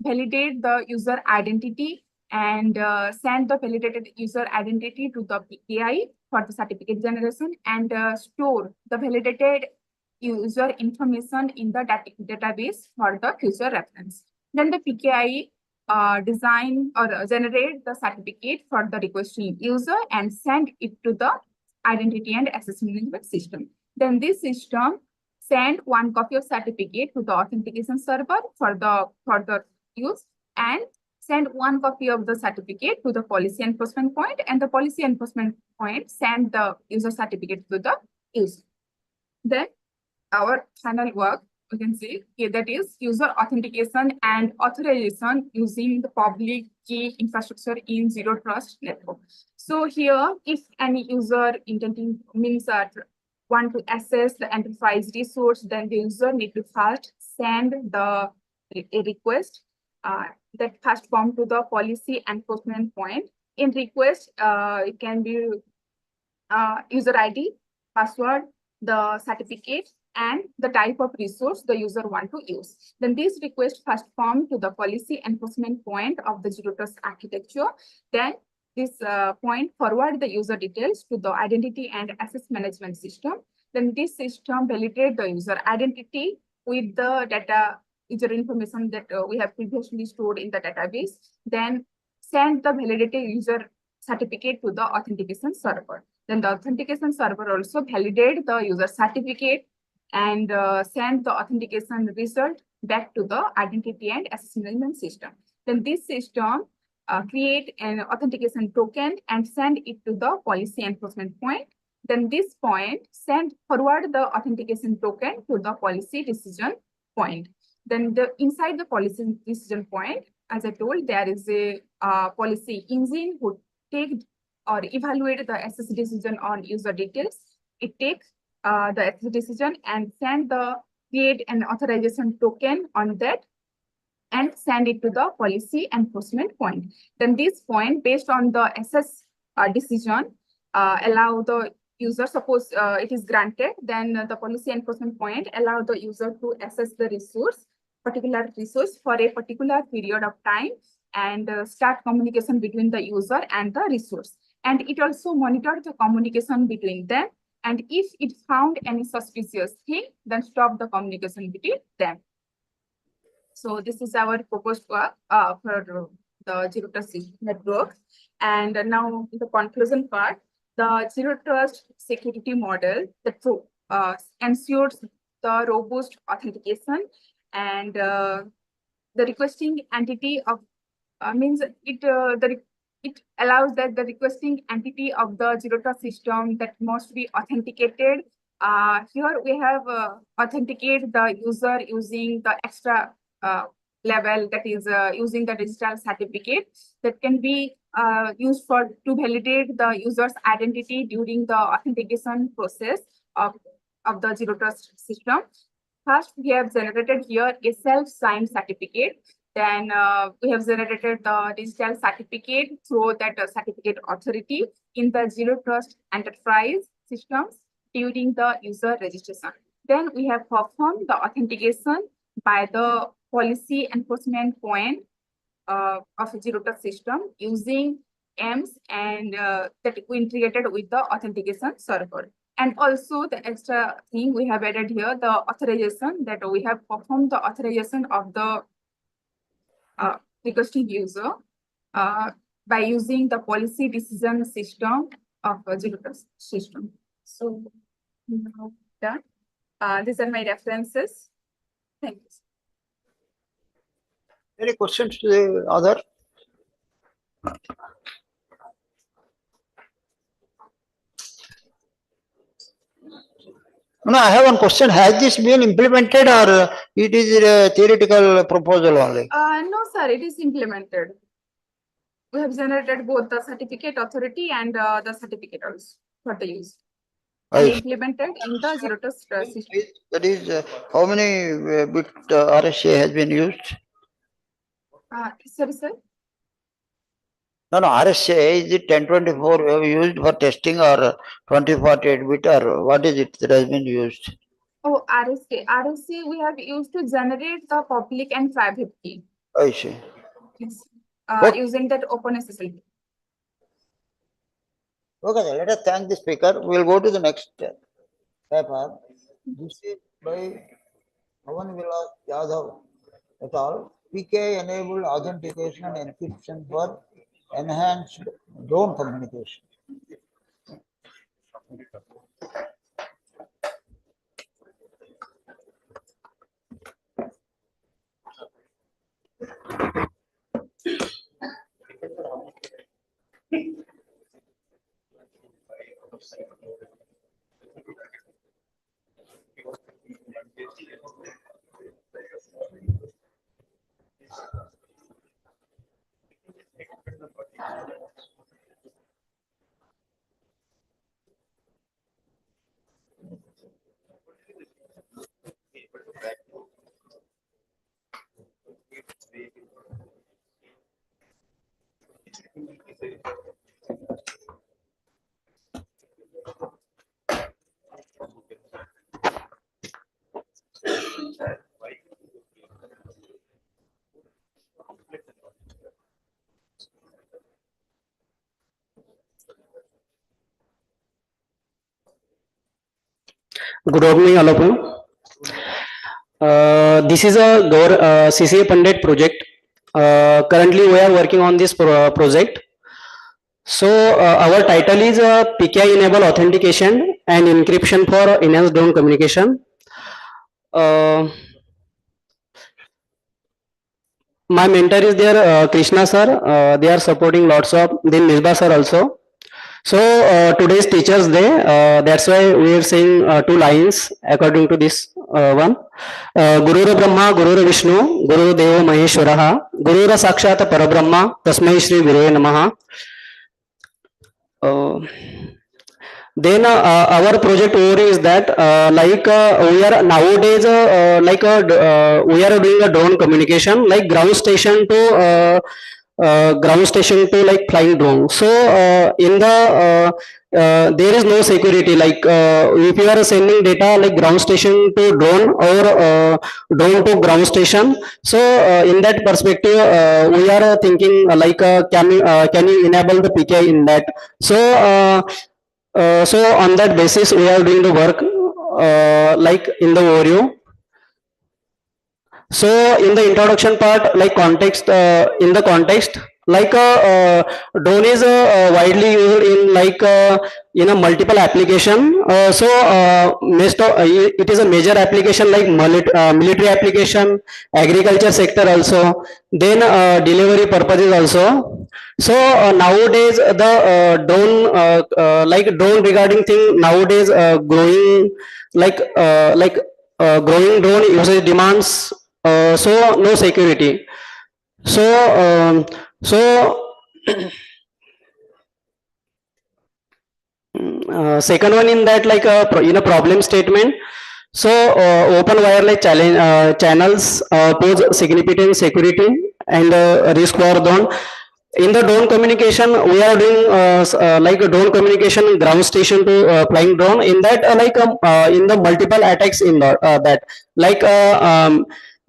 Speaker 7: validate the user identity and send the validated user identity to the PKI for the certificate generation, and store the validated user information in the database for the future reference. Then the PKI design or generate the certificate for the requesting user and send it to the identity and access management system. Then this system send one copy of certificate to the authentication server for the further use, and send one copy of the certificate to the policy enforcement point, and the policy enforcement point send the user certificate to the user. Then our final work, we can see here, that is user authentication and authorization using the public key infrastructure in Zero Trust network. So here, if any user intending means want to access the enterprise resource, then the user need to first send a request that first form to the policy enforcement point. In request, it can be user ID, password, the certificate, and the type of resource the user want to use. Then this request first form to the policy enforcement point of the Zero Trust architecture. Then this point forward the user details to the identity and access management system. Then this system validate the user identity with the data user information that we have previously stored in the database. Then send the validated user certificate to the authentication server. Then the authentication server also validate the user certificate and send the authentication result back to the identity and access management system. Then this system create an authentication token and send it to the policy enforcement point. Then this point forward the authentication token to the policy decision point. Then inside the policy decision point, as I told, there is a policy engine who take or evaluate the access decision on user details. It takes the access decision and create an authorization token on that and send it to the policy enforcement point. Then this point, based on the access decision, allow the user, suppose it is granted, then the policy enforcement point allow the user to access the particular resource for a particular period of time and start communication between the user and the resource. And it also monitors the communication between them. And if it found any suspicious thing, then stop the communication between them. So this is our proposed work for the Zero Trust network. And now the conclusion part, the Zero Trust security model that ensures the robust authentication and the requesting entity of it allows that the requesting entity of the Zero Trust system that must be authenticated. Here we have authenticate the user using the extra level, that is using the digital certificate that can be used to validate the user's identity during the authentication process of the Zero Trust system. First, we have generated here a self-signed certificate. Then we have generated the digital certificate through that certificate authority in the Zero Trust enterprise systems during the user registration. Then we have performed the authentication by the policy enforcement point of Zero Trust system using EMS and that we integrated with the authentication server. And also the extra thing we have added here, the authorization, that we have performed the authorization of the requesting user by using the policy decision system of Zero Trust system. So now done. These are my references. Thank you.
Speaker 6: Any questions to the other? No, I have one question. Has this been implemented or it is a theoretical proposal only?
Speaker 7: No, sir, it is implemented. We have generated both the certificate authority and the certificate also for the use. And implemented in the Zero Trust system.
Speaker 6: That is, how many bit RSA has been used?
Speaker 7: Sorry, sir.
Speaker 6: No, RSA, is it 1024 we have used for testing or 2048 bit or what is it that has been used?
Speaker 7: Oh, RSA. RSA we have used to generate the public and private key.
Speaker 6: I see.
Speaker 7: Yes. Using that OpenSSL.
Speaker 6: Okay, let us thank the speaker. We will go to the next paper. This is by Pavan Vilas Yadav et al. PKI enabled authentication and encryption for enhanced drone communication.
Speaker 4: Good evening, all of you. This is a CCA Pandit project. Currently, we are working on this project. So, our title is PKI Enable Authentication and Encryption for Enhanced Drone Communication. my mentor is there, Krishna sir. They are supporting lots of. Then Misbah sir also. So today's Teachers Day. That's why we are saying two lines according to this one. Gurura Brahma, Gurura Vishnu, Guru Deva Maheshwaraha, Gurura Sakshat Parabrahma, Tasmai Shri Viraya Namaha. Then our project overview is that we are nowadays we are doing a drone communication like ground station to like flying drone. So in the there is no security like if you are sending data like ground station to drone or drone to ground station. So in that perspective we are thinking can you enable the PKI in that. So so on that basis we are doing the work like in the overview. So in the introduction part, like context, in the context, like drone is widely used in like in a multiple application. So it is a major application like military application, agriculture sector also, then delivery purposes also. So nowadays the drone like drone regarding thing nowadays growing like growing drone usage demands. So no security. So second one in that like in a problem statement. So open wireless channels pose significant security and risk for drone. In the drone communication, we are doing like a drone communication ground station to flying drone. In that in the multiple attacks in that like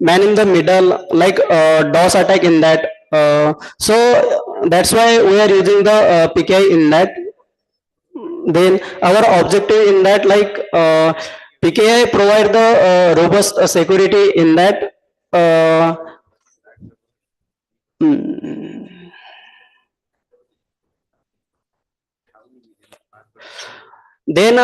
Speaker 4: man in the middle like DOS attack in that. So that's why we are using the PKI in that. Then our objective in that like PKI provide the robust security in that. Then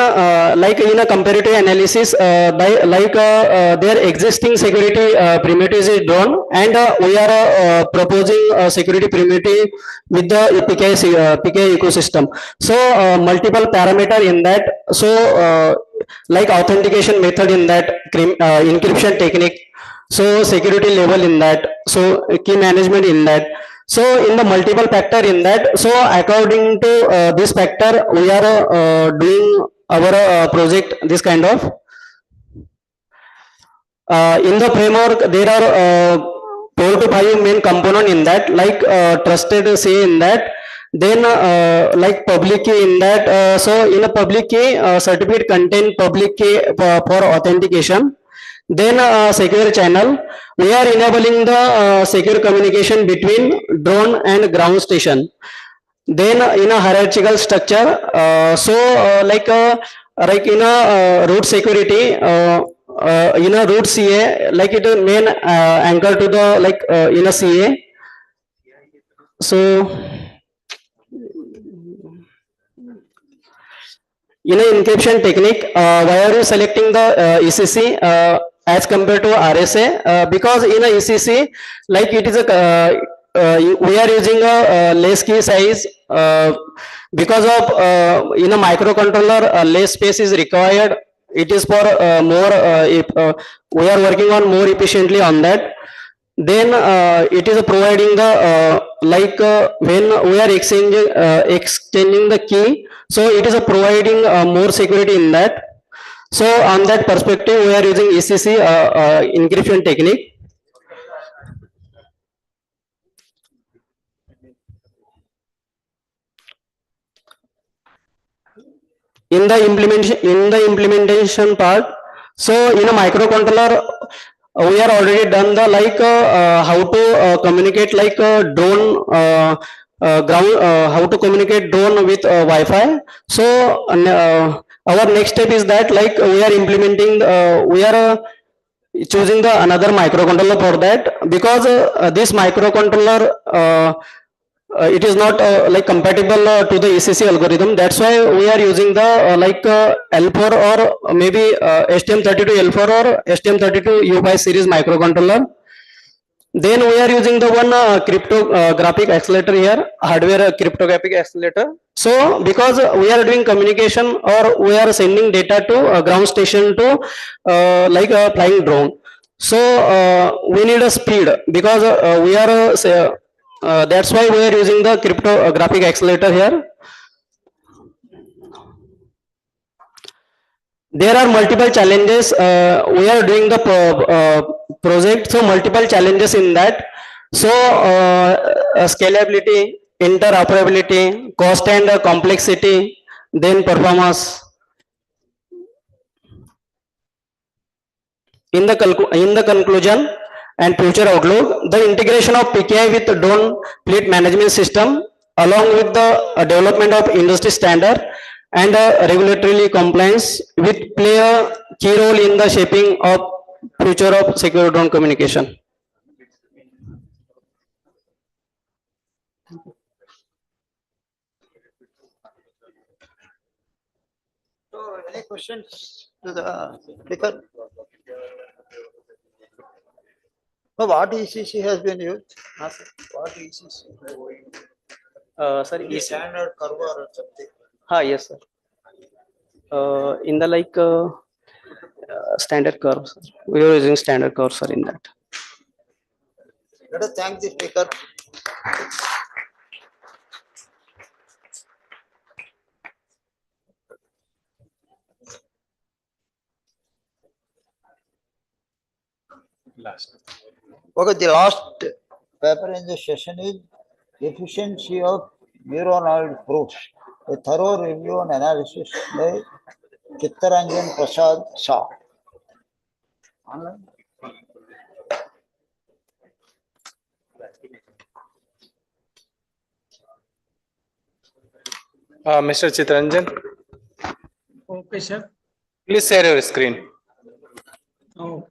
Speaker 4: like in a comparative analysis by like their existing security primitives is drawn and we are proposing security primitive with the PKI ecosystem. So multiple parameter in that. So like authentication method in that, encryption technique, so security level in that, so key management in that. So in the multiple factor in that, so according to this factor we are doing our project this kind of. In the framework there are 4 to 5 main component in that, like trusted say in that, then like public key in that. So in a public key certificate contain public key for authentication. Then secure channel, we are enabling the secure communication between drone and ground station. Then in a hierarchical structure, so like in a root security, in a root CA, like it is main anchor to the like in a CA. So in an encryption technique, why are you selecting the ECC as compared to RSA? Because in a ECC, like it is a we are using a less key size because of in a microcontroller less space is required. It is for more if we are working on more efficiently on that. Then it is providing the like when we are exchanging the key, so it is providing more security in that. So on that perspective we are using ECC encryption technique. In the implementation part, so in a microcontroller we are already done the like how to communicate like drone ground how to communicate drone with Wi-Fi. So our next step is that like we are implementing we are choosing the another microcontroller for that, because this microcontroller it is not like compatible to the ECC algorithm. That's why we are using the like L4 or maybe STM32 L4 or STM32 U5 series microcontroller. Then we are using the one cryptographic accelerator here, hardware cryptographic accelerator. So because we are doing communication or we are sending data to a ground station to like a flying drone. So we need a speed because we are that's why we are using the cryptographic accelerator here. There are multiple challenges. We are doing the project, so multiple challenges in that. So scalability, interoperability, cost and complexity, then performance. In the conclusion and future outlook, the integration of PKI with the drone fleet management system, along with the development of industry standard and regulatory compliance, will play a key role in the shaping of future of secure drone communication.
Speaker 6: So any questions to the speaker? So what ECC has been used? What ECC?
Speaker 4: Sorry,
Speaker 6: Any standard curve or something?
Speaker 4: yes, sir. In the like standard curves, we are using standard curves, sir, in that.
Speaker 6: Let us thank the speaker. Okay, the last paper in the session is efficiency of neuronal proofs, a thorough review and analysis by Chittaranjan Prasad Shah. Online?
Speaker 9: Mr. Chittaranjan,
Speaker 1: Okay, sir.
Speaker 9: please share your screen.
Speaker 1: Oh.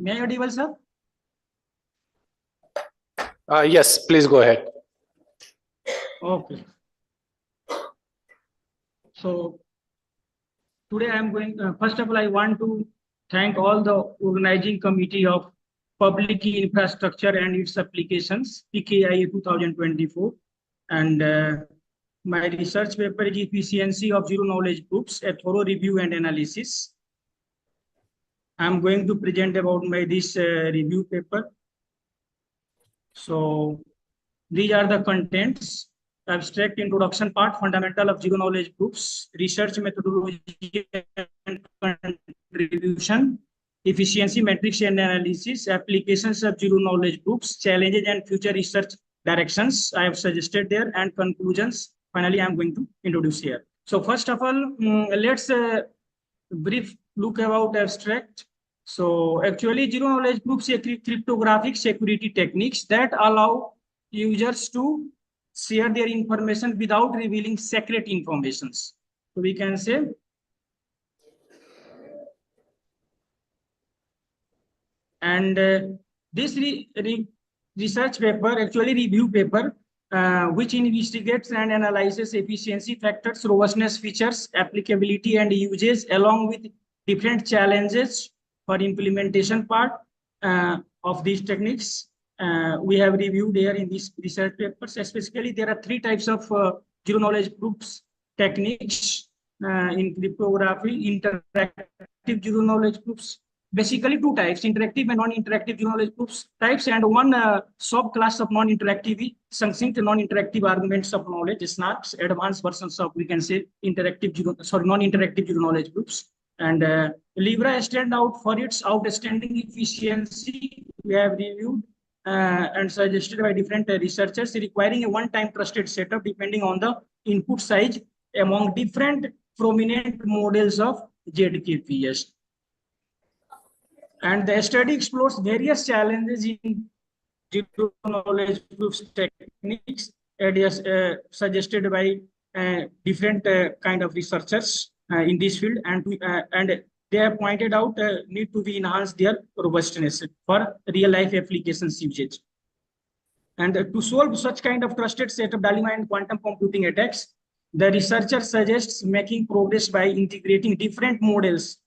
Speaker 1: May I audible, sir?
Speaker 9: Yes, please go ahead.
Speaker 1: Okay. So today I am going, first of all, I want to thank all the organizing committee of Public Key Infrastructure and its applications, PKIA 2024. And my research paper is Efficiency of Zero Knowledge Groups, a thorough review and analysis. I am going to present about this review paper. So these are the contents. Abstract introduction part, fundamental of zero knowledge groups, research methodology and contribution, efficiency metrics and analysis, applications of zero knowledge groups, challenges and future research directions I have suggested there, and conclusions. Finally, I am going to introduce here. So first of all, let's brief look about abstract. So actually, zero knowledge groups are cryptographic security techniques that allow users to share their information without revealing secret informations. So we can say and this research paper, actually review paper, which investigates and analyzes efficiency factors, robustness features, applicability and uses, along with different challenges for implementation part of these techniques. We have reviewed here in these research papers. Specifically, there are three types of zero knowledge groups techniques in cryptography: interactive zero knowledge groups. Basically, two types: interactive and non-interactive zero knowledge groups types, and one subclass of non-interactive, succinct non-interactive arguments of knowledge, SNARKs, advanced versions of, we can say, non-interactive zero knowledge groups. And Libra stand out for its outstanding efficiency. We have reviewed and suggested by different researchers, requiring a one-time trusted setup depending on the input size among different prominent models of ZKPS. And the study explores various challenges in zero knowledge proofs techniques suggested by different kind of researchers in this field, and they have pointed out need to be enhanced their robustness for real life applications usage. And to solve such kind of trusted set of dilemma and quantum computing attacks, the researcher suggests making progress by integrating different models,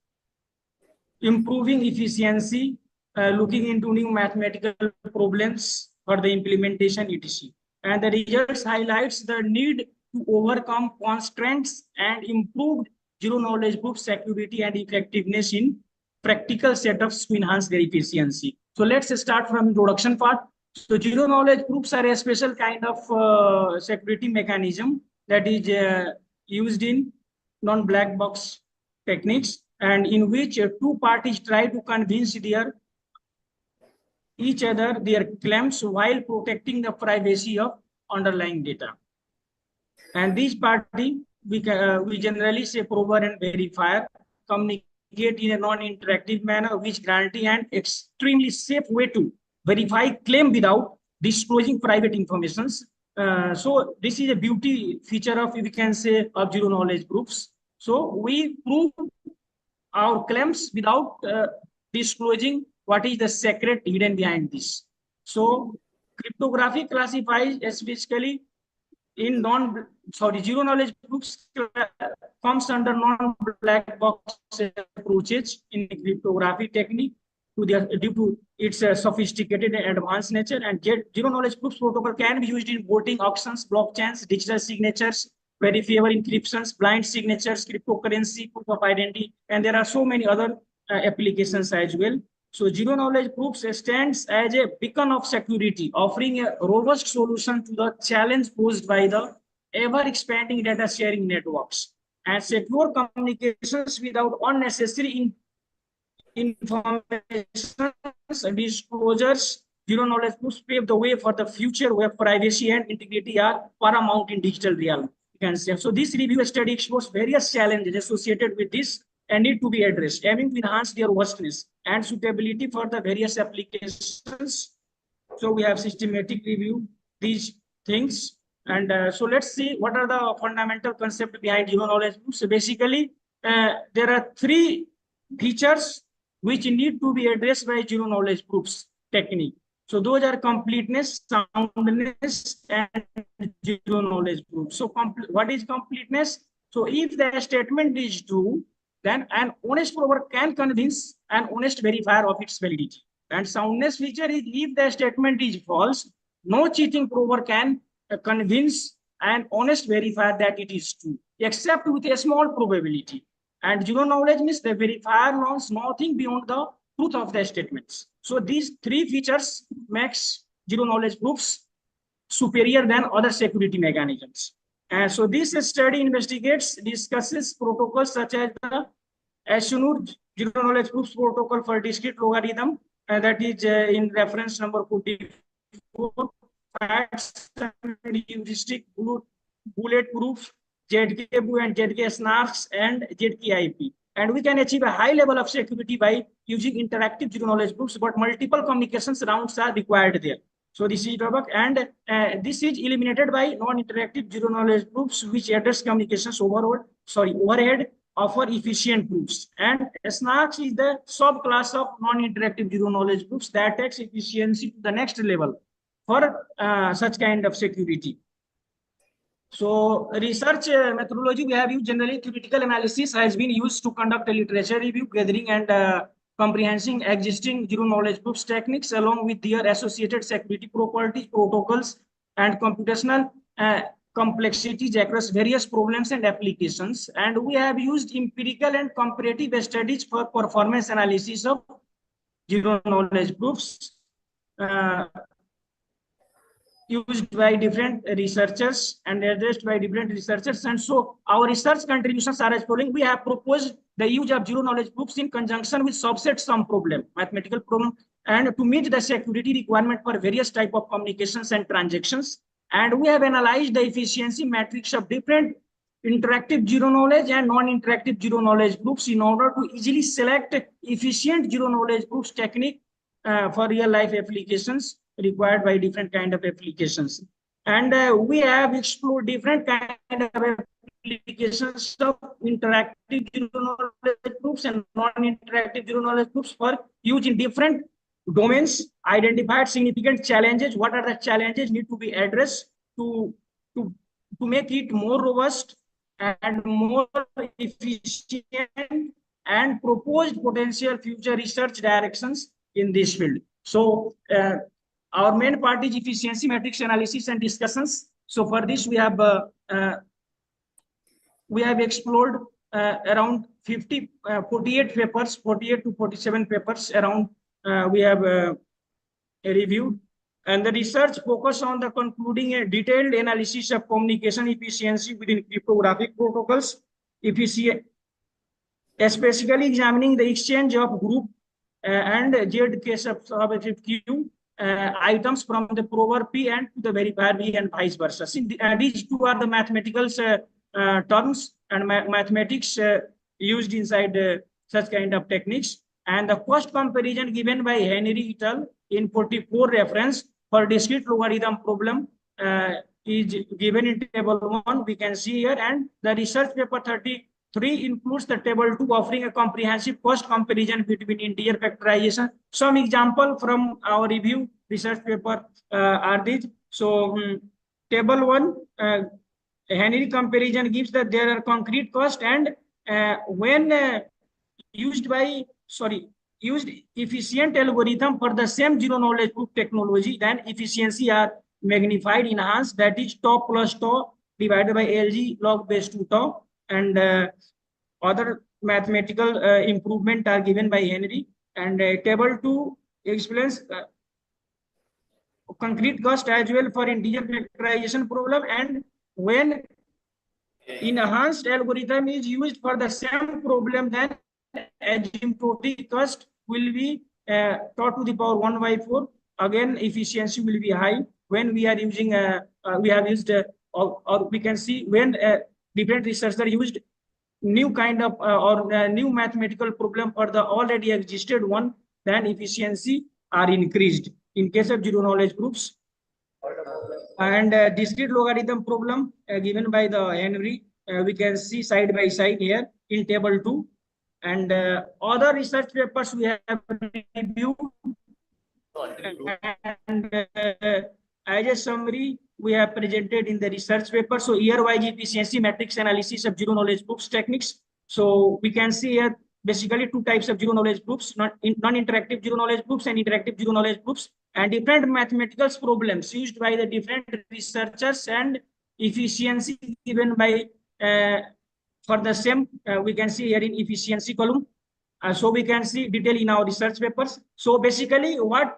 Speaker 1: improving efficiency, looking into new mathematical problems for the implementation, etc. And the results highlights the need to overcome constraints and improve zero knowledge proof security and effectiveness in practical setups to enhance their efficiency. So let's start from introduction part. So zero knowledge proofs are a special kind of security mechanism that is used in non-black box techniques, and in which two parties try to convince each other their claims while protecting the privacy of underlying data. And these parties, we generally say prover and verifier, communicate in a non-interactive manner, which guarantee an extremely safe way to verify claim without disclosing private information. So this is a beauty feature of, we can say, of zero knowledge proofs. So we prove our claims without disclosing what is the secret hidden behind this. So cryptography classifies specifically in zero knowledge proofs comes under non-black box approaches in cryptography technique due to its sophisticated and advanced nature. And zero knowledge proofs protocol can be used in voting, auctions, blockchains, digital signatures, verifiable encryptions, blind signatures, cryptocurrency, proof of identity, and there are so many other applications as well. So zero knowledge proofs stands as a beacon of security, offering a robust solution to the challenge posed by the ever-expanding data sharing networks and secure communications without unnecessary information disclosures. Zero knowledge proofs pave the way for the future where privacy and integrity are paramount in digital realm. So this review study explores various challenges associated with this and need to be addressed, aiming to enhance their robustness and suitability for the various applications. So we have systematic review these things. And so let's see what are the fundamental concepts behind zero knowledge proofs. So basically, there are three features which need to be addressed by zero knowledge proofs technique. So those are completeness, soundness, and zero knowledge proof. So what is completeness? So if the statement is true, then an honest prover can convince an honest verifier of its validity. And soundness feature is if the statement is false, no cheating prover can convince an honest verifier that it is true, except with a small probability. And zero knowledge means the verifier knows nothing beyond the truth of the statements. So these three features makes zero knowledge proofs superior than other security mechanisms. And so this study discusses protocols such as the Ashish zero knowledge proofs protocol for discrete logarithm, and that is in reference number 44. Facts and heuristic, bulletproof, ZK and ZK snarks, and ZKIP. And we can achieve a high level of security by using interactive zero knowledge proofs, but multiple communications rounds are required there. So this is drawback, and this is eliminated by non-interactive zero knowledge proofs, which address communications overhead, offer efficient proofs. And snarks is the subclass of non-interactive zero knowledge proofs that takes efficiency to the next level for such kind of security. So research methodology we have used generally theoretical analysis has been used to conduct a literature review, gathering and comprehending existing zero knowledge proofs techniques along with their associated security properties, protocols, and computational complexities across various problems and applications. And we have used empirical and comparative studies for performance analysis of zero knowledge proofs used by different researchers and addressed by different researchers. And so our research contributions are as following. We have proposed the use of zero knowledge proofs in conjunction with subset sum problem, mathematical problem, and to meet the security requirement for various type of communications and transactions. And we have analyzed the efficiency matrix of different interactive zero knowledge and non-interactive zero knowledge groups in order to easily select efficient zero knowledge groups technique for real life applications required by different kind of applications. And we have explored different kind of applications of interactive zero knowledge groups and non-interactive zero knowledge groups for use in different domains, identified significant challenges. What are the challenges need to be addressed to make it more robust and more efficient, and proposed potential future research directions in this field. So our main part is efficiency matrix analysis and discussions. So for this we have explored around 48 papers, 48 to 47 papers around we have reviewed. And the research focus on the concluding a detailed analysis of communication efficiency within cryptographic protocols, especially examining the exchange of group and ZK substitute Q items from the prover P and to the verifier B and vice versa. These two are the mathematical terms and mathematics used inside such kind of techniques. And the cost comparison given by Henry et al. In 44 reference for discrete logarithm problem is given in table 1. We can see here, and the research paper 33 includes the table 2, offering a comprehensive cost comparison between integer factorization. Some example from our review research paper are these. So table 1, Henry comparison gives that there are concrete cost, and when used efficient algorithm for the same zero knowledge group technology, then efficiency are magnified, enhanced, that is tau plus tau divided by LG log base 2 tau, and other mathematical improvement are given by Henry. And table 2 explains concrete cost as well for integer factorization problem, and when enhanced algorithm is used for the same problem, then asymptotic cost will be tau to the power 1 by 4. Again, efficiency will be high when we are using we have used or we can see when different researchers used new kind of or new mathematical problem for the already existed one, then efficiency are increased in case of zero knowledge groups. And discrete logarithm problem given by the Henry, we can see side by side here in table 2. And other research papers we have reviewed, and as a summary we have presented in the research paper. So year-wise efficiency matrix analysis of zero knowledge groups techniques. So we can see here basically two types of zero knowledge groups, non-interactive zero knowledge groups and interactive zero knowledge groups, and different mathematical problems used by the different researchers, and efficiency given by for the same we can see here in efficiency column. So we can see detail in our research papers. So basically what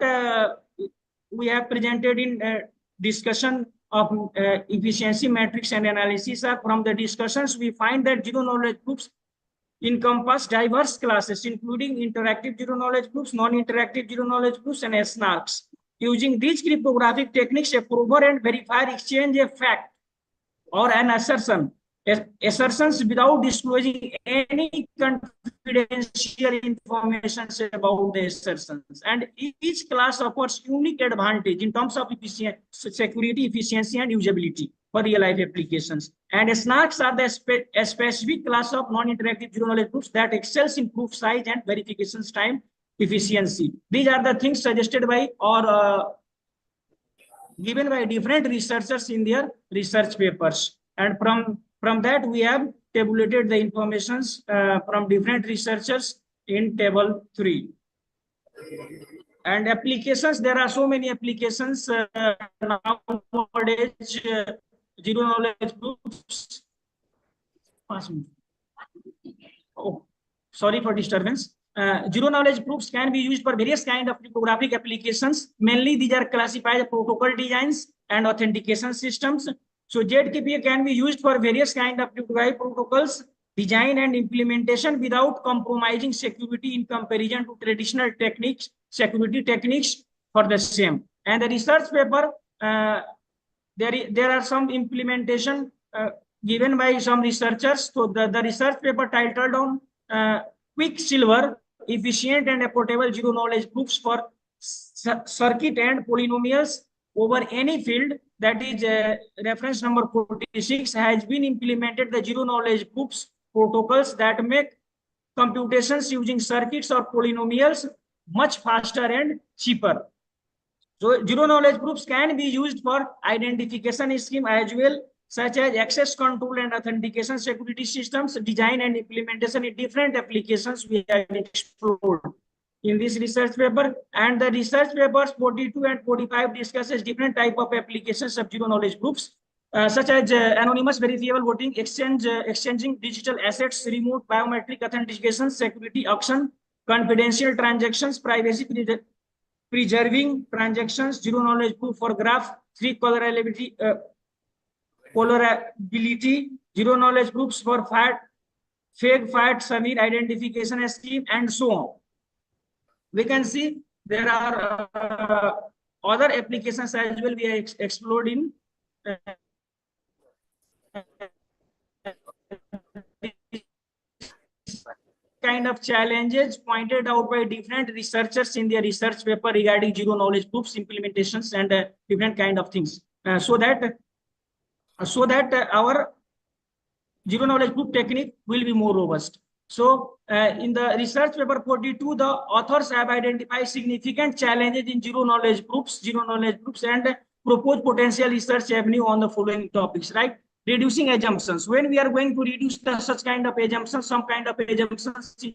Speaker 1: we have presented in discussion of efficiency matrix and analysis are, from the discussions we find that zero knowledge groups encompass diverse classes including interactive zero knowledge groups, non-interactive zero knowledge groups, and SNARKs. Using these cryptographic techniques, a prover and verifier exchange a fact or an assertion, assertions without disclosing any confidential information about the assertions, and each class offers unique advantage in terms of security, efficiency, and usability for real life applications. And SNARKs are the specific class of non-interactive zero knowledge groups that excels in proof size and verifications time efficiency. These are the things suggested by or given by different researchers in their research papers, and from that we have tabulated the informations from different researchers in table 3. And applications, there are so many applications nowadays. Zero knowledge groups. Oh, sorry for disturbance. Zero knowledge groups can be used for various kind of cryptographic applications. Mainly these are classified as protocol designs and authentication systems. So ZKPA can be used for various kind of cryptographic protocols design and implementation without compromising security in comparison to traditional techniques, security techniques for the same. And the research paper, there are some implementation given by some researchers. So the research paper titled on Quicksilver, efficient and portable zero knowledge proofs for circuit and polynomials over any field, that is reference number 46, has been implemented the zero knowledge proofs protocols that make computations using circuits or polynomials much faster and cheaper. So zero knowledge proofs can be used for identification scheme as well, such as access control and authentication security systems, design and implementation in different applications we have explored in this research paper. And the research papers 42 and 45 discusses different type of applications of zero knowledge proofs, such as anonymous verifiable voting, exchanging digital assets, remote biometric authentication, security auction, confidential transactions, privacy preserving transactions, zero knowledge proof for graph, three colorability, zero knowledge proofs for fake fat Samir identification scheme, and so on. We can see there are other applications as well we are explored in kind of challenges pointed out by different researchers in their research paper regarding zero knowledge proofs implementations and different kind of things, so that our zero knowledge proof technique will be more robust. So in the research paper 42, the authors have identified significant challenges in zero knowledge proofs and propose potential research avenue on the following topics, right? Reducing assumptions. When we are going to reduce such kind of assumptions, some kind of assumptions in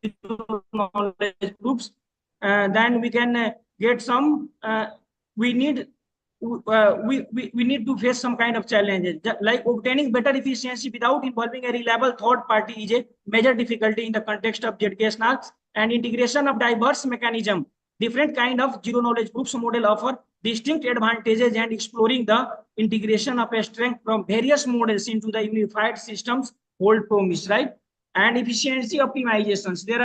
Speaker 1: zero knowledge proofs, then we can get some, we need to face some kind of challenges, like obtaining better efficiency without involving a reliable third party is a major difficulty in the context of ZK snarks, and integration of diverse mechanism. Different kind of zero knowledge proofs model offer distinct advantages, and exploring the integration of a strength from various models into the unified systems hold promise, right? And efficiency optimizations. There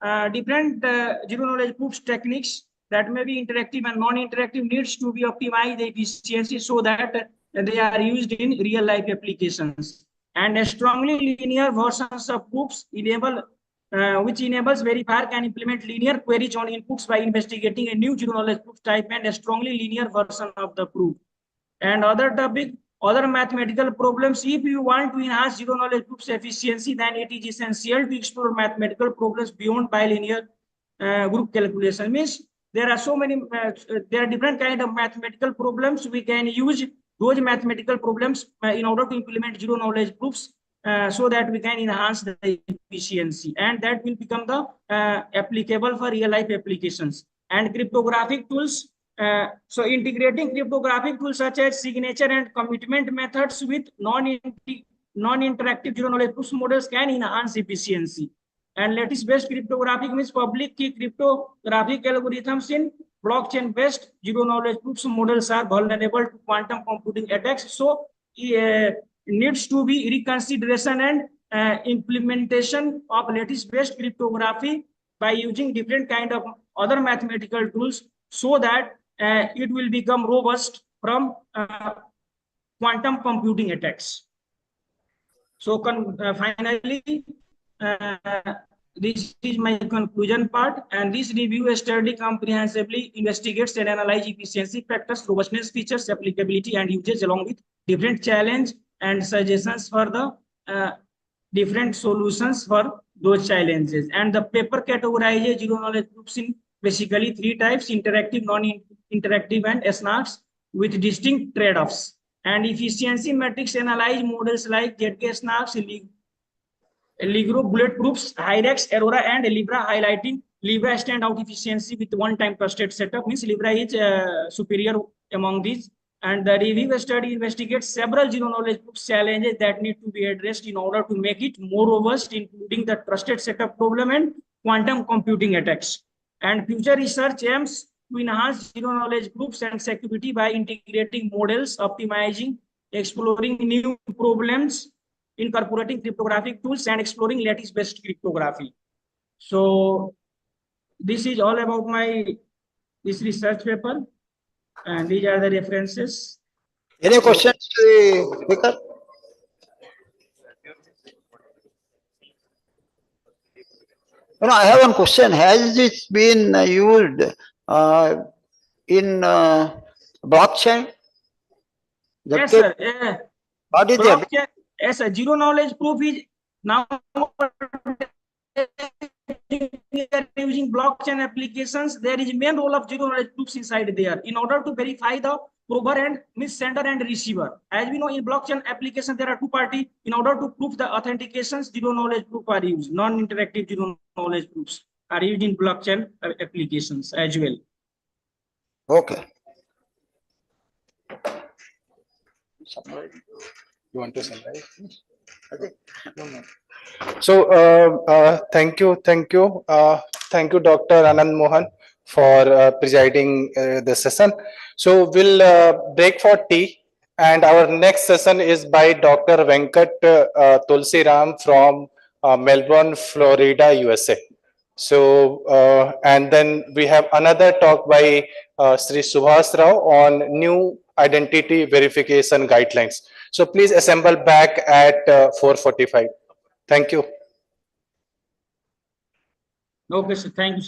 Speaker 1: are different zero knowledge proofs techniques that may be interactive and non-interactive, needs to be optimized the efficiency so that they are used in real life applications. And a strongly linear versions of proofs enable which enables verifier can implement linear queries on inputs by investigating a new zero knowledge proof type and a strongly linear version of the proof. And other topic, other mathematical problems. If you want to enhance zero knowledge proofs efficiency, then it is essential to explore mathematical problems beyond bilinear group calculation. Means there are so many, there are different kind of mathematical problems. We can use those mathematical problems in order to implement zero knowledge proofs, so that we can enhance the efficiency, and that will become the applicable for real life applications. And cryptographic tools. So integrating cryptographic tools such as signature and commitment methods with non-interactive zero knowledge proofs models can enhance efficiency. And lattice-based cryptographic means public key cryptographic algorithms in blockchain-based zero knowledge proofs models are vulnerable to quantum computing attacks. So needs to be reconsideration and implementation of lattice-based cryptography by using different kind of other mathematical tools, so that it will become robust from quantum computing attacks. So finally, this is my conclusion part, and this review study comprehensively investigates and analyzes efficiency factors, robustness features, applicability, and usage, along with different challenge and suggestions for the different solutions for those challenges. And the paper categorizes zero knowledge proofs in basically three types: interactive, non-interactive, and SNARKs, with distinct trade-offs. And efficiency metrics analyze models like ZK SNARKs, Allegro, bulletproofs, Hyrex, Aurora, and Libra, highlighting Libra standout efficiency with one-time trusted setup. Means Libra is superior among these. And the review study investigates several zero knowledge proofs challenges that need to be addressed in order to make it more robust, including the trusted setup problem and quantum computing attacks. And future research aims to enhance zero knowledge proofs and security by integrating models, optimizing, exploring new problems, incorporating cryptographic tools, and exploring lattice-based cryptography. So this is all about this research paper, and these are the references.
Speaker 6: Any questions, speaker? I have one question. Has this been used in blockchain?
Speaker 1: Yes,
Speaker 6: That
Speaker 1: sir.
Speaker 6: what is the
Speaker 1: Blockchain, yes, sir. Zero knowledge proof is now we are using blockchain applications. There is main role of zero knowledge proofs inside there in order to verify the prover and sender and receiver. As we know, in blockchain application there are two parties. In order to prove the authentications, zero knowledge proof are used. Non-interactive zero knowledge proofs are used in blockchain applications as well.
Speaker 6: Okay.
Speaker 9: You want to summarize?
Speaker 6: No.
Speaker 9: So, thank you, Dr. Anand Mohan, for presiding the session. So, we'll break for tea, and our next session is by Dr. Venkat Tulsiram from Melbourne, Florida, USA. So, and then we have another talk by Shri Subhas Rao on new identity verification guidelines. So, please assemble back at 4:45. Thank you.
Speaker 1: Okay, sir. Thank you.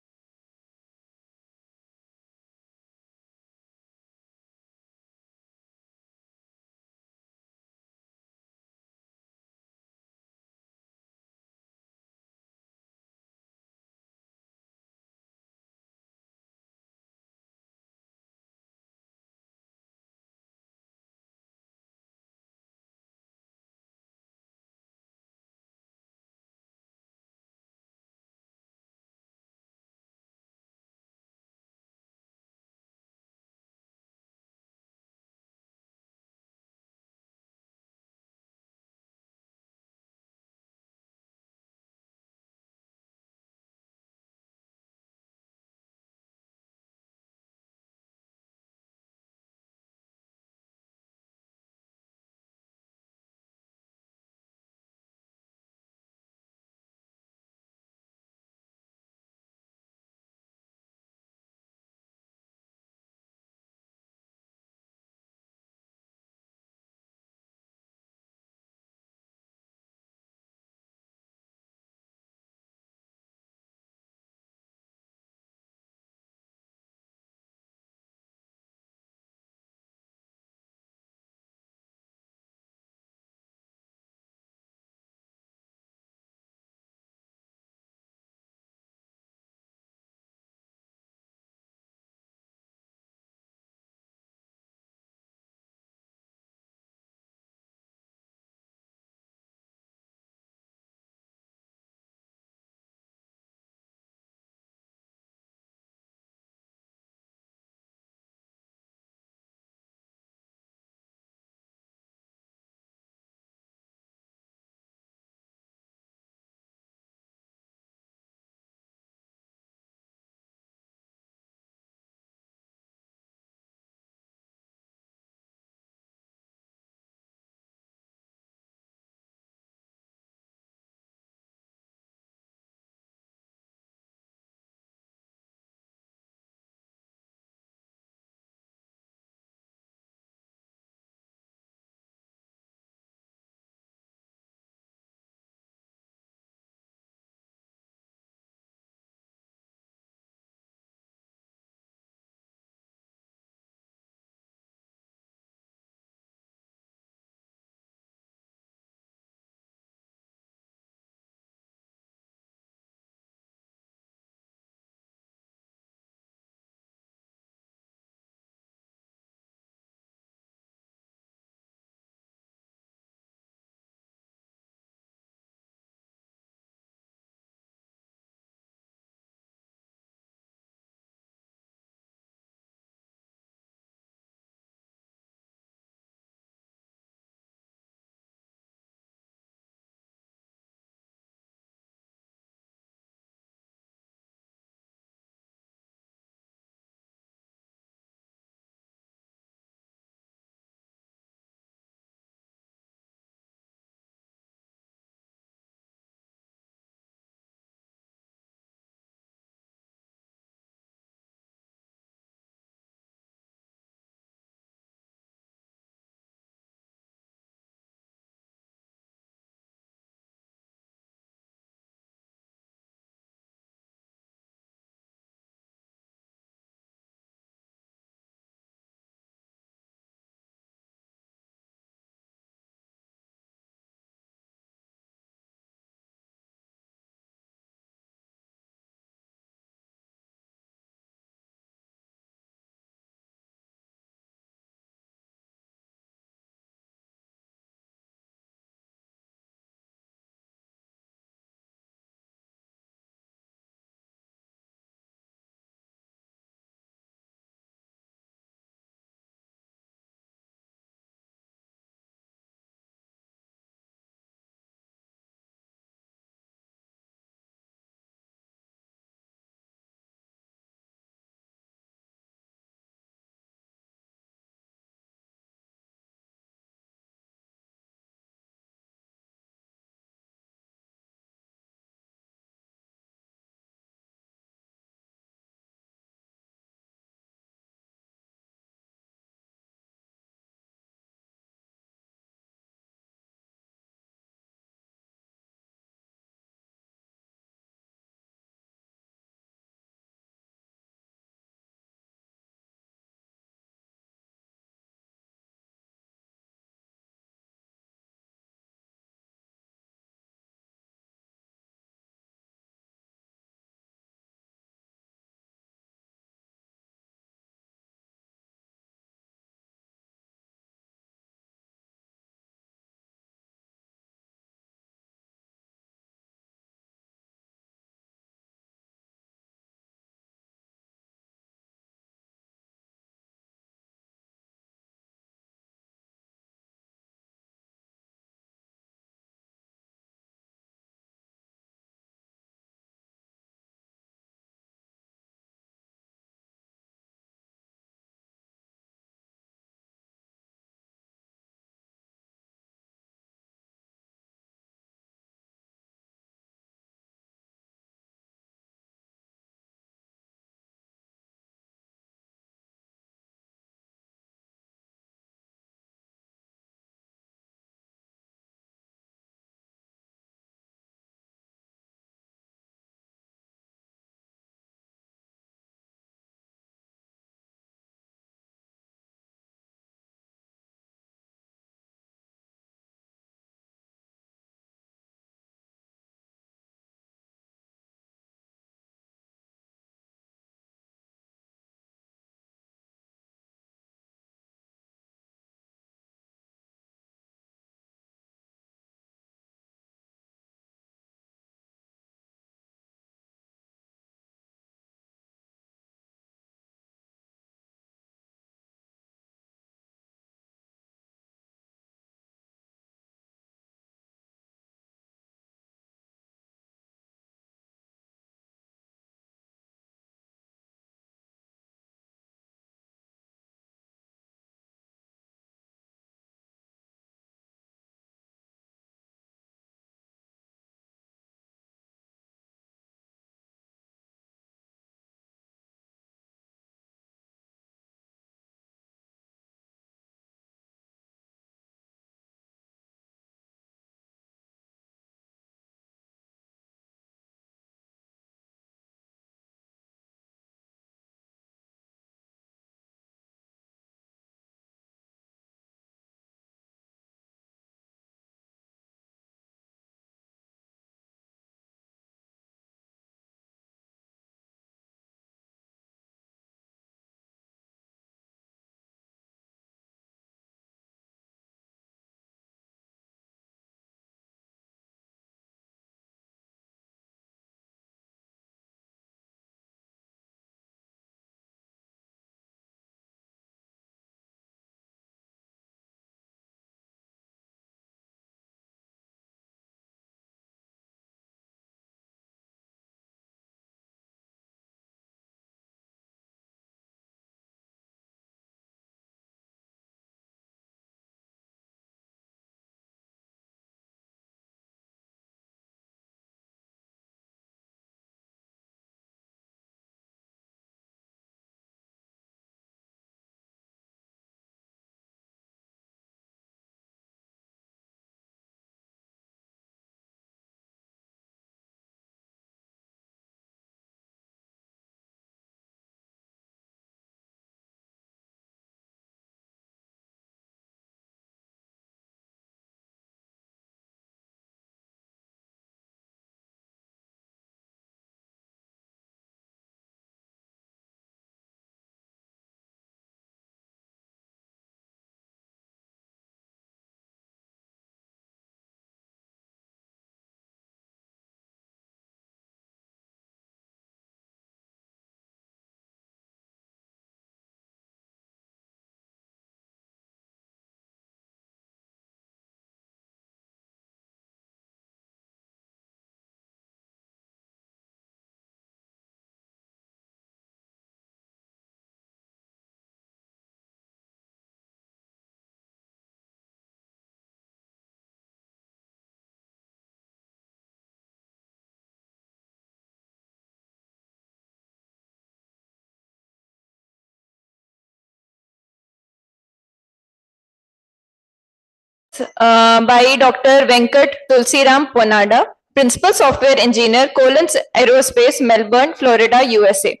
Speaker 8: by Dr. Venkat Tulsiram Ponada, Principal Software Engineer, Collins Aerospace, Melbourne, Florida, USA.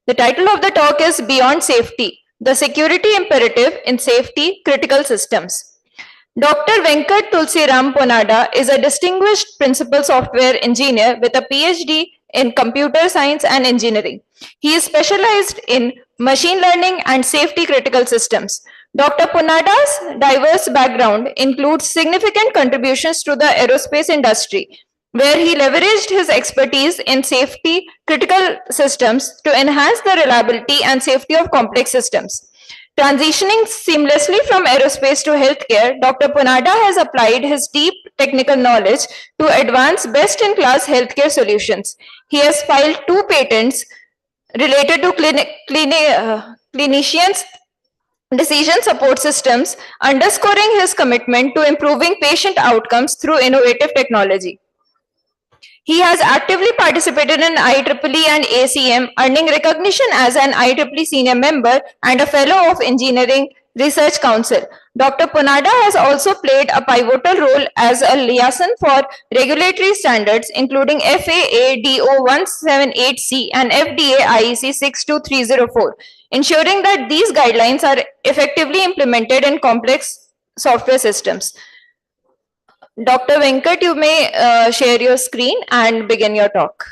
Speaker 8: The title of the talk is Beyond Safety, the Security Imperative in Safety Critical Systems. Dr. Venkat Tulsiram Ponada is a distinguished principal software engineer with a PhD in computer science and engineering. He is specialized in machine learning and safety critical systems. Dr. Ponada's diverse background includes significant contributions to the aerospace industry, where he leveraged his expertise in safety critical systems to enhance the reliability and safety of complex systems. Transitioning seamlessly from aerospace to healthcare, Dr. Ponada has applied his deep technical knowledge to advance best-in-class healthcare solutions. He has filed 2 patents related to clinicians' decision support systems, underscoring his commitment to improving patient outcomes through innovative technology. He has actively participated in IEEE and ACM, earning recognition as an IEEE senior member and a fellow of Engineering Research Council. Dr. Ponada has also played a pivotal role as a liaison for regulatory standards, including FAA DO 178C and FDA IEC 62304, ensuring that these guidelines are effectively implemented in complex software systems. Dr. Venkat, you may share your screen and begin your talk.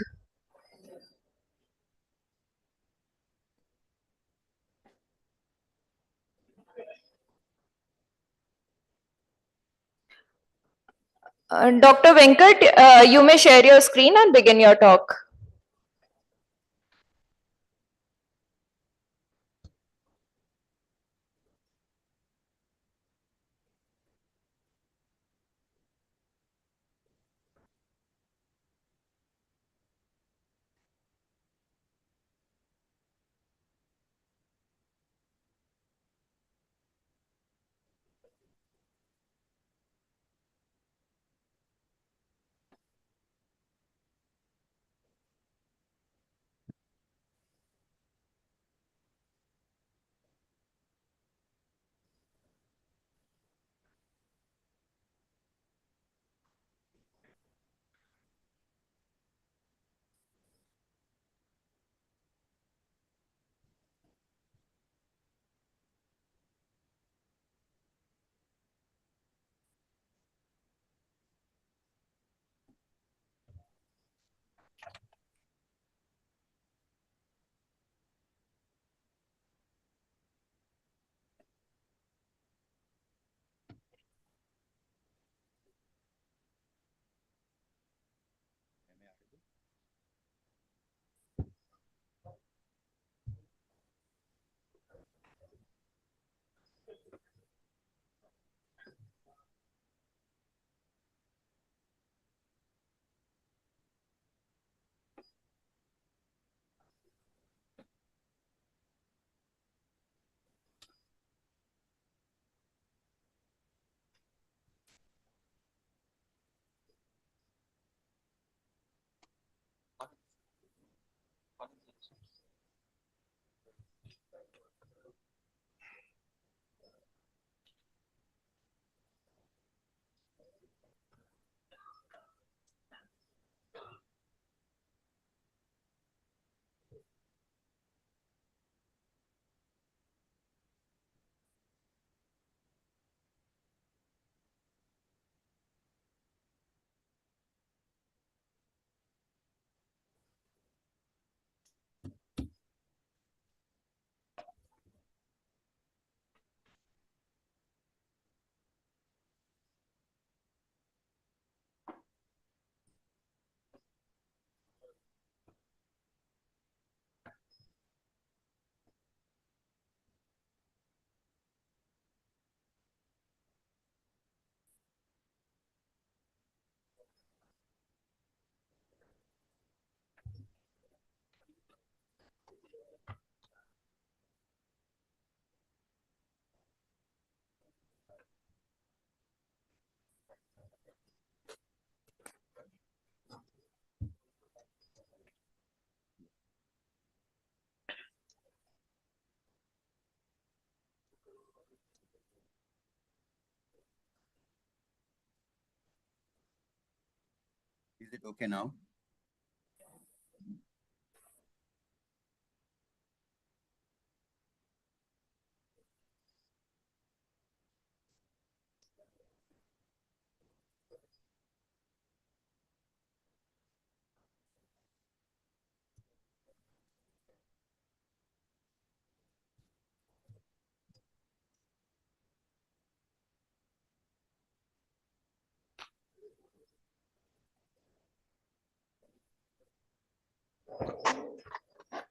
Speaker 8: Dr. Venkat, you may share your screen and begin your talk.
Speaker 11: it okay now?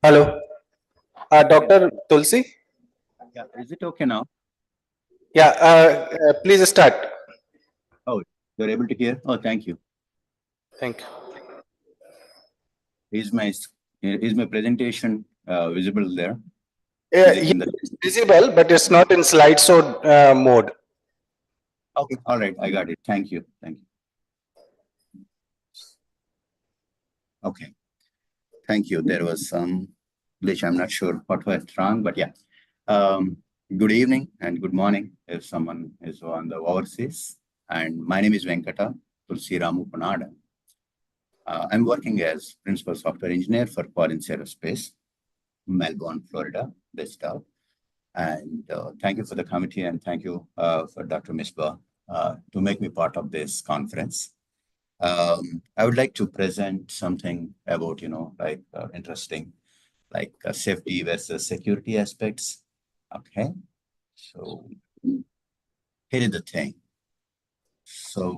Speaker 20: Hello, Dr. Tulsi?
Speaker 11: Yeah, is it okay now?
Speaker 20: Yeah, please start.
Speaker 11: Oh, you're able to hear? Oh, thank you.
Speaker 20: Thank you.
Speaker 11: Is my presentation visible there?
Speaker 20: Yeah,
Speaker 11: Is it in the...
Speaker 20: it's visible, but it's not in slideshow mode.
Speaker 11: Okay, all right, I got it. Thank you. Thank you. Okay, thank you. There was some glitch. I'm not sure what went wrong, but yeah. Good evening and good morning if someone is on the overseas. And my name is Venkata Tulsi Ramupanada. I'm working as Principal Software Engineer for Collins Aerospace, Melbourne, Florida, based out. And thank you for the committee and thank you for Dr. Mishra to make me part of this conference. I would like to present something about, interesting, like safety versus security aspects. Okay, so here is the thing. So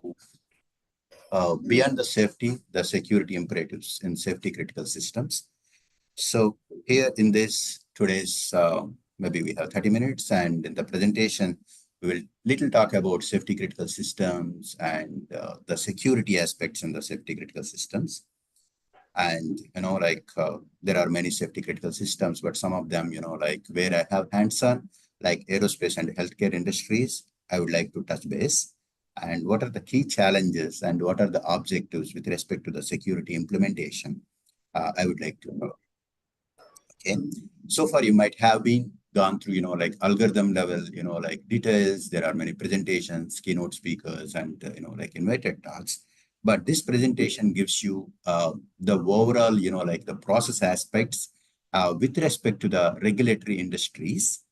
Speaker 11: beyond the safety, the security imperatives in safety critical systems. So here in this today's, maybe we have 30 minutes and in the presentation, we will little talk about safety critical systems and the security aspects in the safety critical systems. And, there are many safety critical systems, but some of them, where I have hands-on, like aerospace and healthcare industries, I would like to touch base. And what are the key challenges and what are the objectives with respect to the security implementation? I would like to know. Okay. So far, you might have been gone through, algorithm level, details. There are many presentations, keynote speakers, and, invited talks. But this presentation gives you the overall, the process aspects with respect to the regulatory industries,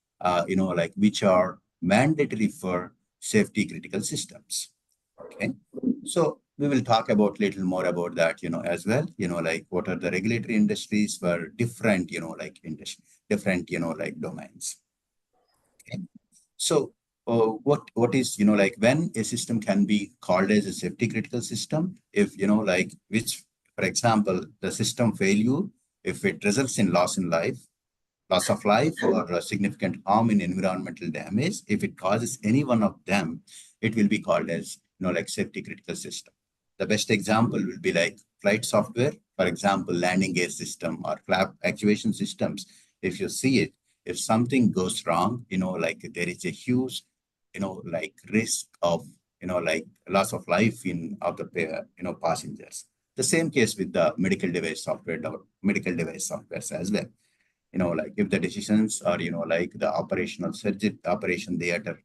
Speaker 11: which are mandatory for safety critical systems. Okay. So we will talk about little more about that, as well, what are the regulatory industries for different, different, domains. Okay. So what is, when a system can be called as a safety critical system, if, which, for example, the system failure, if it results in loss of life or significant harm in environmental damage, if it causes any one of them, it will be called as, safety critical system. The best example will be like flight software, for example, landing gear system or flap actuation systems. If you see it, if something goes wrong, there is a huge, risk of, loss of life of the, passengers. The same case with the medical device software as well. If the decisions are, the operational surgery, operation theater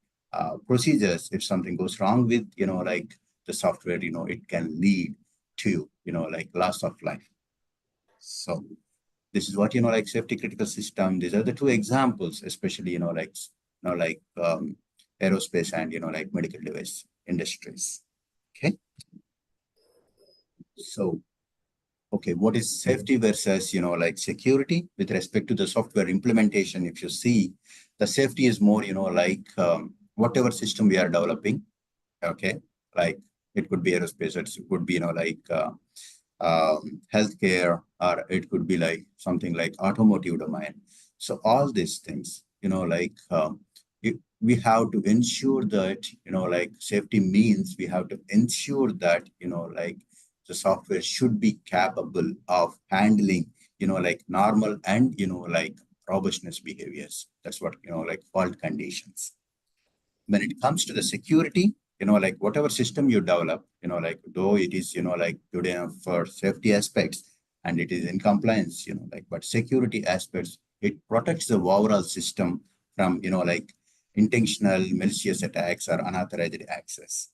Speaker 11: procedures, if something goes wrong with, the software, it can lead to, loss of life. So this is what, safety critical system. These are the two examples, especially, aerospace and, medical device industries. Okay. So okay, what is safety versus, security with respect to the software implementation? If you see, the safety is more, whatever system we are developing, okay, like it could be aerospace, it could be, healthcare, or it could be like something like automotive domain. So all these things, we have to ensure that, safety means we have to ensure that, the software should be capable of handling, normal and, robustness behaviors. That's what, fault conditions. When it comes to the security, whatever system you develop, though it is, good enough for safety aspects and it is in compliance, but security aspects, it protects the overall system from, intentional malicious attacks or unauthorized access.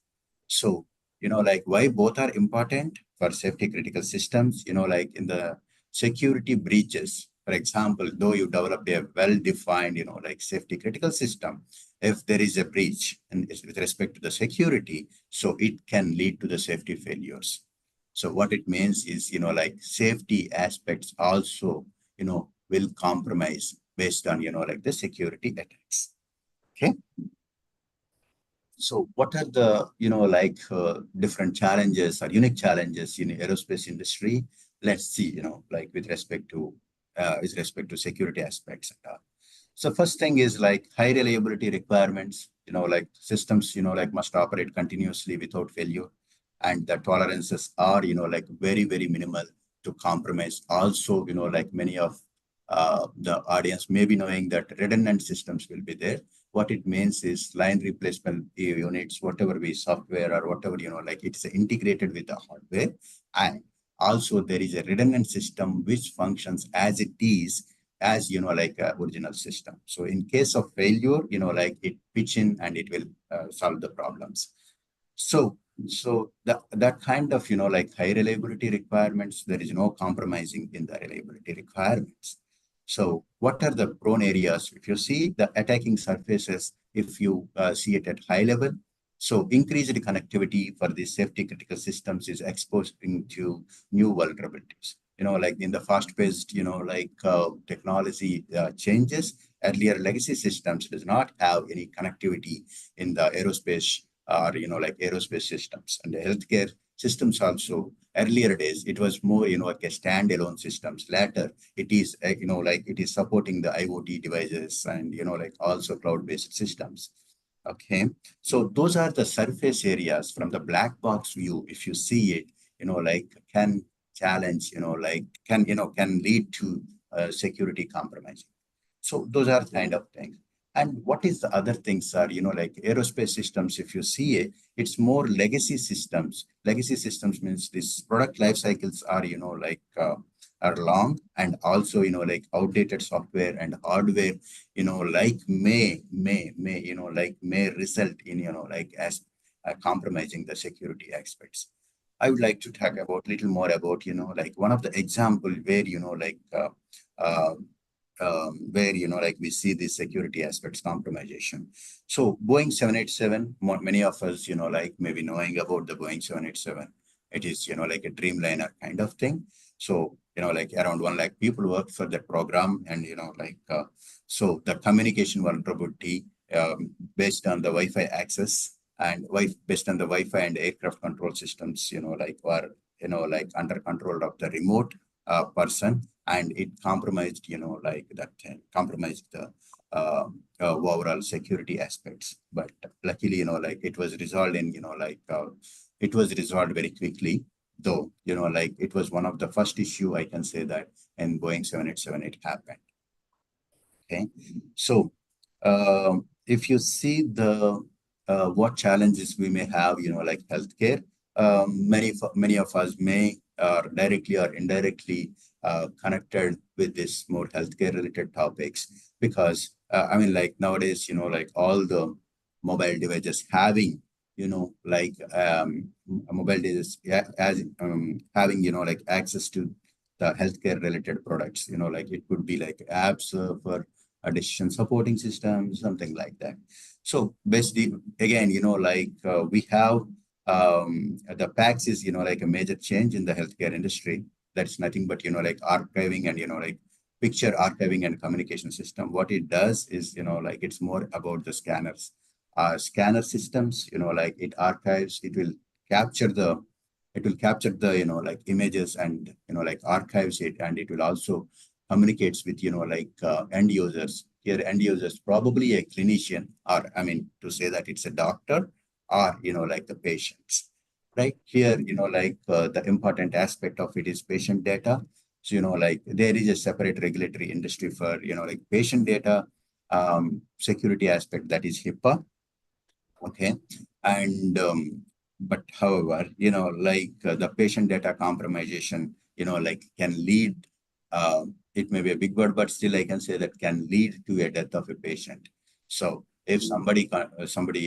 Speaker 11: So, like why both are important for safety critical systems, like in the security breaches. For example, though you develop a well-defined, like safety critical system, if there is a breach and with respect to the security, so it can lead to the safety failures. So what it means is, like safety aspects also, will compromise based on, like the security attacks. Okay. So what are the, like different challenges or unique challenges in the aerospace industry? Let's see, like with respect to security aspects and all. So first thing is like high reliability requirements, like systems, like must operate continuously without failure. And the tolerances are, like very, very minimal to compromise. Also, like many of the audience may be knowing that redundant systems will be there. What it means is line replacement units, whatever be software or whatever, like it's integrated with the hardware. And also there is a redundant system which functions as it is, as like a original system. So in case of failure, like it pitch in and it will solve the problems. So that kind of, like high reliability requirements, there is no compromising in the reliability requirements. So what are the prone areas? If you see the attacking surfaces, if you see it at high level, so increased connectivity for the safety critical systems is exposing to new vulnerabilities. Like in the fast-paced, like technology changes, earlier legacy systems does not have any connectivity in the aerospace or, like aerospace systems. And the healthcare systems also, earlier days, it was more, like a standalone systems. Later, it is, like it is supporting the IoT devices and, like also cloud-based systems. Okay, so those are the surface areas from the black box view. If you see it, like can challenge, like can lead to security compromising. So those are kind of things. And what is the other things are, like aerospace systems, if you see it, it's more legacy systems. Legacy systems means these product life cycles are, like are long, and also, like outdated software and hardware, like may result in, like as compromising the security aspects. I would like to talk about little more about, like one of the example where, like where, like we see the security aspects compromisation. So Boeing 787, many of us, like maybe knowing about the Boeing 787. It is, like a Dreamliner kind of thing. So, like around 1 lakh people work for that program, and, like, so the communication vulnerability based on the Wi-Fi access and based on the Wi-Fi and aircraft control systems, like were, like under control of the remote person, and it compromised, like that compromised the overall security aspects. But luckily, like it was resolved in, like it was resolved very quickly. Though, like it was one of the first issue, I can say that in Boeing 787 it happened. Okay, so if you see the what challenges we may have, like healthcare, many of us may directly or indirectly connected with this more healthcare related topics, because I mean, like nowadays, like all the mobile devices having, like mobile devices as having, like access to the healthcare related products, like it could be like apps for a decision supporting system, something like that. So basically, again, like we have the PACS is, like a major change in the healthcare industry. That's nothing but, like archiving and, like picture archiving and communication system. What it does is, like it's more about the scanners. Scanner systems, like it archives, it will capture the, like images and, like archives it, and it will also communicates with, like end users. Here, end users, probably a clinician, or I mean, to say that it's a doctor, or, like the patients, right? Here, like the important aspect of it is patient data. So, like there is a separate regulatory industry for, like patient data security aspect, that is HIPAA. Okay. And, but however, like the patient data compromisation, like can lead, it may be a big word, but still I can say that can lead to a death of a patient. So if somebody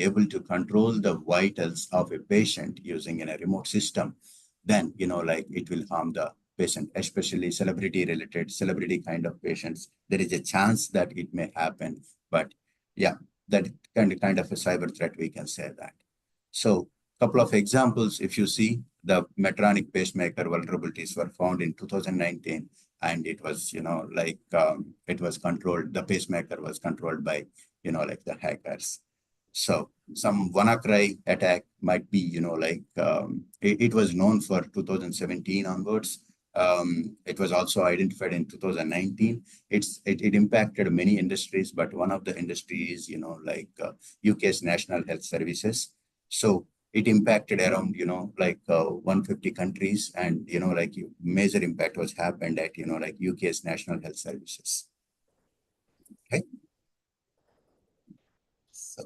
Speaker 11: able to control the vitals of a patient using in a remote system, then, like it will harm the patient, especially celebrity kind of patients. There is a chance that it may happen, but yeah, that kind of a cyber threat, we can say that. So couple of examples, if you see, the Medtronic pacemaker vulnerabilities were found in 2019, and it was, it was controlled, the pacemaker was controlled by, like the hackers. So some WannaCry attack might be, it was known for 2017 onwards. It was also identified in 2019. It impacted many industries, but one of the industries, UK's National Health Services. So it impacted around, 150 countries, and, major impact was happened at, UK's National Health Services. Okay. So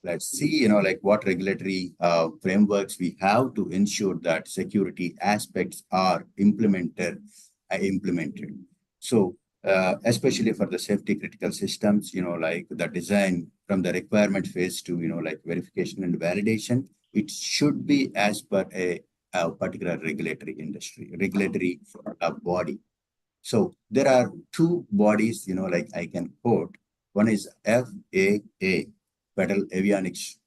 Speaker 11: let's see, what regulatory frameworks we have to ensure that security aspects are implemented. So especially for the safety critical systems, the design from the requirement phase to, verification and validation, it should be as per a particular regulatory body. So there are two bodies, I can quote. One is FAA, Federal Avionics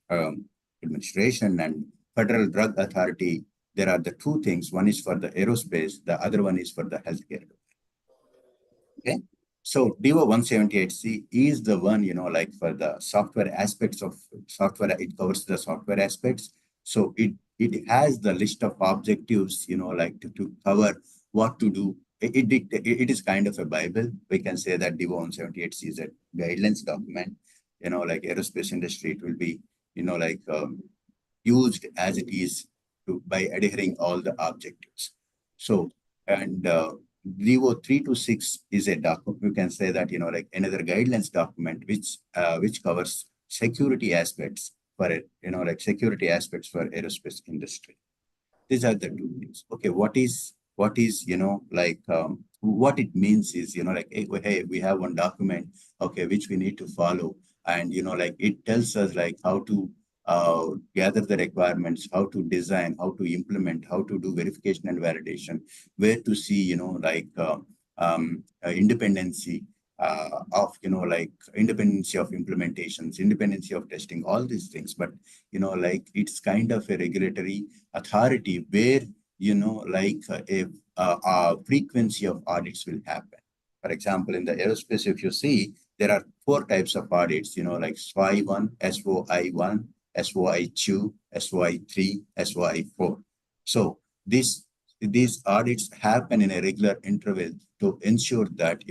Speaker 11: Administration, and Federal Drug Authority. There are the two things. One is for the aerospace, the other one is for the healthcare. Okay. So DO 178C is the one, for the software aspects of software, it covers the software aspects. So it has the list of objectives, to cover what to do. It is kind of a Bible. We can say that DO 178C is a guidelines document, like aerospace industry, it will be, used as it is by adhering all the objectives. So, and DO 326 is a document, you can say that, another guidelines document, which covers security aspects for it, security aspects for aerospace industry. These are the two things. Okay, what is, what it means is, hey, we have one document, okay, which we need to follow. And, it tells us how to gather the requirements, how to design, how to implement, how to do verification and validation, where to see, independency of, independency of implementations, independency of testing, all these things. But, it's kind of a regulatory authority where, a frequency of audits will happen. For example, in the aerospace, if you see, there are 4 types of audits, SOI1, SOI1, SOI2, SOI3, SOI4. So these audits happen in a regular interval to ensure that,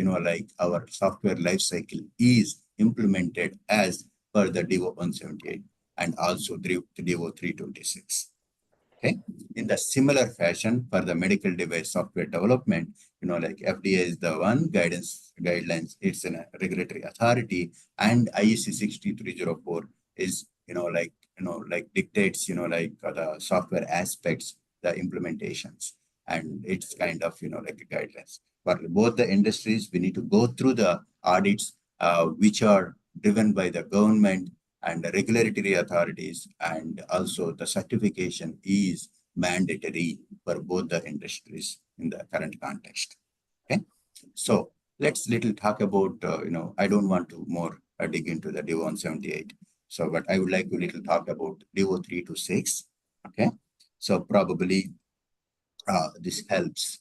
Speaker 11: our software lifecycle is implemented as per the DO 178 and also DO 326. Okay. In the similar fashion for the medical device software development, FDA is the one guidelines, it's a regulatory authority, and IEC 60304 is, dictates, the software aspects, the implementations, and it's kind of, like a guidelines. For both the industries, we need to go through the audits, which are driven by the government and the regulatory authorities, and also the certification is mandatory for both the industries in the current context. Okay, so let's little talk about, I don't want to more dig into the DO 178. So, but I would like to little talk about DO 326. Okay, so probably this helps,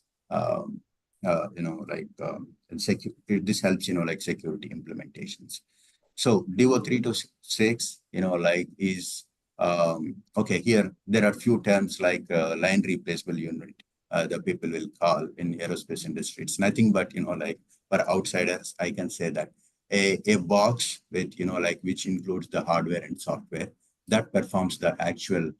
Speaker 11: this helps, security implementations. So DO 326, is, okay, here there are few terms like line replaceable unit, the people will call in aerospace industry. It's nothing but, for outsiders, I can say that a box with, which includes the hardware and software that performs the actual,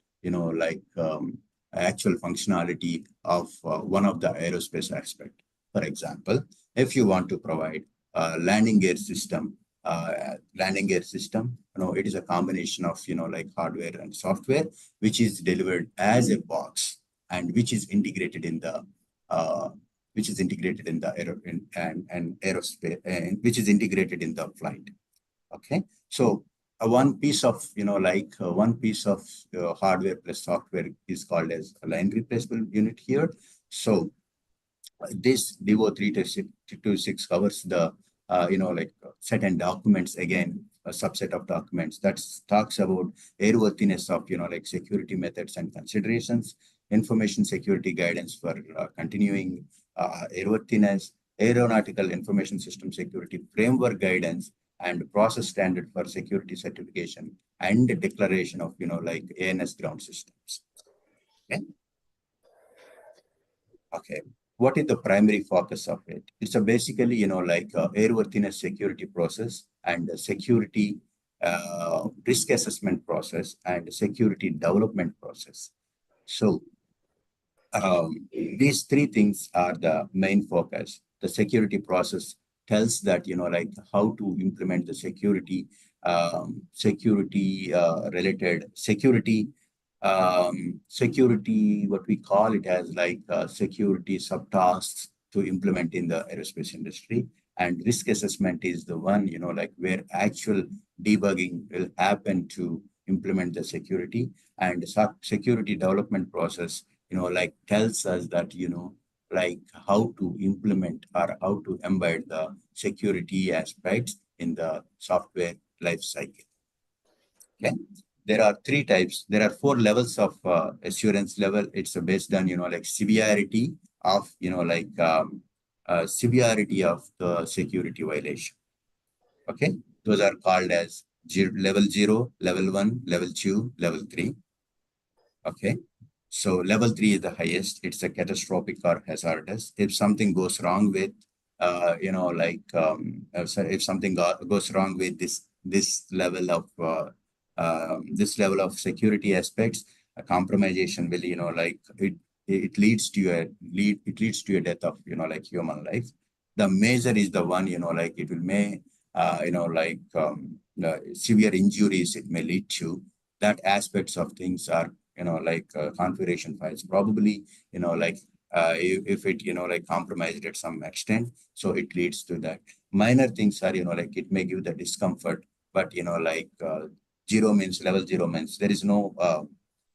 Speaker 11: actual functionality of one of the aerospace aspect. For example, if you want to provide a landing gear system, it is a combination of, hardware and software, which is delivered as a box and which is integrated in the, which is integrated in the flight. Okay, so one piece of, one piece of hardware plus software is called as a line replaceable unit here. So this DO 326 covers the, certain documents, again, a subset of documents that talks about airworthiness of, security methods and considerations, information security guidance for continuing airworthiness, aeronautical information system security framework guidance, and process standard for security certification and declaration of, ANS ground systems. Okay. Okay. What is the primary focus of it? It's a basically, airworthiness security process and a security risk assessment process and security development process. So these three things are the main focus. The security process tells that, how to implement the security, related security, what we call it as security subtasks to implement in the aerospace industry. And risk assessment is the one, where actual debugging will happen to implement the security. And the security development process, tells us that, how to implement or how to embed the security aspects in the software life cycle. Okay. There are three types. There are 4 levels of assurance level. It's based on, severity of, severity of the security violation. Okay. Those are called as level 0, level 1, level 2, level 3. Okay. So level 3 is the highest. It's a catastrophic or hazardous. If something goes wrong with, if something goes wrong with this level of security aspects, a compromisation will, it leads to a death of, human life. The major is the one, it will may, severe injuries it may lead to. That aspects of things are, configuration files, probably, if it, compromised at some extent, so it leads to that. Minor things are, it may give the discomfort, but, 0 means, level 0 means there is no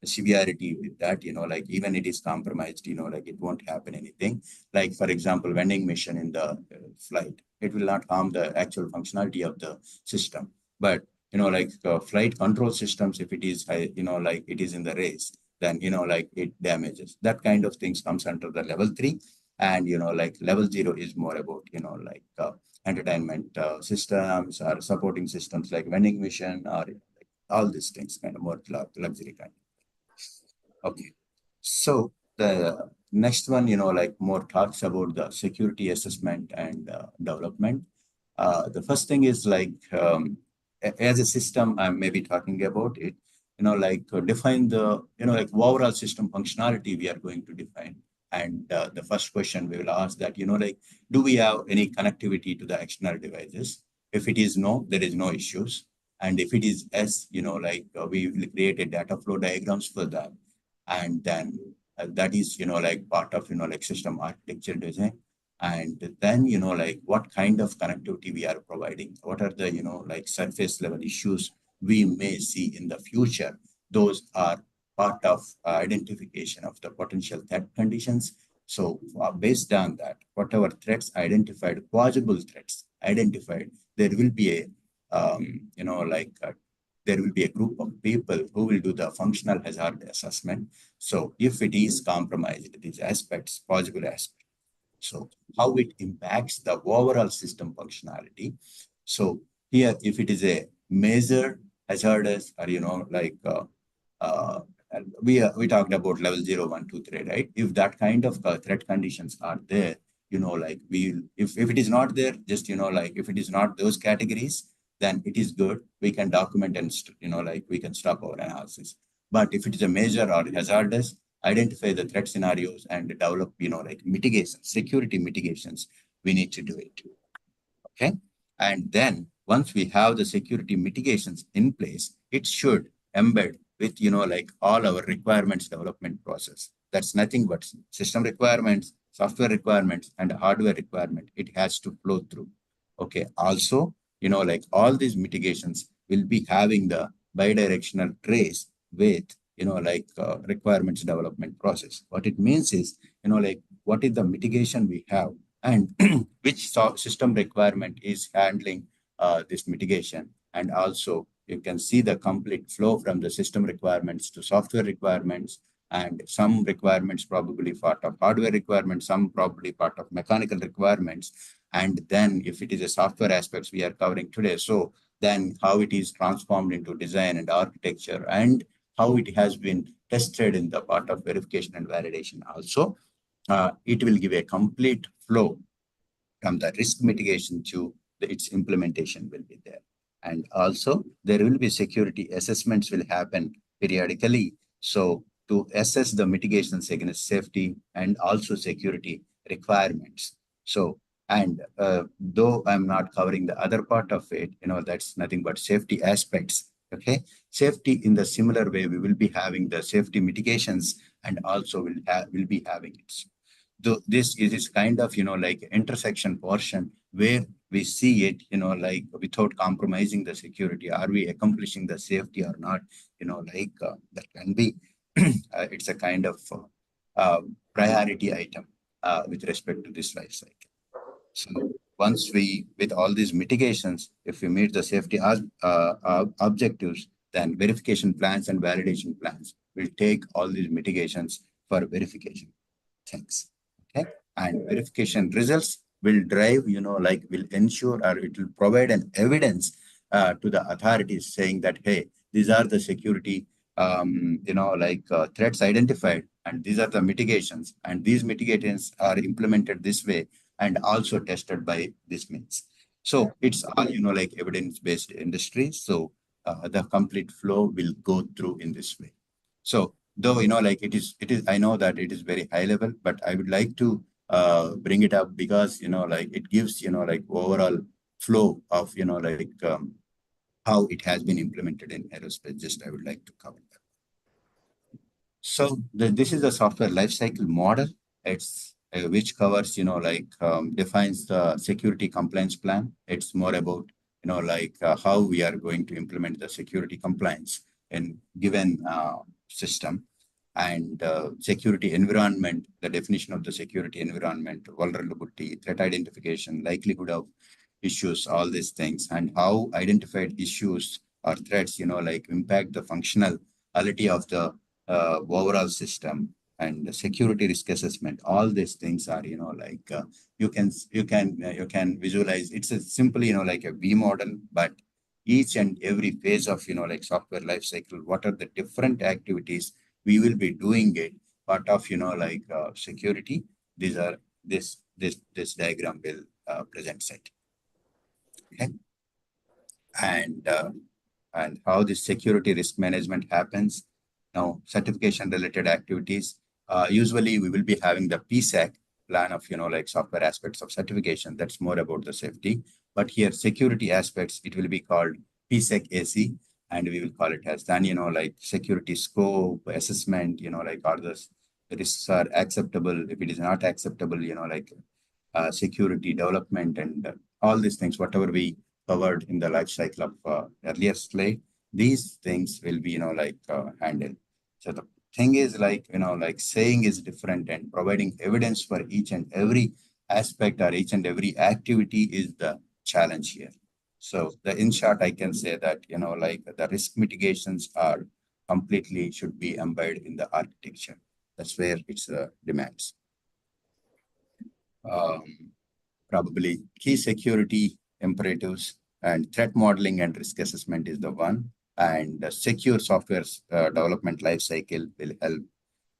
Speaker 11: severity with that, even it is compromised, it won't happen anything. Like, for example, vending machine in the flight, it will not harm the actual functionality of the system. But, flight control systems, if it is, it is in the race, then, it damages. That kind of things comes under the level 3. And, level 0 is more about, entertainment systems or supporting systems like vending machine or all these things, kind of more luxury kind. Okay. So the next one, more talks about the security assessment and development. The first thing is as a system, I may be talking about it, define the, overall system functionality we are going to define. And the first question we will ask that, do we have any connectivity to the external devices? If it is no, there is no issues. And if it is yes, we will create a data flow diagrams for that. And then that is, part of, system architecture design. And then, what kind of connectivity we are providing? What are the, surface level issues we may see in the future? Those are part of identification of the potential threat conditions. So based on that, whatever threats identified, possible threats identified, there will be a, there will be a group of people who will do the functional hazard assessment. So if it is compromised, these aspects, possible aspects. So how it impacts the overall system functionality. So here, if it is a major hazardous or, we talked about level 0, 1, 2, 3, right? If that kind of threat conditions are there, if it is not there, just, if it is not those categories, then it is good. We can document and, we can stop our analysis. But if it is a major or hazardous, identify the threat scenarios and develop, mitigations, security mitigations, we need to do it. Okay. And then once we have the security mitigations in place, it should embed with, all our requirements development process. That's nothing but system requirements, software requirements, and hardware requirement. It has to flow through. Okay. Also, like all these mitigations will be having the bidirectional trace with, like requirements development process. What it means is, like what is the mitigation we have and which system requirement is handling this mitigation. And also you can see the complete flow from the system requirements to software requirements, and some requirements probably part of hardware requirements, some probably part of mechanical requirements. And then if it is a software aspects we are covering today, so then how it is transformed into design and architecture, and how it has been tested in the part of verification and validation also. It will give a complete flow from the risk mitigation to its implementation will be there. And also there will be security assessments will happen periodically. So to assess the mitigations against safety and also security requirements. So, and though I'm not covering the other part of it, that's nothing but safety aspects. Okay, safety in the similar way, we will be having the safety mitigations and also will be having it. So this is kind of, like intersection portion where we see it, like without compromising the security. Are we accomplishing the safety or not? That can be, it's a kind of priority item with respect to this life cycle. So once we, with all these mitigations, if we meet the safety objectives, then verification plans and validation plans will take all these mitigations for verification. Thanks. Okay. And verification results will drive, like will ensure or it will provide an evidence to the authorities saying that, hey, these are the security, threats identified, and these are the mitigations, and these mitigations are implemented this way and also tested by this means. So it's all, like evidence-based industry. So the complete flow will go through in this way. So though, like it is, I know that it is very high level, but I would like to bring it up because, like it gives, like overall flow of, how it has been implemented in aerospace. Just I would like to cover that. So this is the software lifecycle model. It's which covers, defines the security compliance plan. It's more about, how we are going to implement the security compliance in given system. And security environment, the definition of the security environment, vulnerability, threat identification, likelihood of issues, all these things, and how identified issues or threats, impact the functionality of the overall system, and the security risk assessment. All these things are, you can visualize. It's a simply, like a V model, but each and every phase of, like software life cycle, what are the different activities we will be doing it, part of, security. These are, this diagram will present it. Okay. And how this security risk management happens. Now, certification related activities, usually we will be having the PSAC plan of, like software aspects of certification. That's more about the safety. But here, security aspects, it will be called PSAC AC, and we will call it as then, like security scope, assessment, like are the risks are acceptable. If it is not acceptable, like security development and all these things, whatever we covered in the life cycle of earlier slide, these things will be, handled. So the thing is like, like saying is different, and providing evidence for each and every aspect or each and every activity is the challenge here. So in short, I can say that, like the risk mitigations are completely should be embedded in the architecture. That's where it's demands. Probably key security imperatives and threat modeling and risk assessment is the one. And the secure software development lifecycle will help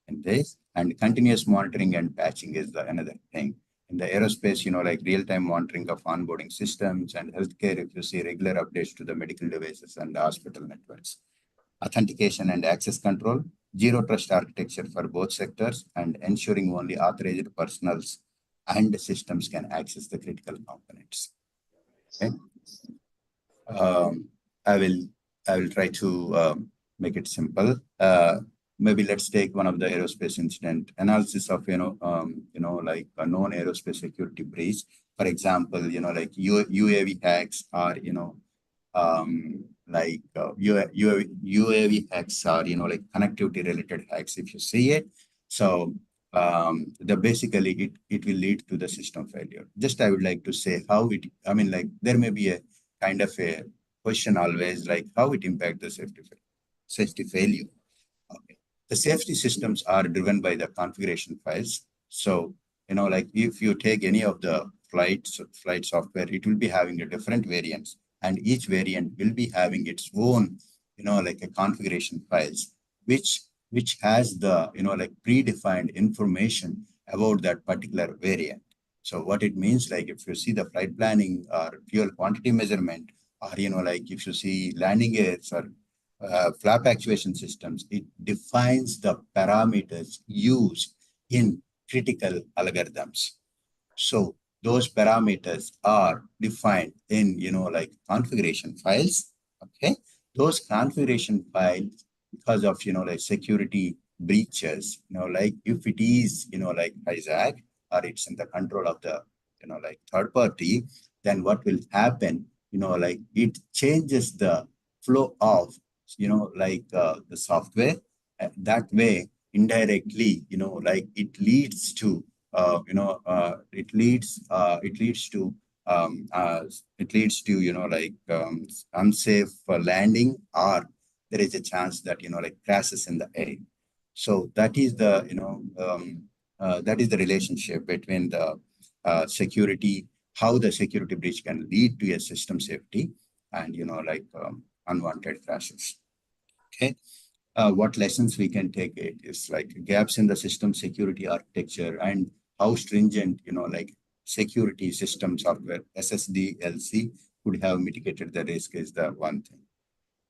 Speaker 11: in this. And continuous monitoring and patching is the another thing. In the aerospace, like real-time monitoring of onboarding systems, and healthcare, if you see regular updates to the medical devices and the hospital networks. Authentication and access control, zero trust architecture for both sectors, and ensuring only authorized personnels and systems can access the critical components. Okay. I will try to make it simple. maybe let's take one of the aerospace incident analysis of, like a known aerospace security breach. For example, like UAV hacks or, UAV hacks are, like connectivity related hacks, if you see it. So basically it will lead to the system failure. Just I would like to say how it, like there may be a kind of a question always, like how it impacts the safety failure. Okay. The safety systems are driven by the configuration files. So, like if you take any of the flight software, it will be having a different variants, and each variant will be having its own, like a configuration files, which has the, like predefined information about that particular variant. So what it means, like if you see the flight planning or fuel quantity measurement, or, like if you see landing gears or flap actuation systems, it defines the parameters used in critical algorithms. So those parameters are defined in, like configuration files. Okay. Those configuration files, because of, like security breaches, like if it is, like hijack or it's in the control of the, like third party, then what will happen, like it changes the flow of, like the software. That way, indirectly, like it leads to, it leads to, like unsafe landing, or there is a chance that, like crashes in the air. So that is the, that is the relationship between the security, how the security breach can lead to a system safety and, like unwanted crashes. Okay. What lessons we can take it is like gaps in the system security architecture and how stringent, like security system software, SSDLC, could have mitigated the risk is the one thing,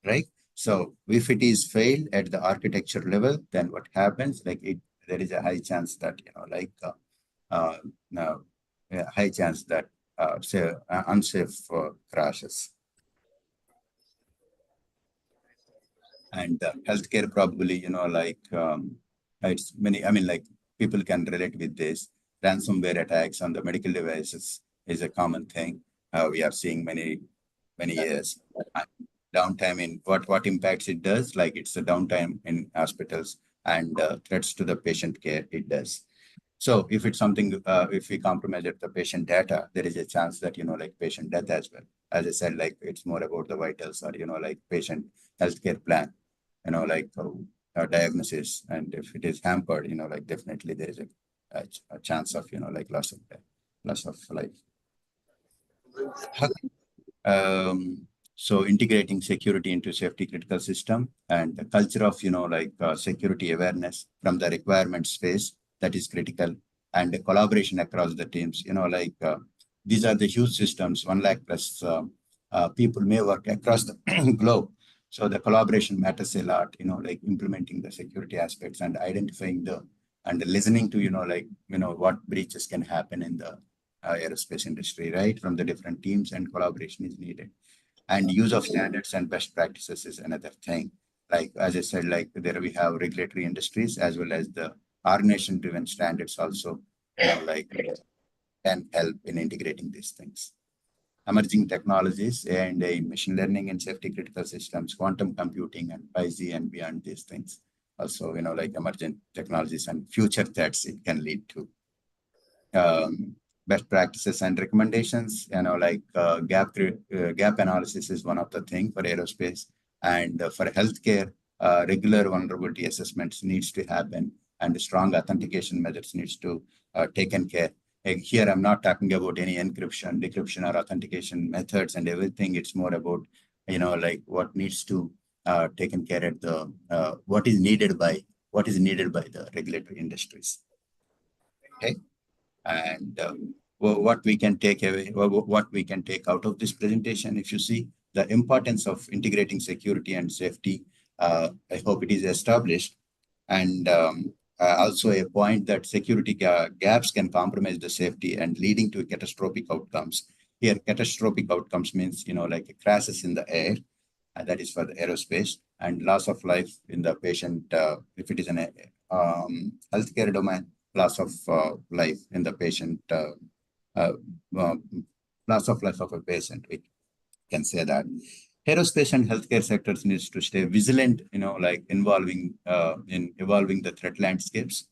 Speaker 11: right? So if it is failed at the architecture level, then what happens? Like there is a high chance that, high chance that say unsafe crashes. And healthcare probably, like it's many, like people can relate with this. Ransomware attacks on the medical devices is a common thing. We are seeing many years. Downtime in what impacts it does, like it's a downtime in hospitals and threats to the patient care it does. So if it's something, if we compromise the patient data, there is a chance that, like patient death as well. As I said, like it's more about the vitals or, like patient healthcare plan, like diagnosis. And if it is hampered, like definitely there is a chance of, like loss of life. So integrating security into safety critical system and the culture of, like security awareness from the requirement space, that is critical, and the collaboration across the teams, like these are the huge systems, 1 lakh plus people may work across the globe. So the collaboration matters a lot, like implementing the security aspects and identifying and listening to, like, what breaches can happen in the aerospace industry, right? From the different teams, and collaboration is needed. And use of standards and best practices is another thing. Like, as I said, like there we have regulatory industries as well as the organization driven standards also, like can help in integrating these things. Emerging technologies and machine learning and safety critical systems, quantum computing and 5G and beyond these things. Also, like emergent technologies and future threats it can lead to. Best practices and recommendations, like gap analysis is one of the things for aerospace, and for healthcare, regular vulnerability assessments needs to happen, and strong authentication methods needs to taken care. Here, I'm not talking about any encryption, decryption, or authentication methods and everything. It's more about, like what needs to taken care at the what is needed by the regulatory industries. Okay. And what we can take away, what we can take out of this presentation, if you see the importance of integrating security and safety, I hope it is established. And also a point that security gaps can compromise the safety and leading to catastrophic outcomes. Here, catastrophic outcomes means, like crashes in the air, and that is for the aerospace, and loss of life in the patient, if it is an healthcare domain, loss of life in the patient, loss of life of a patient, we can say that. Aerospace and healthcare sectors needs to stay vigilant, like involving in evolving the threat landscapes,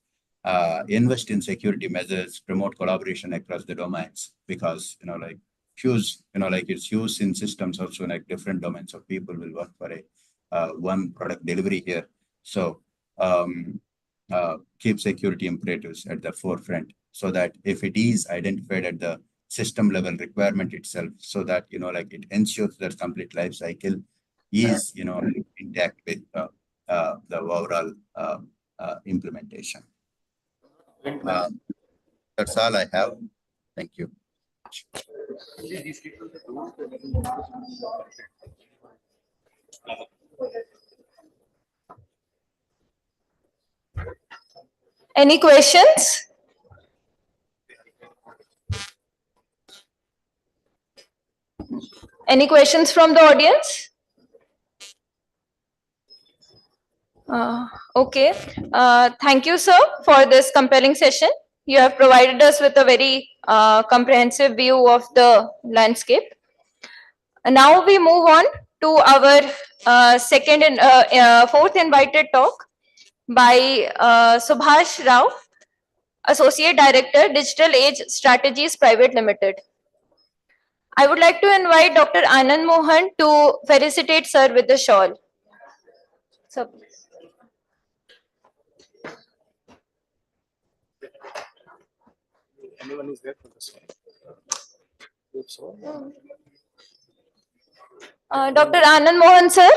Speaker 11: invest in security measures, promote collaboration across the domains, because, like use, like it's used in systems also, like different domains of people will work for a one product delivery here. So keep security imperatives at the forefront, so that if it is identified at the system level requirement itself, so that, like it ensures that complete life cycle is, intact with the overall implementation. That's all I have. Thank you.
Speaker 8: Any questions? Any questions from the audience? Okay. Thank you, sir, for this compelling session. You have provided us with a very comprehensive view of the landscape. And now we move on to our second and fourth invited talk by Subhash Rao, Associate Director, Digital Age Strategies Private Limited. I would like to invite Dr. Anand Mohan to felicitate sir with the shawl. Sir, please.
Speaker 9: Anyone is there for this one?
Speaker 8: Dr. Anand Mohan, sir.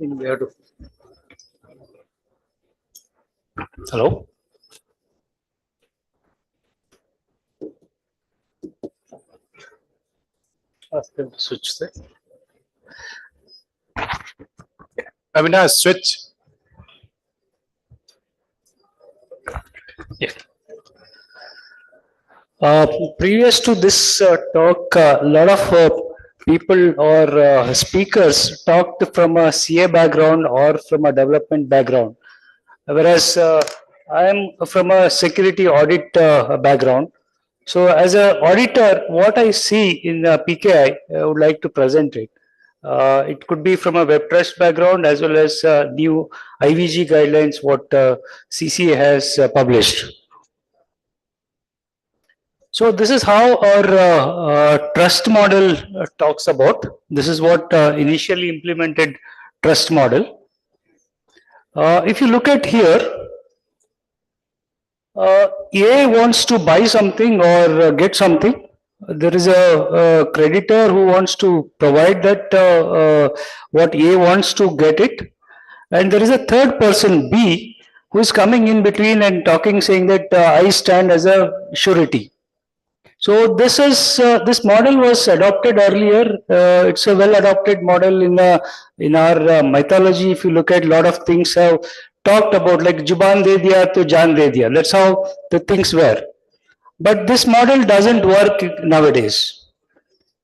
Speaker 9: We have to. Hello. Ask them to switch there. Avinash, switch. Yeah. Previous to this talk, a lot of people or speakers talked from a CA background or from a development background, whereas I am from a security audit background. So as an auditor, what I see in PKI, I would like to present it. It could be from a web trust background as well as new IVG guidelines what CCA has published. So this is how our trust model talks about. This is what initially implemented trust model. If you look at here, A wants to buy something or get something. There is a creditor who wants to provide that what A wants to get it. And there is a third person, B, who is coming in between and talking, saying that I stand as a surety. So this is this model was adopted earlier. It's a well adopted model in our mythology. If you look at a lot of things have talked about, like Juban de diya to jaan de diya. That's how the things were. But this model doesn't work nowadays.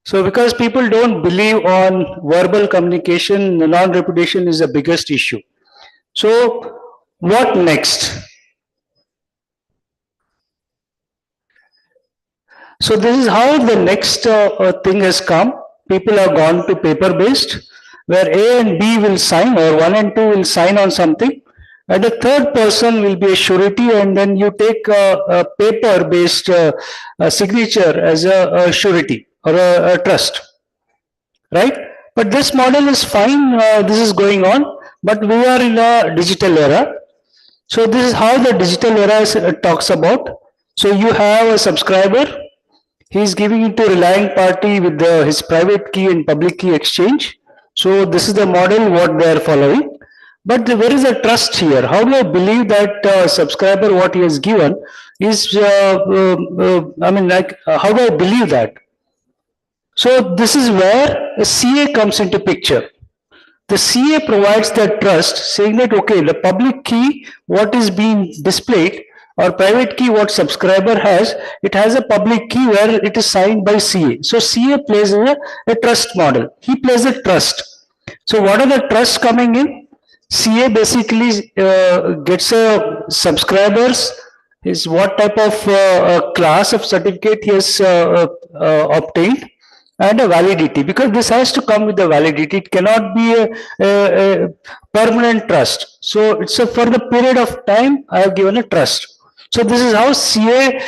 Speaker 9: So because people don't believe on verbal communication, non-repetition is the biggest issue. So what next? So this is how the next thing has come. People have gone to paper-based,
Speaker 12: where A and B will sign, or 1 and 2 will sign on something, and the third person will be a surety, and then you take a paper-based signature as a surety or a trust, right? But this model is fine, this is going on, but we are in a digital era. So this is how the digital era talks about. So you have a subscriber, he is giving it to relying party with his private key and public key exchange. So this is the model what they are following. But there is a trust here. How do I believe that subscriber what he has given is, how do I believe that? So this is where a CA comes into picture. The CA provides that trust, saying that, okay, the public key, what is being displayed, or private key, what subscriber has, it has a public key where it is signed by CA. So CA plays a trust model. He plays a trust. So what are the trusts coming in? CA basically gets a subscribers, is what type of class of certificate he has obtained, and a validity, because this has to come with the validity. It cannot be a permanent trust. So it's for the period of time I have given a trust. So this is how CA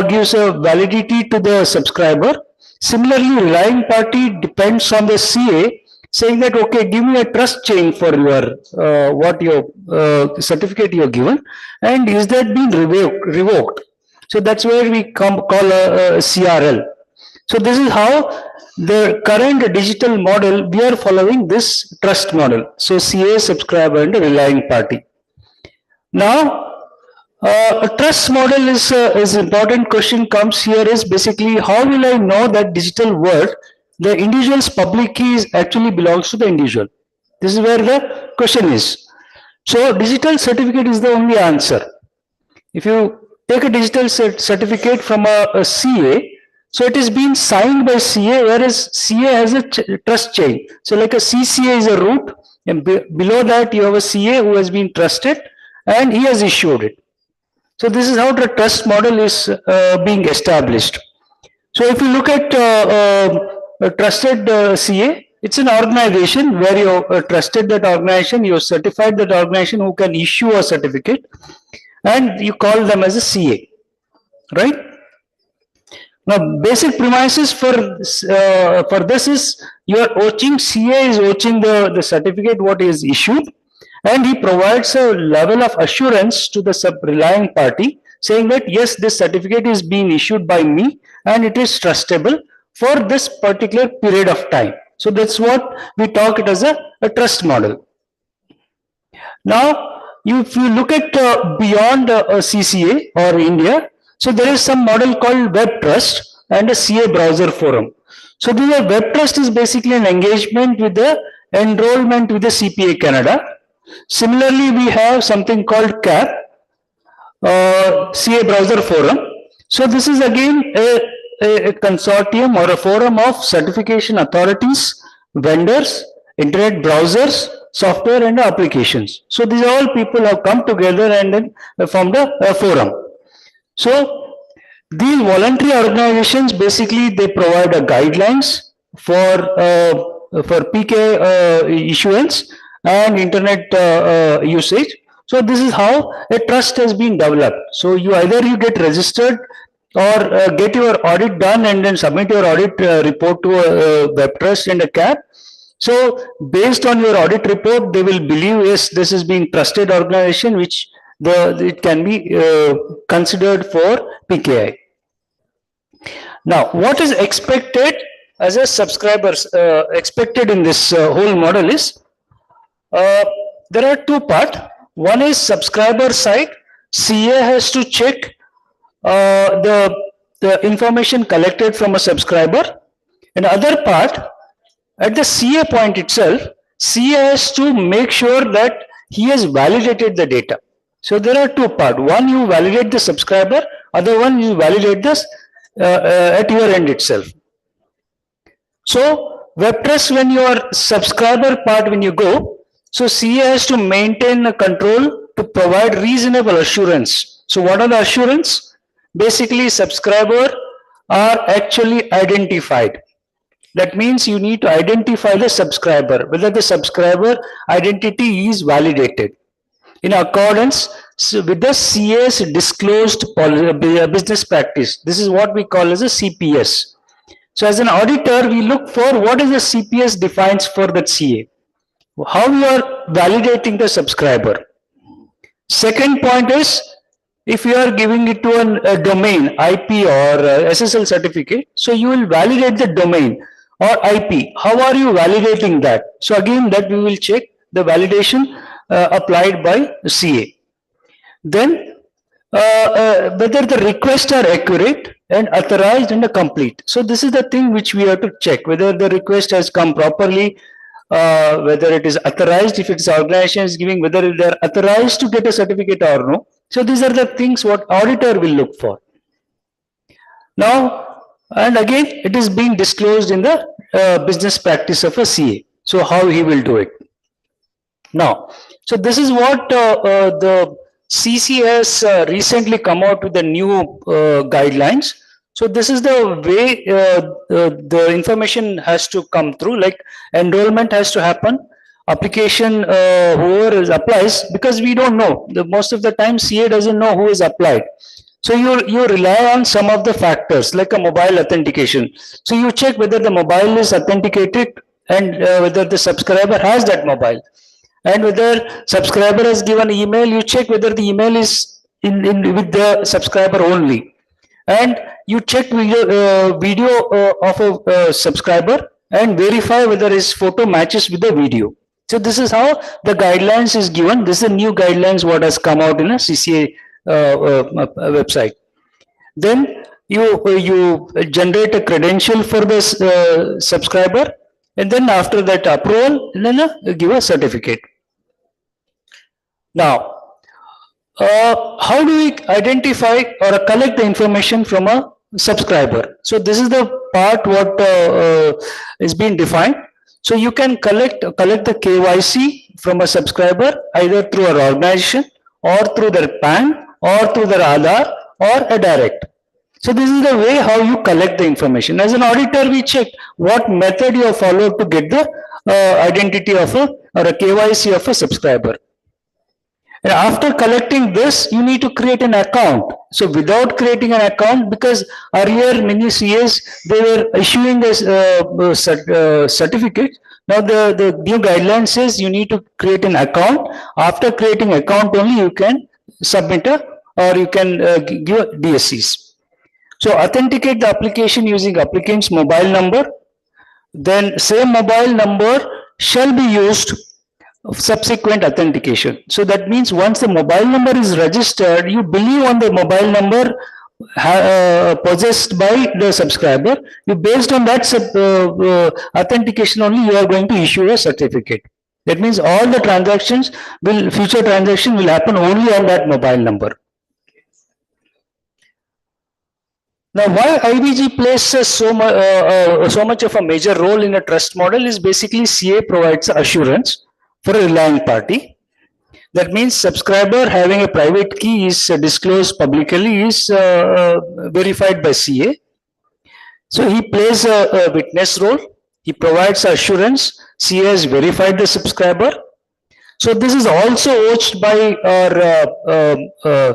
Speaker 12: gives a validity to the subscriber. Similarly, relying party depends on the CA, saying that, okay, give me a trust chain for your certificate you are given, and is that being revoked? So that's where we call a CRL. So this is how the current digital model, we are following this trust model. So CA, subscriber, and relying party. Now, a trust model is important question comes here is basically, how will I know that digital world, the individual's public key actually belongs to the individual? This is where the question is. So digital certificate is the only answer. If you take a digital certificate from a CA, so it is being signed by CA, whereas CA has a trust chain. So like a CCA is a root, and below that you have a CA who has been trusted, and he has issued it. So this is how the trust model is being established. So if you look at a trusted CA, it's an organization where you trusted that organization, you certified that organization who can issue a certificate, and you call them as a CA, right? Now, basic premises for this is, you are watching, CA is watching the certificate what is issued, and he provides a level of assurance to the relying party, saying that yes, this certificate is being issued by me and it is trustable for this particular period of time. So that's what we talk it as a trust model. Now, if you look at beyond CCA or India, so there is some model called Web Trust and a CA browser forum. So the Web Trust is basically an engagement with the enrollment with the CPA Canada. Similarly, we have something called CAP, CA browser forum. So this is again a consortium or a forum of certification authorities, vendors, internet browsers, software and applications. So these all people have come together and then formed a forum. So these voluntary organizations, basically they provide a guidelines for PK issuance and internet usage. So this is how a trust has been developed. So you either you get registered or get your audit done and then submit your audit report to a Web Trust and a CAP. So based on your audit report, they will believe, yes, this is being trusted organization, which it can be considered for PKI. Now, what is expected as a subscribers expected in this whole model is, there are two parts. One is subscriber side. CA has to check the information collected from a subscriber. And other part, at the CA point itself, CA has to make sure that he has validated the data. So there are two parts. One, you validate the subscriber. Other one, you validate this at your end itself. So Web Trust, when your subscriber part, when you go, so CA has to maintain a control to provide reasonable assurance. So what are the assurance? Basically, subscriber are actually identified. That means you need to identify the subscriber, whether the subscriber identity is validated in accordance with the CA's disclosed business practice. This is what we call as a CPS. So as an auditor, we look for what is the CPS defines for that CA. How you are validating the subscriber. Second point is, if you are giving it to a domain, IP or SSL certificate, so you will validate the domain or IP. How are you validating that? So again, that we will check the validation applied by CA. Then whether the requests are accurate and authorized and complete. So this is the thing which we have to check, whether the request has come properly, whether it is authorized, if its organization is giving, whether they are authorized to get a certificate or no. So these are the things what auditor will look for. Now, and again, it is being disclosed in the business practice of a CA. So how he will do it. Now, so this is what the CC has recently come out with the new guidelines. So this is the way the information has to come through, like enrollment has to happen, application, whoever applies, because we don't know. Most of the time CA doesn't know who is applied. So you rely on some of the factors like a mobile authentication. So you check whether the mobile is authenticated and whether the subscriber has that mobile. And whether subscriber has given email, you check whether the email is with the subscriber only. And you check video of a subscriber and verify whether his photo matches with the video. So this is how the guidelines is given. This is a new guidelines what has come out in a CCA website. Then you generate a credential for this subscriber, and then after that approval, then you give a certificate. Now, how do we identify or collect the information from a subscriber? So this is the part what is being defined. So you can collect the KYC from a subscriber either through an organization or through their PAN or through their Aadhaar or a direct. So this is the way how you collect the information. As an auditor, we check what method you have followed to get the identity of a KYC of a subscriber. And after collecting this, you need to create an account. So without creating an account, because earlier many CAs, they were issuing this certificate. Now the new guideline says you need to create an account. After creating account only, you can submit or you can give DSCs. So authenticate the application using applicant's mobile number. Then same mobile number shall be used subsequent authentication. So that means once the mobile number is registered, you believe on the mobile number possessed by the subscriber. You based on that authentication only, you are going to issue a certificate. That means all the transactions future transaction will happen only on that mobile number. Now, why IBG plays so much of a major role in a trust model is basically CA provides assurance for a relying party. That means subscriber having a private key is disclosed publicly is verified by CA. So he plays a witness role. He provides assurance. CA has verified the subscriber. So this is also urged by our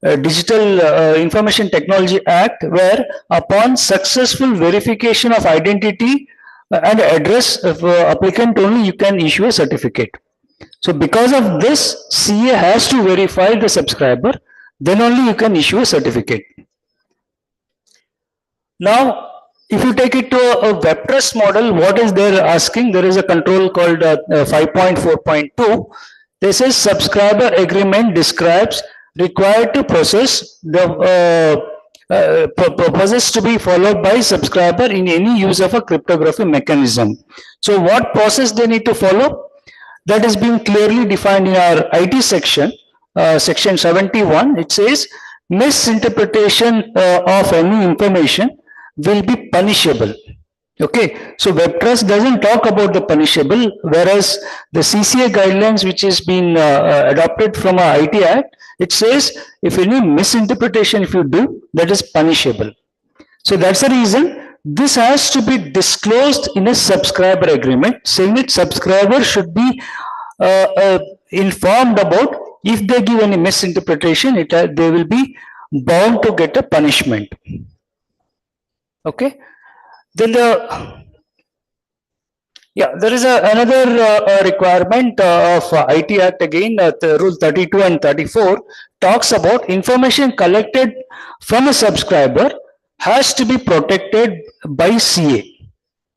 Speaker 12: Digital Information Technology Act, where upon successful verification of identity and address of applicant only, you can issue a certificate. So because of this, CA has to verify the subscriber, then only you can issue a certificate. Now, if you take it to a web trust model, what is there asking? There is a control called 5.4.2. This is subscriber agreement describes required to process the process to be followed by subscriber in any use of a cryptography mechanism. So what process they need to follow? That is being clearly defined in our IT section, section 71. It says misinterpretation of any information will be punishable. Okay, so web trust doesn't talk about the punishable, whereas the CCA guidelines, which is been adopted from our IT Act, it says if any misinterpretation if you do, that is punishable. So that's the reason this has to be disclosed in a subscriber agreement, saying that subscriber should be informed about if they give any misinterpretation, they will be bound to get a punishment. Okay. Then there is another requirement of IT Act again, Rule 32 and 34 talks about information collected from a subscriber has to be protected by CA.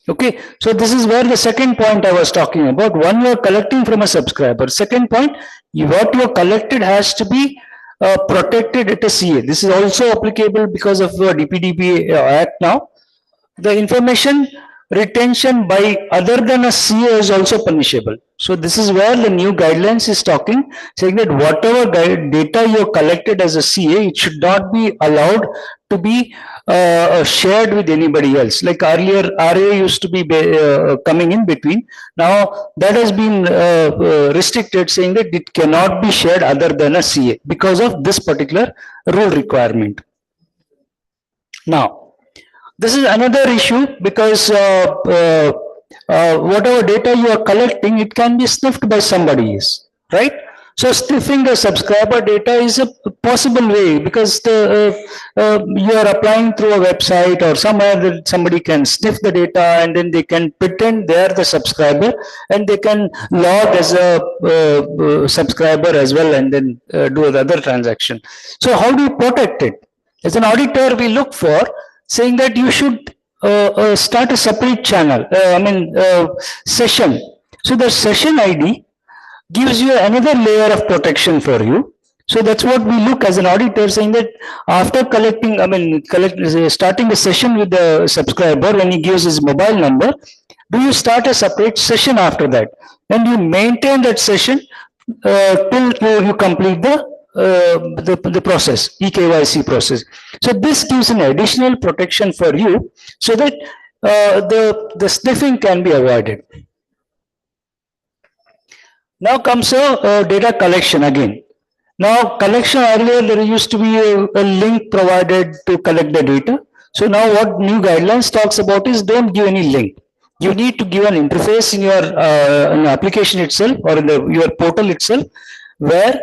Speaker 12: Okay, so this is where the second point I was talking about. One, you are collecting from a subscriber. Second point, what you are collected has to be protected at a CA. This is also applicable because of DPDP Act now. The information retention by other than a CA is also punishable. So this is where the new guidelines is talking, saying that whatever data you collected as a CA, it should not be allowed to be shared with anybody else. Like earlier, RA used to be coming in between. Now that has been restricted, saying that it cannot be shared other than a CA because of this particular rule requirement. Now, this is another issue because whatever data you are collecting, it can be sniffed by somebody else, right? So sniffing the subscriber data is a possible way because you are applying through a website or somewhere that somebody can sniff the data and then they can pretend they are the subscriber and they can log as a subscriber as well and then do the other transaction. So how do you protect it? As an auditor, we look for saying that you should start a separate channel, session. So the session ID gives you another layer of protection for you. So that's what we look as an auditor, saying that after collecting, starting a session with the subscriber when he gives his mobile number, do you start a separate session after that? And you maintain that session till you complete the process, EKYC process. So this gives an additional protection for you so that the sniffing can be avoided. Now comes data collection again. Now collection, earlier there used to be a link provided to collect the data. So now what new guidelines talks about is don't give any link. You need to give an interface in your application itself or in your portal itself where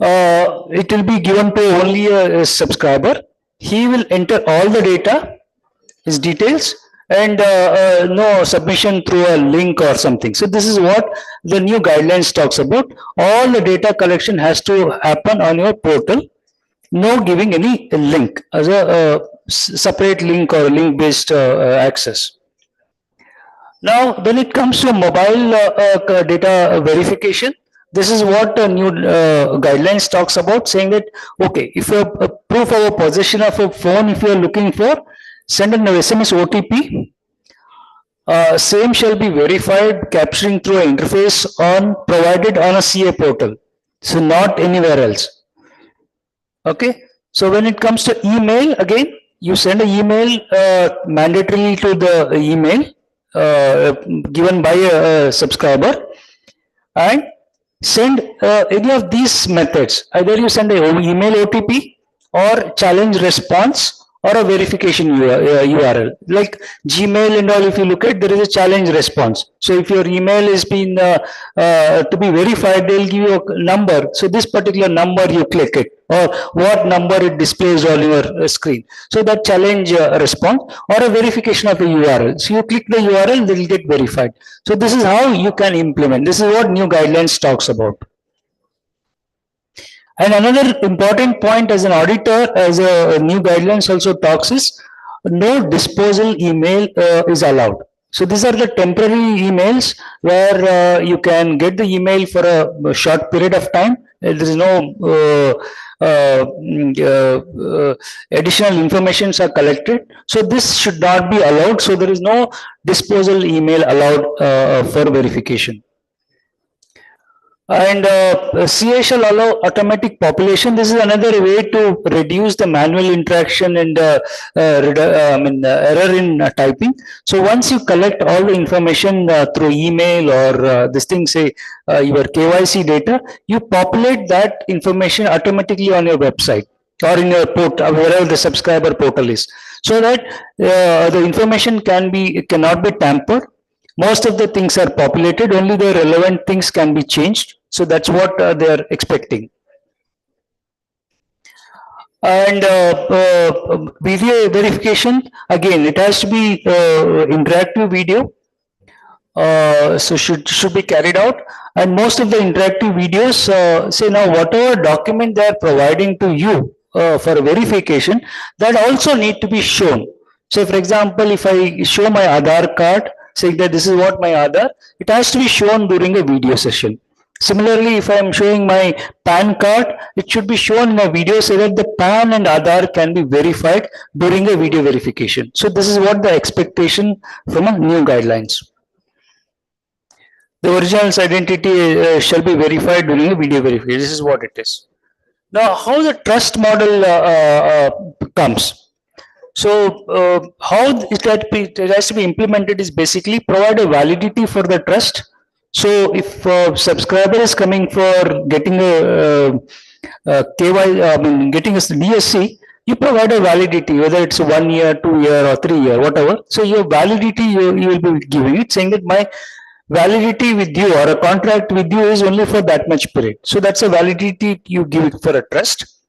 Speaker 12: it will be given to only a subscriber. He will enter all the data, his details, and no submission through a link or something. So this is what the new guidelines talks about. All the data collection has to happen on your portal. No giving any link as a separate link or link based access. Now when it comes to mobile data verification, this is what the new guidelines talks about, saying that, okay, if a proof of a possession of a phone, if you are looking for, send an SMS OTP. Same shall be verified, capturing through an interface provided on a CA portal. So not anywhere else. Okay. So when it comes to email, again, you send an email mandatorily to the email given by a subscriber, and send any of these methods. Either you send an email OTP or challenge response or a verification URL. Like Gmail and all, if you look at, there is a challenge response. So if your email is been to be verified, they'll give you a number. So this particular number, you click it, or what number it displays on your screen. So that challenge response or a verification of a URL. So you click the URL, they will get verified. So this is how you can implement. This is what new guidelines talks about. And another important point as an auditor, as a new guidelines also talks, is no disposal email is allowed. So these are the temporary emails where you can get the email for a short period of time. There is no additional informations are collected. So this should not be allowed. So there is no disposal email allowed for verification. And CA shall allow automatic population. This is another way to reduce the manual interaction and error in typing. So once you collect all the information through email or this thing, say your KYC data, you populate that information automatically on your website or in your portal, wherever the subscriber portal is. so that the information cannot be tampered. Most of the things are populated, only the relevant things can be changed. So that's what they are expecting. And video verification, again, it has to be interactive video. So should be carried out, and most of the interactive videos say now whatever document they are providing to you for verification, that also need to be shown. So for example, if I show my Aadhaar card saying that this is what my Aadhaar, it has to be shown during a video session. Similarly, if I am showing my PAN card, it should be shown in a video so that the PAN and Aadhaar can be verified during a video verification. So this is what the expectation from a new guidelines. The original's identity shall be verified during a video verification. This is what it is. Now, how the trust model comes. So, how it has to be implemented is basically provide a validity for the trust. So, if subscriber is coming for getting a getting a DSC, you provide a validity, whether it's 1 year, 2 year, or 3 year, whatever. So, your validity you will be giving it, saying that my validity with you or a contract with you is only for that much period. So that's a validity you give it for a trust.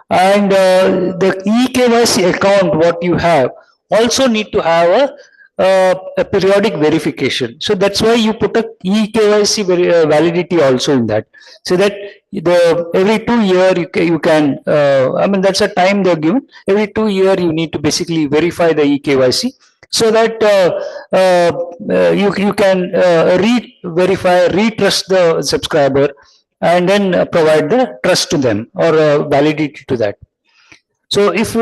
Speaker 12: And the eKYC account what you have also need to have a periodic verification. So that's why you put a eKYC validity also in that. So that every 2 year you can I mean that's a time they're given. Every 2 year you need to basically verify the eKYC, so that you can retrust the subscriber and then provide the trust to them or validity to that. So if 2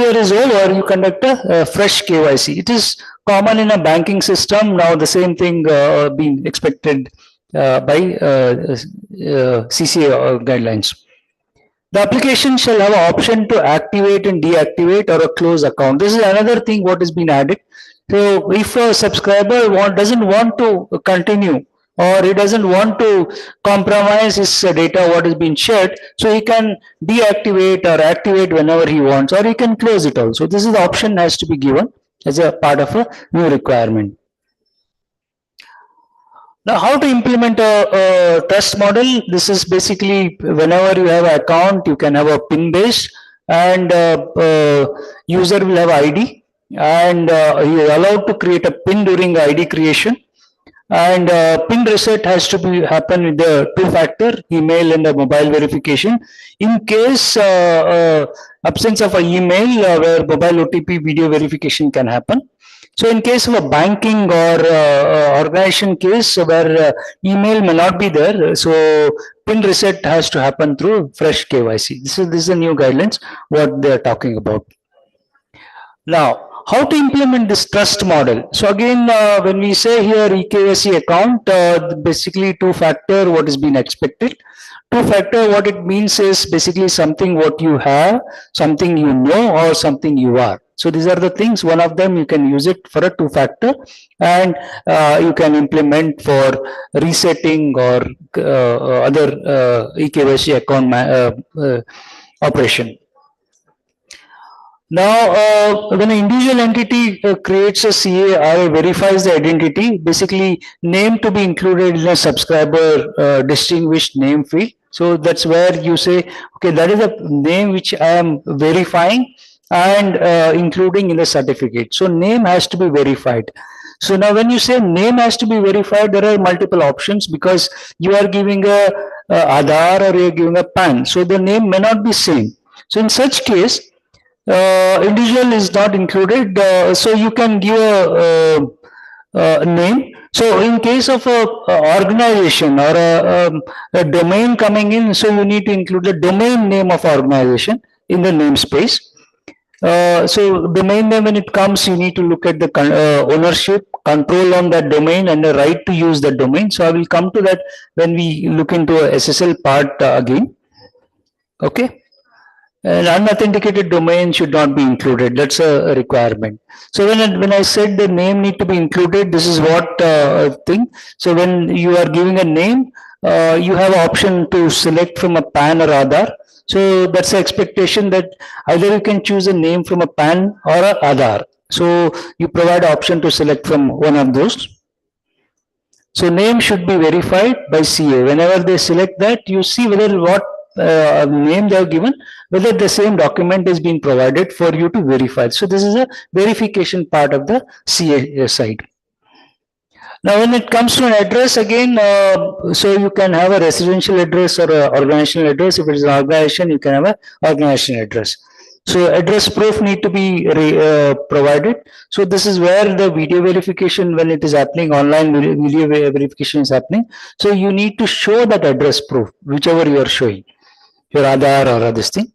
Speaker 12: year is over, you conduct a fresh KYC. It is common in a banking system. Now the same thing being expected by CCA guidelines. The application shall have an option to activate and deactivate or a close account. This is another thing what has been added. So if a subscriber doesn't want to continue, or he doesn't want to compromise his data what has been shared, so he can deactivate or activate whenever he wants, or he can close it also. This is the option has to be given as a part of a new requirement. Now, how to implement a trust model? This is basically whenever you have an account, you can have a PIN based, and user will have ID, and you are allowed to create a PIN during ID creation. And PIN reset has to be happen with the two-factor email and the mobile verification. In case absence of an email where mobile OTP video verification can happen. So in case of a banking or organization case where email may not be there, so PIN reset has to happen through fresh KYC. This is a new guidelines what they are talking about. Now, how to implement this trust model? So again, when we say here eKYC account, basically two-factor what is being expected. Two-factor, what it means is basically something what you have, something you know, or something you are. So these are the things. One of them you can use it for a two-factor, and you can implement for resetting or other eKYC account operation. Now, when an individual entity creates a CAI, verifies the identity, basically name to be included in a subscriber distinguished name field. So that's where you say, okay, that is a name which I am verifying and including in the certificate. So name has to be verified. So now when you say name has to be verified, there are multiple options because you are giving a Aadhaar or you are giving a PAN. So the name may not be same. So in such case, individual is not included, so you can give a name. So in case of a organization or a domain coming in, so you need to include the domain name of organization in the namespace. So domain name, when it comes, you need to look at the ownership, control on that domain, and the right to use the domain. So I will come to that when we look into a SSL part again. Okay. An unauthenticated domain should not be included. That's a requirement. So when I said the name need to be included, this is what thing. So when you are giving a name, you have option to select from a PAN or Aadhaar. So that's the expectation that either you can choose a name from a PAN or a Aadhaar. So you provide option to select from one of those. So name should be verified by CA. Whenever they select that, you see whether what name they have given, whether the same document is being provided for you to verify. So this is a verification part of the CA side. Now, when it comes to an address, again, so you can have a residential address or an organizational address. If it is an organization, you can have an organizational address. So address proof need to be provided. So this is where the video verification, when it is happening, online video verification is happening. So you need to show that address proof, whichever you are showing, your Aadhaar or this thing.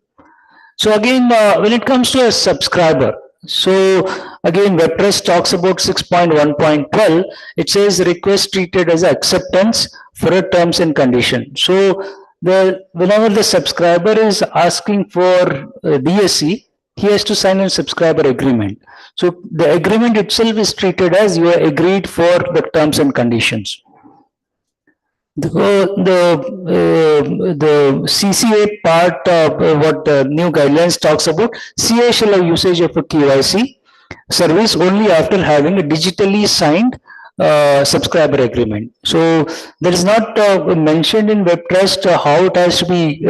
Speaker 12: So again, when it comes to a subscriber, so again, WebTrust talks about 6.1.12. It says request treated as acceptance for a terms and condition. So whenever the subscriber is asking for DSC, he has to sign a subscriber agreement. So the agreement itself is treated as you are agreed for the terms and conditions. The CCA part, what the new guidelines talks about, CA shall have usage of a KYC service only after having a digitally signed subscriber agreement. So there is not mentioned in WebTrust how it has to be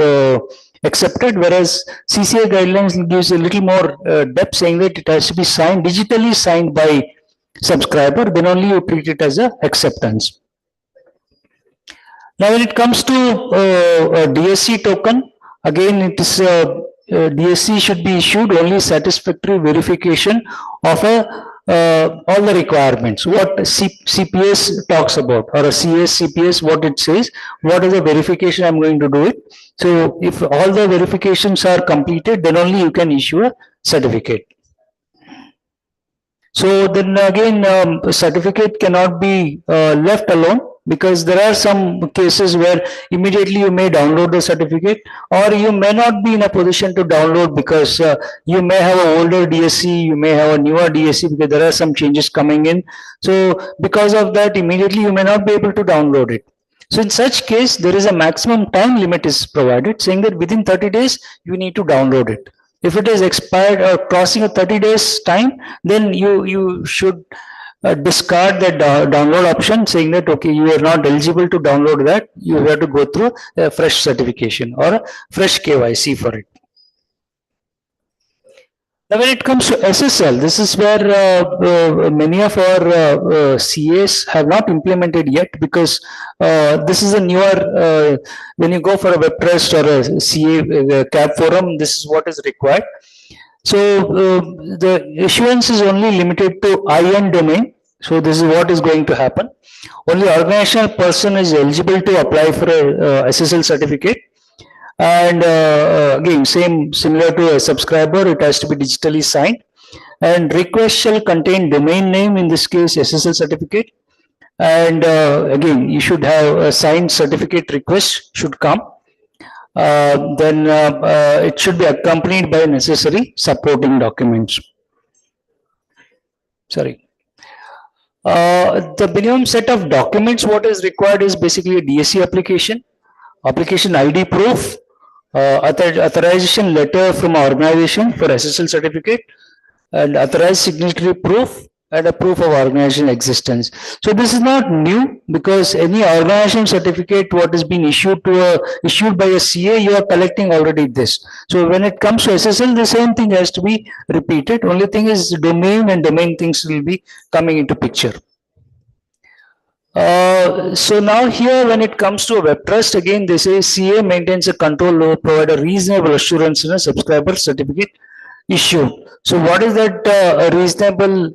Speaker 12: accepted, whereas CCA guidelines gives a little more depth, saying that it has to be signed, digitally signed by subscriber, then only you treat it as a acceptance. Now, when it comes to a DSC token, again, it is DSC should be issued only satisfactory verification of all the requirements. What CPS talks about, or a CS CPS, what it says, what is the verification I'm going to do it. So if all the verifications are completed, then only you can issue a certificate. So then again, a certificate cannot be left alone, because there are some cases where immediately you may download the certificate, or you may not be in a position to download because you may have an older DSC, you may have a newer DSC, because there are some changes coming in. So because of that, immediately you may not be able to download it. So in such case, there is a maximum time limit is provided, saying that within 30 days, you need to download it. If it is expired or crossing a 30 days time, then you should discard that download option, saying that, okay, you are not eligible to download that. You have to go through a fresh certification or a fresh KYC for it. Now, when it comes to SSL, this is where many of our CAs have not implemented yet, because this is a newer, when you go for a WebTrust or a CA CAB forum, this is what is required. So the issuance is only limited to IN domain. So this is what is going to happen. Only organizational person is eligible to apply for a SSL certificate. And again, similar to a subscriber, it has to be digitally signed. And request shall contain domain name, in this case SSL certificate. And again, you should have a signed certificate request should come. Then it should be accompanied by necessary supporting documents. Sorry. The minimum set of documents what is required is basically a DSC application, application ID proof, authorization letter from organization for SSL certificate, and authorized signatory proof, and a proof of organization existence. So this is not new, because any organization certificate what has been issued by a CA, you are collecting already this. So when it comes to SSL, the same thing has to be repeated. Only thing is domain and domain things will be coming into picture. So now here, when it comes to WebTrust, again they say CA maintains a control over, provide a reasonable assurance in a subscriber certificate issue. So what is that reasonable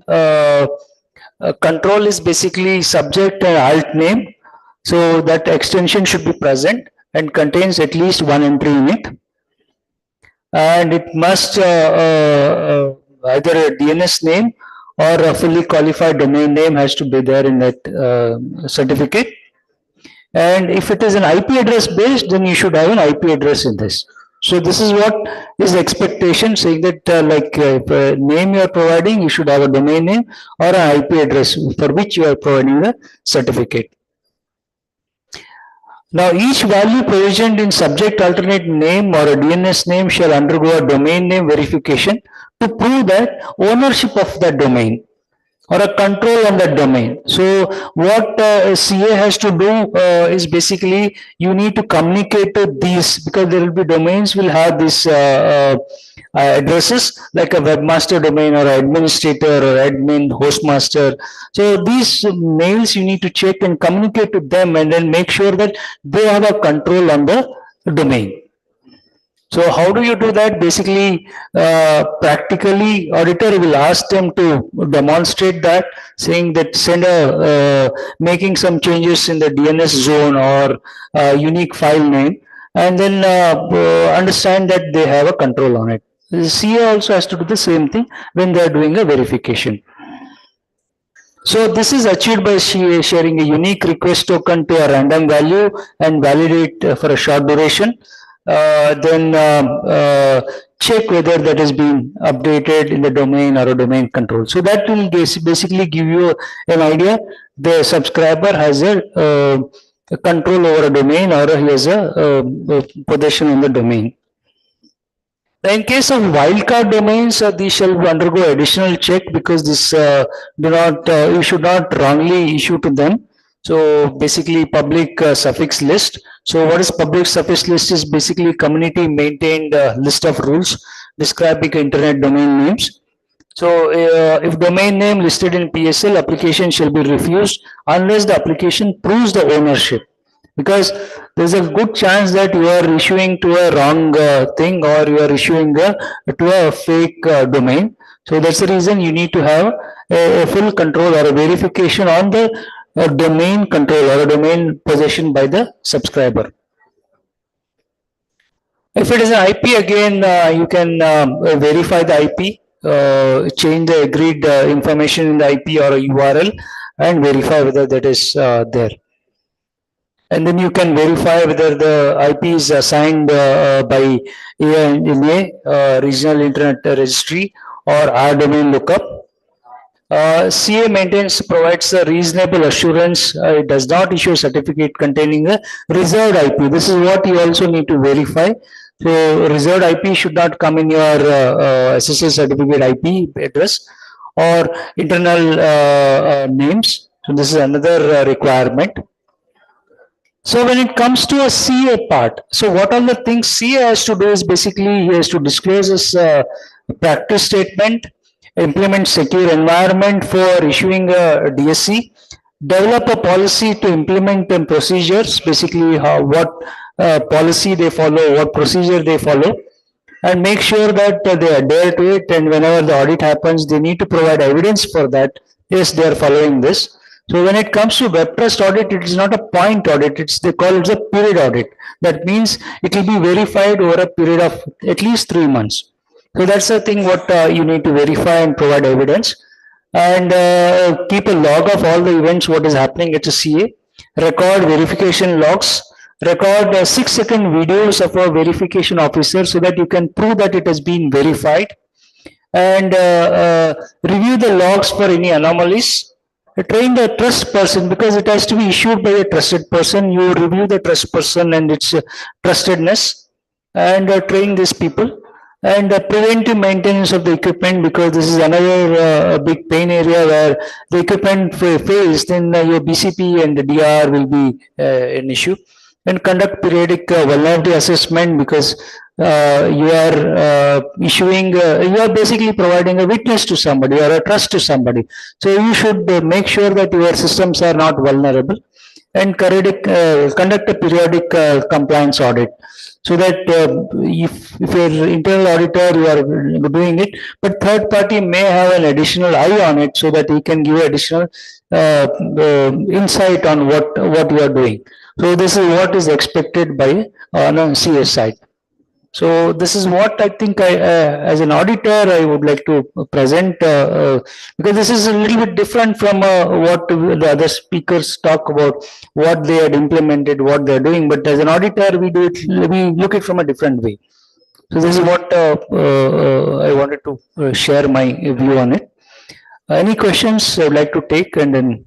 Speaker 12: control is basically subject and alt name. So that extension should be present and contains at least one entry in it. And it must either a DNS name or a fully qualified domain name has to be there in that certificate. And if it is an IP address based, then you should have an IP address in this. So this is what is the expectation, saying that if a name you are providing, you should have a domain name or an IP address for which you are providing the certificate. Now, each value provisioned in subject alternate name or a DNS name shall undergo a domain name verification to prove that ownership of that domain or a control on that domain. So what CA has to do is basically you need to communicate to these, because there will be domains will have this addresses like a webmaster domain or administrator or admin hostmaster. So these mails you need to check and communicate to them and then make sure that they have a control on the domain. So how do you do that? Basically, practically, auditor will ask them to demonstrate that, saying that send a making some changes in the DNS zone or unique file name, and then understand that they have a control on it. The CA also has to do the same thing when they are doing a verification. So this is achieved by sharing a unique request token to a random value and validate for a short duration. Then check whether that has been updated in the domain or a domain control. So that will basically give you an idea. The subscriber has a control over a domain or he has a possession on the domain. In case of wildcard domains, these shall undergo additional check because this you should not wrongly issue to them. So basically public suffix list. So what is public suffix list is basically community maintained list of rules describing internet domain names. So if domain name listed in PSL, application shall be refused unless the application proves the ownership. Because there's a good chance that you are issuing to a wrong thing or you are issuing to a fake domain. So that's the reason you need to have a full control or a verification on the domain control or a domain possession by the subscriber. If it is an IP, again, you can verify the IP, change the agreed information in the IP or a URL and verify whether that is there. And then you can verify whether the IP is assigned by AINA, Regional Internet Registry, or R domain lookup. CA provides a reasonable assurance. It does not issue a certificate containing a reserved IP. This is what you also need to verify. So reserved IP should not come in your SSL certificate IP address or internal names. So this is another requirement. So when it comes to a CA part, so what are the things CA has to do is basically he has to disclose his practice statement, implement secure environment for issuing a DSC, develop a policy to implement procedures, basically what policy they follow, what procedure they follow, and make sure that they adhere to it, and whenever the audit happens, they need to provide evidence for that, yes, they are following this. So when it comes to web trust audit, it is not a point audit, they call it a period audit. That means it will be verified over a period of at least 3 months. So that's the thing what you need to verify and provide evidence, and keep a log of all the events what is happening at a CA, record verification logs, record 6-second videos of a verification officer so that you can prove that it has been verified, and review the logs for any anomalies. Train the trust person because it has to be issued by a trusted person. You review the trust person and its trustedness, and train these people. And preventive maintenance of the equipment, because this is another big pain area where the equipment fails, then your BCP and the DR will be an issue. And conduct periodic vulnerability assessment, because you are issuing, you are basically providing a witness to somebody or a trust to somebody. So you should make sure that your systems are not vulnerable, and conduct a periodic compliance audit. So that if you're internal auditor, you are doing it, but third party may have an additional eye on it so that he can give additional insight on what you are doing. So this is what is expected by on CS side. So this is what I think as an auditor, I would like to present, because this is a little bit different from what the other speakers talk about, what they had implemented, what they're doing. But as an auditor, we look it from a different way. So this is what I wanted to share my view on it. Any questions I would like to take, and then.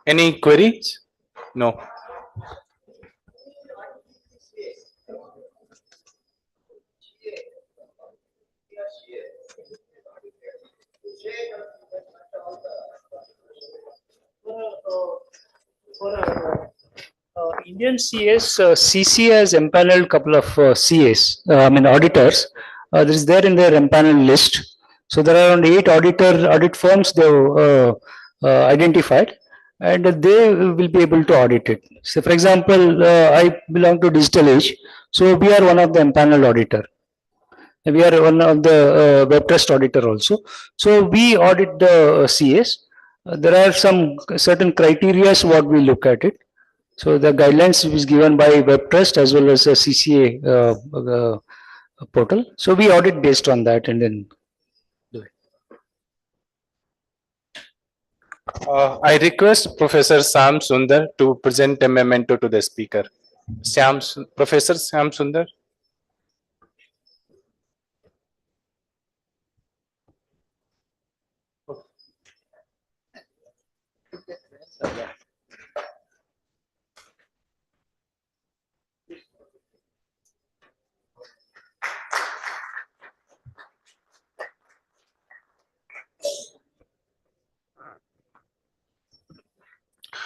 Speaker 9: Any queries? No.
Speaker 12: Indian CS, CC has empaneled couple of CAs, auditors. This is there in their empanel list. So there are around 8 audit firms they have identified, and they will be able to audit it. So for example, I belong to Digital Age, so we are one of the empaneled auditor. We are one of the web trust auditor also. So we audit the CAs. There are some certain criteria what we look at it. So the guidelines is given by web trust as well as a CCA portal. So we audit based on that and then do it.
Speaker 9: I request Professor Shyamasundar to present a memento to the speaker. Professor Shyamasundar.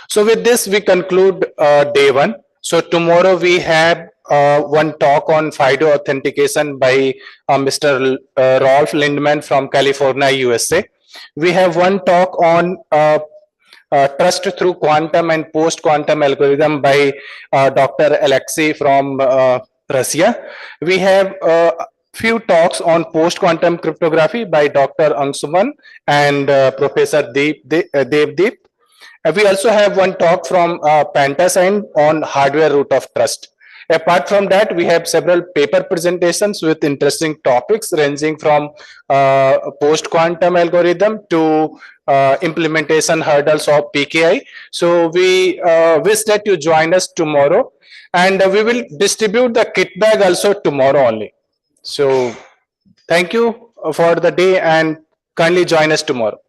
Speaker 9: So with this, we conclude day 1. So tomorrow we have one talk on FIDO authentication by Mr. Rolf Lindman from California, USA. We have one talk on trust through quantum and post-quantum algorithm by Dr. Alexei from Russia. We have few talks on post-quantum cryptography by Dr. Ansuman and Professor Devdeep. We also have one talk from Pantasign on hardware root of trust. Apart from that, we have several paper presentations with interesting topics ranging from post-quantum algorithm to implementation hurdles of PKI. So we wish that you join us tomorrow, and we will distribute the kit bag also tomorrow only. So thank you for the day and kindly join us tomorrow.